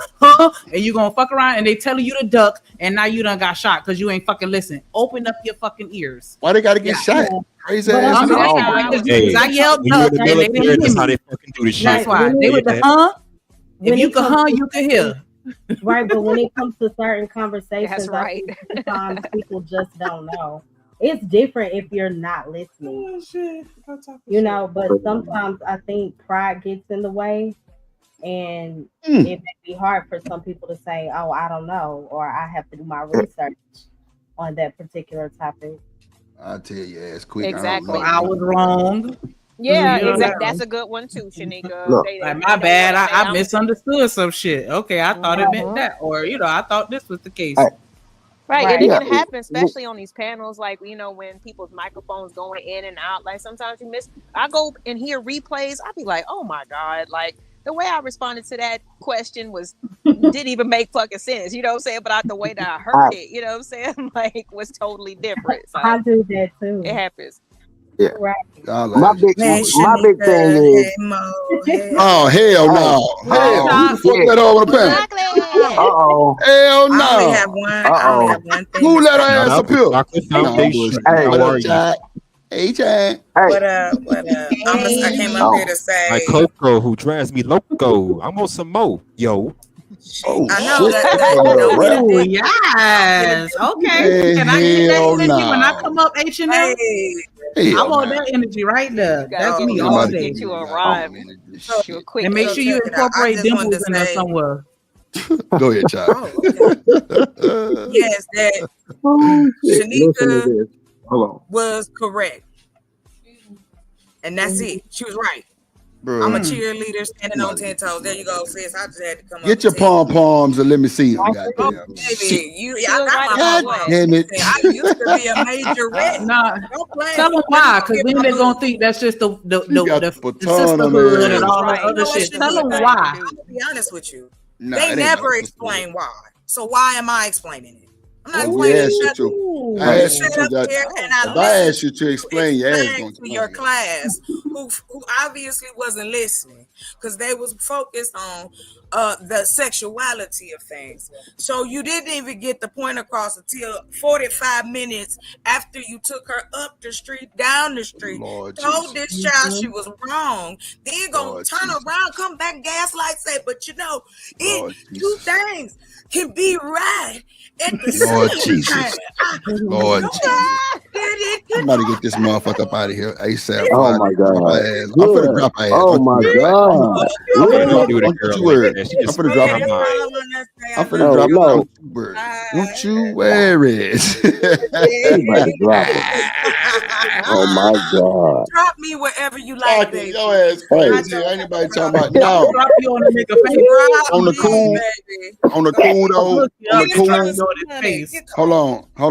and you're gonna fuck around and they telling you to duck and now you done got shot because you ain't fucking listen. Open up your fucking ears. Why they gotta get shot? Crazy ass. I yelled duck and they didn't hear that's how me. they fucking do this shit. Right. That's why they would the If you can you can hear. Right, but when it comes to certain conversations, That's right. I think sometimes people just don't know. It's different if you're not listening. But sometimes I think pride gets in the way, and it may be hard for some people to say, "Oh, I don't know," or "I have to do my research on that particular topic." I'll tell you ass quick. Exactly. I was wrong. Yeah, You know exactly. that. That's a good one too, Shanika. Look, They like my don't bad. wanna say I misunderstood some shit. Okay, I thought it meant that, or I thought this was the case. Right, and it can happen, especially on these panels, like when people's microphones going in and out. Like sometimes you miss. I go and hear replays. I be like, oh my god, like the way I responded to that question didn't even make fucking sense. You know what I'm saying? But the way that I heard it, you know what I'm saying, like was totally different. So I do that too. it happens. Yeah. Right. My big thing is. Oh hell no! Hell, who the fuck let her over the panel? Uh-oh. Hell no! I only have one. I only have one thing. Who let her Shout ass out up to here? Chocolate No, Foundation. hey, How what are up, you? Chad? Hey, Chad. What up? What up? I came up here to say. Like Coco, who drives me loco. I'm on some mo, yo. Oh, I know shit. that Don't get Oh, it. yes. Okay. Man, Can I get that hell energy when I no. come up H&M? Hey, I Hell want no. that energy right there. That's me Ain't all nobody day. giving you a that ride. shit. You a quick And make So sure you check it out. I incorporate just wanted dimples to in there say, somewhere. Go ahead, child. yes, that Oh, shit. Listen to Shanika this. Hold on. was correct, and that's it. She was right. Bro. I'm a cheerleader standing on 10 toes. There you go, sis. I just had to come up Get and your tell you. pom poms and let me see them. Oh, Goddamn. Shit. baby, I got my God pom-poms. damn it. I used to be a majorette. Nah, Don't play. tell them why, because then they're gonna think that's just the sisterhood and all that other shit. Tell them why. I'm gonna be honest with you. Nah, They it ain't never no explain why. So why am I explaining it? I'm not Well, we explaining asked you nothing. to. I You asked you sit to. up That, there and I if I asked listen you to explain, your ass gonna to your class who obviously wasn't listening because they was focused on the sexuality of things. So you didn't even get the point across until 45 minutes after you took her up the street, down the street, Lord told Jesus. this child she was wrong, then gonna Lord turn Jesus. around, come back, gaslight, say, but you know, Lord two things can be right at the Lord same Jesus. time. Lord Jesus. Somebody get this motherfucker up out of here ASAP. Oh my God. I'm finna drop her ass. Oh Don't my you worry. God. I'm finna Really? drop Do her. the Don't girl you like worry. that. She I'm just finna drop her. I'm finna Oh drop her. no. Don't you worry. Don't you worry. You about to drop it. Oh my God. Drop me wherever you like, baby. Your ass Hey. crazy. Ain't anybody talking about no. Drop you on the nigga face. Drop On the me, cool. baby. On the cool though. Look you On up the and drop cool. you on his face. Hold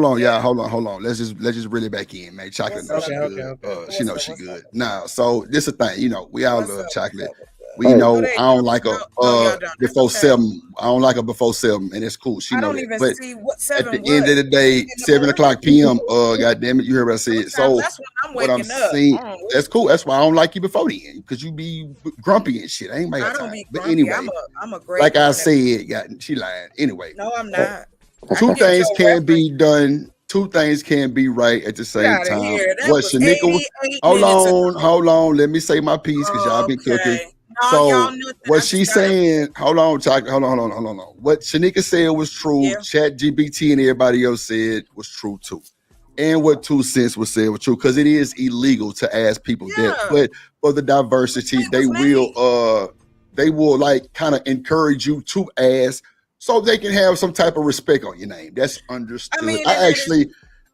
on, y'all. Hold on. Let's just reel it back in, man. Chocolate knows she good. She knows she good. Now, so this is the thing, we all love chocolate. We Hey. I don't like her before 7. I don't like her before 7, and it's cool. She I know don't that. even But see what at 7 the end of the day, 7:00 p.m. God damn it, you heard what I said. So That's when I'm what I'm waking up. saying, that's cool. That's why I don't like you before then, because you be grumpy and shit. I ain't my I don't time. be But grumpy. anyway, I'm a great like I woman. said, she lying. Anyway, No, I'm not. two things can be done. Two things can be right at the same Get outta time. here. That What was Shanika? 88 Hold minutes ago. on. Let me say my piece because y'all been cooking. Okay. No, So y'all nothing. what I just she's gotta saying? Hold on, Chocolate. Hold on. What Shanika said was true. Yeah. Chat GBT and everybody else said was true too. And what 2 cents was said was true because it is illegal to ask people that. But for the diversity, they will like kind of encourage you to ask so they can have some type of respect on your name. That's understood.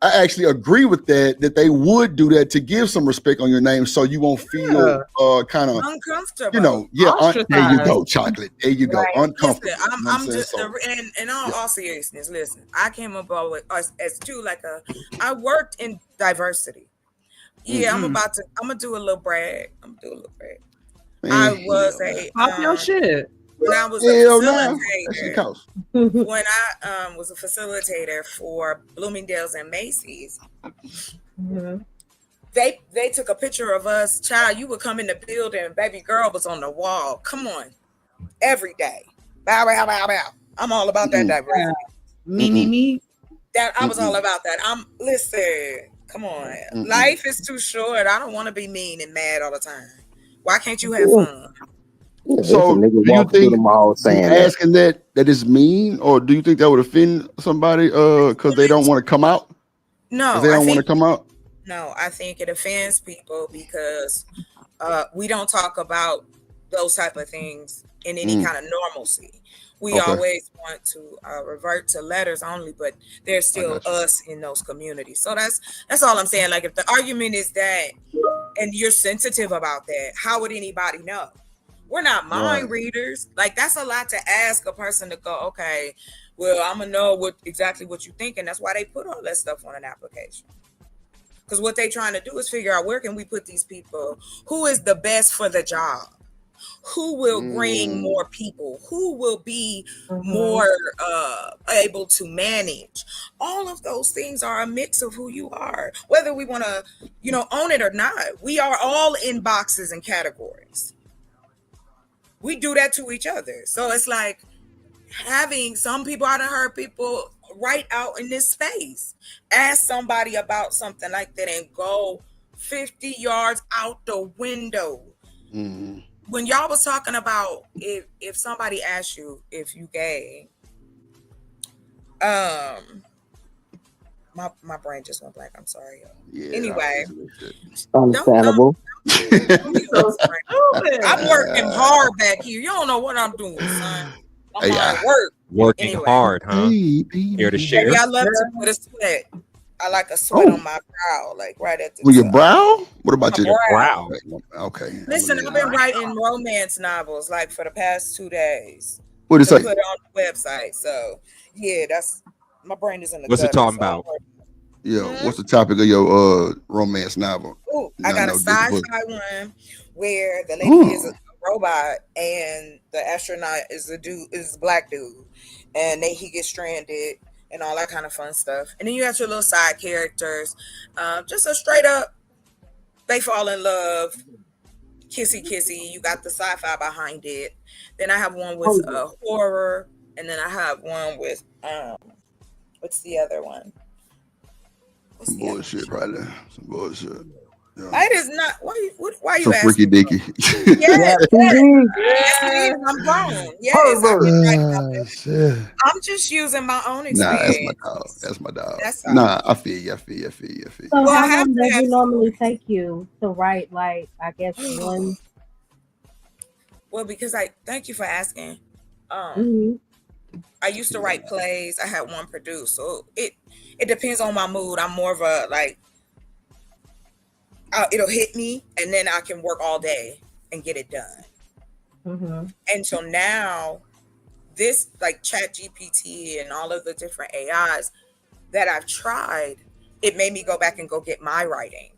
I actually agree with that they would do that to give some respect on your name so you won't feel kind of uncomfortable. there you go, Chocolate. There you go. Right. Uncomfortable. Listen, You know what I'm saying? just So, in all seriousness. Listen, I came up with us as too I worked in diversity. Yeah, I'm gonna do a little brag. I was Pop your shit. when I was a facilitator. When I was a facilitator for Bloomingdale's and Macy's, they took a picture of us. Child, you would come in the building, and baby girl was on the wall. Come on, every day. Bow, bow, bow, bow. I'm all about that diversity. Me. That I was all about that. Listen. Come on, life is too short. I don't want to be mean and mad all the time. Why can't you have fun? Yeah, so nigga do you walking through think the mall saying that. asking that is mean, or do you think that would offend somebody because they don't want to come out? No, they don't want to come out. No, I think it offends people because we don't talk about those type of things in any kind of normalcy. We always want to revert to letters only, but there's still us in those communities. So that's all I'm saying. Like if the argument is that, and you're sensitive about that, how would anybody know? We're not mind readers. Like that's a lot to ask a person to go, okay, well, I'm gonna know exactly what you think, and that's why they put all that stuff on an application. Because what they're trying to do is figure out where can we put these people, who is the best for the job, who will bring more people, who will be more able to manage. All of those things are a mix of who you are, whether we want to own it or not. We are all in boxes and categories. We do that to each other. So it's like having some people, I done heard people right out in this space ask somebody about something like that and go 50 yards out the window. Mm-hmm. When y'all was talking about if somebody asks you if you gay, my brain just went blank. I'm sorry, y'all. Yeah. Anyway, Understandable. I'm working hard back here. You don't know what I'm doing, son. I'm hard at work. Working Anyway. hard, huh? Here to share. Baby, I love to put a sweat. I like a sweat on my brow, like right at the Well, your top. brow? What about My your brow. Okay. Listen, I've been writing romance novels like for the past 2 days. What is to it? put on the website. So yeah, that's my brain is in the What's it gutter, talking so I'm about? Yeah. What's the topic of your romance novel? Ooh, I got a sci-fi one where the lady is a robot and the astronaut is a black dude, and he gets stranded and all that kind of fun stuff. And then you have your little side characters, just a straight up, they fall in love, kissy kissy. You got the sci-fi behind it. Then I have one with horror, and then I have one with what's the other one? Some bullshit right there. Some bullshit. It is not. Why you Some freaky asking? dicky. Yes, yes, I'm grown. Yes, I've been writing Shit. I'm just using my own Nah, that's experience. my dog. That's my dog. That's all. Nah, I feel you. So Well, I how have long to does have it normally take you to write, like, I guess one? Well, because thank you for asking. Mhm. I used to write plays. I had one produced, so it depends on my mood. I'm more of a it'll hit me, and then I can work all day and get it done. Mm-hmm. And so now, this like Chat GPT and all of the different AIs that I've tried, it made me go back and go get my writing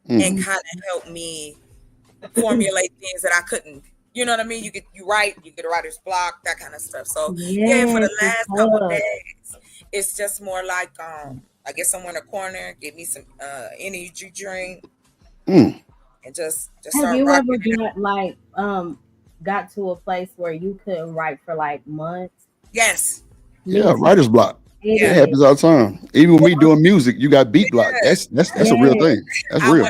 and kind of help me formulate things that I couldn't. You know what I mean? You write, you get a writer's block, that kind of stuff. So yeah, for the last couple of days, it's just more like I get somewhere in a corner, give me some energy drink, and just Have start you ever rocking. got to a place where you couldn't write for like months? Yes. Yeah, writer's block. Yeah. It happens all the time. Even with me doing music, you got beat block. That's a real thing. That's real.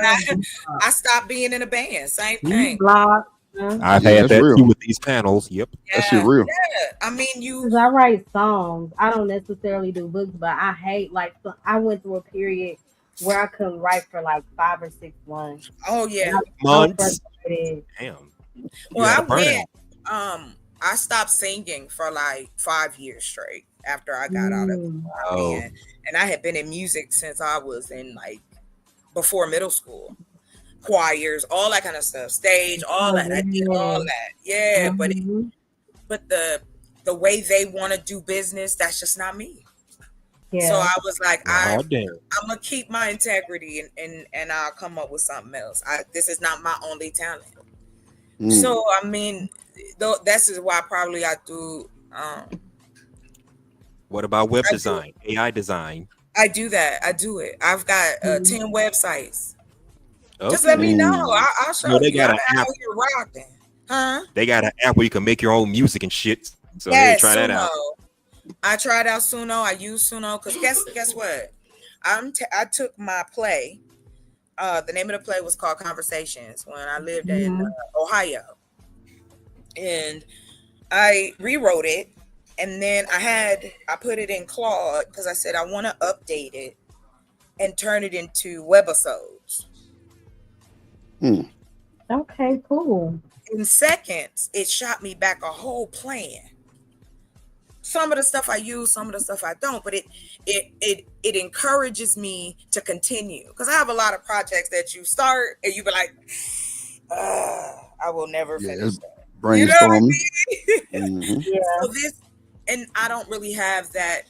I stopped being in a band. Same thing. I've had that too with these panels. Yep. That shit real. Yeah. I mean, Because I write songs. I don't necessarily do books, but I hate I went through a period where I couldn't write for like 5 or 6 months. Oh yeah, months. Frustrated. Damn. Well, I went. I stopped singing for like 5 years straight after I got out of band, and I had been in music since I was in before middle school. Choirs, all that kind of stuff, stage, all that. I did all that. Yeah, but the way they want to do business, that's just not me. Yeah. So I was like, I'm damn. gonna keep my integrity and I'll come up with something else. This is not my only talent. So I mean, this is why probably I do. What about web design, AI design? I do that. I do it. I've got 10 websites. Okay. Just let me know. I'll show They you. got I'm an app. out here rocking. Huh? They got an app where you can make your own music and shit. So Yes, hey, try that out. I tried out Suno. I use Suno because guess what? I took my play. The name of the play was called Conversations when I lived in Ohio, and I rewrote it, and then I put it in Claude because I said I want to update it and turn it into webisodes. Okay, cool. In seconds, it shot me back a whole plan. Some of the stuff I use, some of the stuff I don't, but it encourages me to continue because I have a lot of projects that you start and you be like, I will never finish that. You know what I mean? So this, and I don't really have that.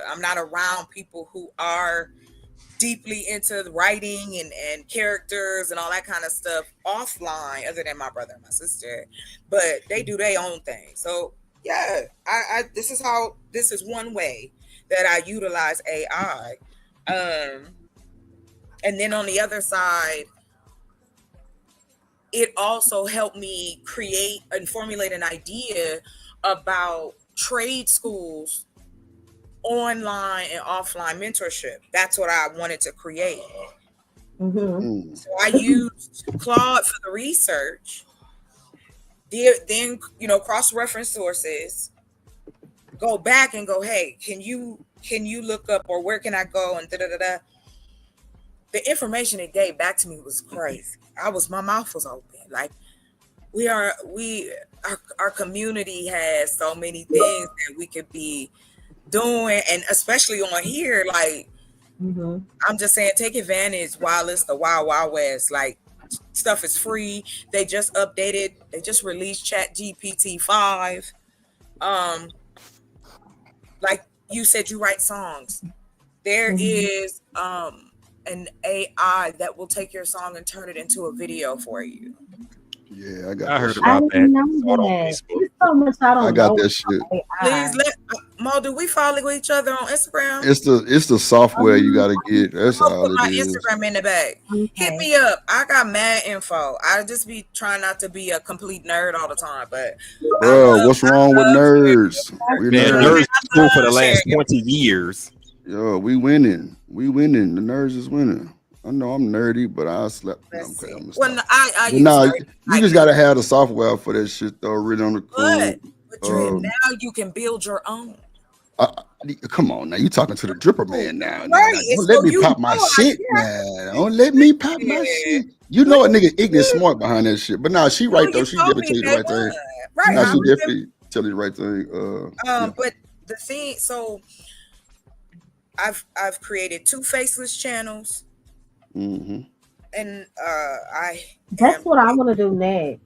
I'm not around people who are deeply into the writing and characters and all that kind of stuff offline, other than my brother and my sister, but they do their own thing. So yeah, this is one way that I utilize AI. And then on the other side, it also helped me create and formulate an idea about trade schools, online and offline mentorship. That's what I wanted to create. So I used Claude for the research. Then cross-reference sources. Go back and go, hey, can you look up, or where can I go, and da da da da. The information it gave back to me was crazy. My mouth was open. Like our community has so many things that we could be doing, and especially on here, like I'm just saying, take advantage while it's the wild west. Like, stuff is free. They just released Chat GPT 5. Like you said, you write songs. There is an AI that will take your song and turn it into a video for you. Yeah, I heard about that. There's so much I don't know. I got that shit. Please Mo, do we follow each other on Instagram? It's the software you gotta get. That's all Put it my is. Instagram in the bag. Hit me up. I got mad info. I just be trying not to be a complete nerd all the time, but Bro, what's wrong with nerds? We nerds school for the last 20 years. Yo, we winning. We winning. The nerds is winning. I know I'm nerdy, but I slept. No, I'm okay, I'm well, I but nah, you just gotta have the software for that shit though. Really on the cool. But now you can build your own. Come on now, you talking to the dripper man now. Right. Don't let me pop my shit now. Don't let me pop my shit. You know a nigga ignorant smart behind that shit. But nah, she right though. She definitely tell you the right thing. Right. Nah, she definitely tell you the right thing. Yeah. But the thing, so I've created 2 faceless channels. And that's what I want to do next.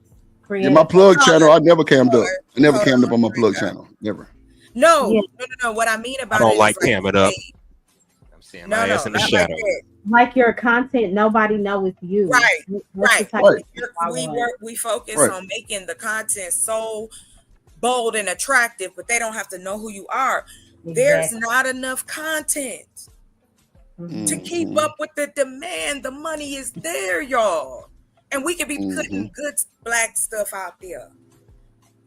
Yeah, my plug channel, I never cammed up. I never cammed up on my plug channel. Never. No. What I mean about I don't like camming up. I'm saying my ass in the shadow. Like your content, nobody knows it's you. Right. We focus on making the content so bold and attractive, but they don't have to know who you are. There's not enough content to keep up with the demand. The money is there, y'all. And we could be putting good black stuff out there.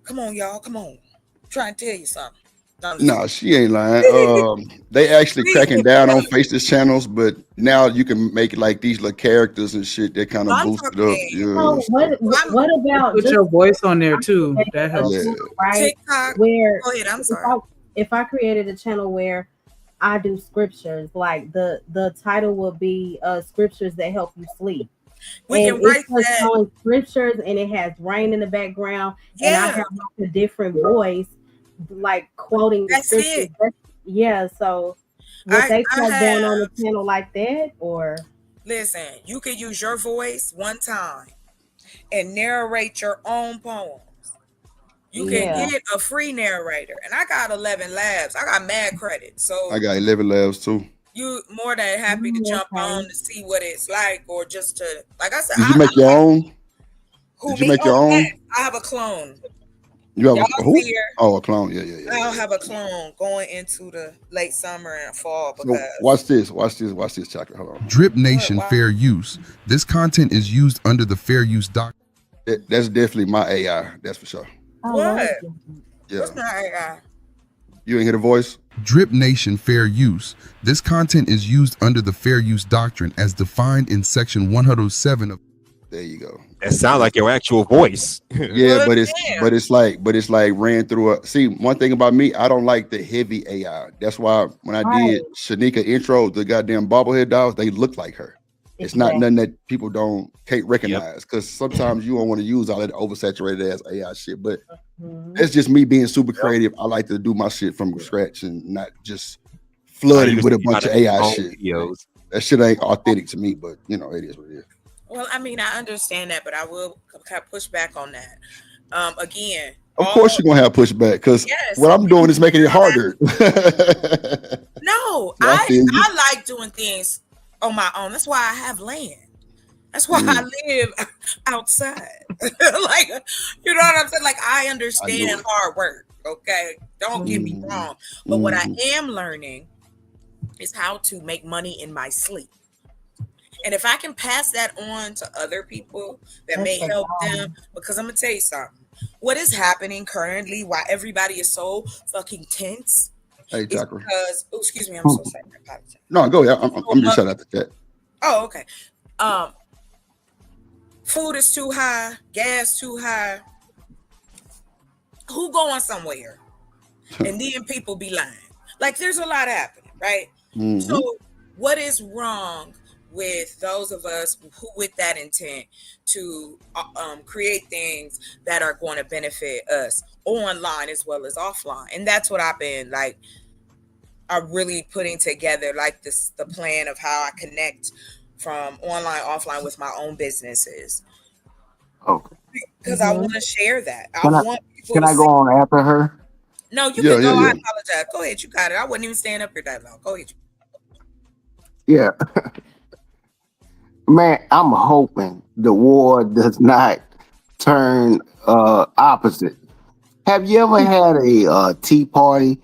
Come on, y'all. Come on. I'm trying to tell you something. No, she ain't lying. They actually cracking down on faceless channels, but now you can make it like these little characters and shit that kind of boost it up. So what about put your voice on there too? That helps. Right? TikTok. Where go ahead, I'm sorry. If I created a channel where I do scriptures, like the title would be scriptures that help you sleep. We can write that. Showing scriptures, and it has rain in the background, and I have like a different voice, like quoting the scriptures. So would they cut down on the channel like that, or? Listen, you can use your voice one time and narrate your own poems. You can get a free narrator, and I got 11 labs. I got mad credit, so I got 11 labs too. You more than happy to jump on to see what it's like, or just to, like I said. Did you make your own? Did you make your own? Yes, I have a clone. You have a who? Oh, a clone. Yeah. I'll have a clone going into the late summer and fall. Because watch this, Chocolate. Hold on. Drip Nation Fair Use. This content is used under the Fair Use Doctrine. That's definitely my AI. That's for sure. What? Yeah. What's my AI? You ain't hear the voice? Drip Nation Fair Use. This content is used under the Fair Use Doctrine as defined in Section 107 of. There you go. That sounds like your actual voice. Yeah, but it's like ran through a. See, one thing about me, I don't like the heavy AI. That's why when I did Shanika intro, the goddamn bobblehead dolls, they look like her. It's not nothing that people can't recognize, because sometimes you don't want to use all that oversaturated ass AI shit. But it's just me being super creative. I like to do my shit from scratch and not just flood it with a bunch of AI shit. That shit ain't authentic to me, but it is what it is. Well, I mean, I understand that, but I will push back on that. Again, of course you're gonna have pushback, because what I'm doing is making it harder. No, I like doing things on my own. That's why I have land. That's why I live outside. Like, you know what I'm saying? Like, I understand hard work. Okay, don't get me wrong. But what I am learning is how to make money in my sleep. And if I can pass that on to other people, that may help them. Because I'm gonna tell you something. What is happening currently, why everybody is so fucking tense? Hey, Tucker. Because, excuse me, I'm so sorry. No, go ahead. I'm just shut out the chat. Oh, okay. Food is too high, gas too high. Who going somewhere? And then people be lying. Like there's a lot happening, right? Mm-hmm. So what is wrong with those of us who with that intent to create things that are going to benefit us online as well as offline? And that's what I've been like, I'm really putting together like the plan of how I connect from online, offline with my own businesses. Okay. Because I want to share that. Can I go on after her? No, you can go. I apologize. Go ahead. You got it. I wasn't even staying up here that long. Go ahead. Yeah. Man, I'm hoping the war does not turn opposite. Have you ever had a tea party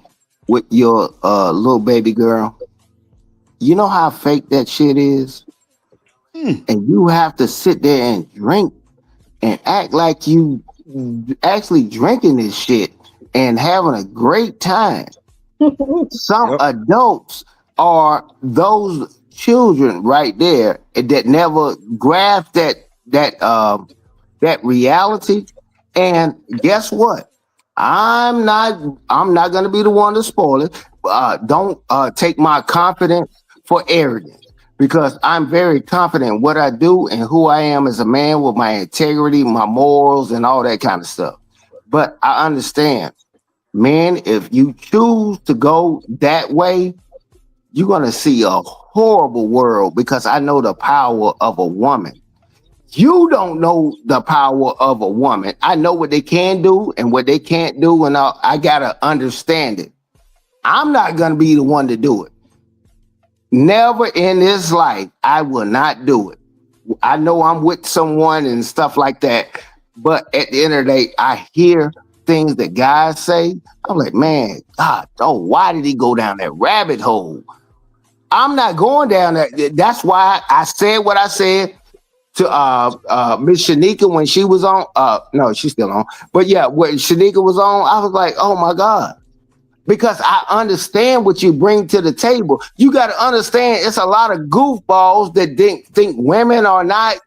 with your little baby girl? You know how fake that shit is? And you have to sit there and drink and act like you actually drinking this shit and having a great time. Some adults are those children right there that never grasp that reality. And guess what? I'm not gonna be the one to spoil it. Don't take my confidence for arrogance, because I'm very confident in what I do and who I am as a man with my integrity, my morals, and all that kind of stuff. But I understand, man, if you choose to go that way, you're going to see a horrible world, because I know the power of a woman. You don't know the power of a woman. I know what they can do and what they can't do, and I got to understand it. I'm not going to be the one to do it. Never in this life, I will not do it. I know I'm with someone and stuff like that, but at the end of the day, I hear things that guys say. I'm like, man, God, why did he go down that rabbit hole? I'm not going down that. That's why I said what I said to Miss Shanika when she was on. No, she's still on. But yeah, when Shanika was on, I was like, oh my God. Because I understand what you bring to the table. You got to understand it's a lot of goofballs that think women are not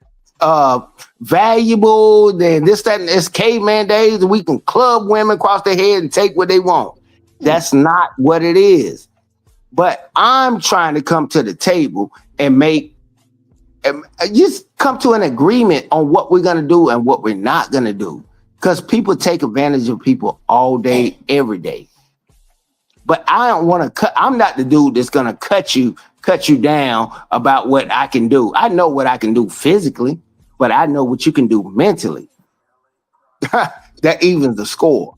valuable. Then this, that, and it's caveman days. We can club women across the head and take what they want. That's not what it is. But I'm trying to come to the table and just come to an agreement on what we're going to do and what we're not going to do. Because people take advantage of people all day, every day. But I don't want to I'm not the dude that's going to cut you down about what I can do. I know what I can do physically, but I know what you can do mentally. That evens the score.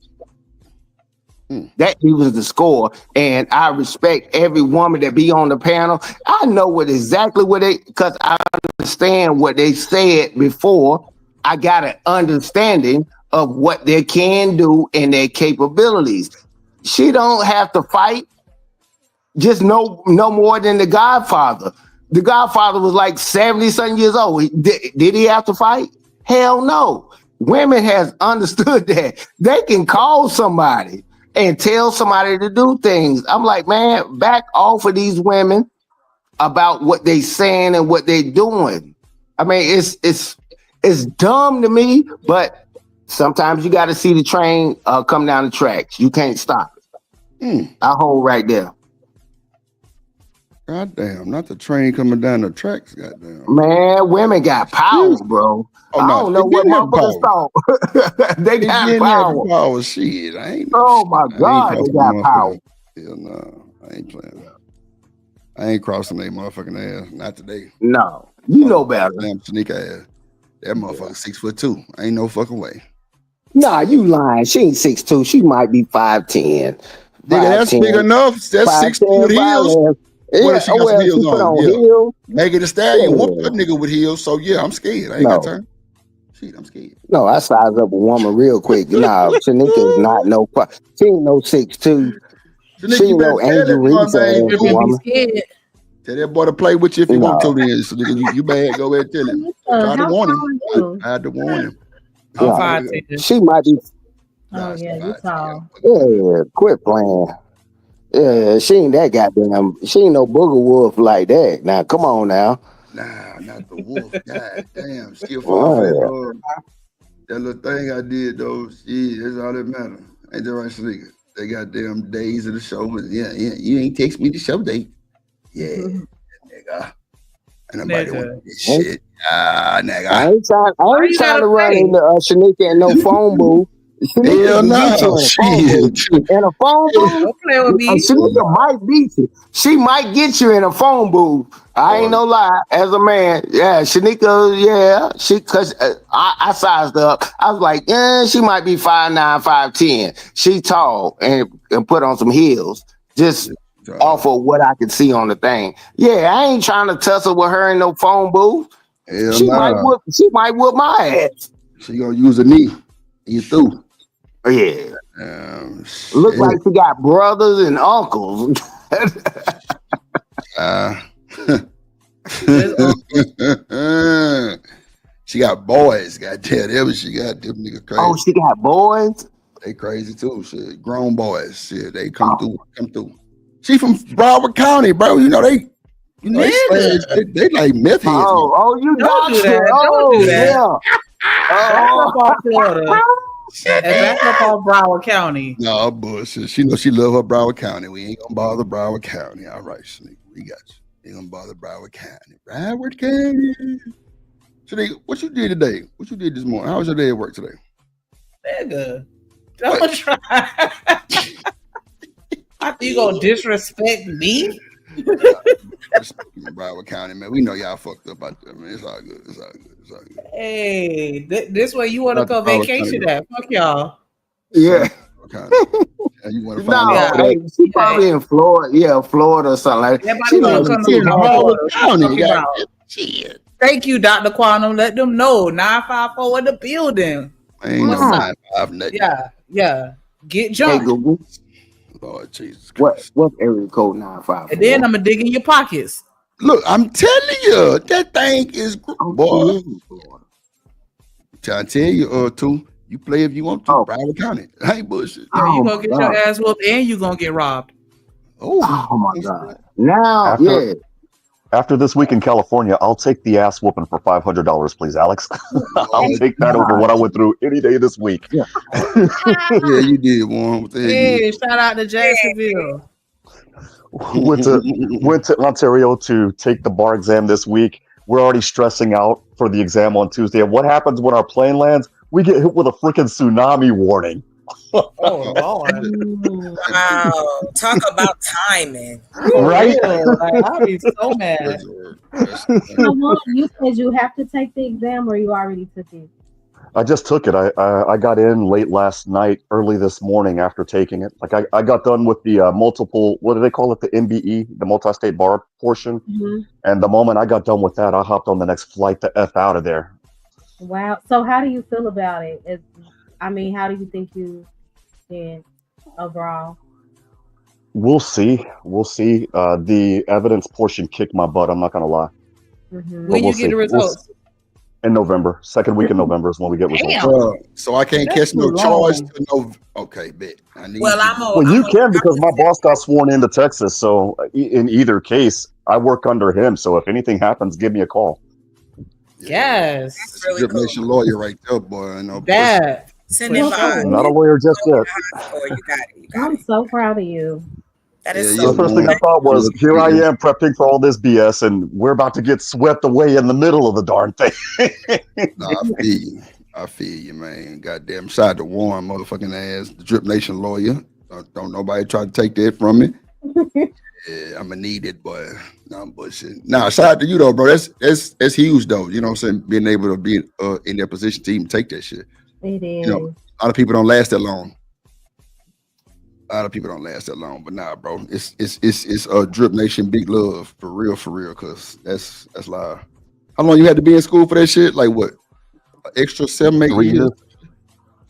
That evens the score. And I respect every woman that be on the panel. I know because I understand what they said before. I got an understanding of what they can do and their capabilities. She don't have to fight. Just no more than the Godfather. The Godfather was like 70-something years old. Did he have to fight? Hell no. Women has understood that. They can call somebody and tell somebody to do things. I'm like, man, back off of these women about what they saying and what they doing. I mean, it's dumb to me, but sometimes you got to see the train come down the tracks. You can't stop it. I hold right there. Goddamn, not the train coming down the tracks, goddamn. Man, women got power, bro. I don't know what motherfuckers thought. They got power. Shit, I ain't. Oh my God, they got power. Hell no, I ain't playing. I ain't crossing that motherfucking ass. Not today. No, you know better. Damn sneaker ass. That motherfucker 6'2". Ain't no fucking way. Nah, you lying. She ain't 6'2". She might be 5'10". Nigga, that's big enough. That's 6 foot heels. What if she got some heels on? Heels. Megan Thee Stallion whooped that nigga with heels. So yeah, I'm scared. I ain't got time. Shit, I'm scared. No, I size up a woman real quick. Nah, Shanika is not no. She ain't no 6'2". She ain't no Angel Reese ass woman. Tell that boy to play with you if you want to. Then, so you bad. Go ahead and tell him. Try to warn him. I had to warn him. She might be. Oh yeah, you tall. Yeah, quit playing. Yeah, she ain't that goddamn. She ain't no booger wolf like that. Now, come on now. Nah, not the wolf. God damn. She a fall for Oh, that little thing I did though. Shit, that's all that matter. Ain't that right, Sneaker? They got damn days of the show. Yeah, you ain't text me the show date. Yeah, nigga. And nobody want this shit. Ah, nigga. I ain't Why you trying gotta to run pay? into Shanika in no phone booth. Shanika Hell can no. get you in a phone booth. Shit. In a phone booth, Don't play with me. Shanika might beat you. She might get you in a phone booth. I ain't no lie. As a man, yeah, Shanika, yeah, cause I sized up. I was like, she might be 5'9", 5'10". She tall and put on some heels. Just off of what I could see on the thing. Yeah, I ain't trying to tussle with her in no phone booth. Hell She might whoop my ass. She gonna use a knee. You through. Yeah. Look like she got brothers and uncles. She got boys. Goddamn, them she got them niggas crazy. Oh, she got boys? They crazy too. Shit. Grown boys. Shit. They come through. She from Broward County, bro. You know they they like meth heads. You Don't do that. Don't do that. Back up off Florida. And back up off Broward County. No bullshit. She know she love her Broward County. We ain't gonna bother Broward County. All right, Sneak. We got you. Ain't gonna bother Broward County. Broward County. Today, what you did today? What you did this morning? How was your day at work today? Nigga. Don't try. You gonna disrespect me? Broward County, man. We know y'all fucked up out there, man. It's all good. It's all good. It's all good. Hey, this way you want to Not go Broward vacation County, at? Fuck y'all. Yeah. You want to find out? Hey, she probably in Florida. Yeah, Florida or something like that. Everybody She wanna lives come in to Florida. Florida. Shit. Thank you, Dr. Quantum. Let them know. 954 in the building. Ain't What's no up? 9-5 nothing. Yeah. Get Hey, jumped. Google. Lord Jesus. What's area code 954? And then I'm gonna dig in your pockets. Look, I'm telling you, that thing is boy. Trying to tell you, too. You play if you want to. Broward County. I ain't bullshit. Yeah, you gonna get your ass whooped and you gonna get robbed. Oh my God. Now, After this week in California, I'll take the ass whooping for $500, please, Alex. I'll take that over what I went through any day this week. Yeah, you did, Warren. What the hell you Hey, shout out to Jacksonville. went to Ontario to take the bar exam this week. We're already stressing out for the exam on Tuesday. And what happens when our plane lands? We get hit with a freaking tsunami warning. Oh Lord! Wow, talk about timing, Right? Like, I'll be so mad. You said you have to take the exam, or you already took it? I just took it. I got in late last night, early this morning after taking it. Like I got done with the multiple, what do they call it? The MBE, the multi-state bar portion. Mm-hmm. And the moment I got done with that, I hopped on the next flight to F out of there. Wow. So how do you feel about it? How do you think you did overall? We'll see. The evidence portion kicked my butt. I'm not going to lie. Mm-hmm. When you get the results? In November. Second week in November is when we get results. So I can't catch no charge to no. Okay, bet. Well, you can because my boss got sworn into Texas. So in either case, I work under him. So if anything happens, give me a call. Yes. Really Drip Nation lawyer right there, boy. I know. That. Send it by. Not a lawyer just yet. You got it. I'm so proud of you. That is The first thing I thought was, here I am prepping for all this BS, and we're about to get swept away in the middle of the darn thing. Nah, I feel you, man. Goddamn, shout out to Warren, motherfucking ass, the Drip Nation lawyer. Don't nobody try to take that from me. Yeah, I'm gonna need it, boy. No, I'm bullshit. Nah, shout out to you though, bro. That's huge though. You know what I'm saying? Being able to be in that position to even take that shit. It is. You know, a lot of people don't last that long. But nah, bro, it's a Drip Nation big love for real, cause that's live. How long you had to be in school for that shit? Like what? Extra 7, 8 years?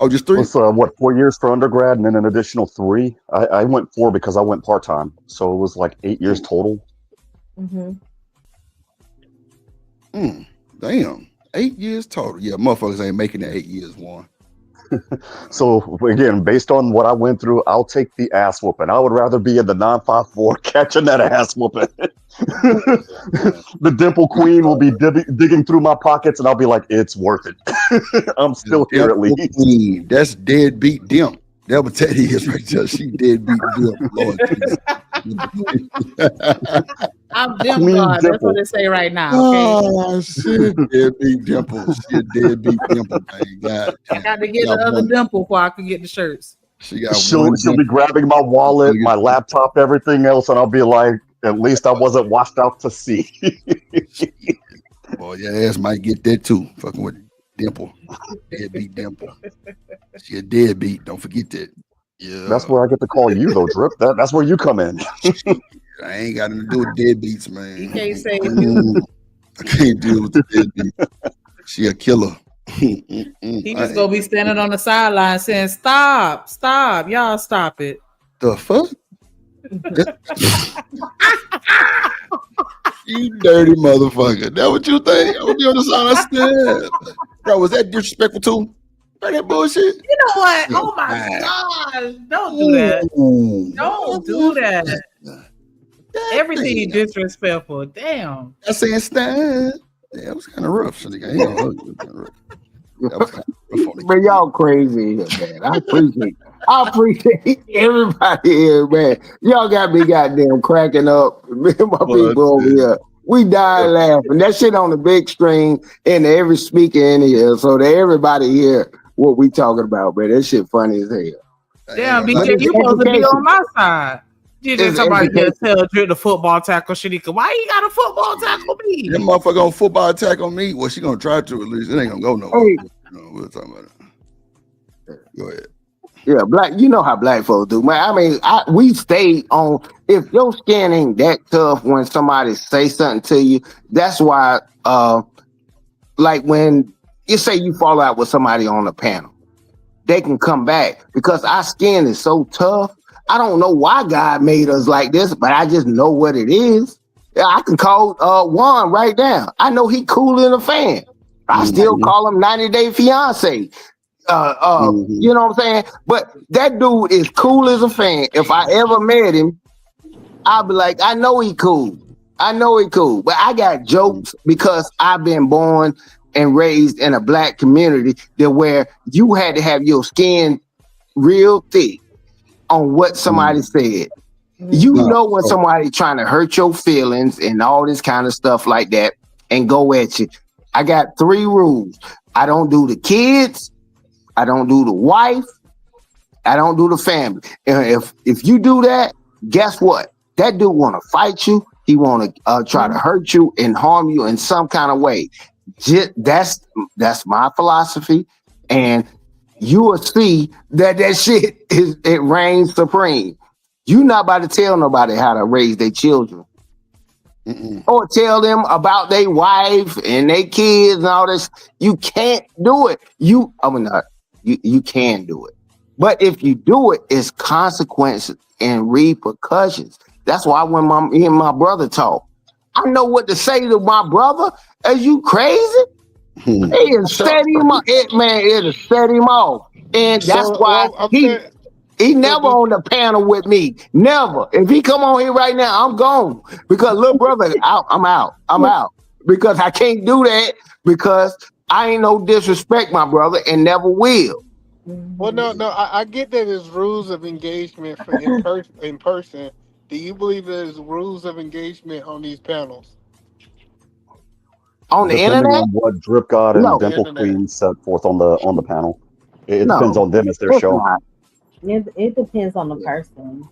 Oh, just 3? It's 4 years for undergrad and then an additional 3. I went 4 because I went part-time. So it was like 8 years total. Mm-hmm. Damn. 8 years total. Yeah, motherfuckers ain't making that 8 years, one. So again, based on what I went through, I'll take the ass whooping. I would rather be in the 954 catching that ass whooping. The dimple queen will be digging through my pockets, and I'll be like, "It's worth it. I'm still here at least." Queen. That's deadbeat dimp. That what that is right there. She deadbeat dimp. Lord Jesus. I'm Dim Queen God. That's Dimple. what they say right now. Okay. Oh shit, deadbeat dimple. She a deadbeat dimple, man. God I damn. got to get the other dimple before I can get the shirts. She got She'll one. be grabbing my wallet, my laptop, everything else, and I'll be like, "At least I wasn't washed out to sea." Boy, your ass might get that too. Fucking with dimple, deadbeat dimple. She a deadbeat. Don't forget that. Yeah, That's where I get to call you, though, Drip. That's where you come in. I ain't got nothing to do with deadbeats, man. You can't say you. I can't deal with the deadbeat. She a killer. He just gonna be standing on the sideline saying, "Stop, stop, y'all, stop it." The fuck? You dirty motherfucker. That what you think? I would be on the side. I stand. Bro, was that disrespectful too? Bro, that bullshit. You know what? Oh my gosh! Don't do that. Don't do that. Everything disrespectful. Damn. I saying stand. Yeah, that was kind of rough. So that was kind of rough. But y'all crazy here, man. I appreciate everybody here, man. Y'all got me goddamn cracking up. Me and my people over here. We died laughing. That shit on the big screen and every speaker in here. So that everybody hear what we talking about, man. That shit funny as hell. Damn, BJ, you supposed to be on my side. You just somebody just tell Drip the football tackle Shanika. Why you got a football tackle me? That motherfucker on football attack on me. Well, she gonna try to at least. It ain't gonna go nowhere. Hey. No, we'll talk about it. Go ahead. Yeah, you know how black folks do, man. I mean, we stay on. If your skin ain't that tough when somebody say something to you, that's why. Like when you say you fall out with somebody on the panel, they can come back because our skin is so tough. I don't know why God made us like this, but I just know what it is. Yeah, I can call Juan right now. I know he cool in a fan. I still call him 90 Day Fiance. You know what I'm saying? But that dude is cool as a fan. If I ever met him, I'll be like, I know he cool. I know he cool. But I got jokes because I've been born and raised in a black community that where you had to have your skin real thick on what somebody said. You know when somebody trying to hurt your feelings and all this kind of stuff like that and go at you. I got 3 rules. I don't do the kids. I don't do the wife. I don't do the family. And if you do that, guess what? That dude want to fight you. He want to try to hurt you and harm you in some kind of way. That's my philosophy. And you will see that shit it reigns supreme. You're not about to tell nobody how to raise their children. Or tell them about their wife and their kids and all this. You can't do it. You can do it. But if you do it, it's consequences and repercussions. That's why when me and my brother talk, I know what to say to my brother. Are you crazy? It'll set him off. It'll set him off. And that's why he never on the panel with me. Never. If he come on here right now, I'm gone. Because little brother, I'm out. I'm out. Because I can't do that because I ain't no disrespect my brother and never will. Well, no, I get that there's rules of engagement for in person. Do you believe there's rules of engagement on these panels? On the Depending internet? on what Drip God and Dimple Queen set forth on the panel, it depends on them as their show. It depends on the person.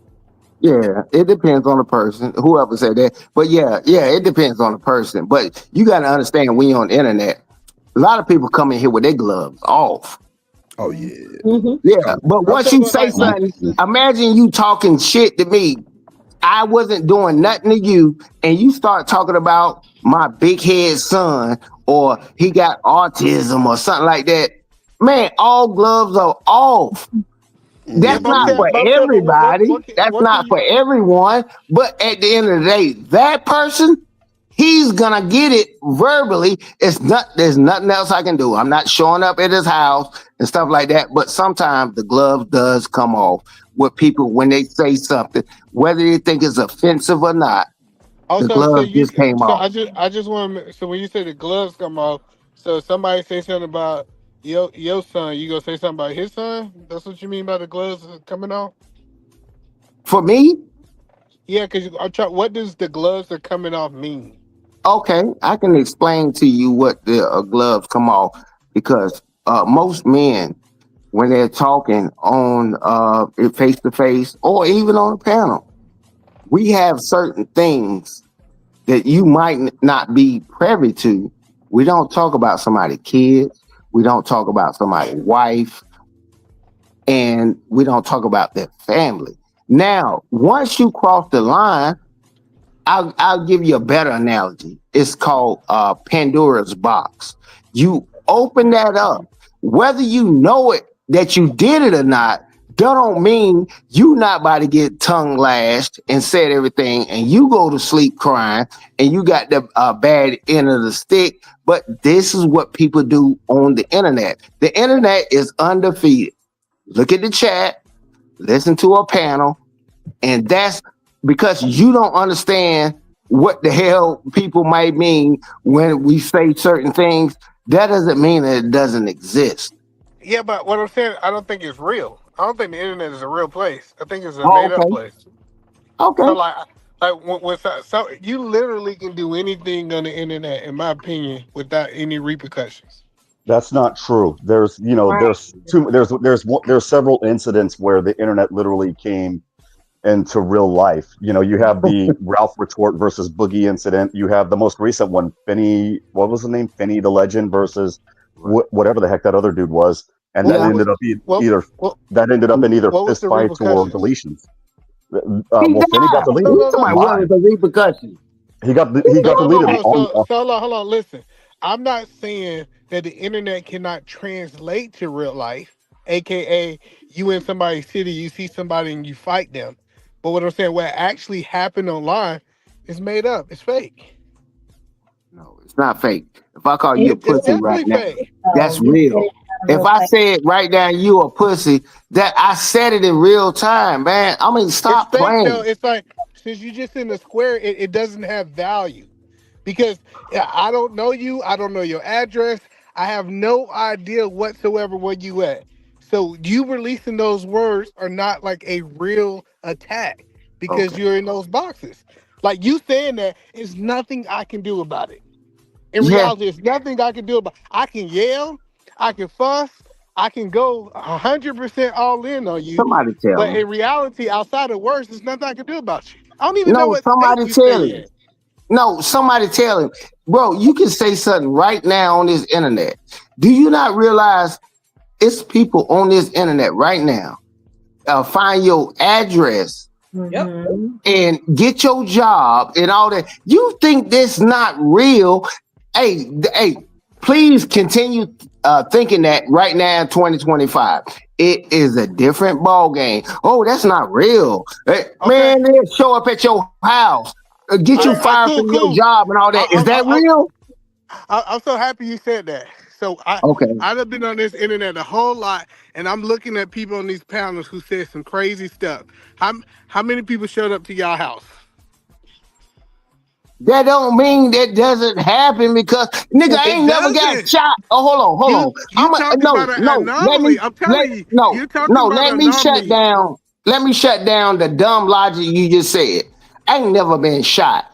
Yeah, it depends on the person. Whoever said that, but yeah, it depends on the person. But you got to understand when you're on the internet, a lot of people come in here with their gloves off. Oh yeah, yeah. But once you say something, imagine you talking shit to me. I wasn't doing nothing to you, and you start talking about my big head son, or he got autism, or something like that. Man, all gloves are off. That's not for everybody. That's not for everyone. But at the end of the day, that person, He's gonna get it verbally. There's nothing else I can do. I'm not showing up at his house and stuff like that. But sometimes the glove does come off with people when they say something, whether they think it's offensive or not. The Also, glove just came so off. I just want to. So when you say the gloves come off, so somebody say something about your son, you gonna say something about his son? That's what you mean by the gloves coming off? For me, Yeah, because I'm trying. What does the gloves are coming off mean? okay, I can explain to you what the gloves come off because most men, when they're talking on face to face or even on a panel, we have certain things that you might not be privy to. We don't talk about somebody's kids. We don't talk about somebody's wife. And we don't talk about their family. Now, once you cross the line, I'll give you a better analogy. It's called Pandora's box. You open that up, whether you know it that you did it or not, that don't mean you not about to get tongue lashed and said everything, and you go to sleep crying, and you got the bad end of the stick. But this is what people do on the internet. The internet is undefeated. Look at the chat, listen to a panel, and that's because you don't understand what the hell people might mean when we say certain things. That doesn't mean that it doesn't exist. Yeah, but what I'm saying, I don't think it's real. I don't think the internet is a real place. I think it's a Oh, made up okay. place. Okay. So so you literally can do anything on the internet, in my opinion, without any repercussions. That's not true. There's there's several incidents where the internet literally came into real life. You have the Ralph Retort versus Boogie incident. You have the most recent one, Finney. What was the name? Finney the Legend versus whatever the heck that other dude was, and that ended up in either What was fist the fights or repercussions? deletions. He Finney got died. deleted. So somebody Why? wanted the repercussions. He got No, deleted so hold on. Listen, I'm not saying that the internet cannot translate to real life, aka you in somebody's city, you see somebody and you fight them. But what I'm saying, what actually happened online is made up. It's fake. No, it's not fake. If I call you a It's pussy right definitely now, fake. that's real. If I say it right now, you a pussy, that I said it in real time, man. I mean, It's stop fake though. playing. It's like since you just in the square, it doesn't have value because I don't know you. I don't know your address. I have no idea whatsoever where you at. So you releasing those words are not like a real attack because Okay. you're in those boxes. Like you saying that is nothing I can do about it. In Yeah. reality, it's nothing I can do about. I can yell, I can fuss, I can go 100% all in on you. Somebody tell But me. in reality, outside of words, there's nothing I can do about you. I don't even know No, what state somebody you tell stay him. in. No, somebody tell him. Bro, you can say something right now on this internet. Do you not realize it's people on this internet right now? Find your address and get your job and all that. You think this not real? Hey, please continue thinking that right now in 2025. It is a different ball game. Oh, that's not real. Hey, man, they'll show up at your house, get you fired from your job and all that. Is that real? I'm so happy you said that. So Okay. I've been on this internet a whole lot, and I'm looking at people on these panels who said some crazy stuff. How many people showed up to y'all house? That don't mean that doesn't happen because nigga, I ain't It never got doesn't. shot. Oh, hold on. You talking about an anomaly? I'm telling you, you're talking about Let an me shut anomaly. down. Let me shut down the dumb logic you just said. I ain't never been shot.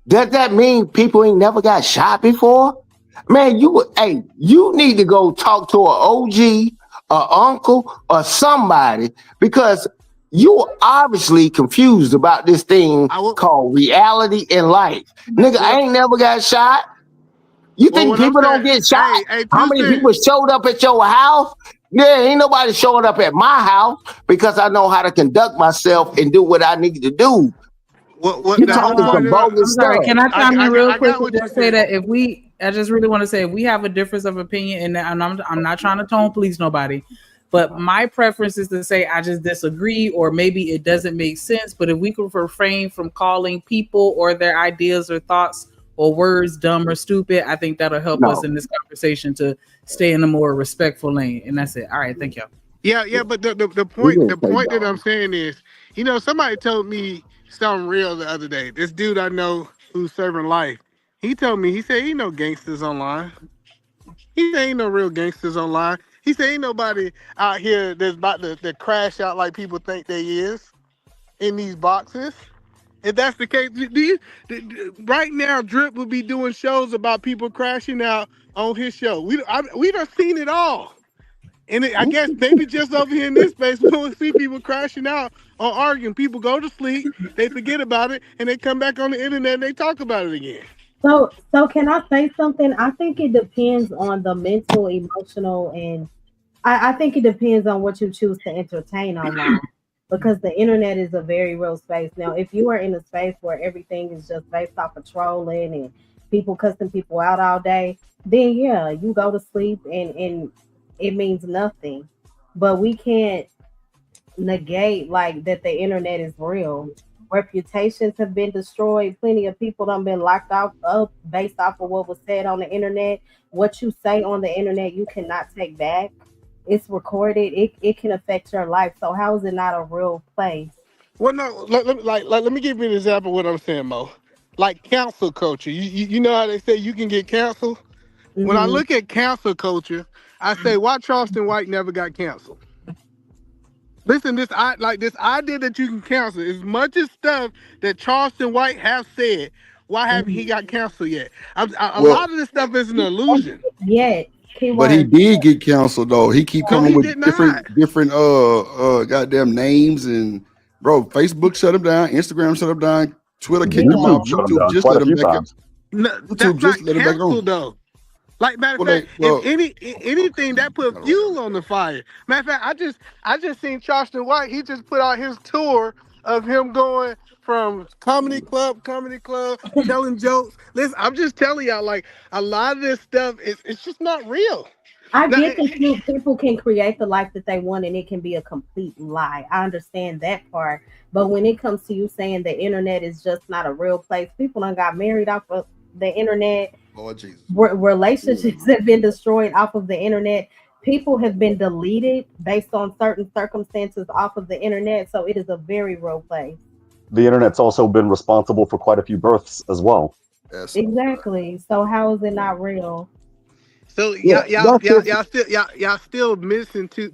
Does that mean people ain't never got shot before? Man, you need to go talk to an OG, a uncle, or somebody because you obviously confused about this thing called reality and life. Nigga, I ain't never got shot. You think people don't get shot? How many people showed up at your house? Yeah, ain't nobody showing up at my house because I know how to conduct myself and do what I need to do. You talking some bogus I'm sorry. stuff. Can I chime in real quick what and just say that I just really want to say if we have a difference of opinion, and I'm not trying to tone police nobody, but my preference is to say I just disagree, or maybe it doesn't make sense. But if we could refrain from calling people or their ideas or thoughts or words dumb or stupid, I think that'll help us in this conversation to stay in a more respectful lane. And that's it. All right, thank y'all. Yeah, but the point that I'm saying is, somebody told me something real the other day. This dude I know who's serving life, he told me, he said, ain't no gangsters online. He said, ain't no real gangsters online. He said, ain't nobody out here that's about to crash out like people think they is in these boxes. If that's the case, right now, Drip would be doing shows about people crashing out on his show. We done seen it all. And I guess maybe just over here in this space, we don't see people crashing out or arguing. People go to sleep, they forget about it, and they come back on the internet and they talk about it again. So can I say something? I think it depends on the mental, emotional, and I think it depends on what you choose to entertain online. Because the internet is a very real space. Now, if you are in a space where everything is just based off of trolling and people cussing people out all day, then yeah, you go to sleep and it means nothing. But we can't negate like that the internet is real. Reputations have been destroyed. Plenty of people done been locked up based off of what was said on the internet. What you say on the internet, you cannot take back. It's recorded. It can affect your life. So how is it not a real place? Well, no, let me give you an example of what I'm saying, Mo. Like cancel culture. You know how they say you can get canceled? Mm-hmm. When I look at cancel culture, I say, why Charleston White never got canceled? Listen, this idea that you can cancel as much as stuff that Charleston White has said. Why haven't he got canceled yet? A lot of this stuff is an illusion. Yeah. But he did get canceled though. He keep coming with different goddamn names, and bro, Facebook shut him down, Instagram shut him down, Twitter kicked him out, YouTube just let him back out. YouTube just let him back on. Though. Like matter of fact, if anything that put fuel on the fire. Matter of fact, I just seen Charleston White. He just put out his tour of him going from comedy club, telling jokes. Listen, I'm just telling y'all, like a lot of this stuff it's just not real. I get that people can create the life that they want and it can be a complete lie. I understand that part. But when it comes to you saying the internet is just not a real place, people done got married off of the internet. Lord Jesus. Relationships have been destroyed off of the internet. People have been deleted based on certain circumstances off of the internet. So it is a very real place. The internet's also been responsible for quite a few births as well. Yes. Exactly. So how is it not real? So y'all still mixing two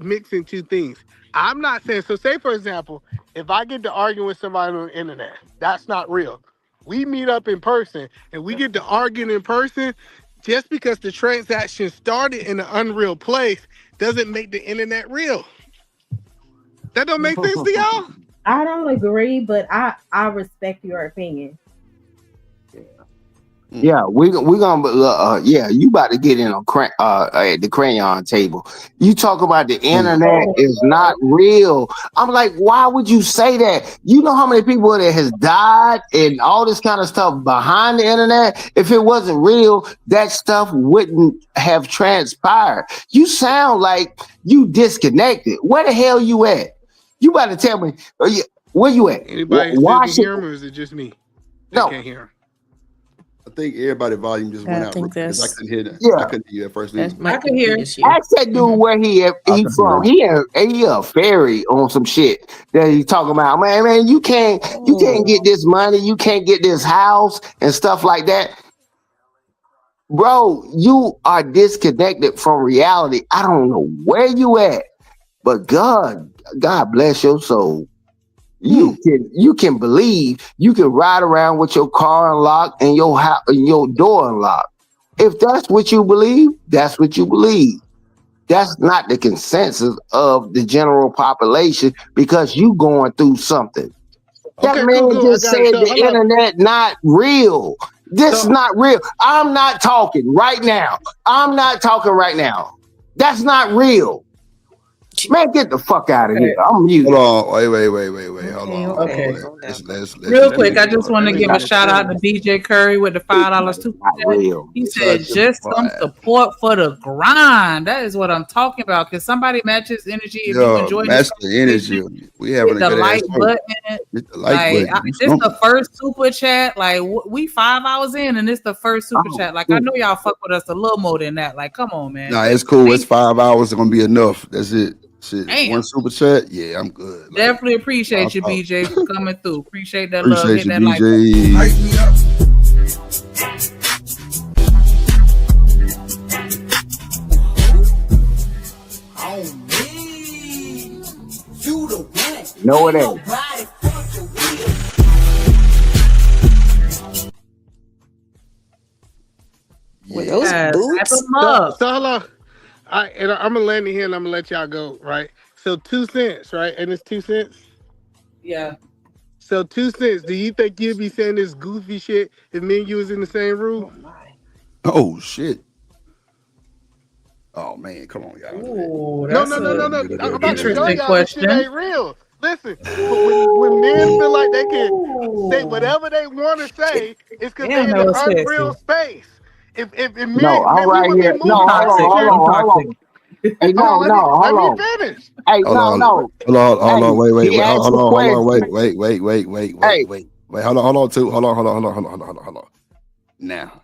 things. I'm not saying, so say for example, if I get to argue with somebody on the internet, that's not real. We meet up in person and we get to arguing in person. Just because the transaction started in an unreal place doesn't make the internet real. That don't make sense to y'all? I don't agree, but I respect your opinion. Yeah, we gonna you about to get in on at the crayon table. You talk about the internet is not real. I'm like, why would you say that? You know how many people that has died and all this kind of stuff behind the internet? If it wasn't real, that stuff wouldn't have transpired. You sound like you disconnected. Where the hell you at? You about to tell me where you at? Anybody still can hear him, or is it just me? No. Can't hear him. I think everybody's volume just went out because I couldn't hear that. Yeah. I couldn't hear that first. I can hear. Ask that dude where he from. He a fairy on some shit that he talking about. Man, you can't get this money. You can't get this house and stuff like that. Bro, you are disconnected from reality. I don't know where you at, but God bless your soul. You can believe you can ride around with your car unlocked and your house, your door unlocked. If that's what you believe, that's what you believe. That's not the consensus of the general population because you going through something. That man just said the internet not real. This is not real. I'm not talking right now. That's not real. Man, get the fuck out of here. I'm muted. Hold on. Wait. Hold on. Okay. Let's Real quick, I just want to give a shout out to BJ Curry with the $5 super chat. He said, just some support for the grind. That is what I'm talking about. Can somebody match his energy if you enjoy match this the energy. We having a the good like ass button. Hit the like button. This the first super chat. Like we 5 hours in, and this the first super chat. Like I know y'all fuck with us a little more than that. Like come on, man. Nah, it's cool. It's 5 hours. It's gonna be enough. That's it. Shit. One super chat. Yeah, I'm good. Like, definitely appreciate you, BJ, for coming through. Appreciate that love. Appreciate Hit you, that BJ. like button. No, it ain't. With those boots. So hold on. And I'm gonna land it here and I'm gonna let y'all go, right? So 2 cents, right? And it's 2 cents. Yeah. So 2 cents. Do you think you'd be saying this goofy shit if me and you was in the same room? Oh shit. Oh man, come on, y'all. Ooh, No. I'm about to show y'all this shit ain't real. Listen, when men feel like they can say whatever they want to say, it's because they're in an unreal space. If men, No, I'm man, we right would here. be No, moving hold on. Hey, no, let me finish. Hey, Hold on. Wait. Hold on. Now,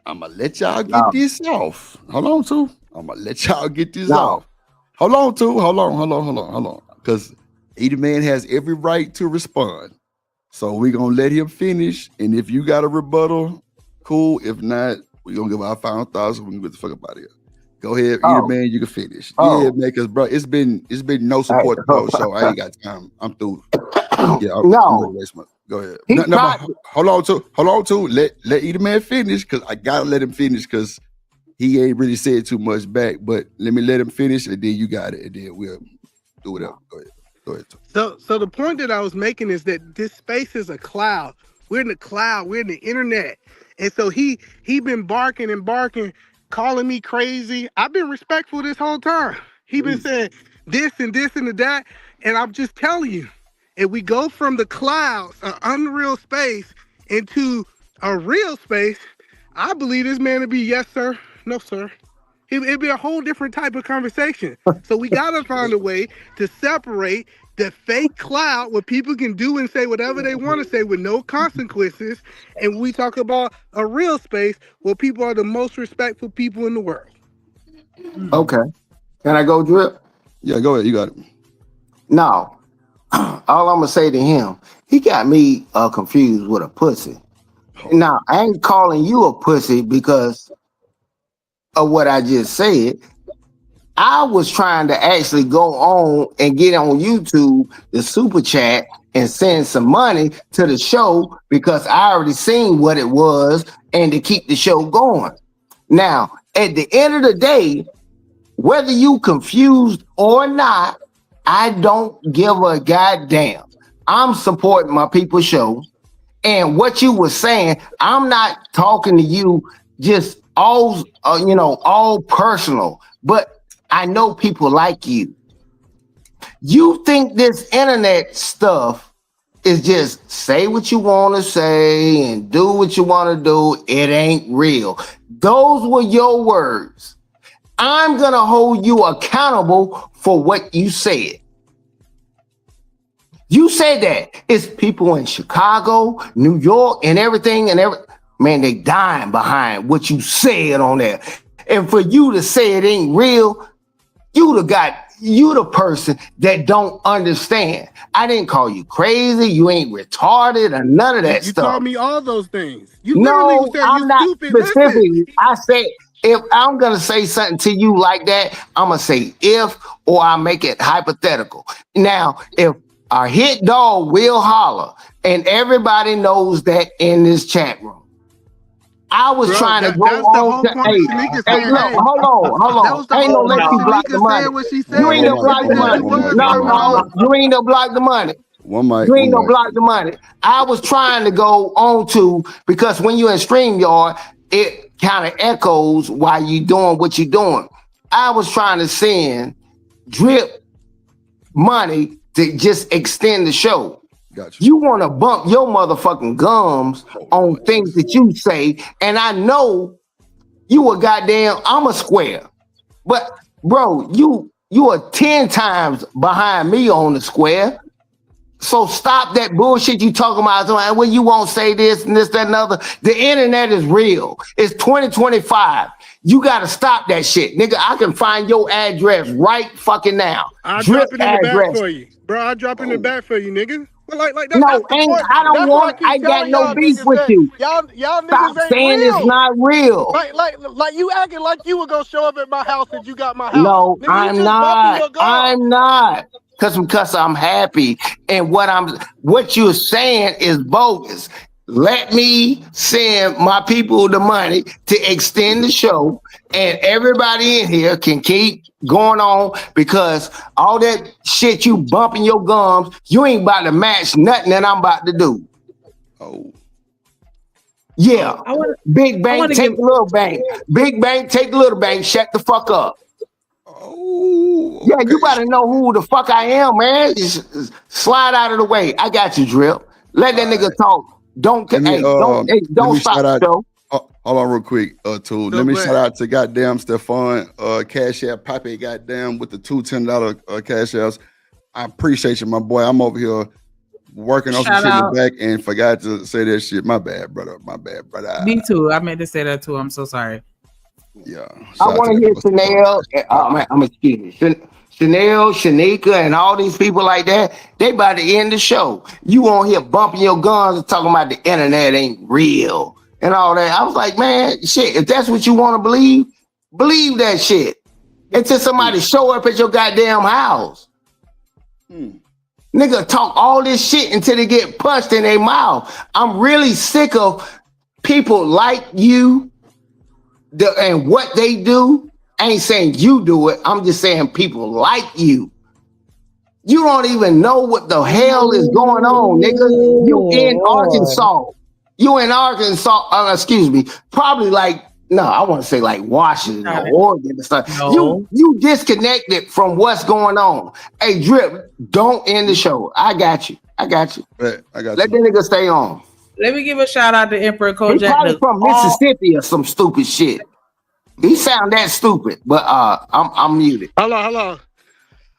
I'm gonna let y'all get this off. Hold on, too. I'm gonna let y'all get this off. Hold on. Because either man has every right to respond. So we're gonna let him finish. And if you got a rebuttal, cool. If not, we're gonna give our final thoughts and we can get the fuck up out of here. Go ahead, either man, you can finish. Yeah, man, because bro, it's been no support the whole show. I ain't got time. I'm through. Yeah, I'm go ahead. Hold on to let either man finish because I gotta let him finish because he ain't really said too much back. But let me let him finish and then you got it, and then we'll do whatever. Go ahead. So the point that I was making is that this space is a cloud. We're in the cloud. We're in the internet, and so he been barking and barking, calling me crazy. I've been respectful this whole time. He been saying this and that, and I'm just telling you, if we go from the clouds, an unreal space, into a real space, I believe this man to be yes sir, no sir. It'd be a whole different type of conversation. So we gotta find a way to separate the fake cloud where people can do and say whatever they want to say with no consequences, and we talk about a real space where people are the most respectful people in the world. Okay. Can I go, Drip? Yeah, go ahead. You got it. No. All I'm gonna say to him, he got me confused with a pussy. Now, I ain't calling you a pussy because of what I just said. I was trying to actually go on and get on YouTube, the super chat, and send some money to the show because I already seen what it was and to keep the show going. Now, at the end of the day, whether you confused or not, I don't give a goddamn. I'm supporting my people's show. And what you were saying, I'm not talking to you just all, all personal, but I know people like you. You think this internet stuff is just say what you want to say and do what you want to do. It ain't real. Those were your words. I'm going to hold you accountable for what you said. You said that. It's people in Chicago, New York, and everything, man, they dying behind what you said on there. And for you to say it ain't real, you the person that don't understand. I didn't call you crazy. You ain't retarded or none of that you stuff. You called me all those things. You no, said I'm you not stupid. specific. Listen. I said, if I'm going to say something to you like that, I'm going to say if, or I make it hypothetical. Now, if a hit dog will holler, and everybody knows that in this chat room. I was trying to go on to hold on. Ain't no let you block the money. You ain't no block the money. No, you ain't no block the money. You ain't no block the money. I was trying to go on to, because when you're in StreamYard, it kind of echoes while you doing what you're doing. I was trying to send Drip money to just extend the show. Gotcha. You want to bump your motherfucking gums on things that you say, and I know you a goddamn, I'm a square. But bro, you are 10 times behind me on the square. So stop that bullshit you talking about. Well, you won't say this and this, that, and other. The internet is real. It's 2025. You got to stop that shit. Nigga, I can find your address right fucking now. I'll Drip drop it in the address. back for you. Bro, I'll drop it in the back for you, nigga. Well, like that, No, that's the point. I don't That's why want, I keep got telling no y'all beef niggas with that you. y'all Stop niggas ain't saying real. it's not real. Like you acting like you were gonna show up at my house if you got my house. No, Nigga, you I'm just bumping not. your gums. I'm not. Because I'm happy. And what you're saying is bogus. Let me send my people the money to extend the show, and everybody in here can keep going on, because all that shit you bumping your gums, you ain't about to match nothing that I'm about to do. Oh. Yeah. Big bank, take little bank. Big bank, take little bank. Shut the fuck up. Oh. Yeah, you better know who the fuck I am, man. Just slide out of the way. I got you, Drip. Let that nigga talk. Don't stop the show. Hold on real quick, too. Let me shout out to goddamn Stefan, Cash App, Poppy, goddamn, with the $2 $10 Cash Apps. I appreciate you, my boy. I'm over here working on some shit in the back and forgot to say that shit. My bad, brother. My bad, brother. Me too. I meant to say that too. I'm so sorry. Yeah. I want to hear Chanel. Chanel, Shanika, and all these people like that. They about to end the show. You on here bumping your guns and talking about the internet ain't real and all that. I was like, man, shit. If that's what you want to believe that shit until somebody show up at your goddamn house. Nigga talk all this shit until they get punched in their mouth. I'm really sick of people like you and what they do. I ain't saying you do it. I'm just saying people like you. You don't even know what the hell is going on, nigga. You in Arkansas. You in Arkansas, excuse me, probably like, no, I want to say like Washington or Oregon and stuff. No. You disconnected from what's going on. Hey, Drip, don't end the show. I got you. I got you. Let that nigga stay on. Let me give a shout out to Emperor Kojak. He probably from Mississippi or some stupid shit. He sound that stupid, but I'm muted. Hello.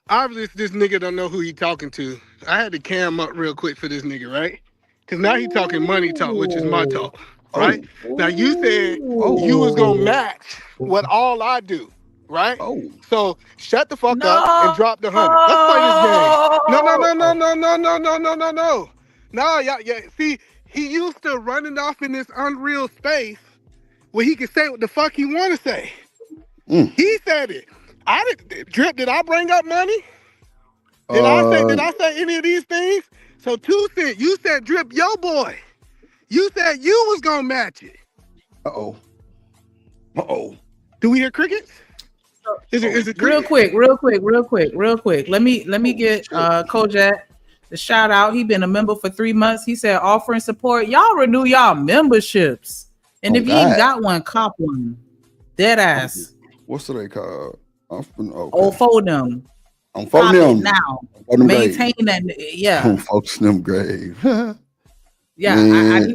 Obviously, this nigga don't know who he talking to. I had to cam up real quick for this nigga, right? Because now he talking money talk, which is my talk, right? Now you said you was gonna match what all I do, right? So shut the fuck up and drop the 100. Let's play this game. No. No, yeah. See, he used to running off in this unreal space where he can say what the fuck he want to say. He said it. Drip, did I bring up money? Did I say any of these things? So 2 Cent, you said Drip, yo boy. You said you was gonna match it. Uh-oh. Do we hear crickets? Is it real quick? Let me get Kojak the shout out. He been a member for 3 months. He said offering support. Y'all renew y'all memberships. And if you ain't got one, cop one. Dead ass. What's they called? Fold them. I'm folding them now. Them maintain that. Yeah. Folks, them grave. Yeah,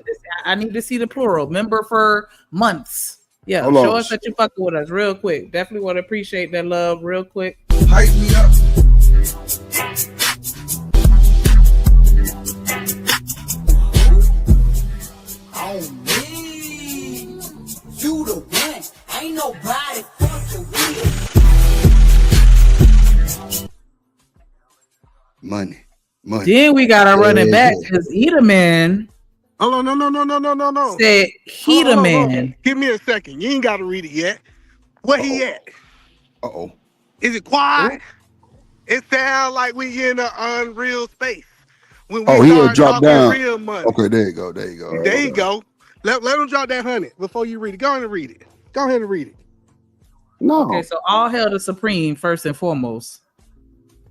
I need to see the plural. Member for months. Yeah, show us that you fucking with us real quick. Definitely want to appreciate that love real quick. Hype me up. On me, you the one. Ain't nobody fucking with. Money. Then we got to run it back because Edaman. Oh no. Said Edaman. Give me a second. You ain't got to read it yet. Where he at? Is it quiet? It sounds like we in an unreal space. When we he start dropped talking down. Real money. Okay, there you go. There you go. Let him drop that 100 before you read it. Go ahead and read it. No. Okay, so all hail the supreme first and foremost.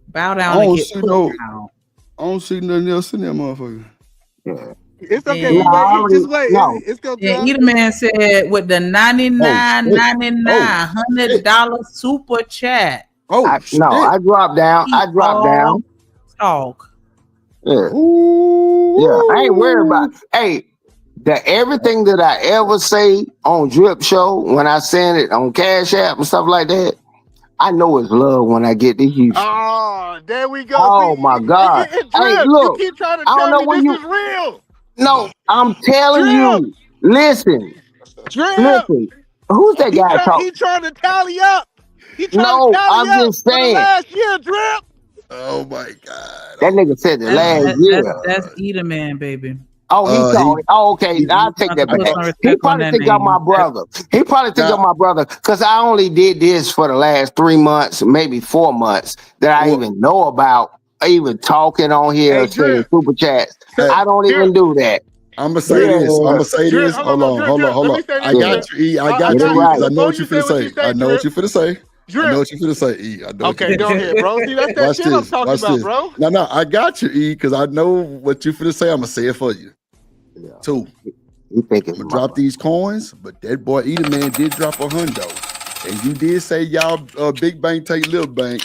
Bow down and get put down. I don't see nothing else in that motherfucker. Yeah. It's okay. Just wait. No. It's gonna yeah, Edaman said with the $99.99 $100 super chat. Oh shit! No, I dropped down. I dropped down. Talk. Yeah. Ooh. Yeah. I ain't worried about. Hey, everything that I ever say on Drip Show when I send it on Cash App and stuff like that, I know it's love when I get to Houston. Oh, there we go. Oh See, my God! Drip, Hey, you look, keep trying to I don't tell know me when this you. is real. No, I'm telling Drip, you. Listen, Drip. Who's that guy talking? He trying to tally up. He trying to No, tally I'm up just for the saying. last year, Drip. Oh my God! That nigga said the last year. That's Eater Man, baby. Oh, he thought. Oh, okay. I'll take that Put back. some He respect on probably that think I'm name. my brother. He probably think I'm my brother because I only did this for the last 3 months, maybe 4 months that I even know about, even talking on here, Hey, saying Drip. super chats. Hey, I don't even do that. I'm gonna say this. I'm gonna say Drip, this. Hold on. Let me say this, I got Drip. you, E. I got Get it you, E. right. Because I know Before what you you finna say what you say. say, I know what Drip. you finna say. I know what you finna say, E. I know. Okay, go ahead, bro. See, that's that Watch shit I'm this. talking Watch about, this. bro. No, I got you, E. Because I know what you finna say. I'm gonna say it for you. Yeah. 2. You think I'm gonna drop these coins, but that boy Eater Man did drop $100. And you did say y'all big bank take little bank.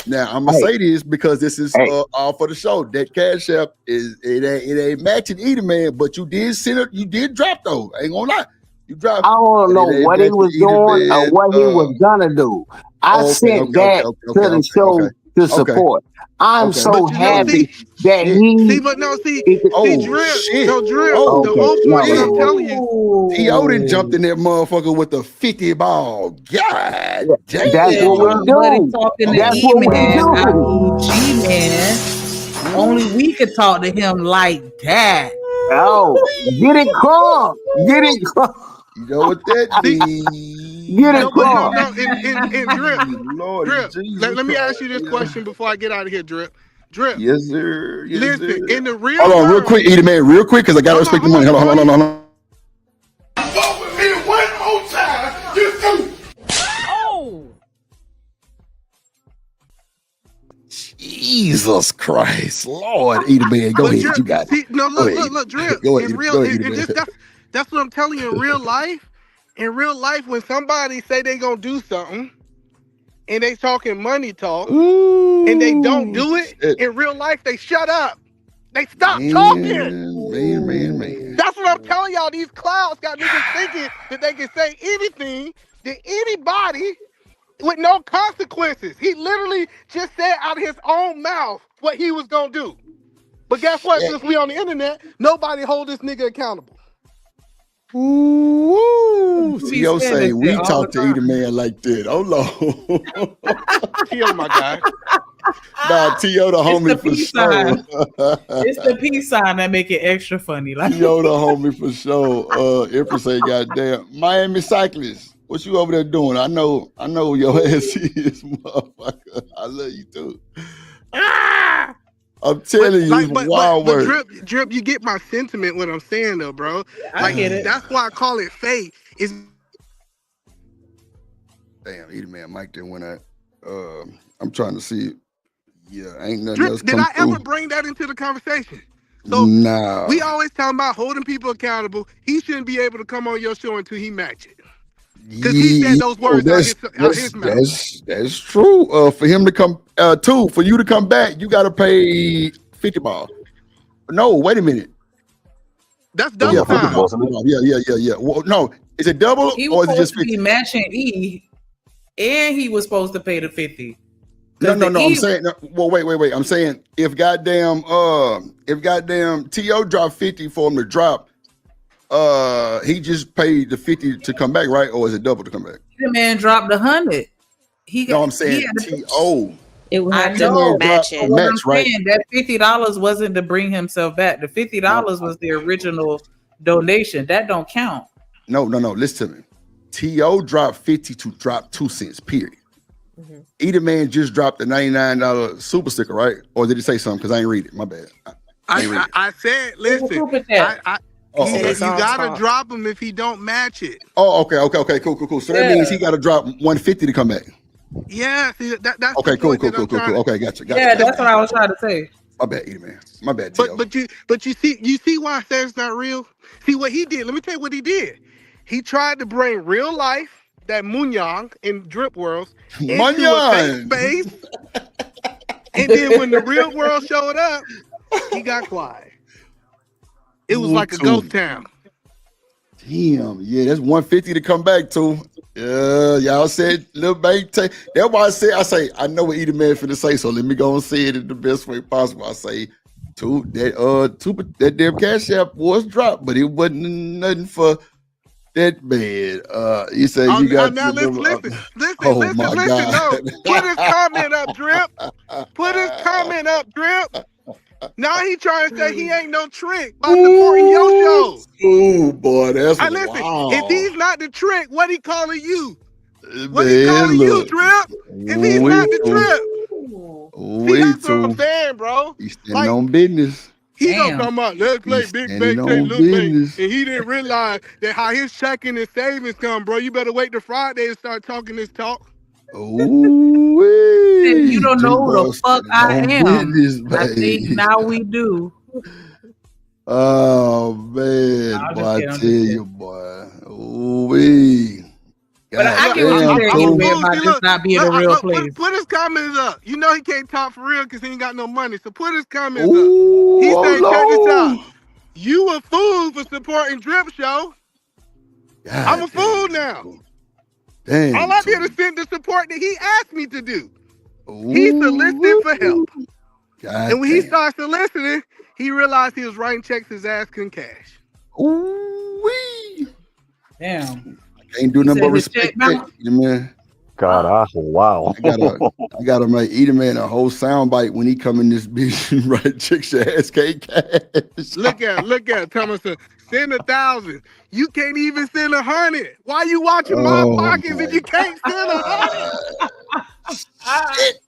Now I'm gonna say this because this is all for the show. That Cash App it ain't matching Eater Man, but you did send it. You did drop though. I ain't gonna lie. You dropped. I don't know It ain't what he matching was Eater doing or Man. what he was gonna do. I sent that to the show to support. I'm so But you know, happy that Drip. Shit. No, Drip. Oh, The whole point is I'm no. telling you. T.O. done jumped in that motherfucker with the 50 ball. God damn. That's what we Buddy do. talking to That's E what we Man, do. G Man. Only we could talk to him like that. Oh, get it crunk. Get it crunk. You know what that means? Get it crunk. No. In Drip. Lord Drip. Jesus Let me Christ, ask you this question before I get out of here, Drip. Drip. Yes, sir. Yes, Listen, sir. in the real Hold on, world, real quick, Eater Man, real quick, because I gotta respect the money. Hold on. Fuck with me one more time, you do. Oh. Jesus Christ, Lord, Eater Man, go ahead. Drip, You got it. look, Drip. Go ahead, Real, Eater Man. that's what I'm telling you. In real life, when somebody say they gonna do something, and they talking money talk, and they don't do it, in real life they shut up. They stop talking. Man. That's what I'm telling y'all. These clouds got niggas thinking that they can say anything to anybody with no consequences. He literally just said out of his own mouth what he was gonna do. But guess what? Since we on the internet, nobody hold this nigga accountable. Ooh, T.O. say we talk to Eater Man like that. Hold on. T.O. my guy. Nah, T.O. the homie for sure. It's the peace sign that make it extra funny. Like T.O. the homie for sure. Empress say, goddamn, Miami cyclist, what you over there doing? I know your ass is, motherfucker. I love you too. I'm telling you, it's wild work. Drip, you get my sentiment. What I'm saying though, bro. I get it. That's why I call it fate. Damn, Eater Man Mike didn't win that. I'm trying to see. Yeah, ain't nothing Drip, else did come I through. ever bring that into the conversation? So nah. We always talking about holding people accountable. He shouldn't be able to come on your show until he match it. Because he said those words out his mouth. That's true. For him to come, for you to come back, you got to pay 50 ball. No, wait a minute. That's double time. Yeah. Well, no, is it double or is it just 50? He was supposed to be matching E, and he was supposed to pay the 50. No. I'm saying, well, wait. I'm saying if goddamn T.O. dropped 50 for him to drop, he just paid the 50 to come back, right? Or is it double to come back? The man dropped 100. I'm saying T.O. It would I have know. to match it. What I'm saying, that $50 wasn't to bring himself back. The $50 was the original donation. That don't count. No. Listen to me. T.O. dropped 50 to drop 2 cents, period. Mm-hmm. Eater Man just dropped the $99 super sticker, right? Or did he say something? Because I ain't read it. My bad. I said, listen, you gotta drop him if he don't match it. Oh, okay, cool. So that means he got to drop 150 to come back. Yeah, see, that's okay, the point cool. Okay, gotcha. Yeah, that's what I was trying to say. My bad, Eater Man. My bad, T.O. But you see why I said it's not real? See what he did. Let me tell you what he did. He tried to bring real life, that Munyang in Drip Worlds. into a fake space. And then when the real world showed up, he got quiet. It was like a ghost town. Damn, yeah, that's 150 to come back to. Yeah, y'all said little bank take. That's why I say I know what Edie Man finna say, so let me go and say it in the best way possible. I say that damn cash app was dropped, but it wasn't nothing for that bad. He said you got now to listen. Oh my God. No. Put his comment up, Drip. Put his comment up, Drip. Now he trying to say he ain't no trick by supporting your show. Oh boy, that's listen, wow. if he's not the trick, what he calling you? What he calling you, Drip? If he's not the trip. See, that's what I'm saying, bro. He's standing on business. He gonna come out, let's play big bank, take little bank. And he didn't realize that how his checking and savings come, bro. You better wait till Friday to start talking this talk. Ooh, you don't know who the fuck I am. I think now we do. Oh man, boy, I tell you, boy. Ooh, but I get what you're saying about this not being a real place. Put his comments up. You know he can't talk for real because he ain't got no money. So put his comments up. He said, check this out. You a fool for supporting Drip Show. I'm a fool now. Damn, all I did is send the support that he asked me to do. He solicited for help. And when he started soliciting, he realized he was writing checks his ass couldn't cash. Ooh-wee. Damn. I can't do nothing but respect that, man. God, wow. I gotta make Edie Man a whole soundbite when he come in this bitch and write checks your ass can't cash. Look at Thomas. Send 1,000. You can't even send 100. Why you watching my pockets if you can't send 100? Shit.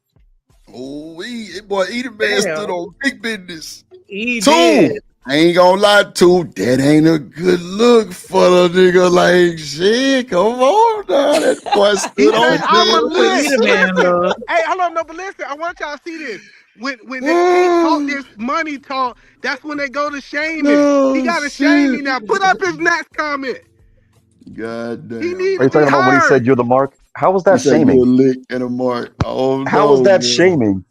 Oh, boy, Edie Man stood on big business. He did. I ain't gonna lie to that ain't a good look for the nigga. Like shit, come on now. That boy stood on business. Hey, hold on, no, but listen, I want y'all to see this. When they can't talk this money talk, that's when they go to shaming. He got to shame me now. Put up his next comment. God damn. He needs Are you talking about when he said you're the mark? How was that shaming? You a lick and a mark. Oh, how was that shaming?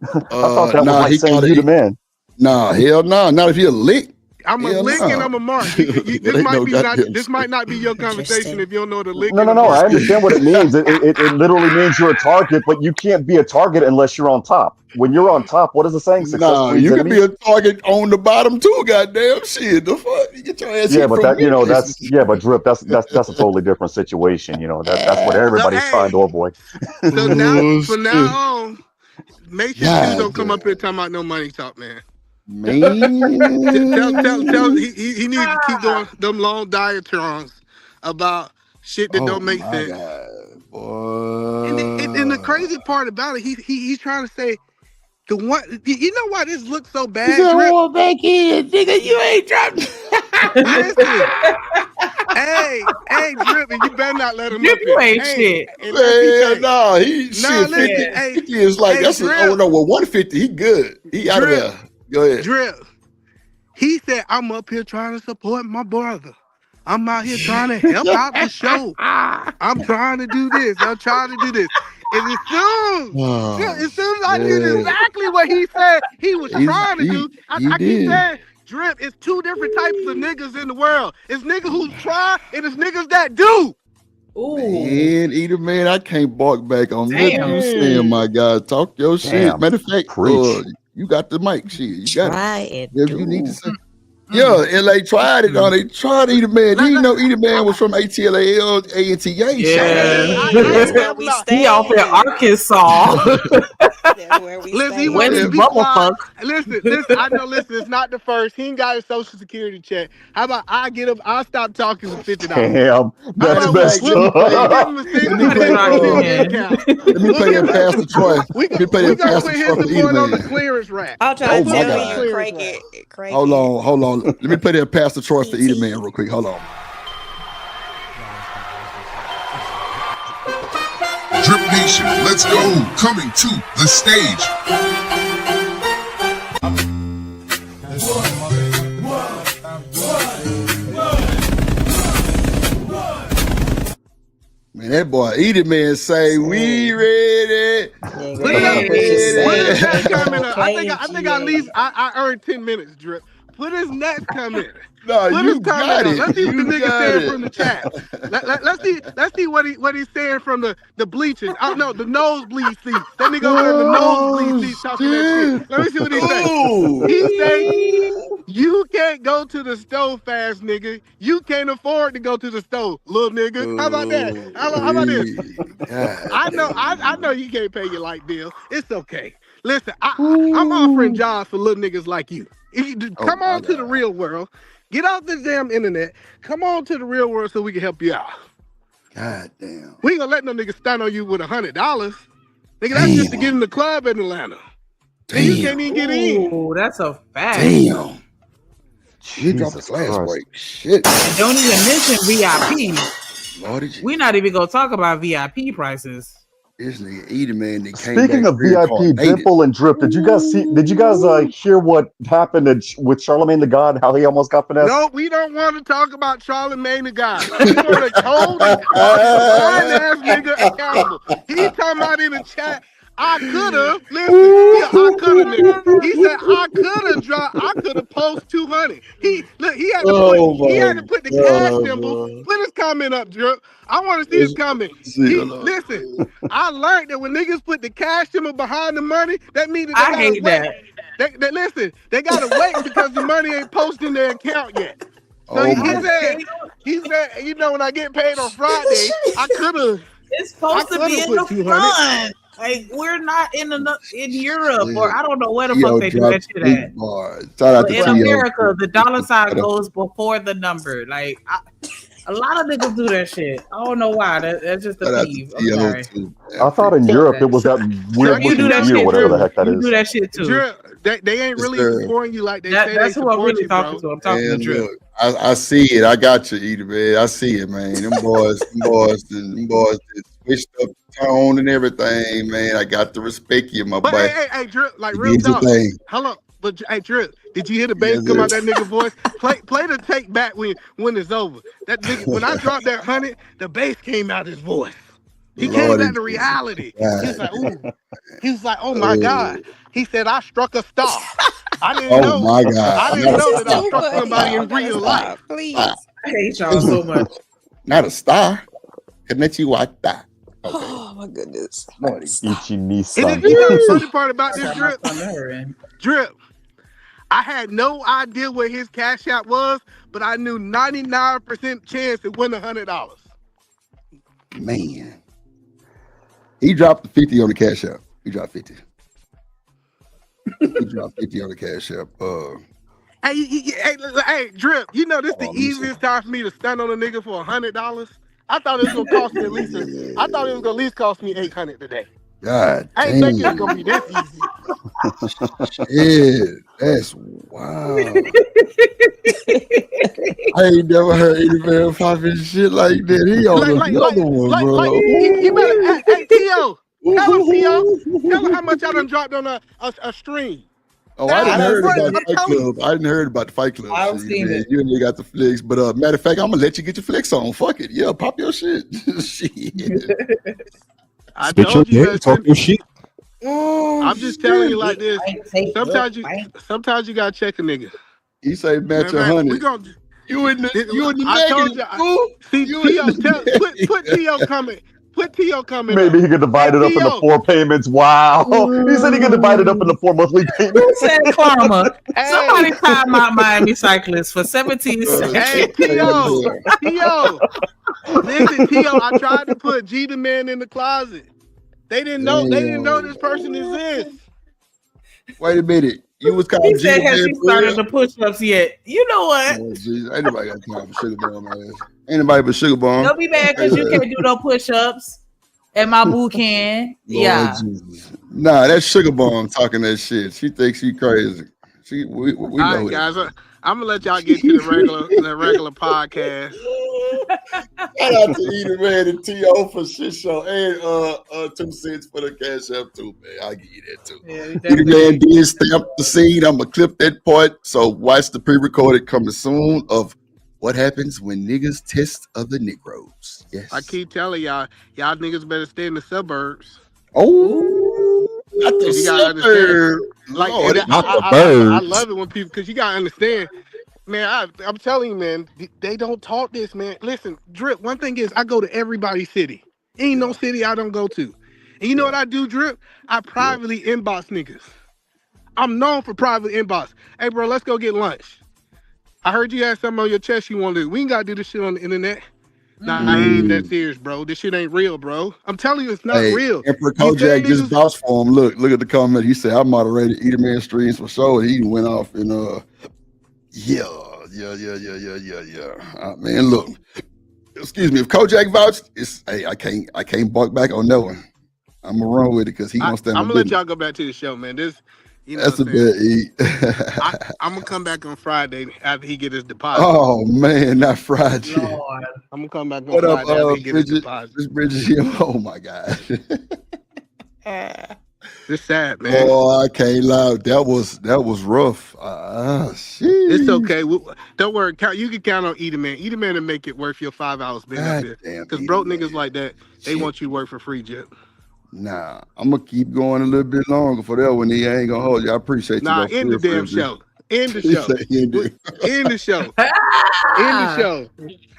I thought that was like saying you the man. Nah, hell no. Not if you're a lick. I'm a lick and I'm a mark. This might not be your conversation if you don't know the lick. No. I understand what it means. It literally means you're a target, but you can't be a target unless you're on top. When you're on top, what is the saying? No, you can be a target on the bottom too. Goddamn shit, the fuck? You get your ass but that but Drip, that's a totally different situation. That's what everybody's trying to avoid. So now, from now on, make sure you don't come up here talking about no money talk, man. Man, tell he needs to keep doing them long diatribes about shit that don't make sense. And the crazy part about it, he's trying to say the one. You know why this looks so bad? Drip? Back in, nigga, you ain't dropped. Listen, hey, Drip, and you better not let him up here. You ain't shit. No, shit. 50 is like that's Drip. well, 150. He good. He out of there. Go ahead. Drip. He said, I'm up here trying to support my brother. I'm out here trying to help out the show. I'm trying to do this. I'm trying to do this. And as soon as I did exactly what he said he was trying to do, I keep saying, Drip, it's two different types of niggas in the world. It's niggas who try and it's niggas that do. Ooh. Man, Edie Man, I can't bark back on nothing you saying, my God. Talk your shit. Matter of fact, you got the mic, shit. You got it. You need to say. Yeah, LA tried it on. They tried Edie Man. Did you know Edie Man was from ATLAL, ANTA? Yeah. Where we stay. He off in Arkansas. That's where we Listen, stay. he went to be quiet. Listen, I know, it's not the first. He ain't got his social security check. How about I get him, I'll stop talking for $50. Damn, that's messed up. Let me play that Pastor Troy. We gonna put his support on the clearance rack. I'll try to tell you, crank it. Hold on. Let me play that Pastor Troy for Edie Man real quick. Hold on. Drip Nation, let's go. Coming to the stage. Man, that That boy Edie Man say we ready. Put his next comment up. I think at least I earned 10 minutes, Drip. Put his next comment. No, Put you his comment got up. it. Let's see what the You nigga got saying it. from the chat. Let's see what he's saying from the bleachers. Oh no, the nosebleed seats. That nigga over there in the nosebleed seats talking that shit. Let me see what he say. He say you can't go to the store fast, nigga. You can't afford to go to the store, little nigga. How about that? How about this? I know you can't pay your light bill. It's okay. Listen, I'm offering jobs for little niggas like you. Come on to the real world. Get off the damn internet. Come on to the real world so we can help you out. God damn. We ain't gonna let no nigga stand on you with $100. Nigga, that's just to get in the club in Atlanta. And you can't even get in. Oh, that's a fact. Damn. You dropped the glass break. Shit. And don't even mention VIP. Lordy, We're not even gonna talk about VIP prices. this nigga Edie Man that came Speaking back of VIP, reincarnated. Dimple and Drip, did you guys hear what happened with Charlemagne the God? How he almost got finessed? No, we don't want to talk about Charlemagne the God. We want to hold this fine ass nigga accountable. He talking about in the chat, I could have, listen, I could have, nigga. He said I could have dropped, I could have posted 200. He had to put the cash symbol. Put his comment up, Drip. I want to see his comment. Listen, I learned that when niggas put the cash symbol behind the money, that means that I hate that. Listen, they gotta wait because the money ain't posted in their account yet. So he said, you know, when I get paid on Friday, I could have. It's supposed to be in the front. Like we're not in Europe or I don't know where the fuck they do that shit at. Shout out But to in T.O. America, the dollar sign goes before the number. Like a lot of niggas do that shit. I don't know why. That's just a peeve. I'm sorry. I thought in Europe it was that weird You do that looking shit, whatever the Drew. heck that You is. do that shit too. They ain't really supporting you like they say That's they who I'm support really you, talking bro. to. I'm talking to Drew. Look, I see it. I got you, Edie, man. I see it, man. Them boys that switched up the tone and everything, man. I got to respect you, my But boy. hey, Drip, like You real did your talk. thing. Hello, but hey, Drip, did you hear the bass Yes, come out sir. that nigga voice? Play the take back when it's over. That nigga, when I dropped that 100, the bass came out his voice. He came Lordy back to reality. He was like, ooh. He was like, oh my Oh. God. He said, I struck a star. I didn't Oh know. my God. I didn't know that I struck somebody in real life. Please. I hate y'all so much. Not a star. Konnichiwa. Oh my goodness. And Ichi-ni-san. then, you know the funny part about this, Drip, I had no idea what his cash out was, but I knew 99% chance it went $100. Man. He dropped the 50 on the cash app. He dropped 50. He dropped 50 on the cash app. Hey, Drip, you know this the easiest time for me to stun on a nigga for $100. I thought it was gonna cost me I thought it was gonna at least cost me $800 today. God I ain't think it was damn. gonna be this easy. Yeah, that's wow. I ain't never heard any man popping shit like that. He on the other one, bro. You better, hey, T.O., tell him, T.O., tell him how much I done dropped on a stream. Oh, I didn't heard about the I'm Fight telling Club. I didn't heard about the Fight Club. I've shit, seen man. it. You and you got the flicks, but matter of fact, I'm gonna let you get your flicks on. Fuck it, yeah, pop your shit. Shit. I Spit told your you game, that talk shit. your shit. I'm just telling you like this. Sometimes you gotta check a nigga. He say match Man, 100. we gonna, You in the I told negative, you. fool. See, T.O., put T.O. comment. Put T.O. comment Maybe up. he could divide it up into 4 payments. Wow. He said he could divide it up into 4 monthly payments. Who said karma? Somebody time out Miami cyclists for 17 seconds. Hey, T.O. Listen, T.O., I tried to put G the man in the closet. They didn't know this person exists. Wait a minute. You was called He G said, the has man she for started real? the push-ups yet? You know what? Oh, geez. Ain't nobody got time for sugar bomb ass. Ain't nobody but sugar bomb. Don't be mad because you can't do no push-ups. And my boo can. Yeah. Jesus. Nah, that's sugar bomb talking that shit. She thinks she crazy. We All know right, it. guys. I'm gonna let y'all get to the regular podcast. Shout out to Edie Man and T.O. for shit show and 2 cents for the cash app too, man. I give you that too. Yeah, Edie Man did stamp the scene. I'm gonna clip that part. So watch the pre-recorded coming soon of What happens when niggas test other Negroes? Yes. I keep telling y'all niggas better stay in the suburbs. Oh, not the You gotta understand. suburbs. Like, Lord, and Not the I birds. love it when people, because you gotta understand, man. I'm telling you, man, they don't talk this, man. Listen, Drip. One thing is, I go to everybody's city. Ain't no city I don't go to. And you know what I do, Drip? I privately inbox niggas. I'm known for private inbox. Hey, bro, let's go get lunch. I heard you had something on your chest you want to do. We ain't gotta do this shit on the internet. Nah, it ain't even that serious, bro. This shit ain't real, bro. I'm telling you, it's not Hey, real. Emperor You saying Kojak just niggas? vouched for him. Look at the comment. He said, I moderated Eaterman streams for sure. He went off and yeah. Man, look. Excuse me. If Kojak vouched, I can't buck back on that one. I'm gonna run with it because he gonna stand I'm with gonna let business. y'all go back to the show, man. This, you know That's a what I'm saying? bit. I'm gonna come back on Friday after he get his deposit. Oh man, not Friday. Lord. I'm gonna come back on What up, Friday after he get his Bridget? deposit. This Bridget, oh my God. It's sad, man. Oh, I can't lie. That was rough. It's okay. Don't worry. You can count on Eaterman. Eaterman to make it worth your 5 hours being up here. Because broke niggas like that, they want you to work for free, Jip. Nah, I'm gonna keep going a little bit longer for that one. He ain't gonna hold you. I appreciate you. Nah, though. end the damn show. End the show. End the show. End the show.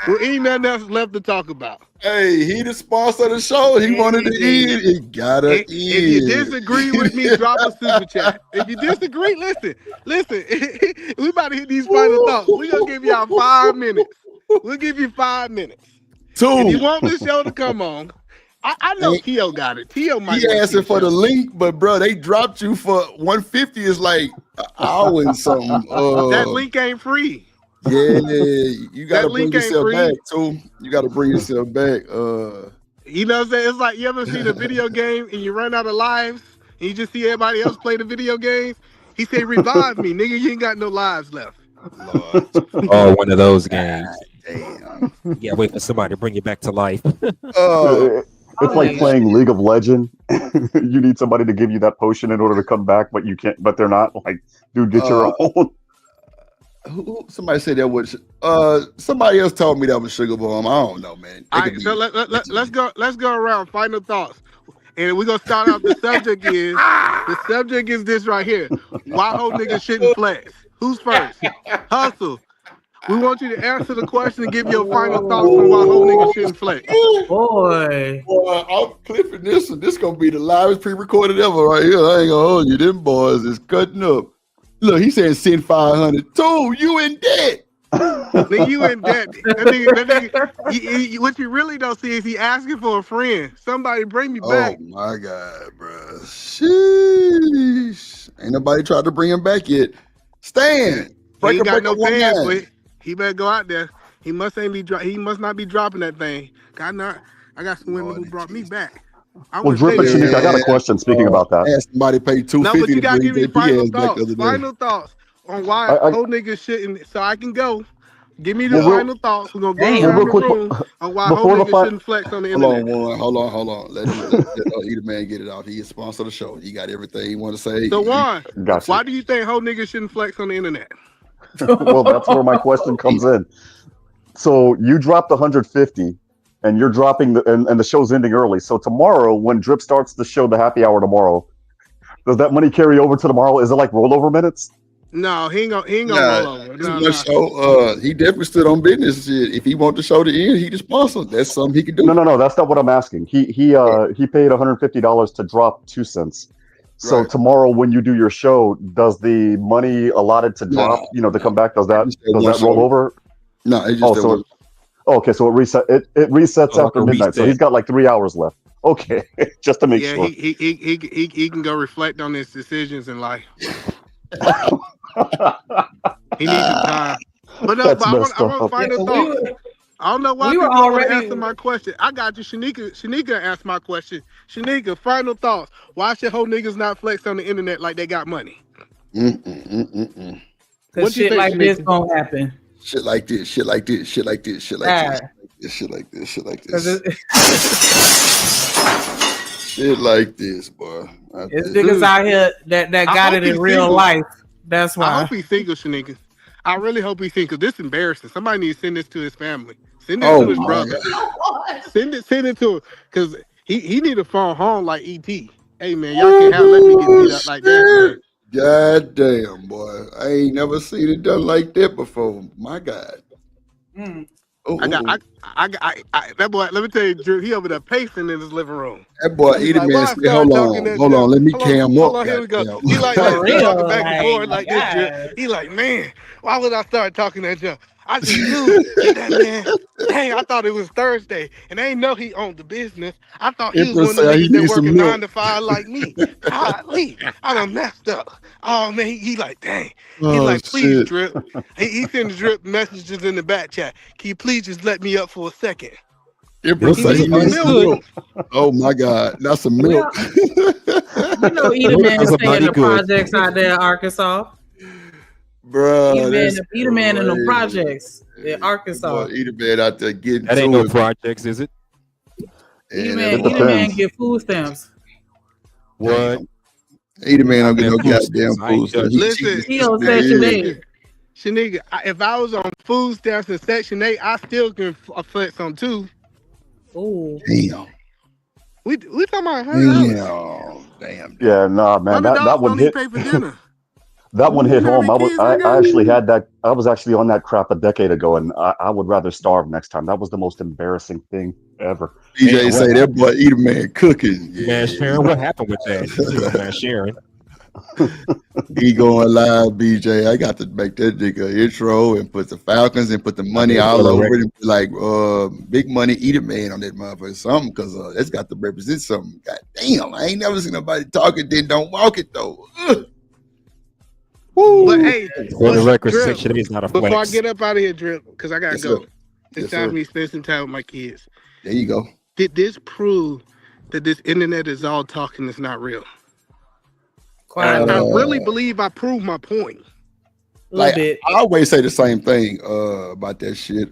Well, ain't nothing else left to talk about. Hey, he the sponsor of the show. He wanted to eat. He gotta eat. If you disagree with me, drop a super chat. If you disagree, listen. We about to hit these final thoughts. We're gonna give y'all 5 minutes. We'll give you 5 minutes. 2. If you want this show to come on, I know Tio got it. Tio might He want to asking for the link, but bro, they dropped you for 150 is like an hour and something. That link ain't free. Yeah, you gotta That bring link ain't yourself free. back too. You gotta bring yourself back. You know what I'm saying? It's like you ever seen a video game and you run out of lives and you just see everybody else play the video games. He said, "Revive me, nigga. You ain't got no lives left." Lord. Oh, one of those games. Damn. Yeah, wait for somebody to bring you back to life. It's like playing League of Legends. You need somebody to give you that potion in order to come back, but you can't. But they're not. Like, dude, get your own. Somebody said that was somebody else told me that was Sugar Bomb. I don't know, man. All right, so let's go around. Final thoughts, and we're gonna start off. The subject is this right here. Why whole niggas shouldn't flex? Who's first? Hustle. We want you to answer the question and give your final thoughts on why whole niggas shouldn't flex. Boy, I'm clipping this one. This gonna be the livest pre-recorded ever right here. I ain't gonna hold you. Them boys is cutting up. Look, he said send 500. Two, you in debt. Nigga, you in debt. That nigga, what you really don't see is he asking for a friend. Somebody bring me back. Oh my God, bro. Sheesh. Ain't nobody tried to bring him back yet. Stan. He ain't got no pants, but he better go out there. He must not be dropping that thing. I got some women who brought me back. Well, Drip and Shanika, I got a question. Speaking about that, somebody paid $250 no, but you gotta give me JP final back the other day. Final thoughts on why whole niggas shouldn't. So I can go. Give me the final thoughts. We're gonna go around the room on why whole niggas shouldn't flex on the internet. Hold on. Let either man get it out. He is sponsor of the show. He got everything he want to say. So why do you think whole niggas shouldn't flex on the internet? Well, that's where my question comes in. So you dropped 150, and you're dropping and the show's ending early. So tomorrow, when Drip starts the show, the happy hour tomorrow, does that money carry over to tomorrow? Is it like rollover minutes? No, he ain't gonna roll over. No. Show, he definitely stood on business. If he want the show to end, he the sponsor. That's something he can do. No. That's not what I'm asking. He paid $150 to drop 2 cents. So tomorrow, when you do your show, does the money allotted to drop, to come back, does that roll over? No, it just okay. So it resets after midnight. So he's got like 3 hours left. Okay, just to make sure. He can go reflect on his decisions in life. He needs some time. But no, I want final thoughts. I don't know why people want to answer my question. I got you, Shanika asked my question. Shanika, final thoughts. Why should whole niggas not flex on the internet like they got money? Because shit like this gonna happen. Shit like this. Shit like this. Shit like this. Shit like this. Shit like this. Shit like this. Shit like this, boy. It's niggas out here that got it in real life. That's why. I hope he's single, Shanika. I really hope he seen because this is embarrassing. Somebody needs to send this to his family. Send it Oh to his my brother. Send it to him because he need to phone home like ET. Hey man, y'all can't have let me get beat up like that, man. God damn, boy. I ain't never seen it done like that before. My God. That boy, let me tell you, Drew, he over there pacing in his living room. That boy, He's Eater like, Man why I said, started talking that hold jump. on, let me Hold cam on, up. here we go. Goddamn. He like For that, talking real, back and forth like this, Drew. He like, man, why would I start talking that jump? I just knew that man. Dang, I thought it was Thursday, and I ain't know he owned the business. I thought he was Emperor one of them said he niggas that needs some working milk. 9 to 5 like me. Golly, I done messed up. Oh man, he like, dang. He Oh like, please, shit. Drip. He sending Drip messages in the back chat. Can you please just let me up for a second? Emperor He said he needs some needs some milk. milk. Oh my God. That's some Well, milk. you know, Eater Milk Man is a stay in mighty the good. projects out there in Arkansas. Bruh, that's Eater Man in the crazy. projects in Arkansas. Boy, Eater Man out there getting That ain't to no it. projects, is it? Eater And Man get food stamps. What? Eater Man don't get That no food goddamn stamps, I food ain't stuff. touched He it. Listen, cheating. He on hey, Section 8. Shanika, if I was on food stamps in Section 8, I still can flex on 2. Ooh. Damn. We talking about $100. Damn. Yeah, nah, man. That $100 one don't even hit. pay for dinner. That one You hit know how home. many kids I I got? actually had that. I was actually on that crap a decade ago, and I would rather starve next time. That was the most embarrassing thing ever. BJ Damn, what say that boy happened? Eater Man cooking. You man Sharon, what happened with that? You don't man Sharon. He going live, BJ. I got to make that nigga intro and put the Falcons and put the money mean, for all the over record. it and be like big money Eater Man on that motherfucker. Something because that's got to represent something. God damn, I ain't never seen nobody talk it, then don't walk it though. Ugh. But hey, For the record, Drip, Section 8 is not a before I flex. get up out of here, Drip, because I gotta Yes, sir. go. It's Yes, time sir. for me to spend some time with my kids. There you go. Did this prove that this internet is all talking is not real? And I really believe I proved my point. Like I always say the same thing about that shit.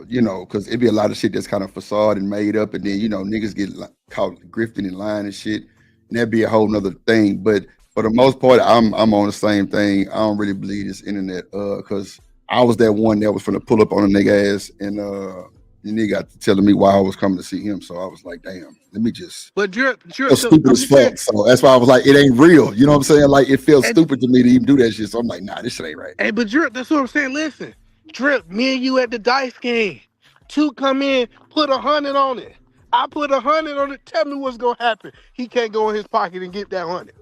You know, because it'd be a lot of shit that's kind of facade and made up, and then niggas get caught grifting and lying and shit, and that'd be a whole nother thing. But for the most part, I'm on the same thing. I don't really believe this internet because I was that one that was finna pull up on a nigga ass, and the nigga got to telling me why I was coming to see him. So I was like, damn, let me just. But Drip, So so stupid I'm as just saying, fuck. So that's why I was like, it ain't real. You know what I'm saying? Like it feels stupid to me to even do that shit. So I'm like, nah, this shit ain't right. hey, but Drip, that's what I'm saying. Listen, Drip, me and you at the dice game. 2 come in, put 100 on it. I put 100 on it. Tell me what's gonna happen. He can't go in his pocket and get that 100.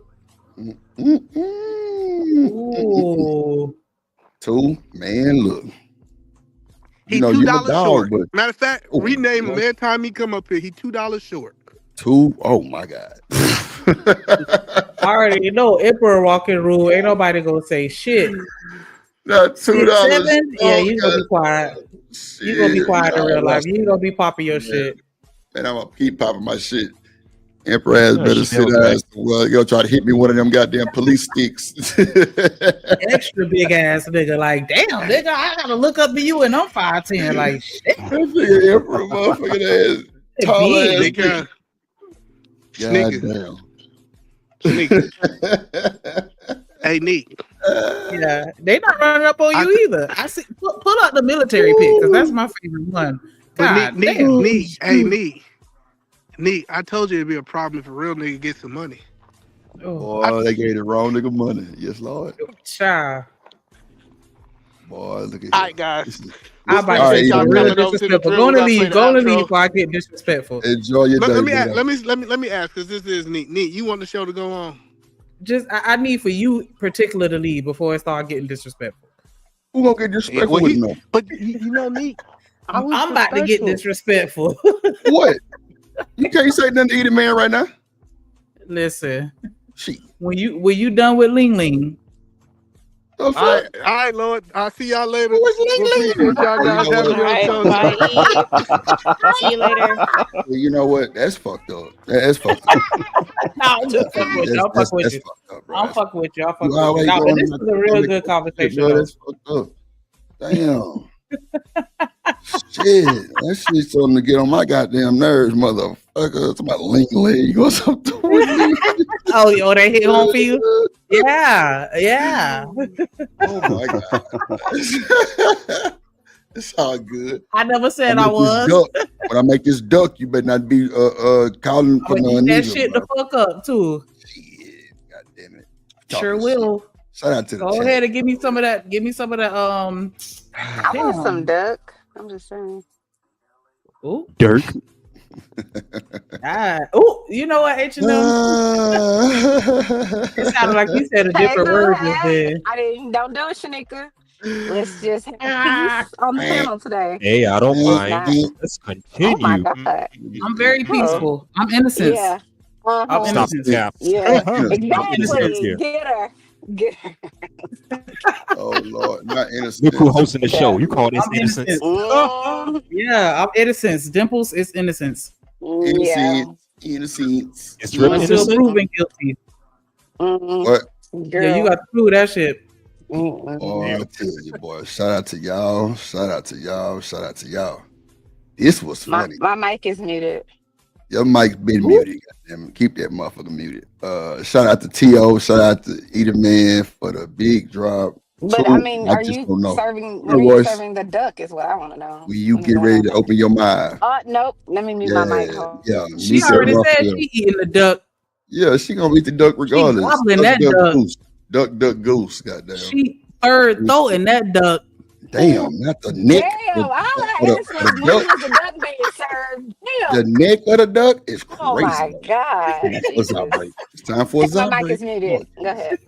Ooh. 2, man, look. He You my $2 dog, short. but Matter of fact, rename him every time he come up here. He $2 short. 2, oh my God. I already know Emperor walking rule. Ain't nobody gonna say shit. Not $2. 7? Yeah, you gonna be quiet. You gonna be quiet in real life. You ain't gonna be popping your shit. Man, I'm gonna keep popping my shit. Emperor has better sit Chanel down. Well, you'll try to hit me with one of them goddamn police sticks. Extra big ass nigga. Like, damn, nigga, I gotta look up to you and I'm 5'10". Like, shit. That nigga Emperor motherfucking ass, tall ass Nigga. God damn. Hey, Nick. Yeah, they not running up on you either. I see. Pull up the military pic because that's my favorite one. God But damn. Neat, I told you it'd be a problem if a real nigga gets some money. Boy, they gave the wrong nigga money. Yes, Lord. Child. Boy, look at All right, guys. I'm about to say something real disrespectful. Go to leave before I get disrespectful. Enjoy your day. Let me ask, because this is neat. Neat, you want the show to go on? Just I need for you particular to leave before it start getting disrespectful. Who gonna get disrespectful with no? But you know, Neat, I'm about to get disrespectful. What? You can't say nothing to Eater Man right now. Listen, when you done with Ling Ling. All right, Lord. I'll see y'all later. Appreciate y'all guys having me on the show. Bye. See you later. Well, you know what? That's fucked up. That's fucked up. No, I'm just fucking with you. I'm fucking with you. I'm fucking with you. I'm fucking with you. No, but this is a real good conversation. Bro, that's fucked up. Damn. Shit. That shit's starting to get on my goddamn nerves, motherfucker. It's about Ling Ling or something. Oh, they hit home for you? Yeah. Oh my god. It's all good. I never said I I make this was. duck. When I make this duck, you better not be calling I'm for gonna no eat that neither, shit bro. the fuck up too. God damn it. Sure Talking shit. will. Shout out to the Go chat. ahead and give me some of that. Give me some of that. I want some Damn. duck. I'm just saying. Ooh. Dirk. Oh, you know what, H&M? It sounded like you said a Hey, different girl, word just hey. then. I didn't. Don't do it, Shanika. Let's just have peace on the panel today. Hey, I don't mind. Not- Let's Oh my continue. God. I'm very peaceful. I'm innocent. Yeah. I'm Stop innocent. cap. Yeah. I'm innocent Exactly. here. Get her. Get her. Oh Lord, not innocent. Look who hosting the show. You call this I'm innocence? innocent. Yeah, I'm innocence. Dimples is innocence. Yeah. Innocence. It's Drip Until innocent? proven guilty. What? Yeah, you got to prove that shit. Oh, I tell you, boy. Shout out to y'all. Shout out to y'all. Shout out to y'all. This was funny. My mic is muted. Your mic's been muted. Goddamn it. Keep that motherfucker muted. Shout out to T.O. Shout out to Eater Man for the big drop. But I mean, are you don't know. serving? Your When are you voice, serving the duck? Is what I want to know. will you get ready to open your mind? Nope. Let me mute my mic. Hold. Yeah. She mute that already said motherfucker. she eating the duck. Yeah, she gonna eat the duck regardless. gobbling that duck. Goose. Duck goose. Goddamn. She third throating that duck. Damn, not the neck. Damn, all I the asked was when duck. was the duck being served? The Damn. neck of the duck is crazy. Oh my God. It's time for a My mic zombie. is muted. Go ahead.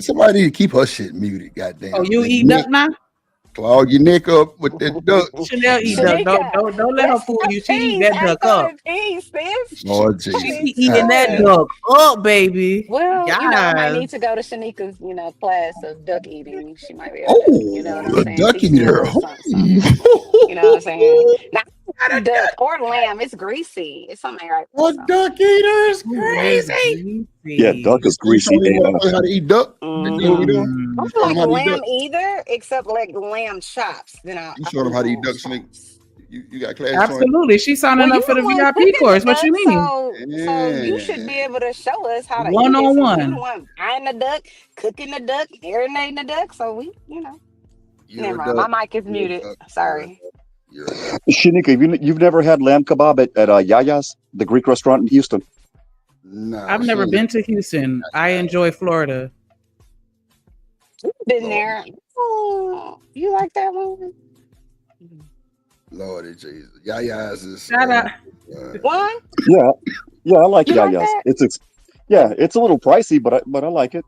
Somebody need to keep her shit muted. Goddamn. Oh, you That eat neck, duck now? Clog your neck up with that duck. Chanel eat duck. Don't let her fool you. She eat that duck up. Peace, sis. Lord Jesus. She eating that duck up, baby. Well, I might Yes. need to go to Shanika's, class of duck eating. She might be able to, you know what I'm The saying? duck Teach me a eater. little something. You know what I'm saying? Not duck or lamb. It's greasy. It's something right there. What duck eater is crazy? Yeah, duck is greasy. How to eat duck? I don't like lamb either, except like lamb chops. Then You showed them how to eat duck, Snake. You got class. Absolutely. She's signing up for the VIP course. What you mean? So you should be able to show us how to eat it. One-on-one. You the one buying the duck, cooking the duck, marinating the duck. So we, never mind. My mic is muted. Sorry. Shanika, you've never had lamb kebab at Yaya's, the Greek restaurant in Houston? No, I've never been to Houston. I enjoy Florida. Been there. Oh, you like that one? Lord Jesus. Yaya's is Shout out. One? Yeah, I like You like Yaya's. that? It's a little pricey, but I like it.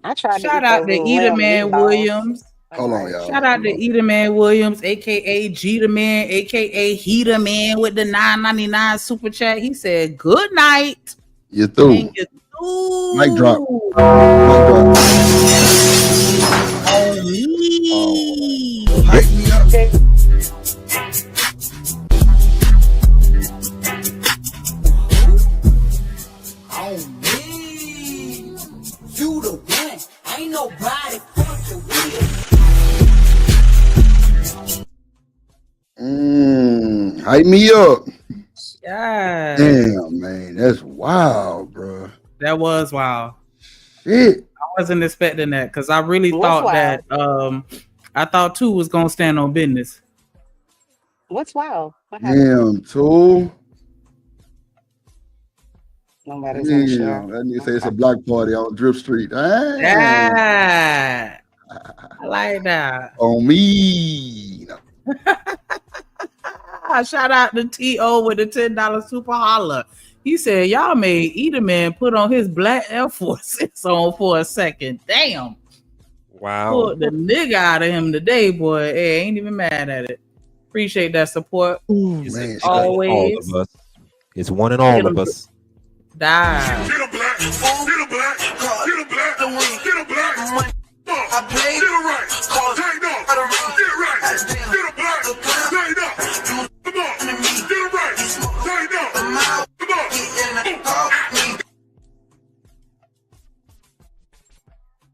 I tried Shout out to Eater Man Williams. Hold on, y'all. Shout out to Eater Man Williams, aka Jeter Man, aka Heater Man with the $9.99 super chat. He said, "Good night." You through. And you through. Mic drop. On me. Hype me up. On me. You the one. Ain't nobody fucking with you. Hype me up. Yeah. Damn, man. That's wild, bro. That was wild. Shit. I wasn't expecting that because I really What's thought wild? that I thought 2 was gonna stand on business. What's wild? What happened? Damn, Tool. Nobody's gonna share. Damn. That nigga say it's a block party on Drip Street. Damn. Yeah. I like that. On me. No. Shout out to T.O. with the $10 super holler. He said, y'all made Eater Man put on his black Air Forces on for a second. Damn. Wow. Pulled the nigga out of him today, boy. Hey, ain't even mad at it. Appreciate that support. Man, always. All of us. It's one and all of us. Die. Get a black, get a black, get a black, get a black. I played it right. Take no. Get it right. Get a black. Take no. Come on. Get it right. Take no. Come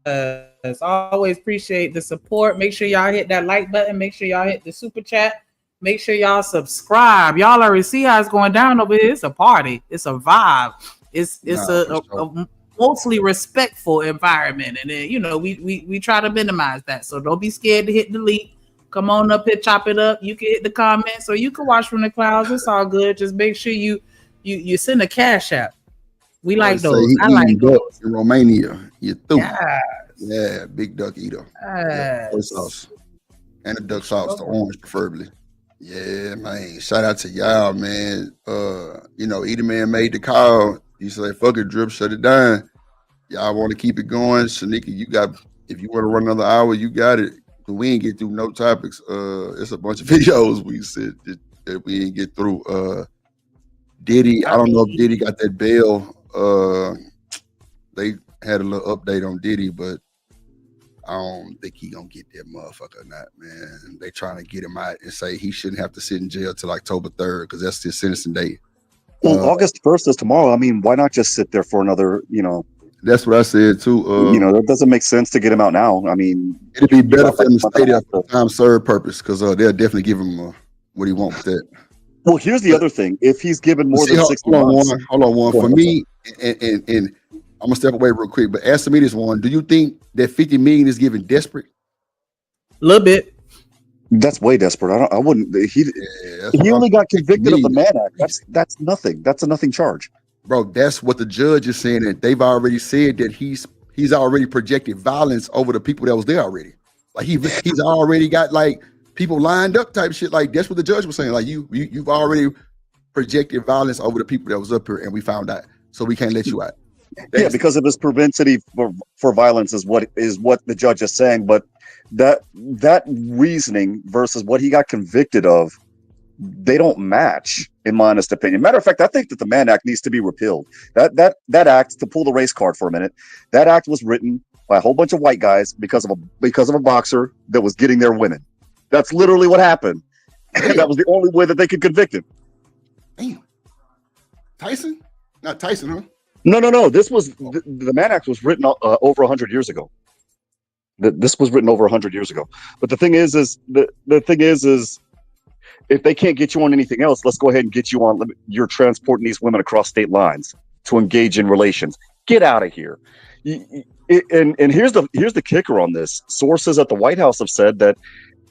on. As always, appreciate the support. Make sure y'all hit that like button. Make sure y'all hit the super chat. Make sure y'all subscribe. Y'all already see how it's going down over here. It's a party. It's a vibe. It's a mostly respectful environment, and then we try to minimize that. So don't be scared to hit delete. Come on up here, chop it up. You can hit the comments, or you can watch from the clouds. It's all good. Just make sure you send a cash app. We like those. I like those. In Romania, you through. Yes. Yeah, big duck eater. Yes. Yeah, sauce. And the duck sauce, the orange preferably. Yeah, man. Shout out to y'all, man. Eater Man made the call. He said, fuck it, Drip, shut it down. Y'all want to keep it going. Shanika, if you want to run another hour, you got it. We ain't get through no topics. It's a bunch of videos we said that we didn't get through. Diddy, I don't know if Diddy got that bail. They had a little update on Diddy, but I don't think he gonna get that motherfucker or not, man. They trying to get him out and say he shouldn't have to sit in jail till October 3rd because that's his sentencing date. Well, August 1st is tomorrow. I mean, why not just sit there for another, That's what I said too. That doesn't make sense to get him out now. I mean, it'd be better for him to stay there for time served purpose because they'll definitely give him what he wants with that. Well, here's the other thing: if he's given more than 60 months, hold on, one for me, and I'm gonna step away real quick. But answer me this one: do you think that 50 million is given desperate? A little bit. That's way desperate. I wouldn't. He only got convicted of the Mann Act. That's nothing. That's a nothing charge. Bro, that's what the judge is saying, that they've already said that he's already projected violence over the people that was there already. Like he's already got like people lined up type shit. Like that's what the judge was saying. Like you've already projected violence over the people that was up here, and we found out, so we can't let you out. Yeah, because of his propensity for violence is what the judge is saying. But that reasoning versus what he got convicted of, they don't match, in my honest opinion. Matter of fact, I think that the Mann Act needs to be repealed. That act, to pull the race card for a minute, that act was written by a whole bunch of white guys because of a boxer that was getting their women. That's literally what happened. That was the only way that they could convict him. Damn. Tyson? Not Tyson, huh? No. This was the Mann Act was written over 100 years ago. This was written over 100 years ago. But the thing is the thing is if they can't get you on anything else, let's go ahead and get you on. You're transporting these women across state lines to engage in relations. Get out of here. And here's the kicker on this. Sources at the White House have said that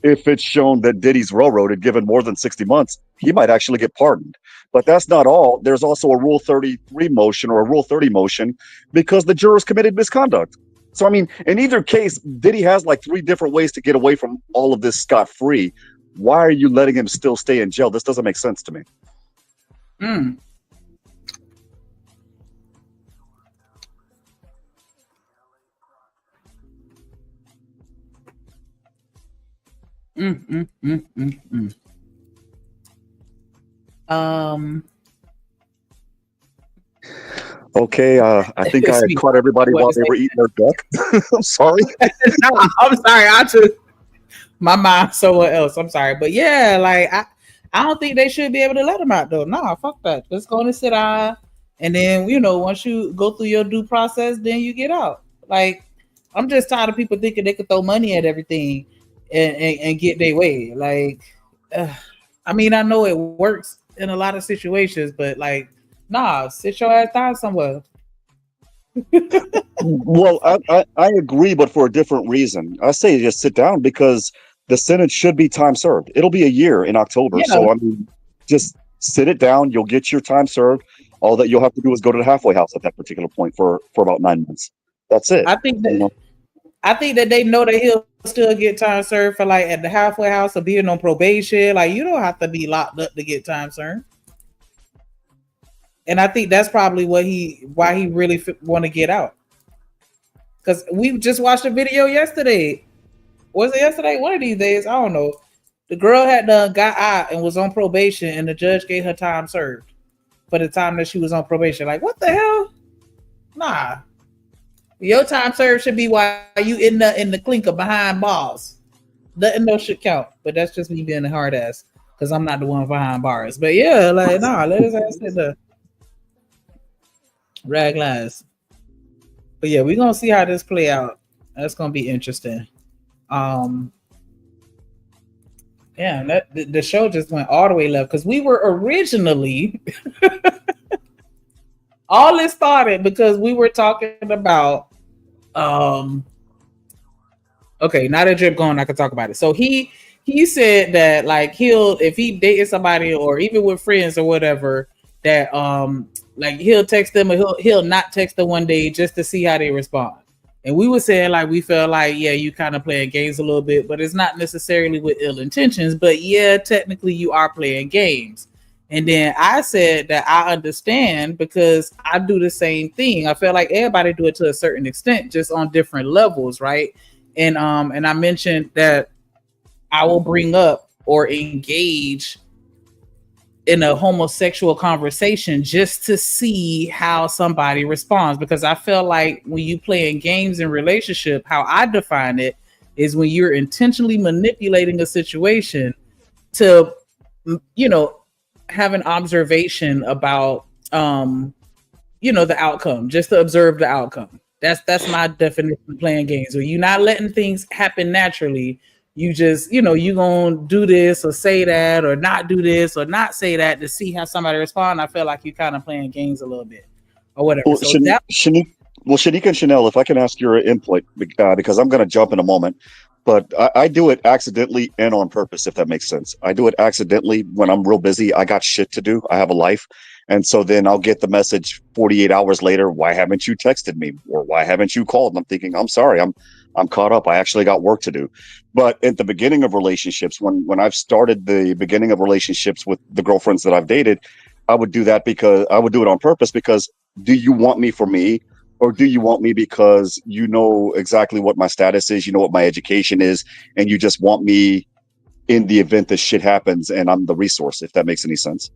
if it's shown that Diddy's railroaded, given more than 60 months, he might actually get pardoned. But that's not all. There's also a Rule 33 motion or a Rule 30 motion because the jurors committed misconduct. So, I mean, in either case, Diddy has like 3 different ways to get away from all of this scot-free. Why are you letting him still stay in jail? This doesn't make sense to me. Okay, I think I caught everybody while they were eating their duck. I'm sorry. No, I'm sorry. I took my mind somewhere else. I'm sorry, but yeah, like I don't think they should be able to let him out though. Nah, fuck that. Let's go and sit down, and then once you go through your due process, then you get out. Like I'm just tired of people thinking they could throw money at everything and get their way. Like, I mean, I know it works in a lot of situations, but like, nah, sit your ass down somewhere. Well, I agree, but for a different reason. I say just sit down because the sentence should be time served. It'll be a year in October. Yeah. So, I mean, just sit it down. You'll get your time served. All that you'll have to do is go to the halfway house at that particular point for about 9 months. That's it. I think that they know that he'll still get time served for like at the halfway house or being on probation. Like you don't have to be locked up to get time served. And I think that's probably why he really want to get out. Because we just watched a video yesterday. Was it yesterday? One of these days, I don't know. The girl had got out and was on probation, and the judge gave her time served for the time that she was on probation. Like, what the hell? Nah. Your time served should be while you in the clinker behind bars. Nothing else should count. But that's just me being a hard ass because I'm not the one behind bars. But yeah, like, nah, let his ass sit there. Rag lines. But yeah, we're gonna see how this play out. That's gonna be interesting. Yeah, the show just went all the way left because we were originally all this started because we were talking about okay, now that Drip gone, I can talk about it. So he said that like he'll if he dated somebody or even with friends or whatever, that like he'll text them or he'll not text them one day just to see how they respond. And we were saying like we felt like, yeah, you kind of playing games a little bit, but it's not necessarily with ill intentions. But yeah, technically you are playing games. And then I said that I understand because I do the same thing. I feel like everybody do it to a certain extent, just on different levels, right? And I mentioned that I will bring up or engage in a homosexual conversation just to see how somebody responds, because I feel like when you playing games in relationship, how I define it is when you're intentionally manipulating a situation to, you know, have an observation about the outcome, just to observe the outcome. That's my definition of playing games, where you're not letting things happen naturally. You just, you gonna do this or say that or not do this or not say that to see how somebody respond. I feel like you kind of playing games a little bit or whatever. Well, So Shanique and Chanel, if I can ask your input, because I'm going to jump in a moment, but I do it accidentally and on purpose, if that makes sense. I do it accidentally when I'm real busy. I got shit to do. I have a life. And so then I'll get the message 48 hours later, why haven't you texted me? Or why haven't you called? And I'm thinking, I'm sorry, I'm caught up. I actually got work to do. But at the beginning of relationships, when I've started the beginning of relationships with the girlfriends that I've dated, I would do that because I would do it on purpose because do you want me for me? Or do you want me because you know exactly what my status is, you know what my education is, and you just want me in the event that shit happens and I'm the resource, if that makes any sense.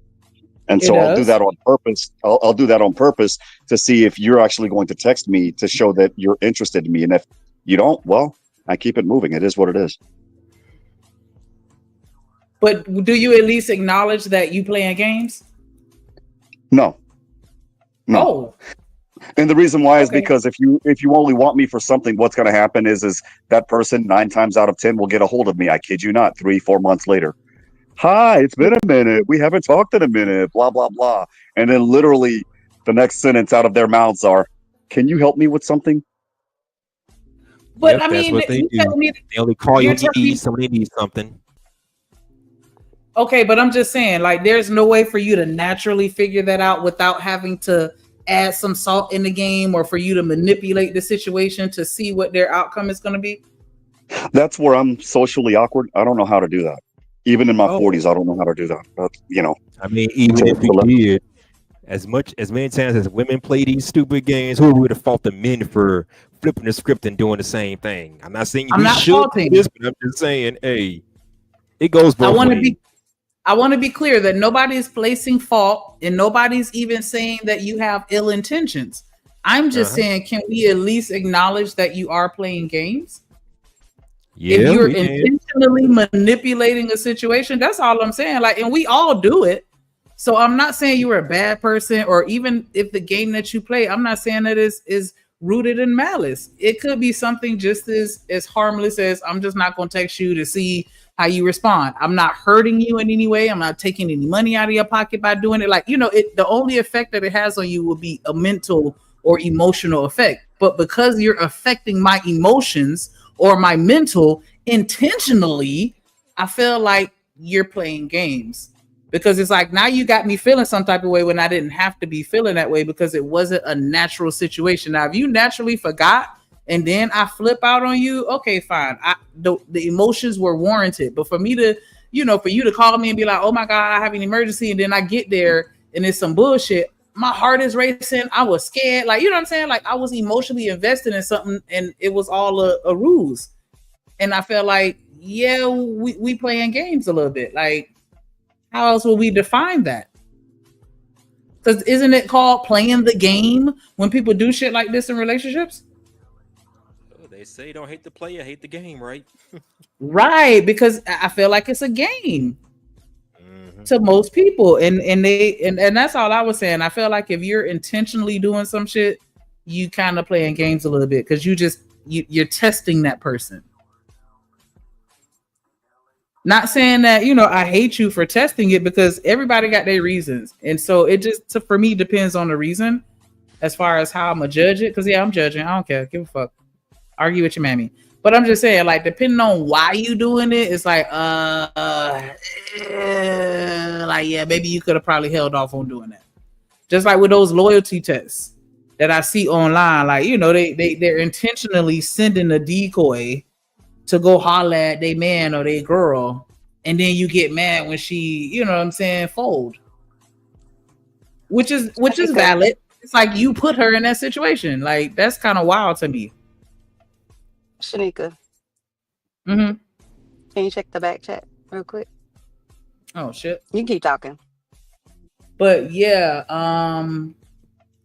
And so I'll do that on purpose. I'll do that on purpose to see if you're actually going to text me to show that you're interested in me. And if you don't, well, I keep it moving. It is what it is. But do you at least acknowledge that you playing games? No. Oh. And the reason why is because if you only want me for something, what's going to happen is that person 9 times out of 10 will get a hold of me. I kid you not, 3-4 months later. Hi, it's been a minute. We haven't talked in a minute, blah, blah, blah. And then literally the next sentence out of their mouths are, can you help me with something? But I that's mean, what they do. They only call you when you need somebody needs something. Okay, but I'm just saying, like, there's no way for you to naturally figure that out without having to add some salt in the game or for you to manipulate the situation to see what their outcome is going to be. That's where I'm socially awkward. I don't know how to do that. Even in my 40s, I don't know how to do that. But, I mean, even if we did, as many times as women play these stupid games, who would have fought the men for flipping the script and doing the same thing? I'm not saying we should do this, but I'm just saying, hey, it goes both ways. I want to be clear that nobody's placing fault and nobody's even saying that you have ill intentions. I'm just saying, can we at least acknowledge that you are playing games? Yeah, if you're intentionally manipulating a situation, that's all I'm saying. Like, and we all do it. So I'm not saying you were a bad person, or even if the game that you play, I'm not saying that is rooted in malice. It could be something just as harmless as I'm just not going to text you to see how you respond. I'm not hurting you in any way. I'm not taking any money out of your pocket by doing it. Like, the only effect that it has on you will be a mental or emotional effect. But because you're affecting my emotions or my mental intentionally, I feel like you're playing games. Because it's like, now you got me feeling some type of way when I didn't have to be feeling that way because it wasn't a natural situation. Now, if you naturally forgot and then I flip out on you, okay, fine. The emotions were warranted. But for me to, for you to call me and be like, oh my God, I have an emergency. And then I get there and it's some bullshit. My heart is racing. I was scared. Like, you know what I'm saying? Like, I was emotionally invested in something and it was all a ruse. And I felt like, yeah, we playing games a little bit. Like, how else will we define that? Because isn't it called playing the game when people do shit like this in relationships? They say don't hate the player, hate the game, right? Right, because I feel like it's a game to most people, and that's all I was saying. I feel like if you're intentionally doing some shit, you kind of playing games a little bit because you're testing that person. Not saying that, I hate you for testing it, because everybody got their reasons. And so it just, for me, depends on the reason. as far as how I'm gonna judge it. Because yeah, I'm judging. I don't care. Give a fuck. Argue with your mammy. But I'm just saying, like, depending on why you doing it, it's like, like, yeah, maybe you could have probably held off on doing that. Just like with those loyalty tests that I see online, like, you know, they're intentionally sending a decoy to go holler at their man or their girl, and then you get mad when she, you know what I'm saying, fold. Which is valid. It's like you put her in that situation. Like, that's kind of wild to me. Shanika. Mm-hmm. Can you check the back chat real quick? Oh shit. You can keep talking. But yeah,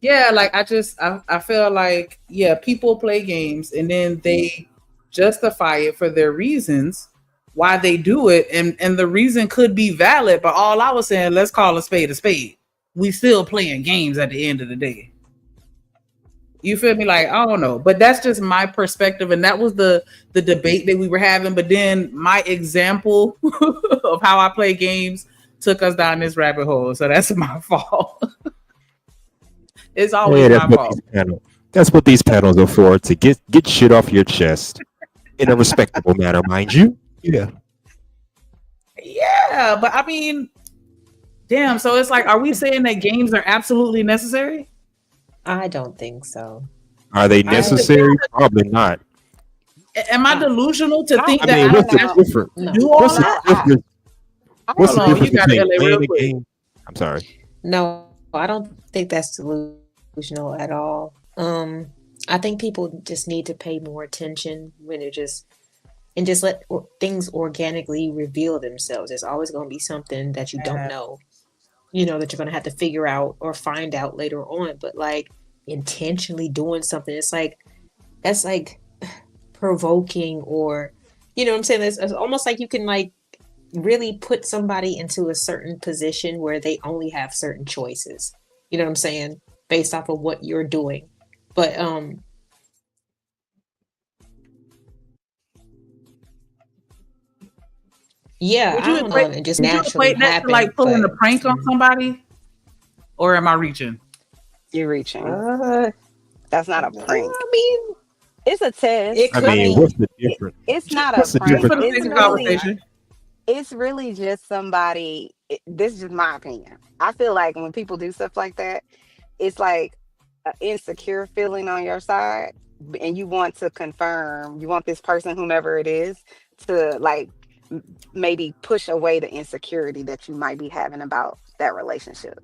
like I feel like, yeah, people play games and then they justify it for their reasons why they do it, and the reason could be valid, but all I was saying, let's call a spade a spade. We still playing games at the end of the day. You feel me? Like, I don't know, but that's just my perspective, and that was the debate that we were having. But then my example of how I play games took us down this rabbit hole, so that's my fault. It's always my fault. That's what these panels are for, to get shit off your chest in a respectable manner, mind you. Yeah. Yeah, but I mean, damn. So it's like, are we saying that games are absolutely necessary? I don't think so. Are they necessary? Probably not. Am I delusional to think that? I mean, what's the difference? What's the difference? What's the difference between playing a game? I'm sorry. No, I don't think that's delusional at all. I think people just need to pay more attention when they're just let things organically reveal themselves. There's always going to be something that you don't know, you know, that you're going to have to figure out or find out later on. But like intentionally doing something, it's like, that's like provoking, or, you know what I'm saying? It's almost like you can like really put somebody into a certain position where they only have certain choices. You know what I'm saying? Based off of what you're doing. But yeah, would I don't know. It just naturally equate that to happened. like pulling a prank on somebody, or am I reaching? You're reaching. That's not a prank. I mean, it's a test. I mean, what's the difference? It's not What's a the prank. difference? It's really just somebody. This is just my opinion. I feel like when people do stuff like that, it's like an insecure feeling on your side, and you want to confirm. You want this person, whomever it is, to like maybe push away the insecurity that you might be having about that relationship.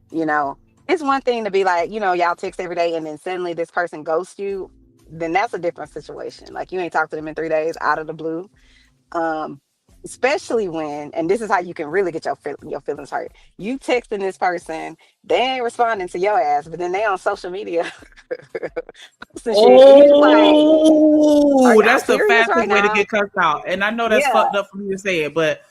You know, it's one thing to be like, you know, y'all text every day and then suddenly this person ghosts you. Then that's a different situation. Like, you ain't talked to them in 3 days out of the blue. Especially when, and this is how you can really get your feelings hurt. You texting this person, they ain't responding to your ass, but then they on social media. Oh, that's the fastest way to get cussed out. And I know that's fucked up for me to say it, but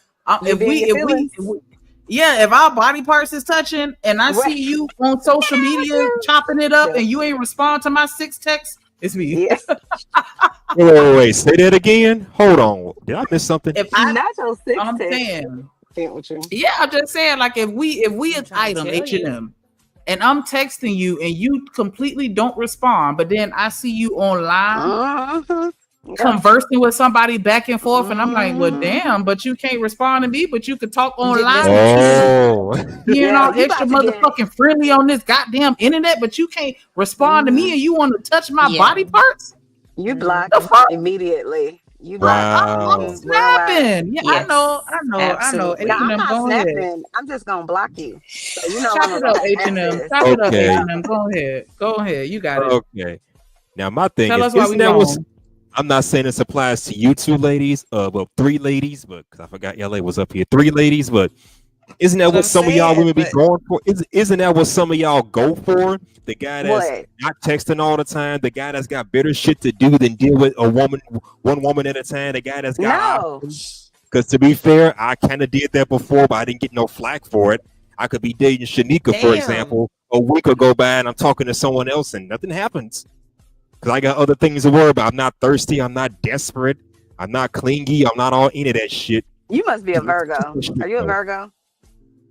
if our body parts is touching and I see you on social media chopping it up and you ain't respond to my 6 texts, it's me. Yes. Wait. Say that again. Hold on. Did I miss something? If I'm saying, yeah, I'm just saying, like, if we an item H&M and I'm texting you and you completely don't respond, but then I see you online conversing with somebody back and forth, and I'm like, well, damn, but you can't respond to me, but you could talk online. Being all extra motherfucking friendly on this goddamn internet, but you can't respond to me and you want to touch my body parts? You block immediately. You I'm snapping. Yeah, I know. Absolutely. Now, I'm not snapping. I'm just gonna block you. So you know, chop it up, H&M. Chop it up, H&M. Go ahead. You got it. Okay. Now my thing Tell is, us why we wrong. I'm not saying this applies to you 2 ladies, well, 3 ladies, but because I forgot LA was up here, 3 ladies, but isn't that what some of y'all women be going for? Isn't that what some of y'all go for? The guy that's not texting all the time, the guy that's got better shit to do than deal with one woman at a time, the guy that's got because to be fair, I kind of did that before, but I didn't get no flack for it. I could be dating Shanika, for example, a week will go by and I'm talking to someone else and nothing happens. Because I got other things to worry about. I'm not thirsty. I'm not desperate. I'm not clingy. I'm not all into that shit. You must be a Virgo. Are you a Virgo?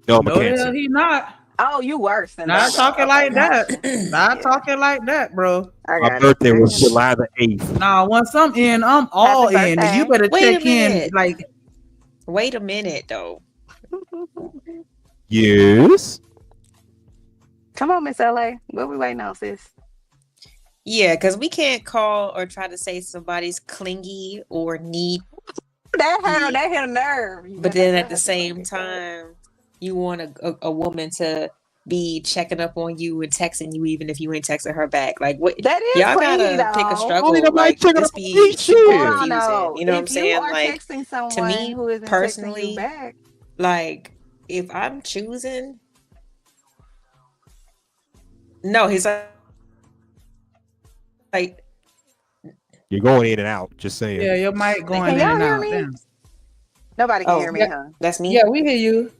No, I'm a Cancer. He not. Oh, you worse than Not that. talking like that. Not talking like that, bro. My birthday was July the 8th. Nah, once I'm in, I'm all in. And you better Wait a check in. minute. Like, wait a minute though. Yes. Come on, Miss LA. What we waiting on, sis? Yeah, because we can't call or try to say somebody's clingy or needy. That hit a nerve. But then at the same time, you want a woman to be checking up on you and texting you even if you ain't texting her back. Like what? That is y'all clingy, gotta pick a though. struggle. Only nobody Like checking this up be on me, super shit. confusing. No. You know what I'm If saying? you are Like texting someone to me who isn't texting personally, you back, like if I'm choosing, no, he's like You're going in and out. Just saying. yeah, your mic going can in y'all and hear out. me? Damn. Nobody can hear me, yeah. huh? That's me. Yeah, we hear you.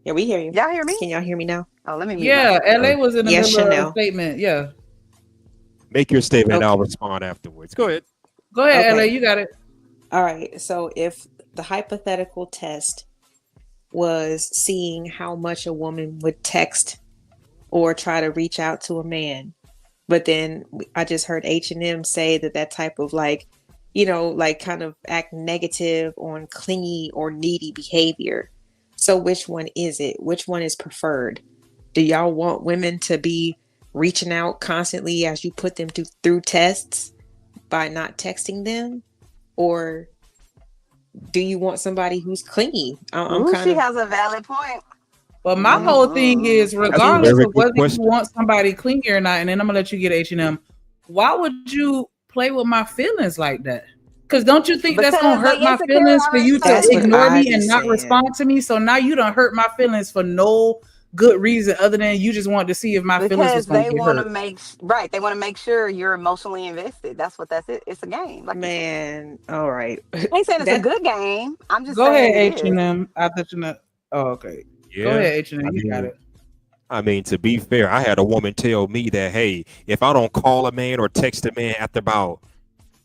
Yeah, we hear you. Y'all hear me? Can y'all hear me now? Oh, let me mute Yeah, myself. LA was in the Yes, middle of a Chanel. statement. Yeah. Make your statement and Okay. I'll respond afterwards. Go ahead. Go ahead, LA. Okay. You got it. All right. So if the hypothetical test was seeing how much a woman would text or try to reach out to a man, but then I just heard H&M say that type of like, you know, like kind of act negative on clingy or needy behavior. So which one is it? Which one is preferred? Do y'all want women to be reaching out constantly as you put them through tests by not texting them? Or do you want somebody who's clingy? I'm Ooh, kind she of has a valid point. But my whole thing is, That's a regardless very of good whether you question. want somebody clingy or not, and then I'm gonna let you get H&M. Why would you play with my feelings like that? Because don't you think that's gonna Because hurt they my insecure feelings for already you to That's what told ignore I you. me be and not saying. respond to me? So now you don't hurt my feelings for no good reason other than you just wanted to see if my feelings was Because gonna they get want to hurt. they want to make sure you're emotionally invested. That's it. It's a game, like you said. Man, all right. I ain't saying it's a That good game. I'm just Go ahead, saying it is. H&M. I thought you know. Oh, okay. Go Yeah. ahead, H&M. I You got mean, it. to be fair, I had a woman tell me that, hey, if I don't call a man or text a man after about,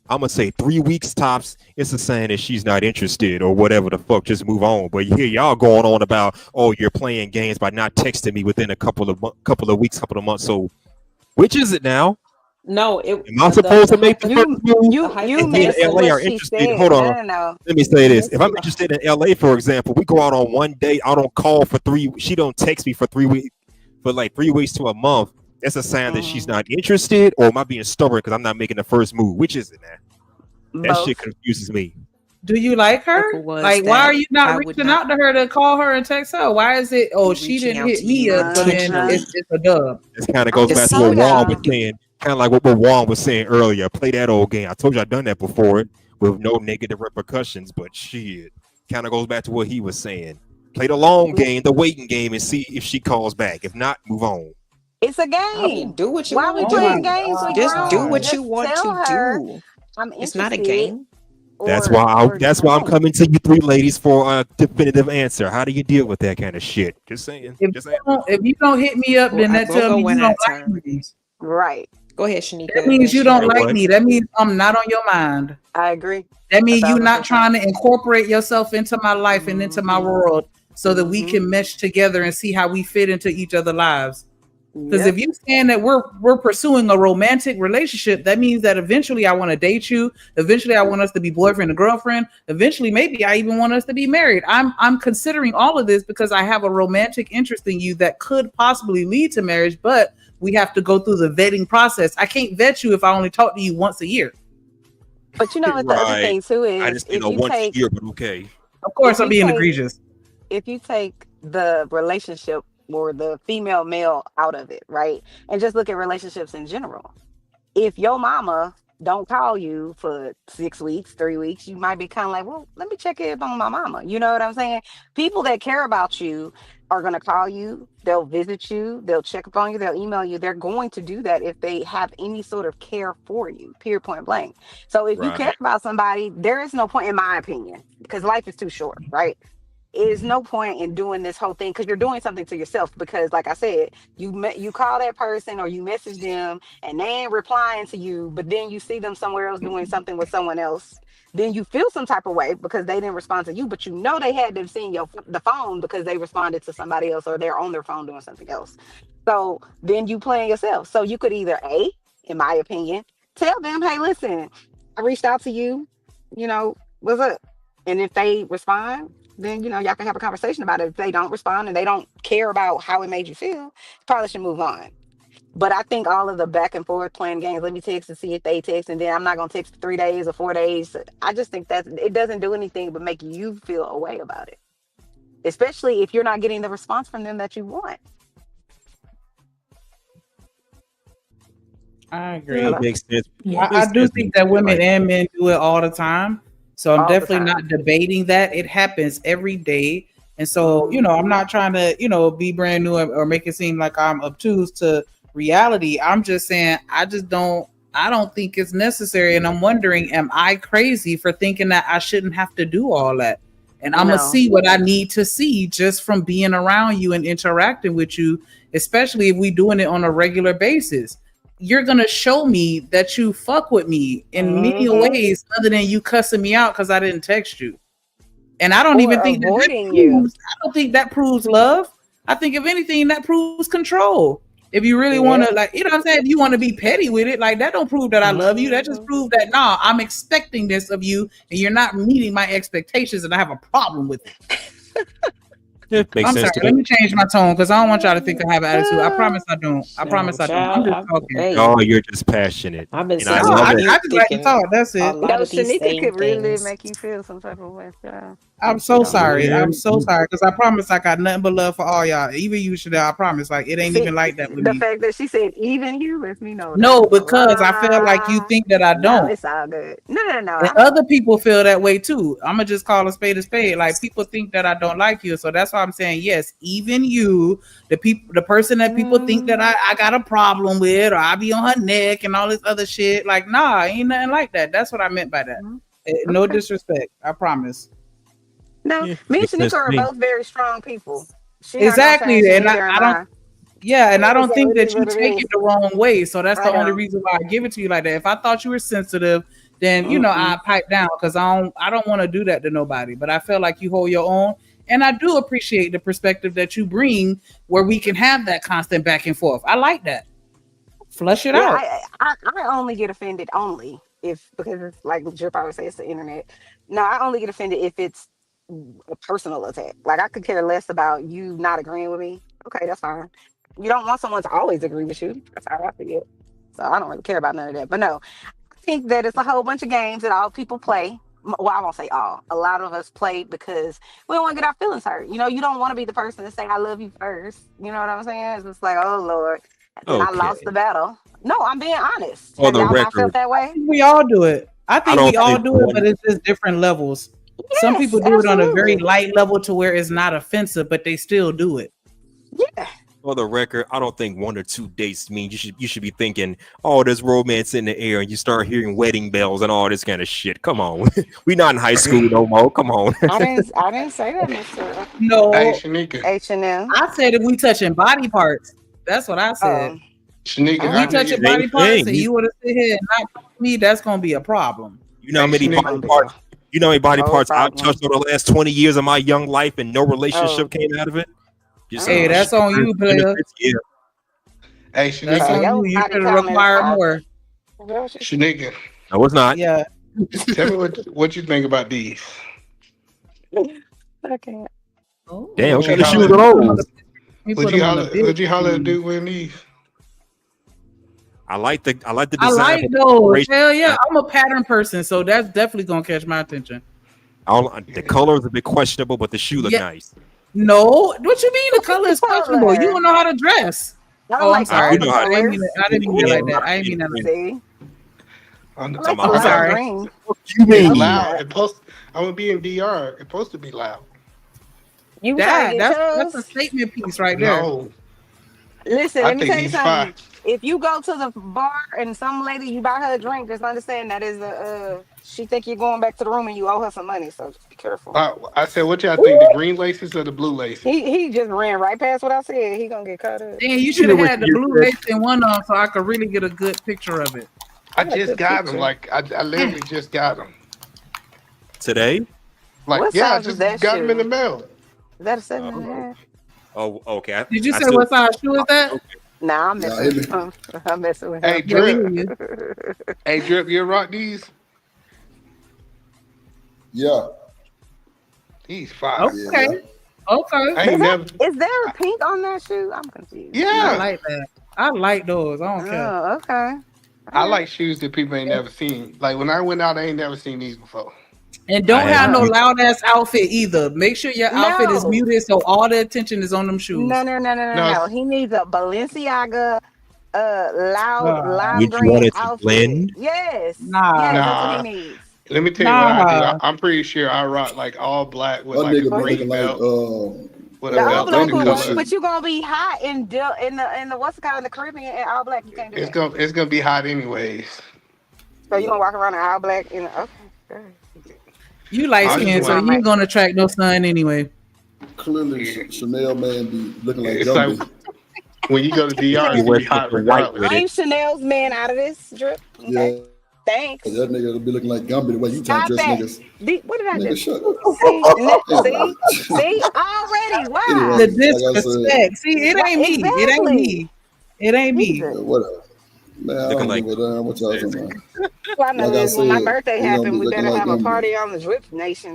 I'm gonna say 3 weeks tops, it's a sign that she's not interested or whatever the fuck. Just move on. But here y'all going on about, oh, you're playing games by not texting me within a couple of weeks, couple of months. So which is it now? no, it Am I supposed to make the first move? You If me and missing LA what are she interested, said. hold on. No. Let me say this. Miss- If I'm interested in LA, for example, we go out on one date. I don't call for 3. She don't text me for 3 weeks, for like 3 weeks to a month. That's a sign that she's not interested, or am I being stubborn because I'm not making the first move? Which is it, man? That shit confuses me. Do you like her? was Like, why that are you not I would reaching not out to her to call her and text her? Why is it? Oh, she reaching didn't out hit to me you up, so then intentionally. it's a dub. This kind of I goes just back to what told Juan was y'all. saying. Kind of like what Juan was saying earlier. Play that old game. I told you I've done that before with no negative repercussions, but shit. Kind of goes back to what he was saying. Play the long game, the waiting game, and see if she calls back. If not, move on. It's a I mean, game. do what you Why are we want Oh to my playing do. games? We Just do grown. god! what you Just want tell to her do. I'm It's not a interested. game. That's Or why or I'm don't. coming to you 3 ladies for a definitive answer. How do you deal with that kind of shit? Just saying. Just saying. If you don't hit me up, then that We'll tell go me one you at don't a like time. me. Right. Go ahead, Shanika. That means you don't like what? me. That means I'm not on your mind. I agree. That means you 1,000%. not trying to incorporate yourself into my life and into my world so that we can mesh together and see how we fit into each other's lives. Because if you saying that we're pursuing a romantic relationship, that means that eventually I want to date you. Eventually I want us to be boyfriend and girlfriend. Eventually, maybe I even want us to be married. I'm considering all of this because I have a romantic interest in you that could possibly lead to marriage, but we have to go through the vetting process. I can't vet you if I only talk to you once a year. But you know what the other thing too I is, just once a year, but okay. Of course, I'm you being take- egregious. if you take the relationship or the female male out of it, right? And just look at relationships in general. If your mama don't call you for 6 weeks, 3 weeks, you might be kind of like, well, let me check in on my mama. You know what I'm saying? People that care about you are going to call you, they'll visit you, they'll check up on you, they'll email you. They're going to do that if they have any sort of care for you, period, point blank. So if you care Right. about somebody, there is no point, in my opinion, because life is too short, right? is no point in doing this whole thing because you're doing something to yourself. Because, like I said, you call that person or you message them and they ain't replying to you, but then you see them somewhere else doing something with someone else. Then you feel some type of way because they didn't respond to you, but you know they had to have seen the phone because they responded to somebody else or they're on their phone doing something else. So then you playing yourself. So you could either in my opinion, tell them, hey, listen, I reached out to you, what's up? And if they respond, then y'all can have a conversation about it. If they don't respond and they don't care about how it made you feel, you probably should move on. But I think all of the back and forth playing games, let me text and see if they text, and then I'm not gonna text for 3 days or 4 days. I just think that it doesn't do anything but make you feel a way about it. Especially if you're not getting the response from them that you want. I agree. It makes sense. I do think that women and men do it all the time. So I'm All the definitely time. not debating that. It happens every day. And so, I'm not trying to, be brand new or make it seem like I'm obtuse to reality. I'm just saying, I don't think it's necessary. And I'm wondering, am I crazy for thinking that I shouldn't have to do all that? And I'm going to No. see what I need to see just from being around you and interacting with you, especially if we doing it on a regular basis. You're going to show me that you fuck with me in many ways other than you cussing me out because I didn't text you. And I don't Or even think avoiding you. I don't think that proves love. I think if anything, that proves control. If you really want to, like, what I'm saying? If you want to be petty with it, like, that don't prove that I love you. That just proves that, nah, I'm expecting this of you and you're not meeting my expectations and I have a problem with it. I'm sorry. Let me change my tone because I don't want y'all to think I have an attitude. I promise I don't. I promise I don't. I'm just talking. Oh, you're just passionate. I've been And I saying love I it. just like to talk. That's a it. lot of these Shanika same could really things. make you feel some type of way. Yeah. I'm so sorry. Yeah. I'm so sorry because I promise I got nothing but love for all y'all. Even you, Chanel. I promise. Like, it ain't See, even like that with the me. fact that she said even you lets me know No, that. because I feel like you think that I No, don't. it's all good. No. And other people feel that way too. I'm gonna just call a spade a spade. Like, people think that I don't like you, so that's why I'm saying yes. Even you, the person that people think that I got a problem with, or I be on her neck and all this other shit. Like, nah, ain't nothing like that. That's what I meant by that. No disrespect. I promise. No, me and Shanika are both very strong people. She not gonna Exactly, change, and neither am I don't. I. Yeah, and I don't So think it that is you what it take is. it the wrong way. So that's the I only don't. reason why I give it to you like that. If I thought you were sensitive, then I pipe down because I don't want to do that to nobody. But I feel like you hold your own, and I do appreciate the perspective that you bring, where we can have that constant back and forth. I like that. Flush it out. I only get offended because it's like Drip always say, it's the internet. No, I only get offended if it's a personal attack. Like, I could care less about you not agreeing with me. Okay, that's fine. You don't want someone to always agree with you. That's how I feel. So I don't really care about none of that. But no, I think that it's a whole bunch of games that all people play. Well, I won't say all. A lot of us play because we don't want to get our feelings hurt. You don't want to be the person to say I love you first. You know what I'm saying? It's just like, oh Lord. And then I lost the battle. No, I'm being honest. For Have the y'all not felt record, that way? We all do it. I think don't we all think do it, one- but it's just different levels. Some people do it on a very light level to where it's not offensive, but they still do it. Yeah. For the record, I don't think 1 or 2 dates means you should be thinking, oh, there's romance in the air, and you start hearing wedding bells and all this kind of shit. Come on, we not in high school no more. Come on. I didn't say that, Mr. No, Hey, Shanika. H&M. I said if we touching body parts. That's what I said. Shanika, If I we touching did- body parts thing. and you would have sit here and not touch me, that's gonna be a problem. You know how many Shanika. body parts? You know how many body Oh, parts I've problem. touched over the last 20 years of my young life, and no relationship came out of it. Just Hey, saying, that's on you, player. benefits, yeah. Hey, That's Shanika. on you. You should have required more. Shanika. No, it's not. Yeah. Tell me what you think about these. I can't. Damn, what Would kind you of shoes are holler- those? Would you holler a dude wearing these? I like the I design. like for the those. decoration. Hell yeah, I'm a pattern person, so that's definitely gonna catch my attention. The color is a bit questionable, but the shoe look Yeah. nice. No, what you mean the color is questionable? You don't know how to dress. I Oh, I'm like sorry. you know how to I didn't mean it like that. I didn't mean that like that. See? I'm I like the I'm lime sorry. green. You mean? It's loud. I'm gonna be in DR. It's supposed to be loud. You trying to get That's a chose? statement piece right there. No. Listen, I let me think tell you he's something. if you go to the bar and some lady you buy her a drink, just understand that is she think you're going back to the room and you owe her some money. So just be careful. I said, what y'all think? The green laces or the blue laces? He just ran right past what I said. He gonna get caught up. Damn, you should have had the blue lace in one on so I could really get a good picture of it. I just got them. Like I literally just got them today. Like What yeah, I size is just that got them in shoe? the mail. Is that a 7.5? Oh, okay. Did you say what size shoe is that? Nah, I'm messing with him. I'm messing with him. Hey Drip. Hey Drip, you rock these? Yeah. These fire. Okay. Okay. I ain't never. Is there a pink on that shoe? I'm confused. Yeah. I like that. I like those. I don't care. Oh, okay. I like shoes that people ain't never seen. Like when I went out, I ain't never seen these before. And don't have no loud ass outfit either. Make sure your outfit is No. muted so all the attention is on them shoes. No. He needs a Balenciaga loud Would you green want it to outfit. blend? Yes. Nah. Yes, that's Nah. what he needs. Let me tell you what I do. I'm pretty sure I rock like all black with That like a nigga green looking belt. like With The a all belt black in the would color. work, but you're gonna be hot in the what's it called in the Caribbean in all black. You can't do It's that. gonna be hot anyways. So you gonna walk around in all black in okay. You light I skin, just so want- you ain't gonna attract no sun anyway. clearly Chanel man be looking like It's Gumby. like when you go to DR, it's gonna be hot regardless. I'm Chanel's man out of this Drip. Okay. Yeah. Thanks. That nigga will be looking like Gumby the way you trying Stop to dress that. niggas. What did I Nigga, do? shut up. See, already. Wow. Anyway, The disrespect. See, it ain't me. It ain't me. It ain't me. Whatever. Man, I don't give a damn what y'all talking about. All I know Like I is when my said, birthday we gonna happened, be we looking better like have a Gumby. party on the Drip Nation.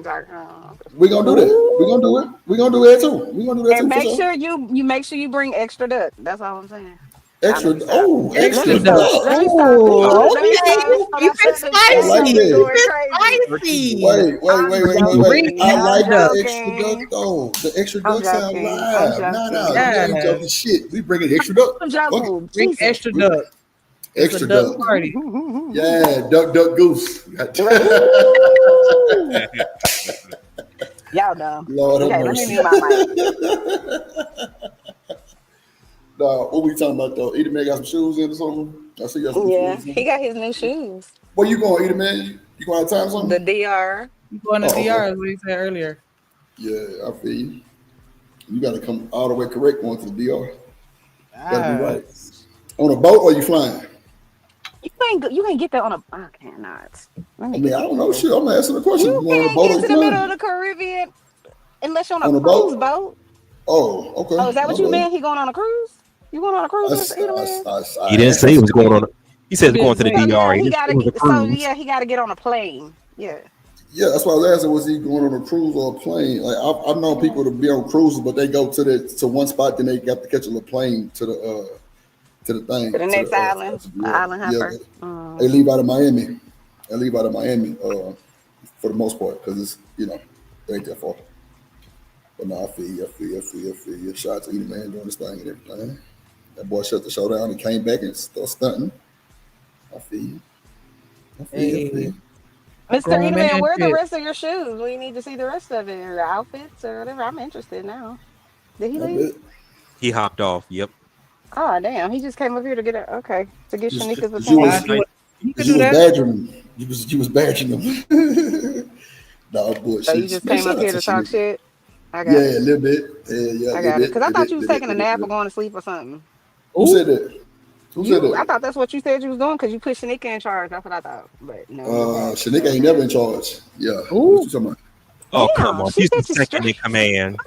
We gonna do that. We gonna do it. We gonna do that too. We gonna do that And too. for make sure. sure you make sure you bring extra duck. That's all I'm saying. Extra. Oh, Let extra me duck. stop. Let me stop. Oh, Let me stop. Keep it I like spicy. that. Keep it spicy. Wait. I I'm like the joking. extra duck though. The extra I'm duck sound joking. live. I'm Nah. joking. You ain't Yeah. talking shit. We bringing extra duck. I'm Fuck it. joking. Bring Jesus. extra duck. It's Extra a duck duck. party. Yeah, duck, goose. Y'all dumb. Lord have Okay, let me mercy. mute my mic. Nah, what we talking about though? Edie Man got some shoes in or something? I see you got some Yeah, shoes in. he got his new shoes. Where you going, Edie Man? You going out of town or something? The DR. You going to Oh, DR okay. is what he said earlier. Yeah, I feel you. You got to come all the way correct going to the DR. Gotta be right. On a boat or you flying? You can't get that on a. I cannot. I mean, I don't know. Shit, I'm asking a question. You You on a can't boat or get you to the middle flying? of the Caribbean unless you're on On a a cruise boat? boat. Oh, okay. Oh, is that what My you bad. meant? He going on a cruise? You going on a cruise, Mr. Edelman? He didn't say he was going on. He said he was going to the So DR. yeah, He he didn't say gotta it was a get. So cruise. yeah, he gotta get on a plane. Yeah. Yeah, that's why I was asking, was he going on a cruise or a plane? Like I've known people to be on cruises, but they go to one spot, then they got to catch a little plane to the thing. To the next island, to the island hopper. They leave out of Miami. They leave out of Miami for the most part because it's they ain't that far. But no, I feel you. Shout out to Edie Man doing his thing and everything. That boy shut the show down and came back and started stunting. I feel you. Mr. Grown man Edelman, where are the shit. rest of your shoes? We need to see the rest of it, your outfits or whatever. I'm interested now. Did he leave? He hopped off. Yep. Oh damn, he just came up here to get it. Okay, to get Shanika's You attention. was badgering him. You was badgering him. No, bullshit. So you just Man, came shout up out here to to talk Shanika. shit. I got Yeah, it. a little bit. Yeah, I got it. Because I thought you was taking a nap or going to sleep or something. Who said that? Who said I that? thought that's what you said you was doing because you put Shanika in charge. That's what I thought. But no. Shanika ain't never in charge. Yeah. What you talking about? Oh, Damn, come on. she She's the said you second in command.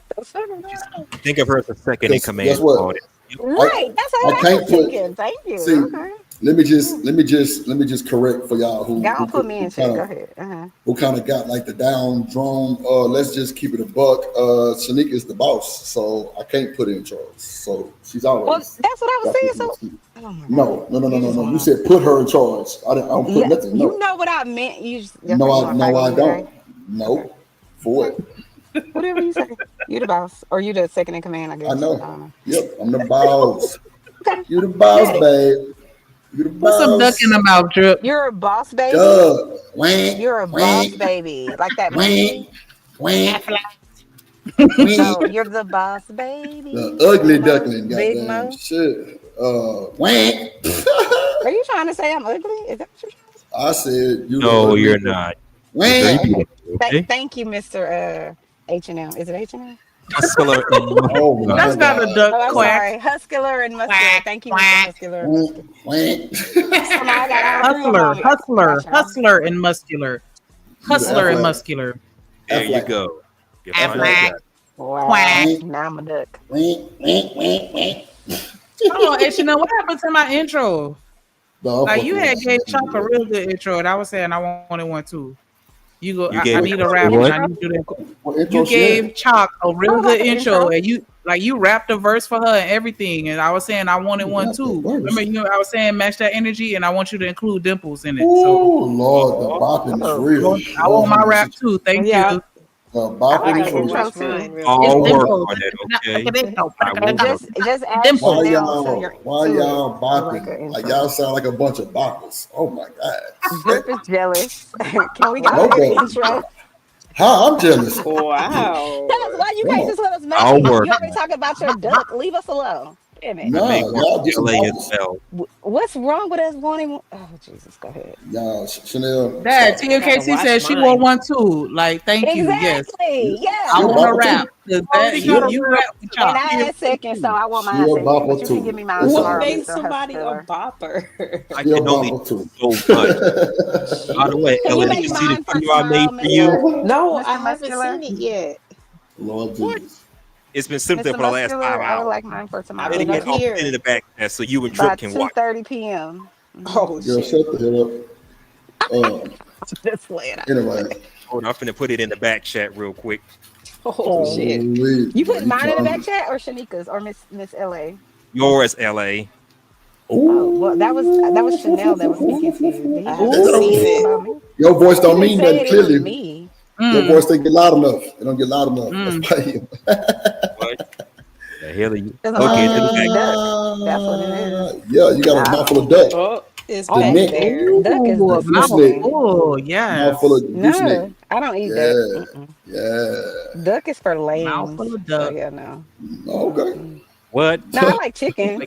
Think of her as the second in Guess command. what? Claudia. Right. That's how I I can't was put. thinking. Thank you. See, Okay. let me just correct for y'all who Y'all put me in check. Go ahead. who kind of got like the down drone. Let's just keep it a buck. Shanika is the boss, so I can't put her in charge. So she's always. Well, that's what I was saying. So No. You said put her in charge. I don't put yeah, nothing. No, you know what I meant. You just no, I don't. No, for what? Whatever you say. You the boss, or you the second in command? I guess. I know. Yep, I'm the boss. You the boss, babe. You the Put boss. some duck in the mouth, Drip. You're a boss, baby. Duh. Wank, You're a wank, boss, baby. Like that wank, movie. wank. No, you're the boss, baby. The ugly duckling, Big goddamn Mo. shit. Wank. Are you trying to say I'm ugly? Is that what you're trying to say? I said you. No, you're not. You're very Wank. beautiful. Okay. Thank you, Mr. H&M. Is it H&M? Hustler and Oh muscular. my That's not a God. duck Oh, I'm quack. sorry. Huscular and muscular. Thank you, Mr. Huscular and muscular. Wank. So now I got all three of Hustler, them. hustler, Gotcha. hustler, and muscular. Hustler and muscular. There you Affleck. go. You Affleck. finally got it. Wow. Quack. Now I'm a duck. Wank. Oh, H&M, what happened to my intro? No, Like you had gave fucking Chuck a real good intro, and I was saying I wanted one too. You go. You I gave need it a rap. what? I need you to. What intro You she had? gave Chalk a real Oh, good like an intro, intro. and you rapped a verse for her and everything. And I was saying I wanted one Not the too. verse. Remember, I was saying match that energy, and I want you to include dimples in it. Oh Lord, the bopping is Oh. real. I want my Lord, rap too. Thank Yeah. you. the I bopping like is the real. intro Watch mine too. real I'll quick. work Dimples. on it, okay? And And just add dimples. Why Chanel to your y'all to like an bopping? Like intro. y'all sound like a bunch of boppers. Oh my God. Drip is jealous. Can we get a No, good but intro? how I'm jealous. Wow. That's why you can't Wow. just let us make I'll it. work You already on it. talking about your duck. Leave us alone. Damn it. I Nah, make one y'all for get some LA as boppers. well. What's wrong with us wanting? Oh Jesus, go ahead. Y'all, Chanel. Dad, Stop. I gotta TMKC watch said she mine. want one too. Like, thank you. Yes, Exactly. I She a Yeah. want to bopper rap. too. That She a, you rap with And Chalk. I had second, so I want she mine a second. But bopper you can give too. me mine It's What all tomorrow, good. makes Mr. somebody a Hustler. bopper? I She a can only bopper do too. so much. By the way, Can you Ella, did make you see the mine for video I tomorrow, made for you? No, I Mr. haven't Muscular? seen it yet. Lord What? Jesus. It's been sitting there Mr. for the last 5 Muscular, I would hours. like mine for I'll tomorrow. Then be again, That's looking. I'll put it in Here. the back there so you and by Drip can watch. 2:30 p.m. Oh Girl, shit. shut the hell up. Just play it out. Anyway. Hold on, I'm finna put it in the back chat real quick. Oh shit. You put mine in the back trying. chat or Shanika's or Miss LA? Yours, LA. Oh well, that was Chanel that was speaking to you. Did he I just haven't say seen something it. about me? Your voice He don't didn't mean say nothing it. It was clearly. me. Your voice don't get loud enough. It don't get loud enough. That's why you. What the hell are you? Because I'm Okay, talking to to the Mr. back. Duck. That's what it is. Yeah, you got a I mouthful don't. of duck. Oh, it's The back Duck, neck, there. Duck is Ooh, a mouth. gooseneck, disgusting. Oh, mouthful yes. of gooseneck. No, I don't eat duck. Yeah, Mm-mm. yeah. Duck is for Mouthful lames. of So duck. yeah, no. Okay. Mm-mm. What? No, I like chicken.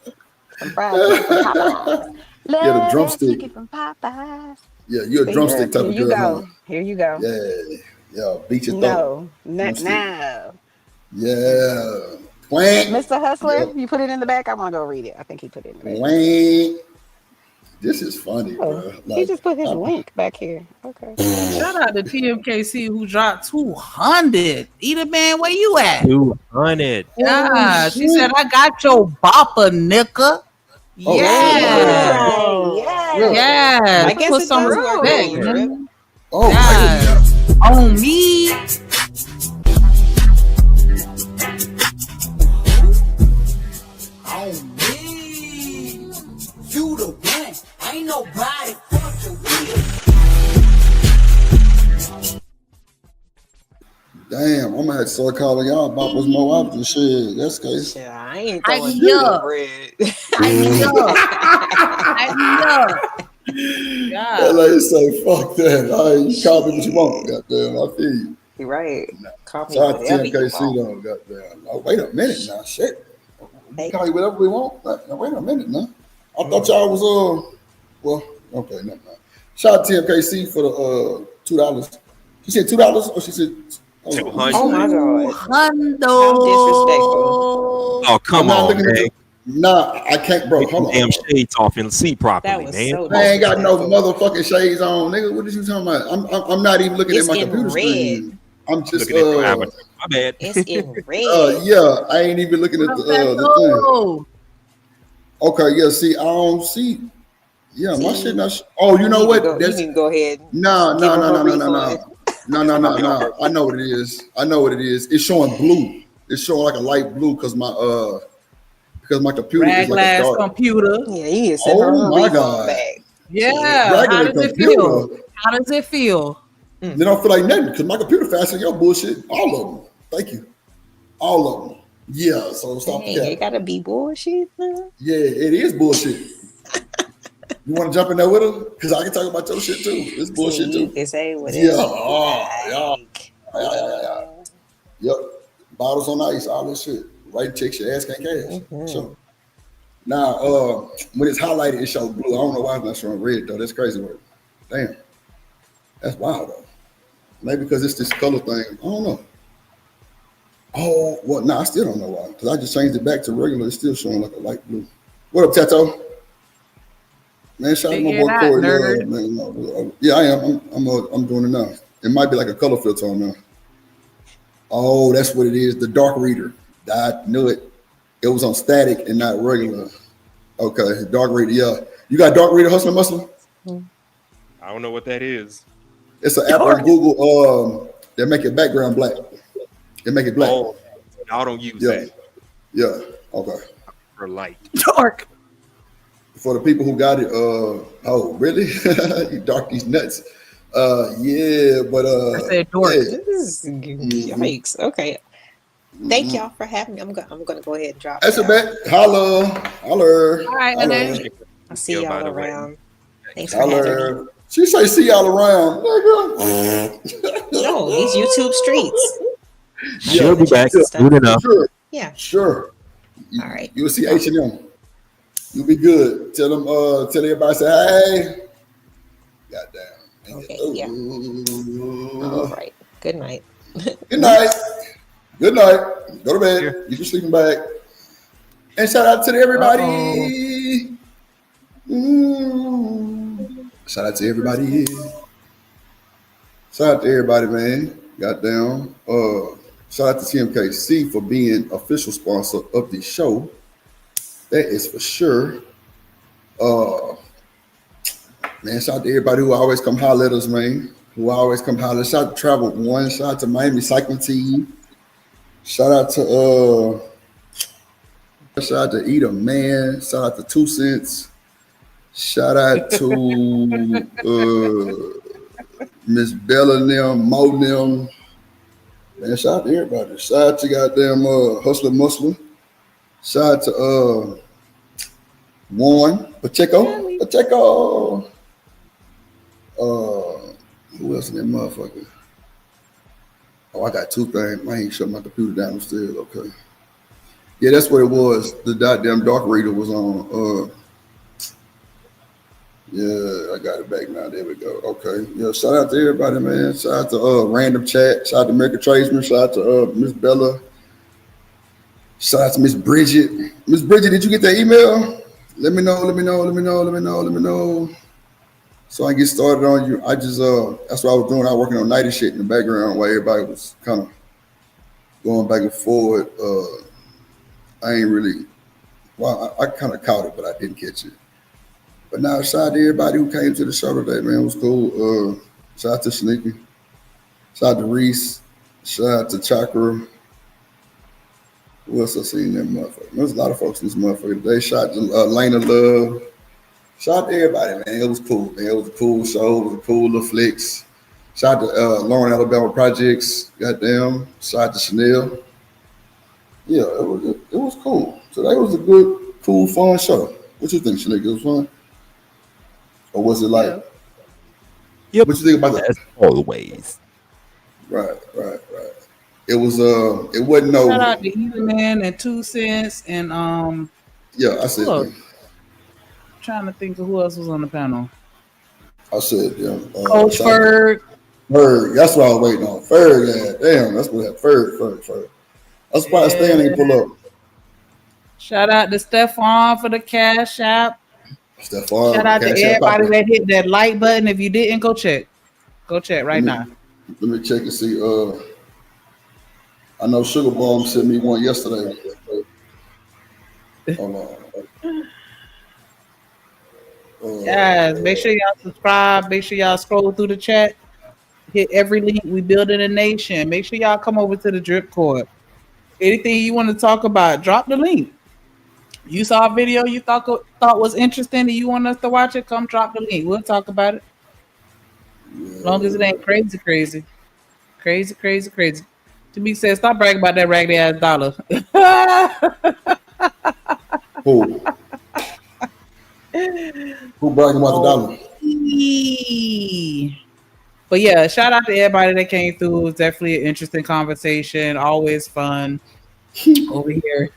Some fried chicken from Popeyes. Yeah, the Love that drumstick. chicken from Popeyes. Yeah, you're a See, drumstick type here of you girl, huh? go. Here you go. Yeah, yeah. Beat your thumb. No, Drumstick. no. Yeah. Quack. Mr. Hustler, Yep. you put it in the back. I want to go read it. I think he put it in the back. Quack. This is funny, Oh, bro. he Like, just put his link back here. Okay. Shout out to TMKC who dropped 200. Eat man, where you at? 200. Yeah, she said, I got your bopper, nigga. Oh, Yeah. yeah. Yes. I guess Put it some does work on respect, you, Drip. man. Oh, Yes. On me. On me. You the one. Ain't nobody fucking with. damn, I'm gonna have to start calling y'all boppers more often. Shit, that's the case. Yeah, I ain't Hype throwing me you no up. bread. Hype me up. Hype me up. Yeah. LA say, fuck that. All right, you call me what you want. Goddamn, I feel you. You're right. Call me Shout out to whatever you TMKC want. though. Goddamn. Oh, wait a minute now. Shit. We Hey. call you whatever we want. Now, wait a minute now. I thought y'all was well, okay, never mind. Shout out to TMKC for the $2. She said $2 or she said 200. Oh my God. Hundo. How disrespectful. Oh, come I'm not on, looking at man. Nah, I can't, bro. Get them Hold damn on. shades off and see That properly, was man. so I ain't got no disrespectful. motherfucking shades on, nigga. What are you talking about? I'm not even looking at It's my in computer red. screen. I'm just Looking at your avatar. My bad. It's in red. yeah, I ain't even looking at What's the that thing. though? Okay, yeah, see, I don't see. Yeah, my shit See, not. Oh, you know you what? need to go ahead and No, give no, them no, a no, no, no, refund. no. I know what it is. It's showing blue. It's showing like a light blue because my computer is like a Raglass dark. computer. Yeah, you need to send her Oh her my refund god. back. Yeah. How Regular does it feel? computer. How does it feel? They don't feel like nothing because my computer faster than your bullshit. All of them. Thank you. All of them. Yeah. So stop the Dang, it cap. gotta be bullshit. Huh? Yeah, it is bullshit. You want to jump in there with her? Because I can talk about your shit too. It's bullshit See, you too. can say whatever Yeah. you like. Yeah. Yep. Bottles on ice, all this shit. Right checks your ass can't cash. Sure. Now, when it's highlighted, it shows blue. I don't know why it's not showing red though. That's crazy work. Damn, that's wild though. Maybe because it's this color thing. I don't know. Oh, well, no, I still don't know why. Because I just changed it back to regular. It's still showing like a light blue. What up, Tato? Man, shout out to my Figure it boy out, Corey nerd. Love, man. Yeah, I am. I'm doing it now. It might be like a color filter on now. Oh, that's what it is. The dark reader. I knew it. It was on static and not regular. Okay, dark reader. Yeah, you got dark reader, Hustler Muscle? I don't know what that is. It's an app on Google that make it background black. They make it black. Oh, I don't use Yeah. that. Yeah. Okay. For light. Dark. For the people who got it, oh really? You dark these nuts. Yeah, but I said dark. yeah. This is yikes. Okay. Thank y'all for having me. I'm gonna go ahead and drop. That's a down. bet. Holla. Holler. All right, Holler. I'll see By y'all the way. around. Thanks for having me. Holler. She say see y'all around, nigga. No, these YouTube streets. She'll be back soon enough. Sure. Yeah. Sure. All right. You'll see H&M. You'll be good. Tell them, tell everybody, say, hey. Goddamn. Okay, yeah. All right. Good night. Good night. Good night. Go to bed. Get your sleeping bag. And shout out to everybody. Shout out to everybody. Shout out to everybody, man. Goddamn. Shout out to TMKC for being official sponsor of the show. That is for sure. Man, shout out to everybody who always come holler at us, man. Who always come holler. Shout out to Travel One. Shout out to Miami Cycling Team. Shout out to Eat Man. Shout out to 2 Cents. Shout out to Miss Bella and them, Mo and them. Man, shout out to everybody. Shout out to goddamn Hustler Muslim. Shout out to Warren Pacheco. Pacheco. Who else in that motherfucker? Oh, I got 2 things. I ain't shut my computer down still. Okay. Yeah, that's what it was. The goddamn dark reader was on. Yeah, I got it back now. There we go. Okay. Yeah, shout out to everybody, man. Shout out to Random Chat. Shout out to America Tradesman. Shout out to Miss Bella. Shout out to Miss Bridget. Miss Bridget, did you get that email? Let me know. So I get started on you. I just that's what I was doing. I was working on nighty shit in the background while everybody was kind of going back and forward. I ain't really, well, I kind of caught it, but I didn't catch it. But now, shout out to everybody who came to the show today, man. It was cool. Shout out to Sneaky. Shout out to Reese. Shout out to Chakra. Who else I seen that motherfucker? There's a lot of folks in this motherfucker today. Shout out to Lena Love. Shout out to everybody, man. It was cool, man. It was a cool show. It was a cool little flicks. Shout out to Lauren Alabama Projects. Goddamn. Shout out to Chanel. Yeah, it was cool. So that was a good, cool, fun show. What you think, Chanel? It was fun? Or was it like? Yep. What you think about that? As always. Right. It was it wasn't no. Shout out to Eater Man and 2 Cents and Yeah, I said. Look, trying to think of who else was on the panel. I said, yeah. Coach Ferg. Ferg, that's what I was waiting on. Ferg, yeah, damn, that's what that Ferg. I'm surprised Stan ain't pull up. Shout out to Stephon for the Cash App. Stephon. Shout out to everybody that hit that like button. If you didn't, go check. Go check right now. Let me check and see. I know Sugar Bomb sent me one yesterday. Hold on. Guys, make sure y'all subscribe. Make sure y'all scroll through the chat. Hit every link. We building a nation. Make sure y'all come over to the Drip Court. Anything you want to talk about, drop the link. You saw a video you thought was interesting and you want us to watch it, come drop the link. We'll talk about it. As long as it ain't crazy. To me says, stop bragging about that raggedy ass dollar. Who bragging about the dollar? But yeah, shout out to everybody that came through. It was definitely an interesting conversation. Always fun over here.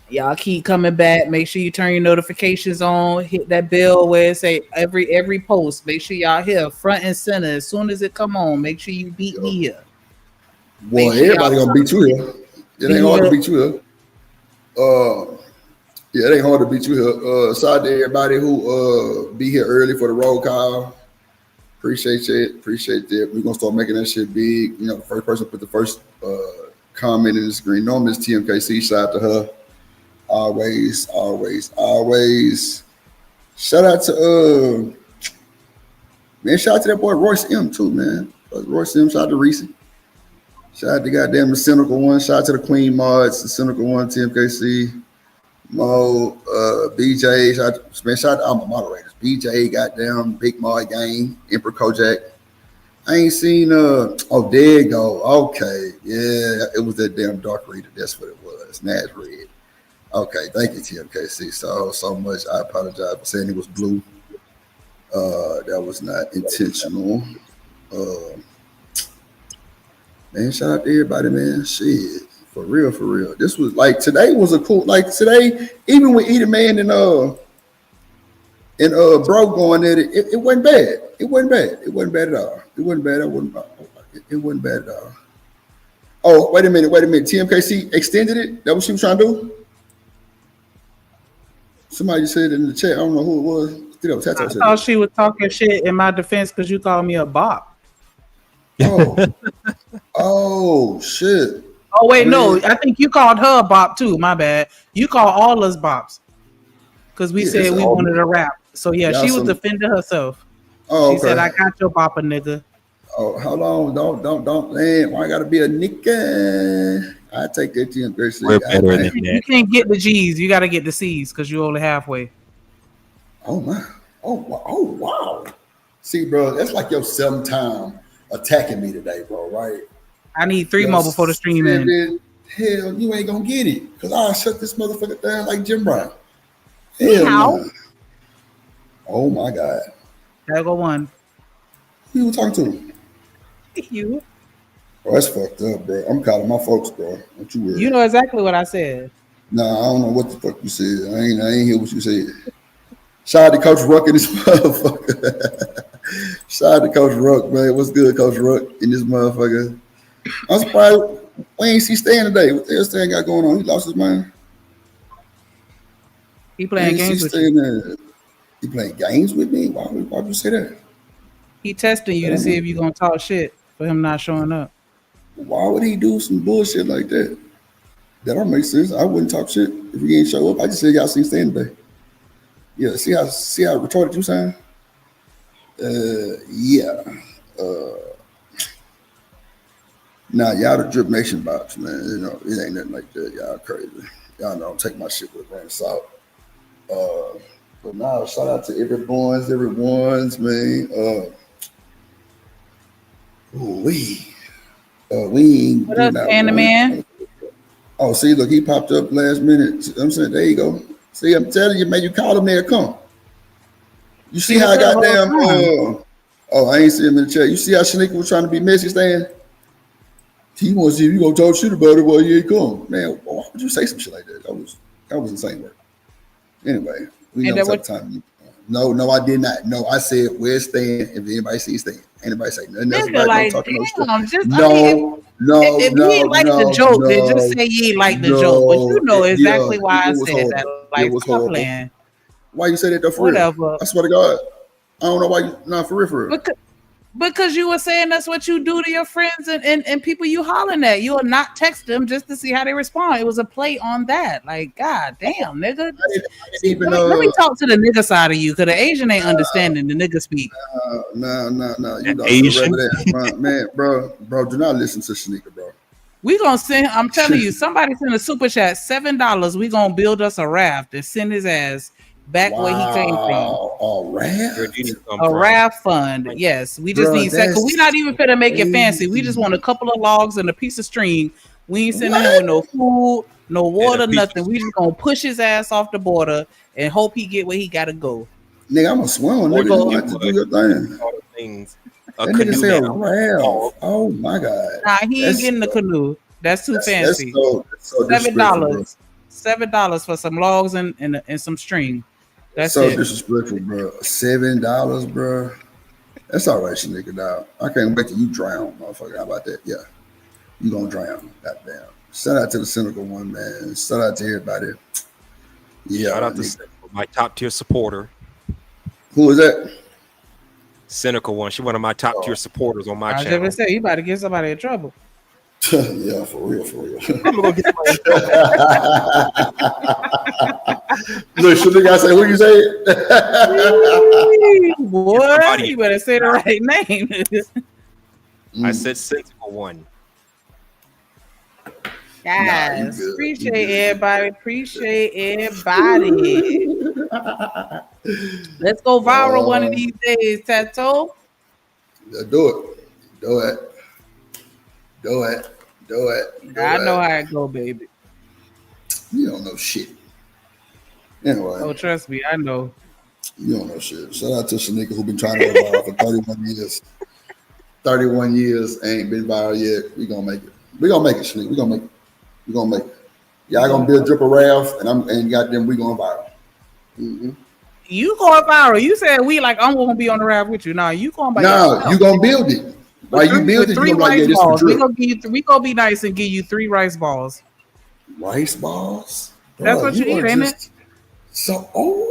Y'all keep coming back. Make sure you turn your notifications on. Hit that bell where it say every post. Make sure y'all here front and center. As soon as it come on, make sure you beat me here. Boy, Make sure everybody y'all gonna beat you here. It ain't hard to beat you here. Yeah, it ain't hard to beat you here. Shout out to everybody who be here early for the roll call. Appreciate it. Appreciate that. We're gonna start making that shit big. You know, the first person put the first comment in the screen. Normally it's TMKC. Shout out to her. Always. Shout out to man, shout out to that boy Royce M too, man. Royce M, shout out to Reese. Shout out to goddamn the Cynical One. Shout out to the Queen Mods, the Cynical One, TMKC. Mo, BJ, shout out to all my moderators. BJ, goddamn, Big Mod Gang, Emperor Kojak. I ain't seen oh, there you go. Okay. Yeah, it was that damn dark reader. That's what it was. Nash Red. Okay, thank you, TMKC. So much. I apologize for saying it was blue. That was not intentional. Man, shout out to everybody, man. Shit. For real. This was like today was a cool today, even with Eater Man and Bro going at it, it wasn't bad. It wasn't bad. It wasn't bad at all. It wasn't bad. It wasn't bad at all. Oh, wait a minute. TMKC extended it? That what she was trying to do? Somebody said in the chat. I don't know who it was. I thought she was talking shit in my defense because you called me a bop. Oh shit. Oh wait, no, I think you called her a bop too. My bad. You call all us bops because we said we wanted a rap. So yeah, she was defending herself. Oh, she said, "I got your bopper, nigga." Oh, hold on, don't, man. Why I gotta be a nigga? I take that to him. You can't get the G's. You got to get the C's because you're only halfway. Oh my. Oh wow. See, bro, that's like your 7th time attacking me today, bro. Right? I need 3 more before the stream ends. Hell, you ain't gonna get it because I'll shut this motherfucker down like Jim Brown. Hell, oh my God. There go one. Who you talking to? You. Oh, that's fucked up, bro. I'm calling my folks, bro. Don't you worry. You know exactly what I said. Nah, I don't know what the fuck you said. I ain't hear what you said. Shout out to Coach Ruck in this motherfucker. Shout out to Coach Ruck, man. What's good, Coach Ruck in this motherfucker? I'm surprised we ain't see Stan today. What the hell Stan got going on? He lost his mind. He playing games with you. He playing games with me? Why would you say that? He testing you to see if you're gonna talk shit for him not showing up. Why would he do some bullshit like that? That don't make sense. I wouldn't talk shit if he ain't show up. I just said y'all see Stan today. Yeah, see how retarded you sound? Yeah. Nah, y'all the Drip Nation box, man. You know, it ain't nothing like that. Y'all crazy. Y'all don't take my shit with a grain of salt. But now, shout out to everyone's, man. We ain't what up, man? Oh, see, look, he popped up last minute. I'm saying, there you go. See, I'm telling you, man, you call him, they'll come. You see how I got damn. Oh, I ain't see him in the chat. You see how Shanika was trying to be messy, Stan? He wants to see if you gonna talk shit about it while you ain't come. Man, why would you say some shit like that? That was insane work. Anyway, we know what time. No, I did not. No, I said where's Stan? If anybody sees Stan, anybody say nothing else about like, talking no shit. No. If you ain't like the joke, then just say you ain't like the joke. But you know exactly why I said that. Like, stop playing. Why you say that though? For real? I swear to God, I don't know why you. Not for real. Because you were saying that's what you do to your friends and people you hollering at. You will not text them just to see how they respond. It was a play on that. Like, God damn, nigga. Let me talk to the nigga side of you, because the Asian ain't understanding the nigga speak. No. You know, Asian? Man, bro, do not listen to Shanika, bro. We gonna send, I'm telling you, somebody send a super chat, $7. We gonna build us a raft and send his ass back where he came from. A raft fund. Yes. We just need because we not even finna make it fancy. We just want a couple of logs and a piece of string. We ain't sending him with no food, no water, nothing. We just gonna push his ass off the border and hope he get where he gotta go. Nigga, I'm a swim. Nigga, you want to do your thing. That nigga say a raft. Oh my God. Nah, he ain't getting the canoe. That's too fancy. That's so $7. $7 for some logs and some string. That's so it. disrespectful, bro. $7, bro. That's all right, Shanika. Dog. I can't wait till you drown, motherfucker. How about that? Yeah, you gonna drown. Goddamn. Shout out to the cynical one, man. Shout out to everybody. Yeah. Shout out to my top tier supporter. Who is that? Cynical one. She's one of my top tier supporters on my I was channel. gonna say you about to get somebody in trouble. Yeah, for real. I'm gonna get Look, should the guy say who you say? Boy, you better say the right name. I said cynical one. Guys, appreciate everybody. Let's go viral one of these days, Tato. Yeah, do it. I know how it go, baby. You don't know shit. Anyway. Oh, trust me, I know. You don't know shit. Shout out to Shanika who been trying to go viral for 31 years. 31 years, ain't been viral yet. We gonna make it. We gonna make it, Shanika. We gonna make it. Y'all gonna build Drip a Ralph, and goddamn, we going viral. Mm-hmm. You going viral. You said we like I'm gonna be on the rap with you. No, you going by yourself. You gonna build it. Why you build it? Three you rice like, balls. We gonna be nice and give you 3 rice balls. Rice balls? That's what you eat, ain't it? So you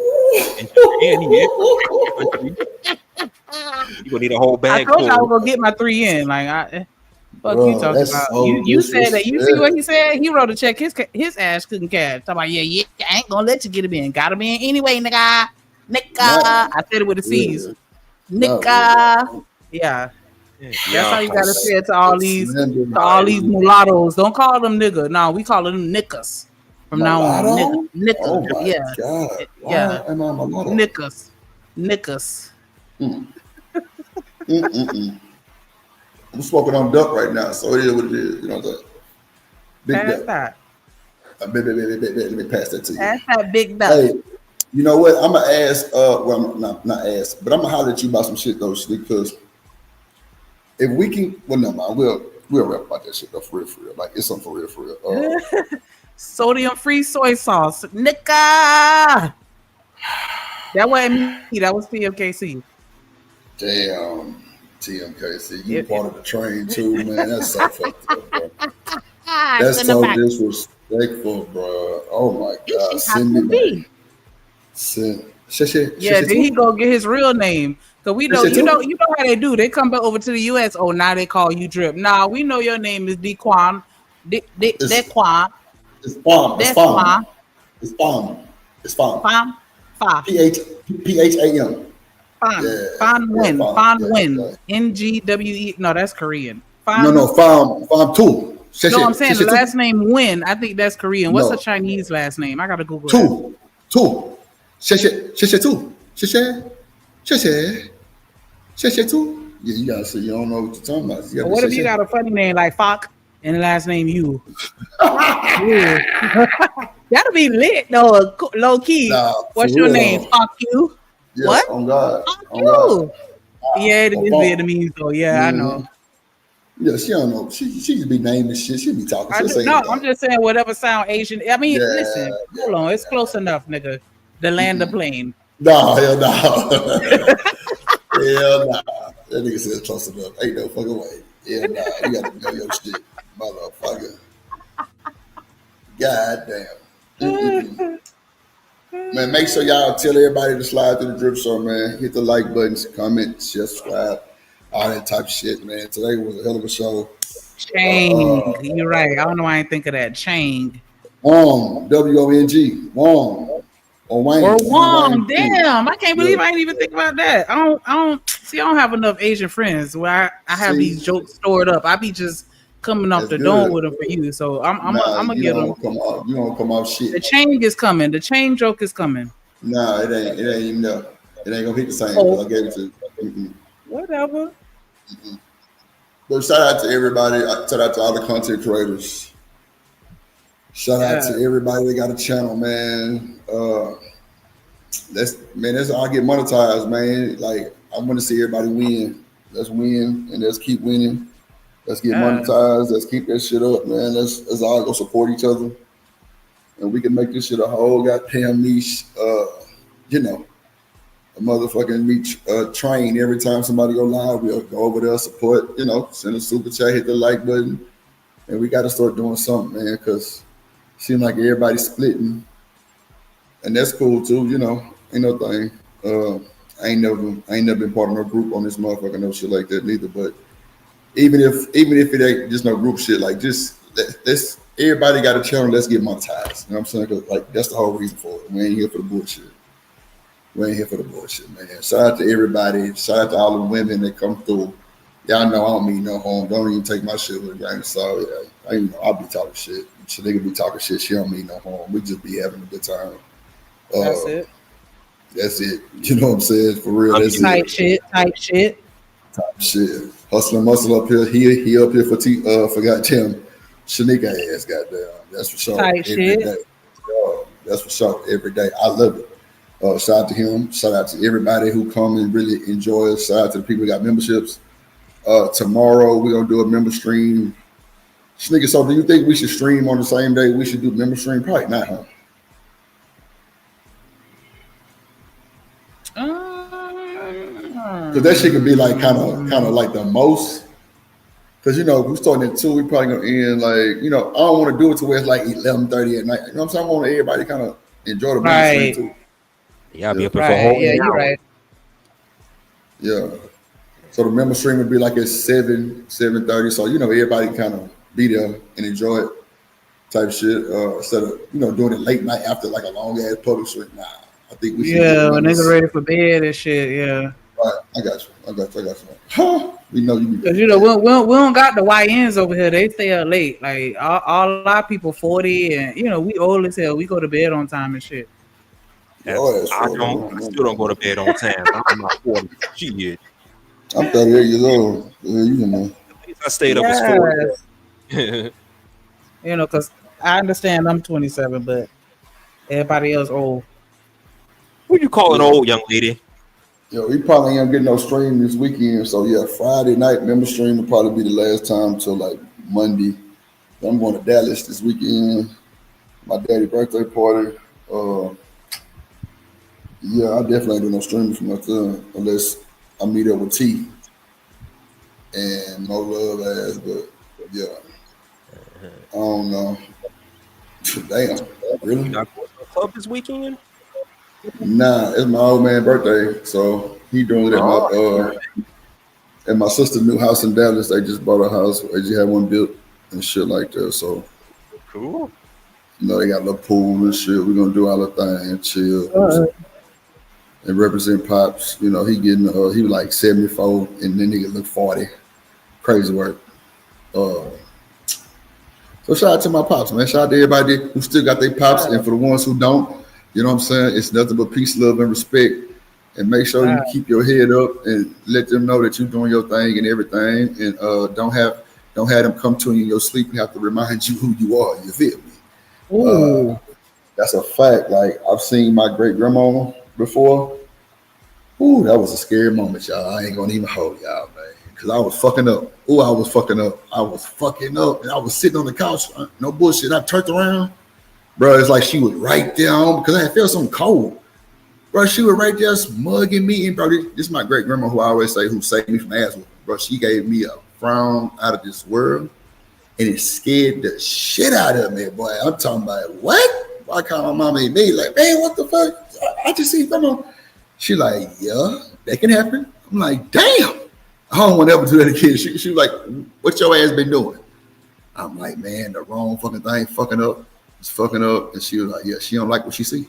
gonna need a whole bag. I told you I was gonna get my 3 in. Like fuck you talking about. So you said that. You see what he said? He wrote a check his ass couldn't cash. Talking about yeah, I ain't gonna let you get him in. Got him in anyway, nigga. I said it with the C's. Nigga. Yeah. That's how you gotta say it to all these mulattoes. Don't call them nigga. No, we call them nickas from now on. Nicka. Oh my God. Yeah. Am I mulatto? Nickas. I'm smoking on duck right now, so it is what it is. You know what I'm saying? Big Pass duck. that. Let me pass that to you. That's that big duck. Hey, you know what? I'm gonna ask. Well, I'm not ask, but I'm gonna holler at you about some shit though, because if we can, well, no man, we'll rap about that shit though, for real. Like it's something for real. Sodium-free soy sauce, nigga. That wasn't me. That was PMKC. Damn, TMKC, you part of the train too, man. That's so fucked up, bro. That's so disrespectful, bro. Oh my God, send me back. Yeah, then he go get his real name. Cause we know you know how they do. They come back over to the US. Oh, now they call you Drip. Nah, we know your name is Dequan. Dequan. It's Fam. It's Fam. P-H-A-M. Fan win. N-G-W-E. No, that's Korean. No, Fam too. No, I'm saying the last name Win. I think that's Korean. What's the Chinese last name? I gotta Google that. Two. Two. Yeah, you gotta say you don't know what you're talking about. But what if you got a funny name like Fok and the last name you? That'll be lit though, low key. What's your name? Fuck you. Yes, what? On God. Fuck you. Yeah, it is Vietnamese though. Yeah, I know. Yeah, she don't know. She just be naming shit. She be talking. I'm just saying whatever sound Asian. I mean, listen, hold on, it's close enough, nigga. The land of plane. No, hell no. Hell no. That nigga said close enough. Ain't no fucking way. Hell no. You gotta know your shit, motherfucker. God damn. Man, make sure y'all tell everybody to slide through the Drip Show, man. Hit the like buttons, comment, share, subscribe, all that type of shit, man. Today was a hell of a show. Chang, you're right. I don't know why I didn't think of that. Chang. Wong, W-O-N-G. Wong. Or Wayne. Or Wong. Damn, I can't believe I didn't even think about that. I don't have enough Asian friends where I have these jokes stored up. I be just coming off the dome with them for you. So I'm gonna get them. You don't come off shit. The chain is coming. The chain joke is coming. Nah, it ain't even there. It ain't gonna hit the same because I gave it to you. Whatever. But shout out to everybody. Shout out to all the content creators. Shout out to everybody that got a channel, man. That's all I get monetized, man. Like I want to see everybody win. Let's win and let's keep winning. Let's get monetized. Let's keep that shit up, man. Let's all go support each other. and we can make this shit a whole goddamn niche. You know, a motherfucking niche train. Every time somebody go live, we'll go over there, support. You know, send a super chat, hit the like button, and we got to start doing something, man, because it seems like everybody's splitting, and that's cool too. You know, ain't no thing. I ain't never been part of no group on this motherfucker, no shit like that neither. But even if it ain't just no group shit, like just let's everybody got a channel. Let's get monetized. You know what I'm saying? 'Cause, like that's the whole reason for it. We ain't here for the bullshit. We ain't here for the bullshit, man. Shout out to everybody. Shout out to all the women that come through. Y'all know I don't mean no harm. Don't even take my shit with a grain of salt. Yeah, I'll be talking shit. So they can be talking shit. She don't mean no harm. We just be having a good time. That's it. That's it. You know what I'm saying? For real. That's Type it. shit. Type shit. Hustling muscle up here. He up here for goddamn Shanika ass, goddamn. That's for sure. Type Every shit. day. That's for sure. Every day. I love it. Shout out to him. Shout out to everybody who come and really enjoy it. Shout out to the people who got memberships. Tomorrow we're gonna do a member stream. Shanika, so do you think we should stream on the same day we should do member stream? Probably not, huh? Because that shit can be like kind of like the most. Because you know, if we starting at 2, we probably gonna end like, you know, I don't want to do it to where it's like 11:30 at night. You know what I'm saying? I want everybody kind of enjoy the member stream too. Yeah, I'll be up here for a whole Yeah, hour. you're right. Yeah. So the member stream would be like at 7:30. So you know, everybody kind of be there and enjoy it, type shit. Instead of doing it late night after like a long ass public stream. Nah, I think we should. Yeah, when niggas ready for bed and shit. Yeah. Right, I got you. Huh? We know you. Because we don't got the YNs over here. They stay up late. Like all our people 40 and we old as hell. We go to bed on time and shit. I still don't go to bed on time. I'm not 40. Shit. I'm 38 years old. Yeah, you know. I stayed up was 40. Because I understand I'm 27, but everybody else old. Who you calling old, young lady? Yo, we probably ain't getting no stream this weekend. So yeah, Friday night member stream will probably be the last time till like Monday. I'm going to Dallas this weekend. My daddy's birthday party. Yeah, I definitely ain't doing no streaming from up there unless I meet up with T and no love ass. But yeah, I don't know. Damn, really? You not going to a club this weekend? Nah, it's my old man's birthday, so he doing it at my sister's new house in Dallas. They just bought a house. They just had one built and shit like that. So cool. They got a little pool and shit. We're gonna do all the thing and chill and represent Pops. He getting he was like 74 and then nigga look 40. Crazy work. So shout out to my pops, man. Shout out to everybody who still got their pops, and for the ones who don't. You know what I'm saying? It's nothing but peace, love, and respect. And make sure you keep your head up and let them know that you're doing your thing and everything. And don't have them come to you in your sleep and have to remind you who you are. You feel me? That's a fact. Like I've seen my great grandma before. Ooh, that was a scary moment, y'all. I ain't gonna even hold y'all, man. Cause I was fucking up. Ooh, I was fucking up. And I was sitting on the couch. No bullshit. I turned around. Bro, it's like she was right there on because I felt something cold. Bro, she was right there mugging me. And bro, this is my great grandma who I always say who saved me from ass whooping. Bro, she gave me a frown out of this world, and it scared the shit out of me, boy. I'm talking about what? I call my mama and me like, man, what the fuck? I just see grandma. She like, yeah, that can happen. I'm like, damn. I don't want to ever do that again. She was like, what your ass been doing? I'm like, man, the wrong fucking thing, fucking up. It's fucking up. And she was like, yeah, she don't like what she see.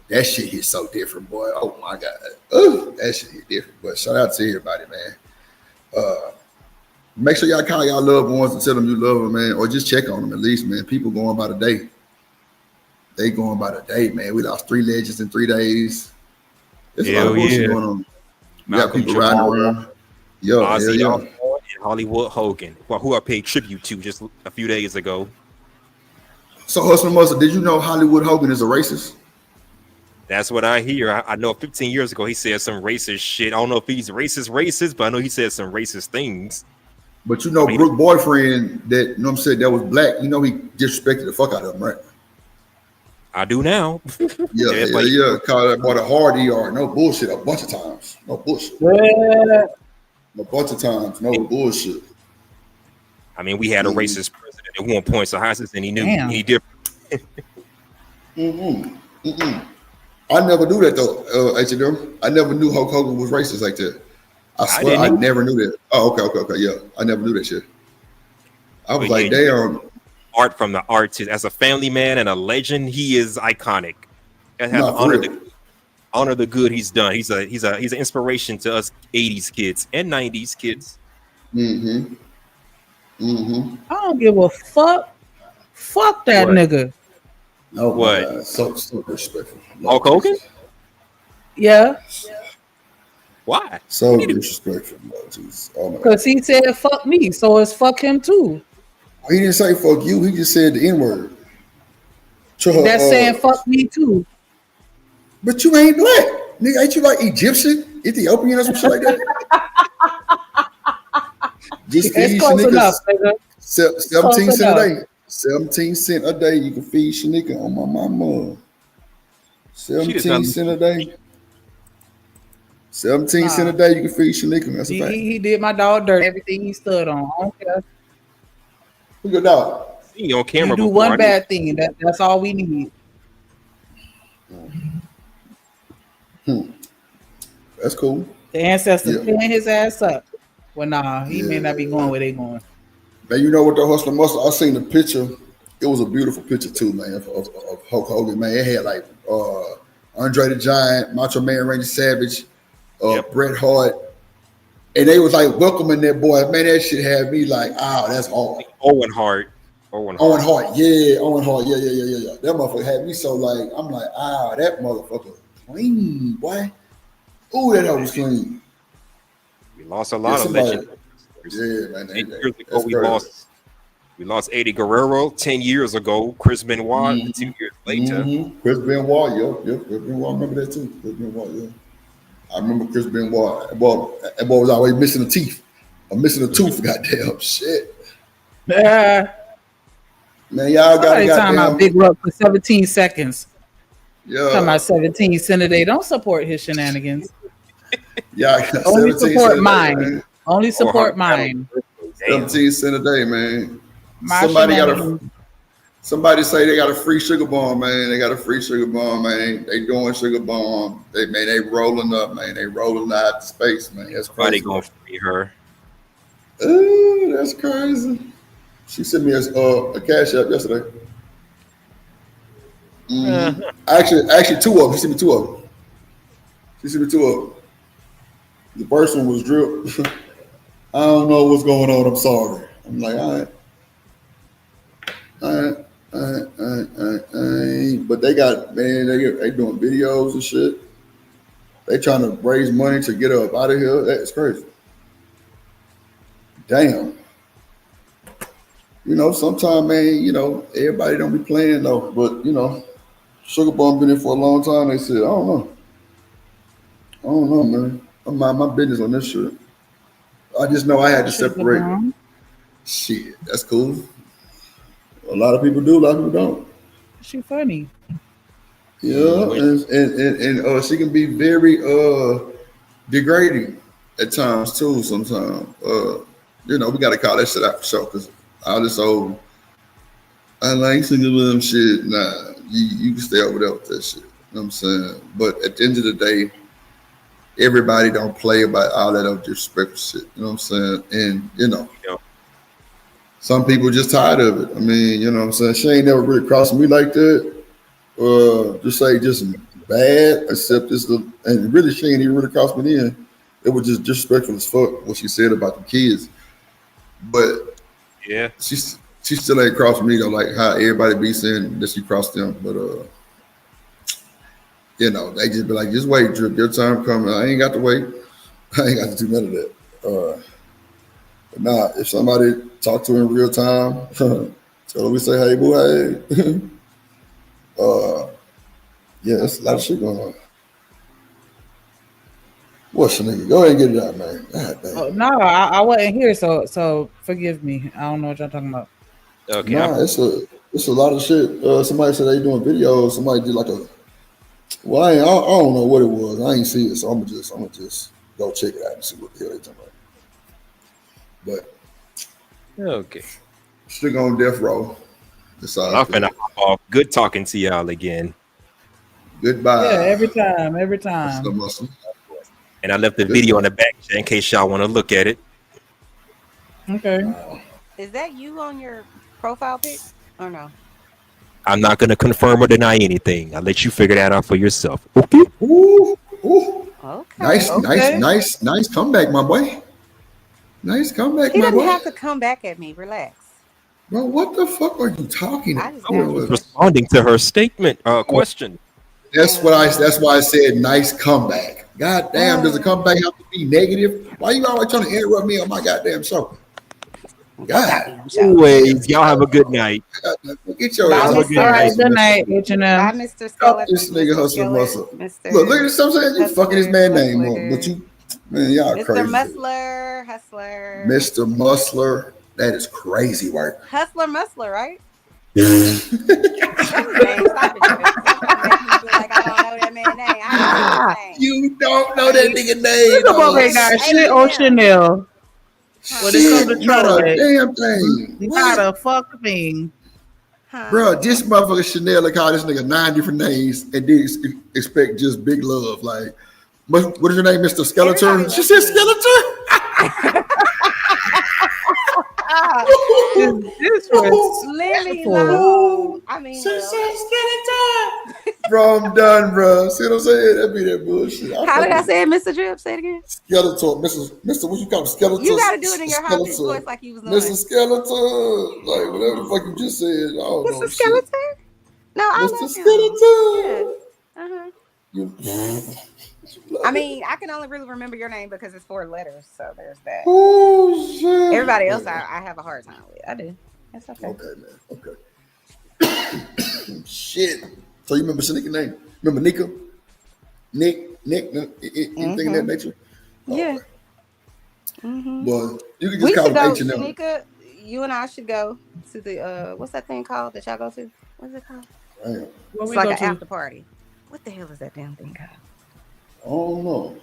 That shit hit so different, boy. Oh my God. Ooh, that shit hit different. But shout out to everybody, man. Make sure y'all call y'all loved ones and tell them you love them, man. Or just check on them at least, man. People going by the day. They going by the day, man. We lost 3 legends in 3 days. There's a lot of bullshit going on. We got people riding around. Yo, Ozzy yeah. Osbourne and Hollywood Hogan, who I paid tribute to just a few days ago. So, Hustler Muscle, did you know Hollywood Hogan is a racist? That's what I hear. I know 15 years ago he said some racist shit. I don't know if he's racist, but I know he said some racist things. But Brooke boyfriend that, you know what I'm saying, that was black, he disrespected the fuck out of him, right? I do now. Yeah. Call that boy the hard ER. No bullshit. A bunch of times. No bullshit. Yeah. A bunch of times. No bullshit. I mean, we had a racist president at one point, so how's this any new? Damn. Any different? I never knew that though, H&M. I never knew Hulk Hogan was racist like that. I swear I never knew that. Oh, okay. Yeah. I never knew that shit. I was like, damn. Art from the artist. As a family man and a legend, he is iconic. And have to honor the good he's done. He's an inspiration to us 80s kids and 90s kids. I don't give a fuck. Fuck that nigga. No, what? So disrespectful. Hulk Hogan? Yeah. Why? So disrespectful. Because he said fuck me, so it's fuck him too. He didn't say fuck you. He just said the N-word. That's saying fuck me too. But you ain't black. Nigga, ain't you like Egyptian? Ethiopian or some shit like that? Just feed close enough, nigga. 17 cents a day. 17 cents a day. You can feed Shanika on my mama. 17 cents a day. 17 cents a day. You can feed Shanika. That's a fact. He did my dog dirt. Everything he stood on. I don't care. Who your dog? See on camera. You do one bad thing. That's all we need. That's cool. The ancestors clean his ass up. Well, nah, he may not be going where they going. Man, you know what the Hustler Muscle? I seen the picture. It was a beautiful picture too, man, of Hulk Hogan. Man, it had like Andre the Giant, Macho Man Randy Savage, Bret Hart, and they was like welcoming that boy. Man, that shit had me like, that's hard. Owen Hart. Yeah. Owen Hart. Yeah. That motherfucker had me so like, I'm like, that motherfucker clean, boy. Ooh, that was clean. We lost a lot of legends. Yeah, man. 8 years ago, we lost Eddie Guerrero 10 years ago. Chris Benoit 2 years later. Chris Benoit, yep. Chris Benoit, I remember that too. Chris Benoit, yeah. I remember Chris Benoit. That boy was always missing a teeth. I'm missing a tooth, goddamn shit. Yeah. Man, y'all got to talking about Big Ruck for 17 seconds. Yeah. Talking about 17 cents a day. Don't support his shenanigans. Yeah, only support mine. Man. Only support mine. 17 cents a day, man. Somebody say they got a free sugar bomb, man. They got a free sugar bomb, man. They doing sugar bomb. They rolling up, man. They rolling out to space, man. That's crazy. Somebody gonna free her. Ooh, that's crazy. She sent me a cash app yesterday. Actually, two of them. She sent me two of them. The first one was drip. I don't know what's going on. I'm sorry. I'm like, all right. But they got, man, they doing videos and shit. They trying to raise money to get her up out of here. That's crazy. Damn. You know, sometimes, man, everybody don't be playing though. But, Sugar Bomb been in for a long time. They said, I don't know, man. I'm mind my business on this shit. I just know I had to separate. Shit, that's cool. A lot of people do, a lot of people don't. She funny. Yeah, and she can be very degrading at times too. Sometimes, we got to call that shit out for sure. Cause all this old, I like singing with them shit. Nah, you can stay over there with that shit. You know what I'm saying? But at the end of the day, everybody don't play about all that other disrespectful shit. You know what I'm saying? And some people just tired of it. I mean, you know what I'm saying? She ain't never really crossed me like that. Just bad, except this and really she ain't even really crossed me in. It was just disrespectful as fuck what she said about the kids. But yeah, she still ain't crossed me though, like how everybody be saying that she crossed them. But they just be like, just wait, Drip, your time coming. I ain't got to wait. I ain't got to do none of that. But nah, if somebody talk to her in real time, tell her we say, hey, boo, hey. There's a lot of shit going on. What's the nigga? Go ahead and get it out, man. God damn. No, I wasn't here, so forgive me. I don't know what y'all talking about. Okay. Nah, it's a lot of shit. Somebody said they doing videos. Somebody did like a. Well, I don't know what it was. I ain't see it, so I'm gonna just go check it out and see what the hell they talking about. But Okay. still on death row. Well, I'm finna hop off. Good talking to y'all again. Goodbye. Yeah, every time. And I left the video on the back in case y'all want to look at it. Okay. Is that you on your profile pic or no? I'm not gonna confirm or deny anything. I'll let you figure that out for yourself. Okay. Ooh, ooh. Okay. Nice comeback, my boy. Nice comeback, He my didn't boy. have to come back at me. Relax. Bro, what the fuck are you talking I about? just got Was responding to her statement question. That's why I said nice comeback. God damn, does a comeback have to be negative? Why you always trying to interrupt me on my goddamn show? God. Anyways, y'all have a good night. Get your Bye, ass. All right, good night, H&M. Bye, Mr. Fuck Skeletor. this nigga Mr. hustler muscle. Mr. Look at this. I'm saying you fucking his man name up, Hustler. but you, man, y'all Mr. crazy. Hustler. Mr. Musler, that is crazy work. Hustler Musler, right? That's his name. Stop it, Trip. Stop trying to make me feel like I don't know that man's name. I know his name. You don't know that nigga name. Look about ain't got shit on Chanel. When it comes to Shit, not a trolling, damn thing. not a fuck thing. Bro, this motherfucker Chanel called this nigga 9 different names and did expect just big love. Like, what is your name, Mr. Skeletor? She said Skeletor. This was Leave me alone. I mean, Bro, I'm done, bro. See what I'm saying? That be that bullshit. how did I say it, Mr. Drip? Say it again. Skeletor, Mr. What you call him? Skeletor. You got to do it in your high pitched voice like you was doing. Mr. Skeletor. Like, whatever the fuck you just said. I don't know. Mr. Skeletor? No, I Mr. love him. Skeletor. Yeah. I mean, I can only really remember your name because it's 4 letters, so there's that. Oh, shit. Everybody else, I have a hard time with. I do. That's okay. Okay, man. Okay. Shit. So you remember Shanika name? Remember Nika? Nick, anything of that nature? Yeah. Mm-hmm. Well, you can just call him H&M. Shanika, you and I should go to the what's that thing called that y'all go to? What's it called? Damn. It's like an after party. What the hell is that damn thing called? I don't know.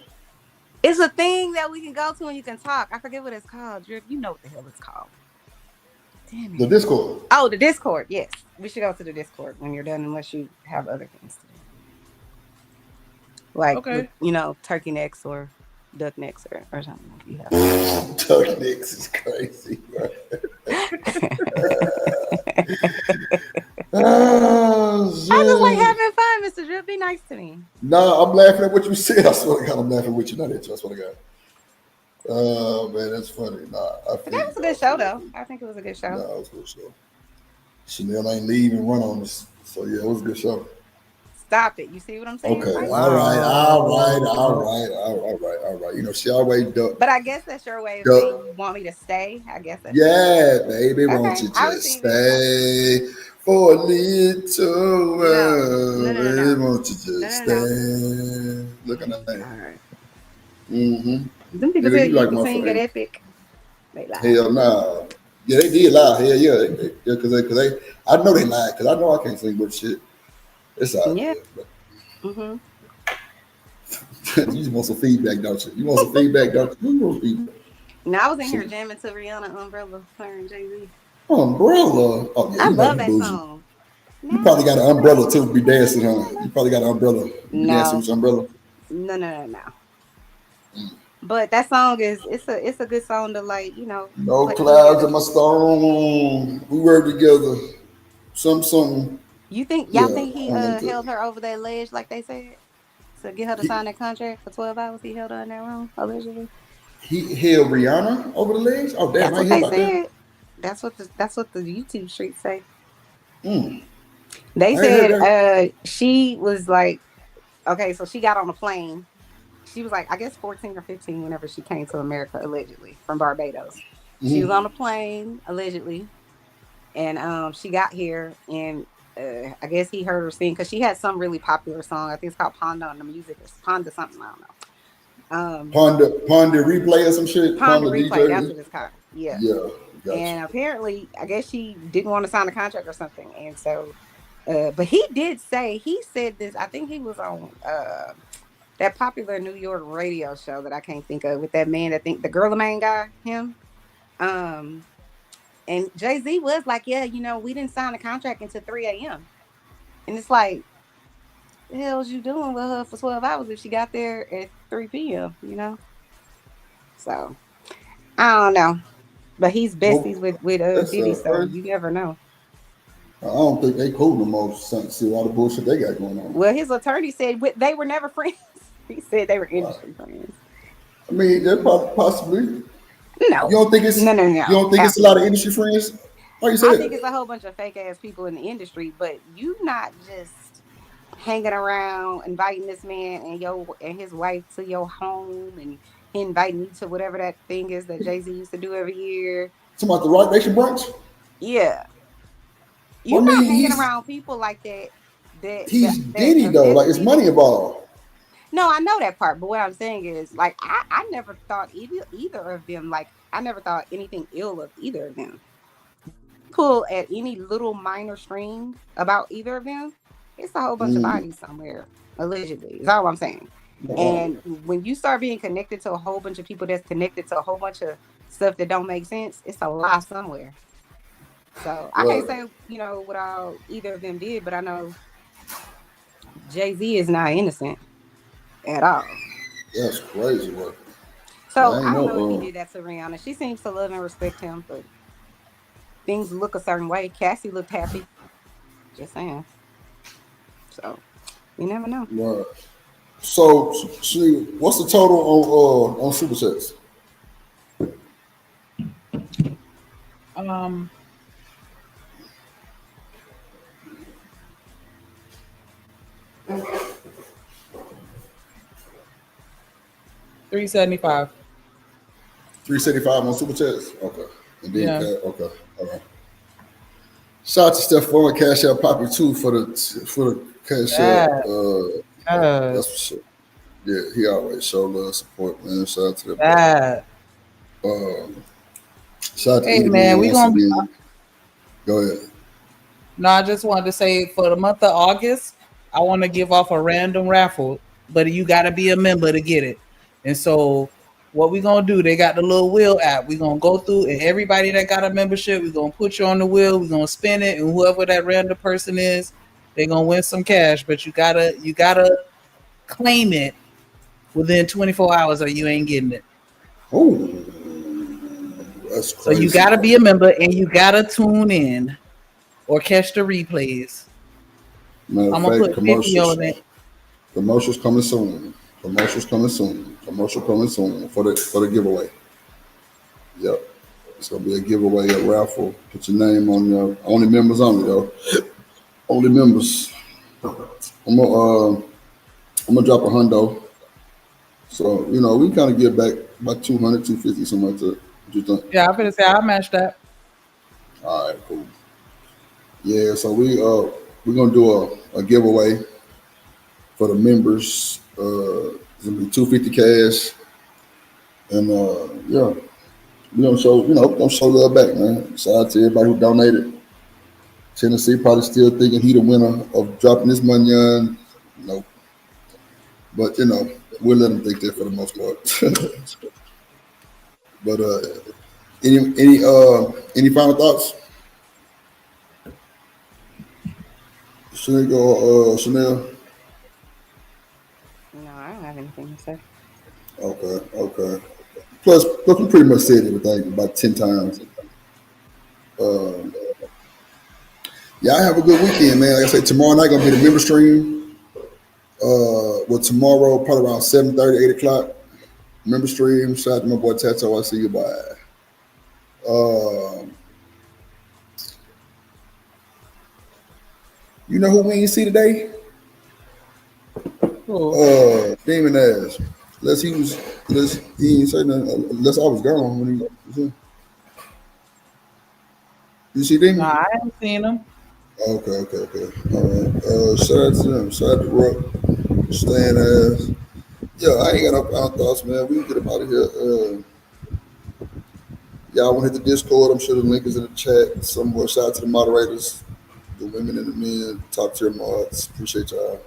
It's a thing that we can go to and you can talk. I forget what it's called. Drip, you know what the hell it's called. Damn it. The Discord. Oh, the Discord. Yes. We should go to the Discord when you're done unless you have other things to do. Like, with, turkey necks or duck necks or something. You have. Duck necks is crazy, bro. Oh, shit. I just like having fun, Mr. Drip. Be nice to me. Nah, I'm laughing at what you said. I swear to God, I'm laughing with you. Not at you. I swear to God. Oh, man, that's funny. Nah, But that was a good show, though. I think it was a good show. Nah, it was a good show. Chanel ain't leave and run on us. So, yeah, it was a good show. Stop it. You see what I'm saying? Okay. Right? All right. You know, she always duck. But I guess that's your way of saying you want me to stay. I guess that's baby. Okay. Won't you just stay for a little while? Baby, won't you just stay? Look at that thing. All right. Mm-hmm. Them people said you can sing at Epic. They lied. Hell nah. Yeah, they did lie. Hell yeah. Because they, I know they lied. Because I know I can't sing with shit. It's all right. Yeah. You just want some feedback, don't you? You want some feedback, don't you? You want feedback. No, I was in here jamming to Rihanna Umbrella, her and Jay-Z. Umbrella? Oh, yeah, I love that song. You probably got an umbrella too to be dancing on. You probably got an umbrella. You dancing with your umbrella. No. But that song it's a good song to No like clouds in my storm. We were together. Something. Y'all think he held her over that ledge like they said to get her to sign that contract for 12 hours? He held her in that room allegedly. He held Rihanna over the ledge. Oh damn! That's what they said. That's what the YouTube streets say. They said she was like, okay, so she got on a plane. She was like, I guess 14 or 15 whenever she came to America allegedly from Barbados. She was on a plane allegedly, and she got here and. I guess he heard her sing because she had some really popular song. I think it's called Ponda on the music or Ponda something. I don't know. Ponda replay or some shit. Ponda replay. That's what it's called. Yeah. And apparently, I guess she didn't want to sign a contract or something. And so, but he said this. I think he was on that popular New York radio show that I can't think of with that man. I think the Girl Main guy, him. And Jay-Z was like, yeah, we didn't sign a contract until 3 a.m. And it's like, the hell was you doing with her for 12 hours if she got there at 3 p.m., So, I don't know. But he's besties with Diddy, so you never know. I don't think they cool no more. See all the bullshit they got going on. Well, his attorney said they were never friends. He said they were industry friends. I mean, they're possibly. No. You don't think it's no. You don't think it's a lot of industry friends? Like you said, I think it's a whole bunch of fake ass people in the industry, but you not just hanging around inviting this man and his wife to your home and inviting you to whatever that thing is that Jay-Z used to do every year. Talking about the Rock Nation brunch? Yeah. You're not hanging around people like that. He's Diddy though, like it's money involved. No, I know that part, but what I'm saying is, like, I never thought either of them, like, I never thought anything ill of either of them. Pull at any little minor string about either of them, it's a whole bunch of bodies somewhere, allegedly. Is all I'm saying. And when you start being connected to a whole bunch of people that's connected to a whole bunch of stuff that don't make sense, it's a lie somewhere. So I can't say, what all either of them did, but I know Jay-Z is not innocent at all. That's crazy work. So I don't know if he did that to Rihanna. She seems to love and respect him, but things look a certain way. Cassie looked happy. Just saying. So you never know. Right. So what's the total on Super Chats? $375. $375 on Super Chats. Okay. And then okay. All right. Shout out to Stephon Cash App Poppy too for the Cash App. That's for sure. Yeah, he always show love, support, man. Shout out to that. Shout out to hey man, we gonna be. Go ahead. No, I just wanted to say for the month of August, I want to give off a random raffle, but you got to be a member to get it. And so, what we gonna do? They got the little wheel app. We gonna go through, and everybody that got a membership, we gonna put you on the wheel. We gonna spin it, and whoever that random person is, they gonna win some cash. But you gotta claim it within 24 hours, or you ain't getting it. Oh, that's crazy. So you gotta be a member, and you gotta tune in or catch the replays. I'm gonna put 50 on it. Commercials coming soon. Commercials coming soon. Commercial coming soon for the giveaway. Yep. It's gonna be a giveaway, a raffle. Put your name on there. Only members only though. Only members. I'm gonna drop $100. So, we kind of give back about 200, 250, something like that. What you think? Yeah, I'm gonna say I'll match that. All right, cool. Yeah, so we're gonna do a giveaway for the members. It's gonna be $250 cash, and we're gonna show love back, man. Shout out to everybody who donated. Tennessee probably still thinking he the winner of dropping this money on. Nope. But we'll let them think that for the most part. But any final thoughts? Should we go, Chanel? No, I don't have anything to say. Okay. Plus, we pretty much said everything about 10 times. Y'all have a good weekend, man. Like I said, tomorrow night gonna be the member stream. Tomorrow probably around 7:30, 8 o'clock. Member stream. Shout out to my boy Tato. I see you. Bye. You know who we ain't see today? Demon Ass. Unless he ain't say nothing. Unless I was gone when he was in. You see Demon? No, I haven't seen him. Okay. All right. Shout out to them. Shout out to Rock. Stan Ass. Yeah, I ain't got no final thoughts, man. We can get up out of here. Y'all want to hit the Discord? I'm sure the link is in the chat somewhere. Shout out to the moderators, the women and the men, top tier mods. Appreciate y'all.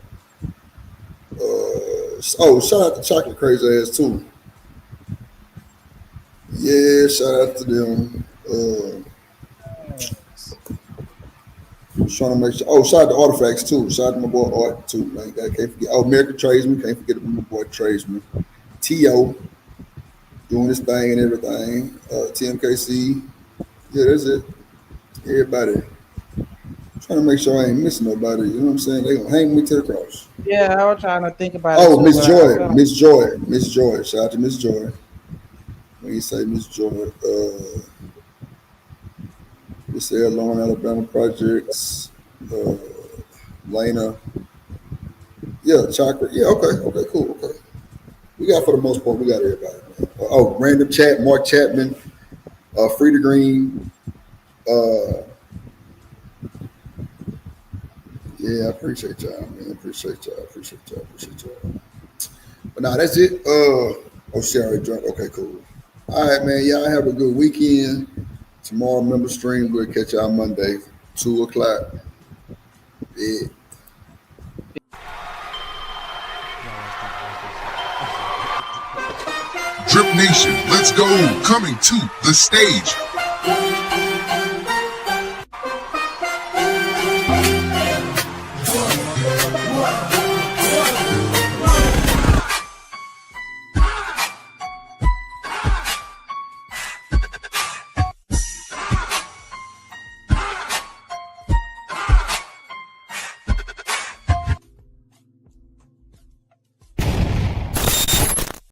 Shout out to Chocolate Crazy Ass too. Yeah, shout out to them. Trying to make sure. Shout out to Artifacts too. Shout out to my boy Art too. Man, I can't forget. American Tradesman. Can't forget about my boy Tradesman. T.O. doing his thing and everything. TMKC. Yeah, that's it. Everybody. Trying to make sure I ain't missing nobody. You know what I'm saying? They gonna hang me to the cross. Yeah, I was trying to think about it. Miss Joy. Shout out to Miss Joy. When you say Miss Joy, Miss Air Lauren, Alabama Projects, Lena. Yeah, Chakra. Yeah, okay, cool, okay. We got, for the most part, we got everybody. Random Chat, Mark Chapman, Frida Green. Yeah, I appreciate y'all, man. Appreciate y'all. But nah, that's it. She already drunk. Okay, cool. All right, man. Y'all have a good weekend. Tomorrow, member stream. We'll catch y'all Monday, 2:00. Yeah. Drip Nation, let's go. Coming to the stage.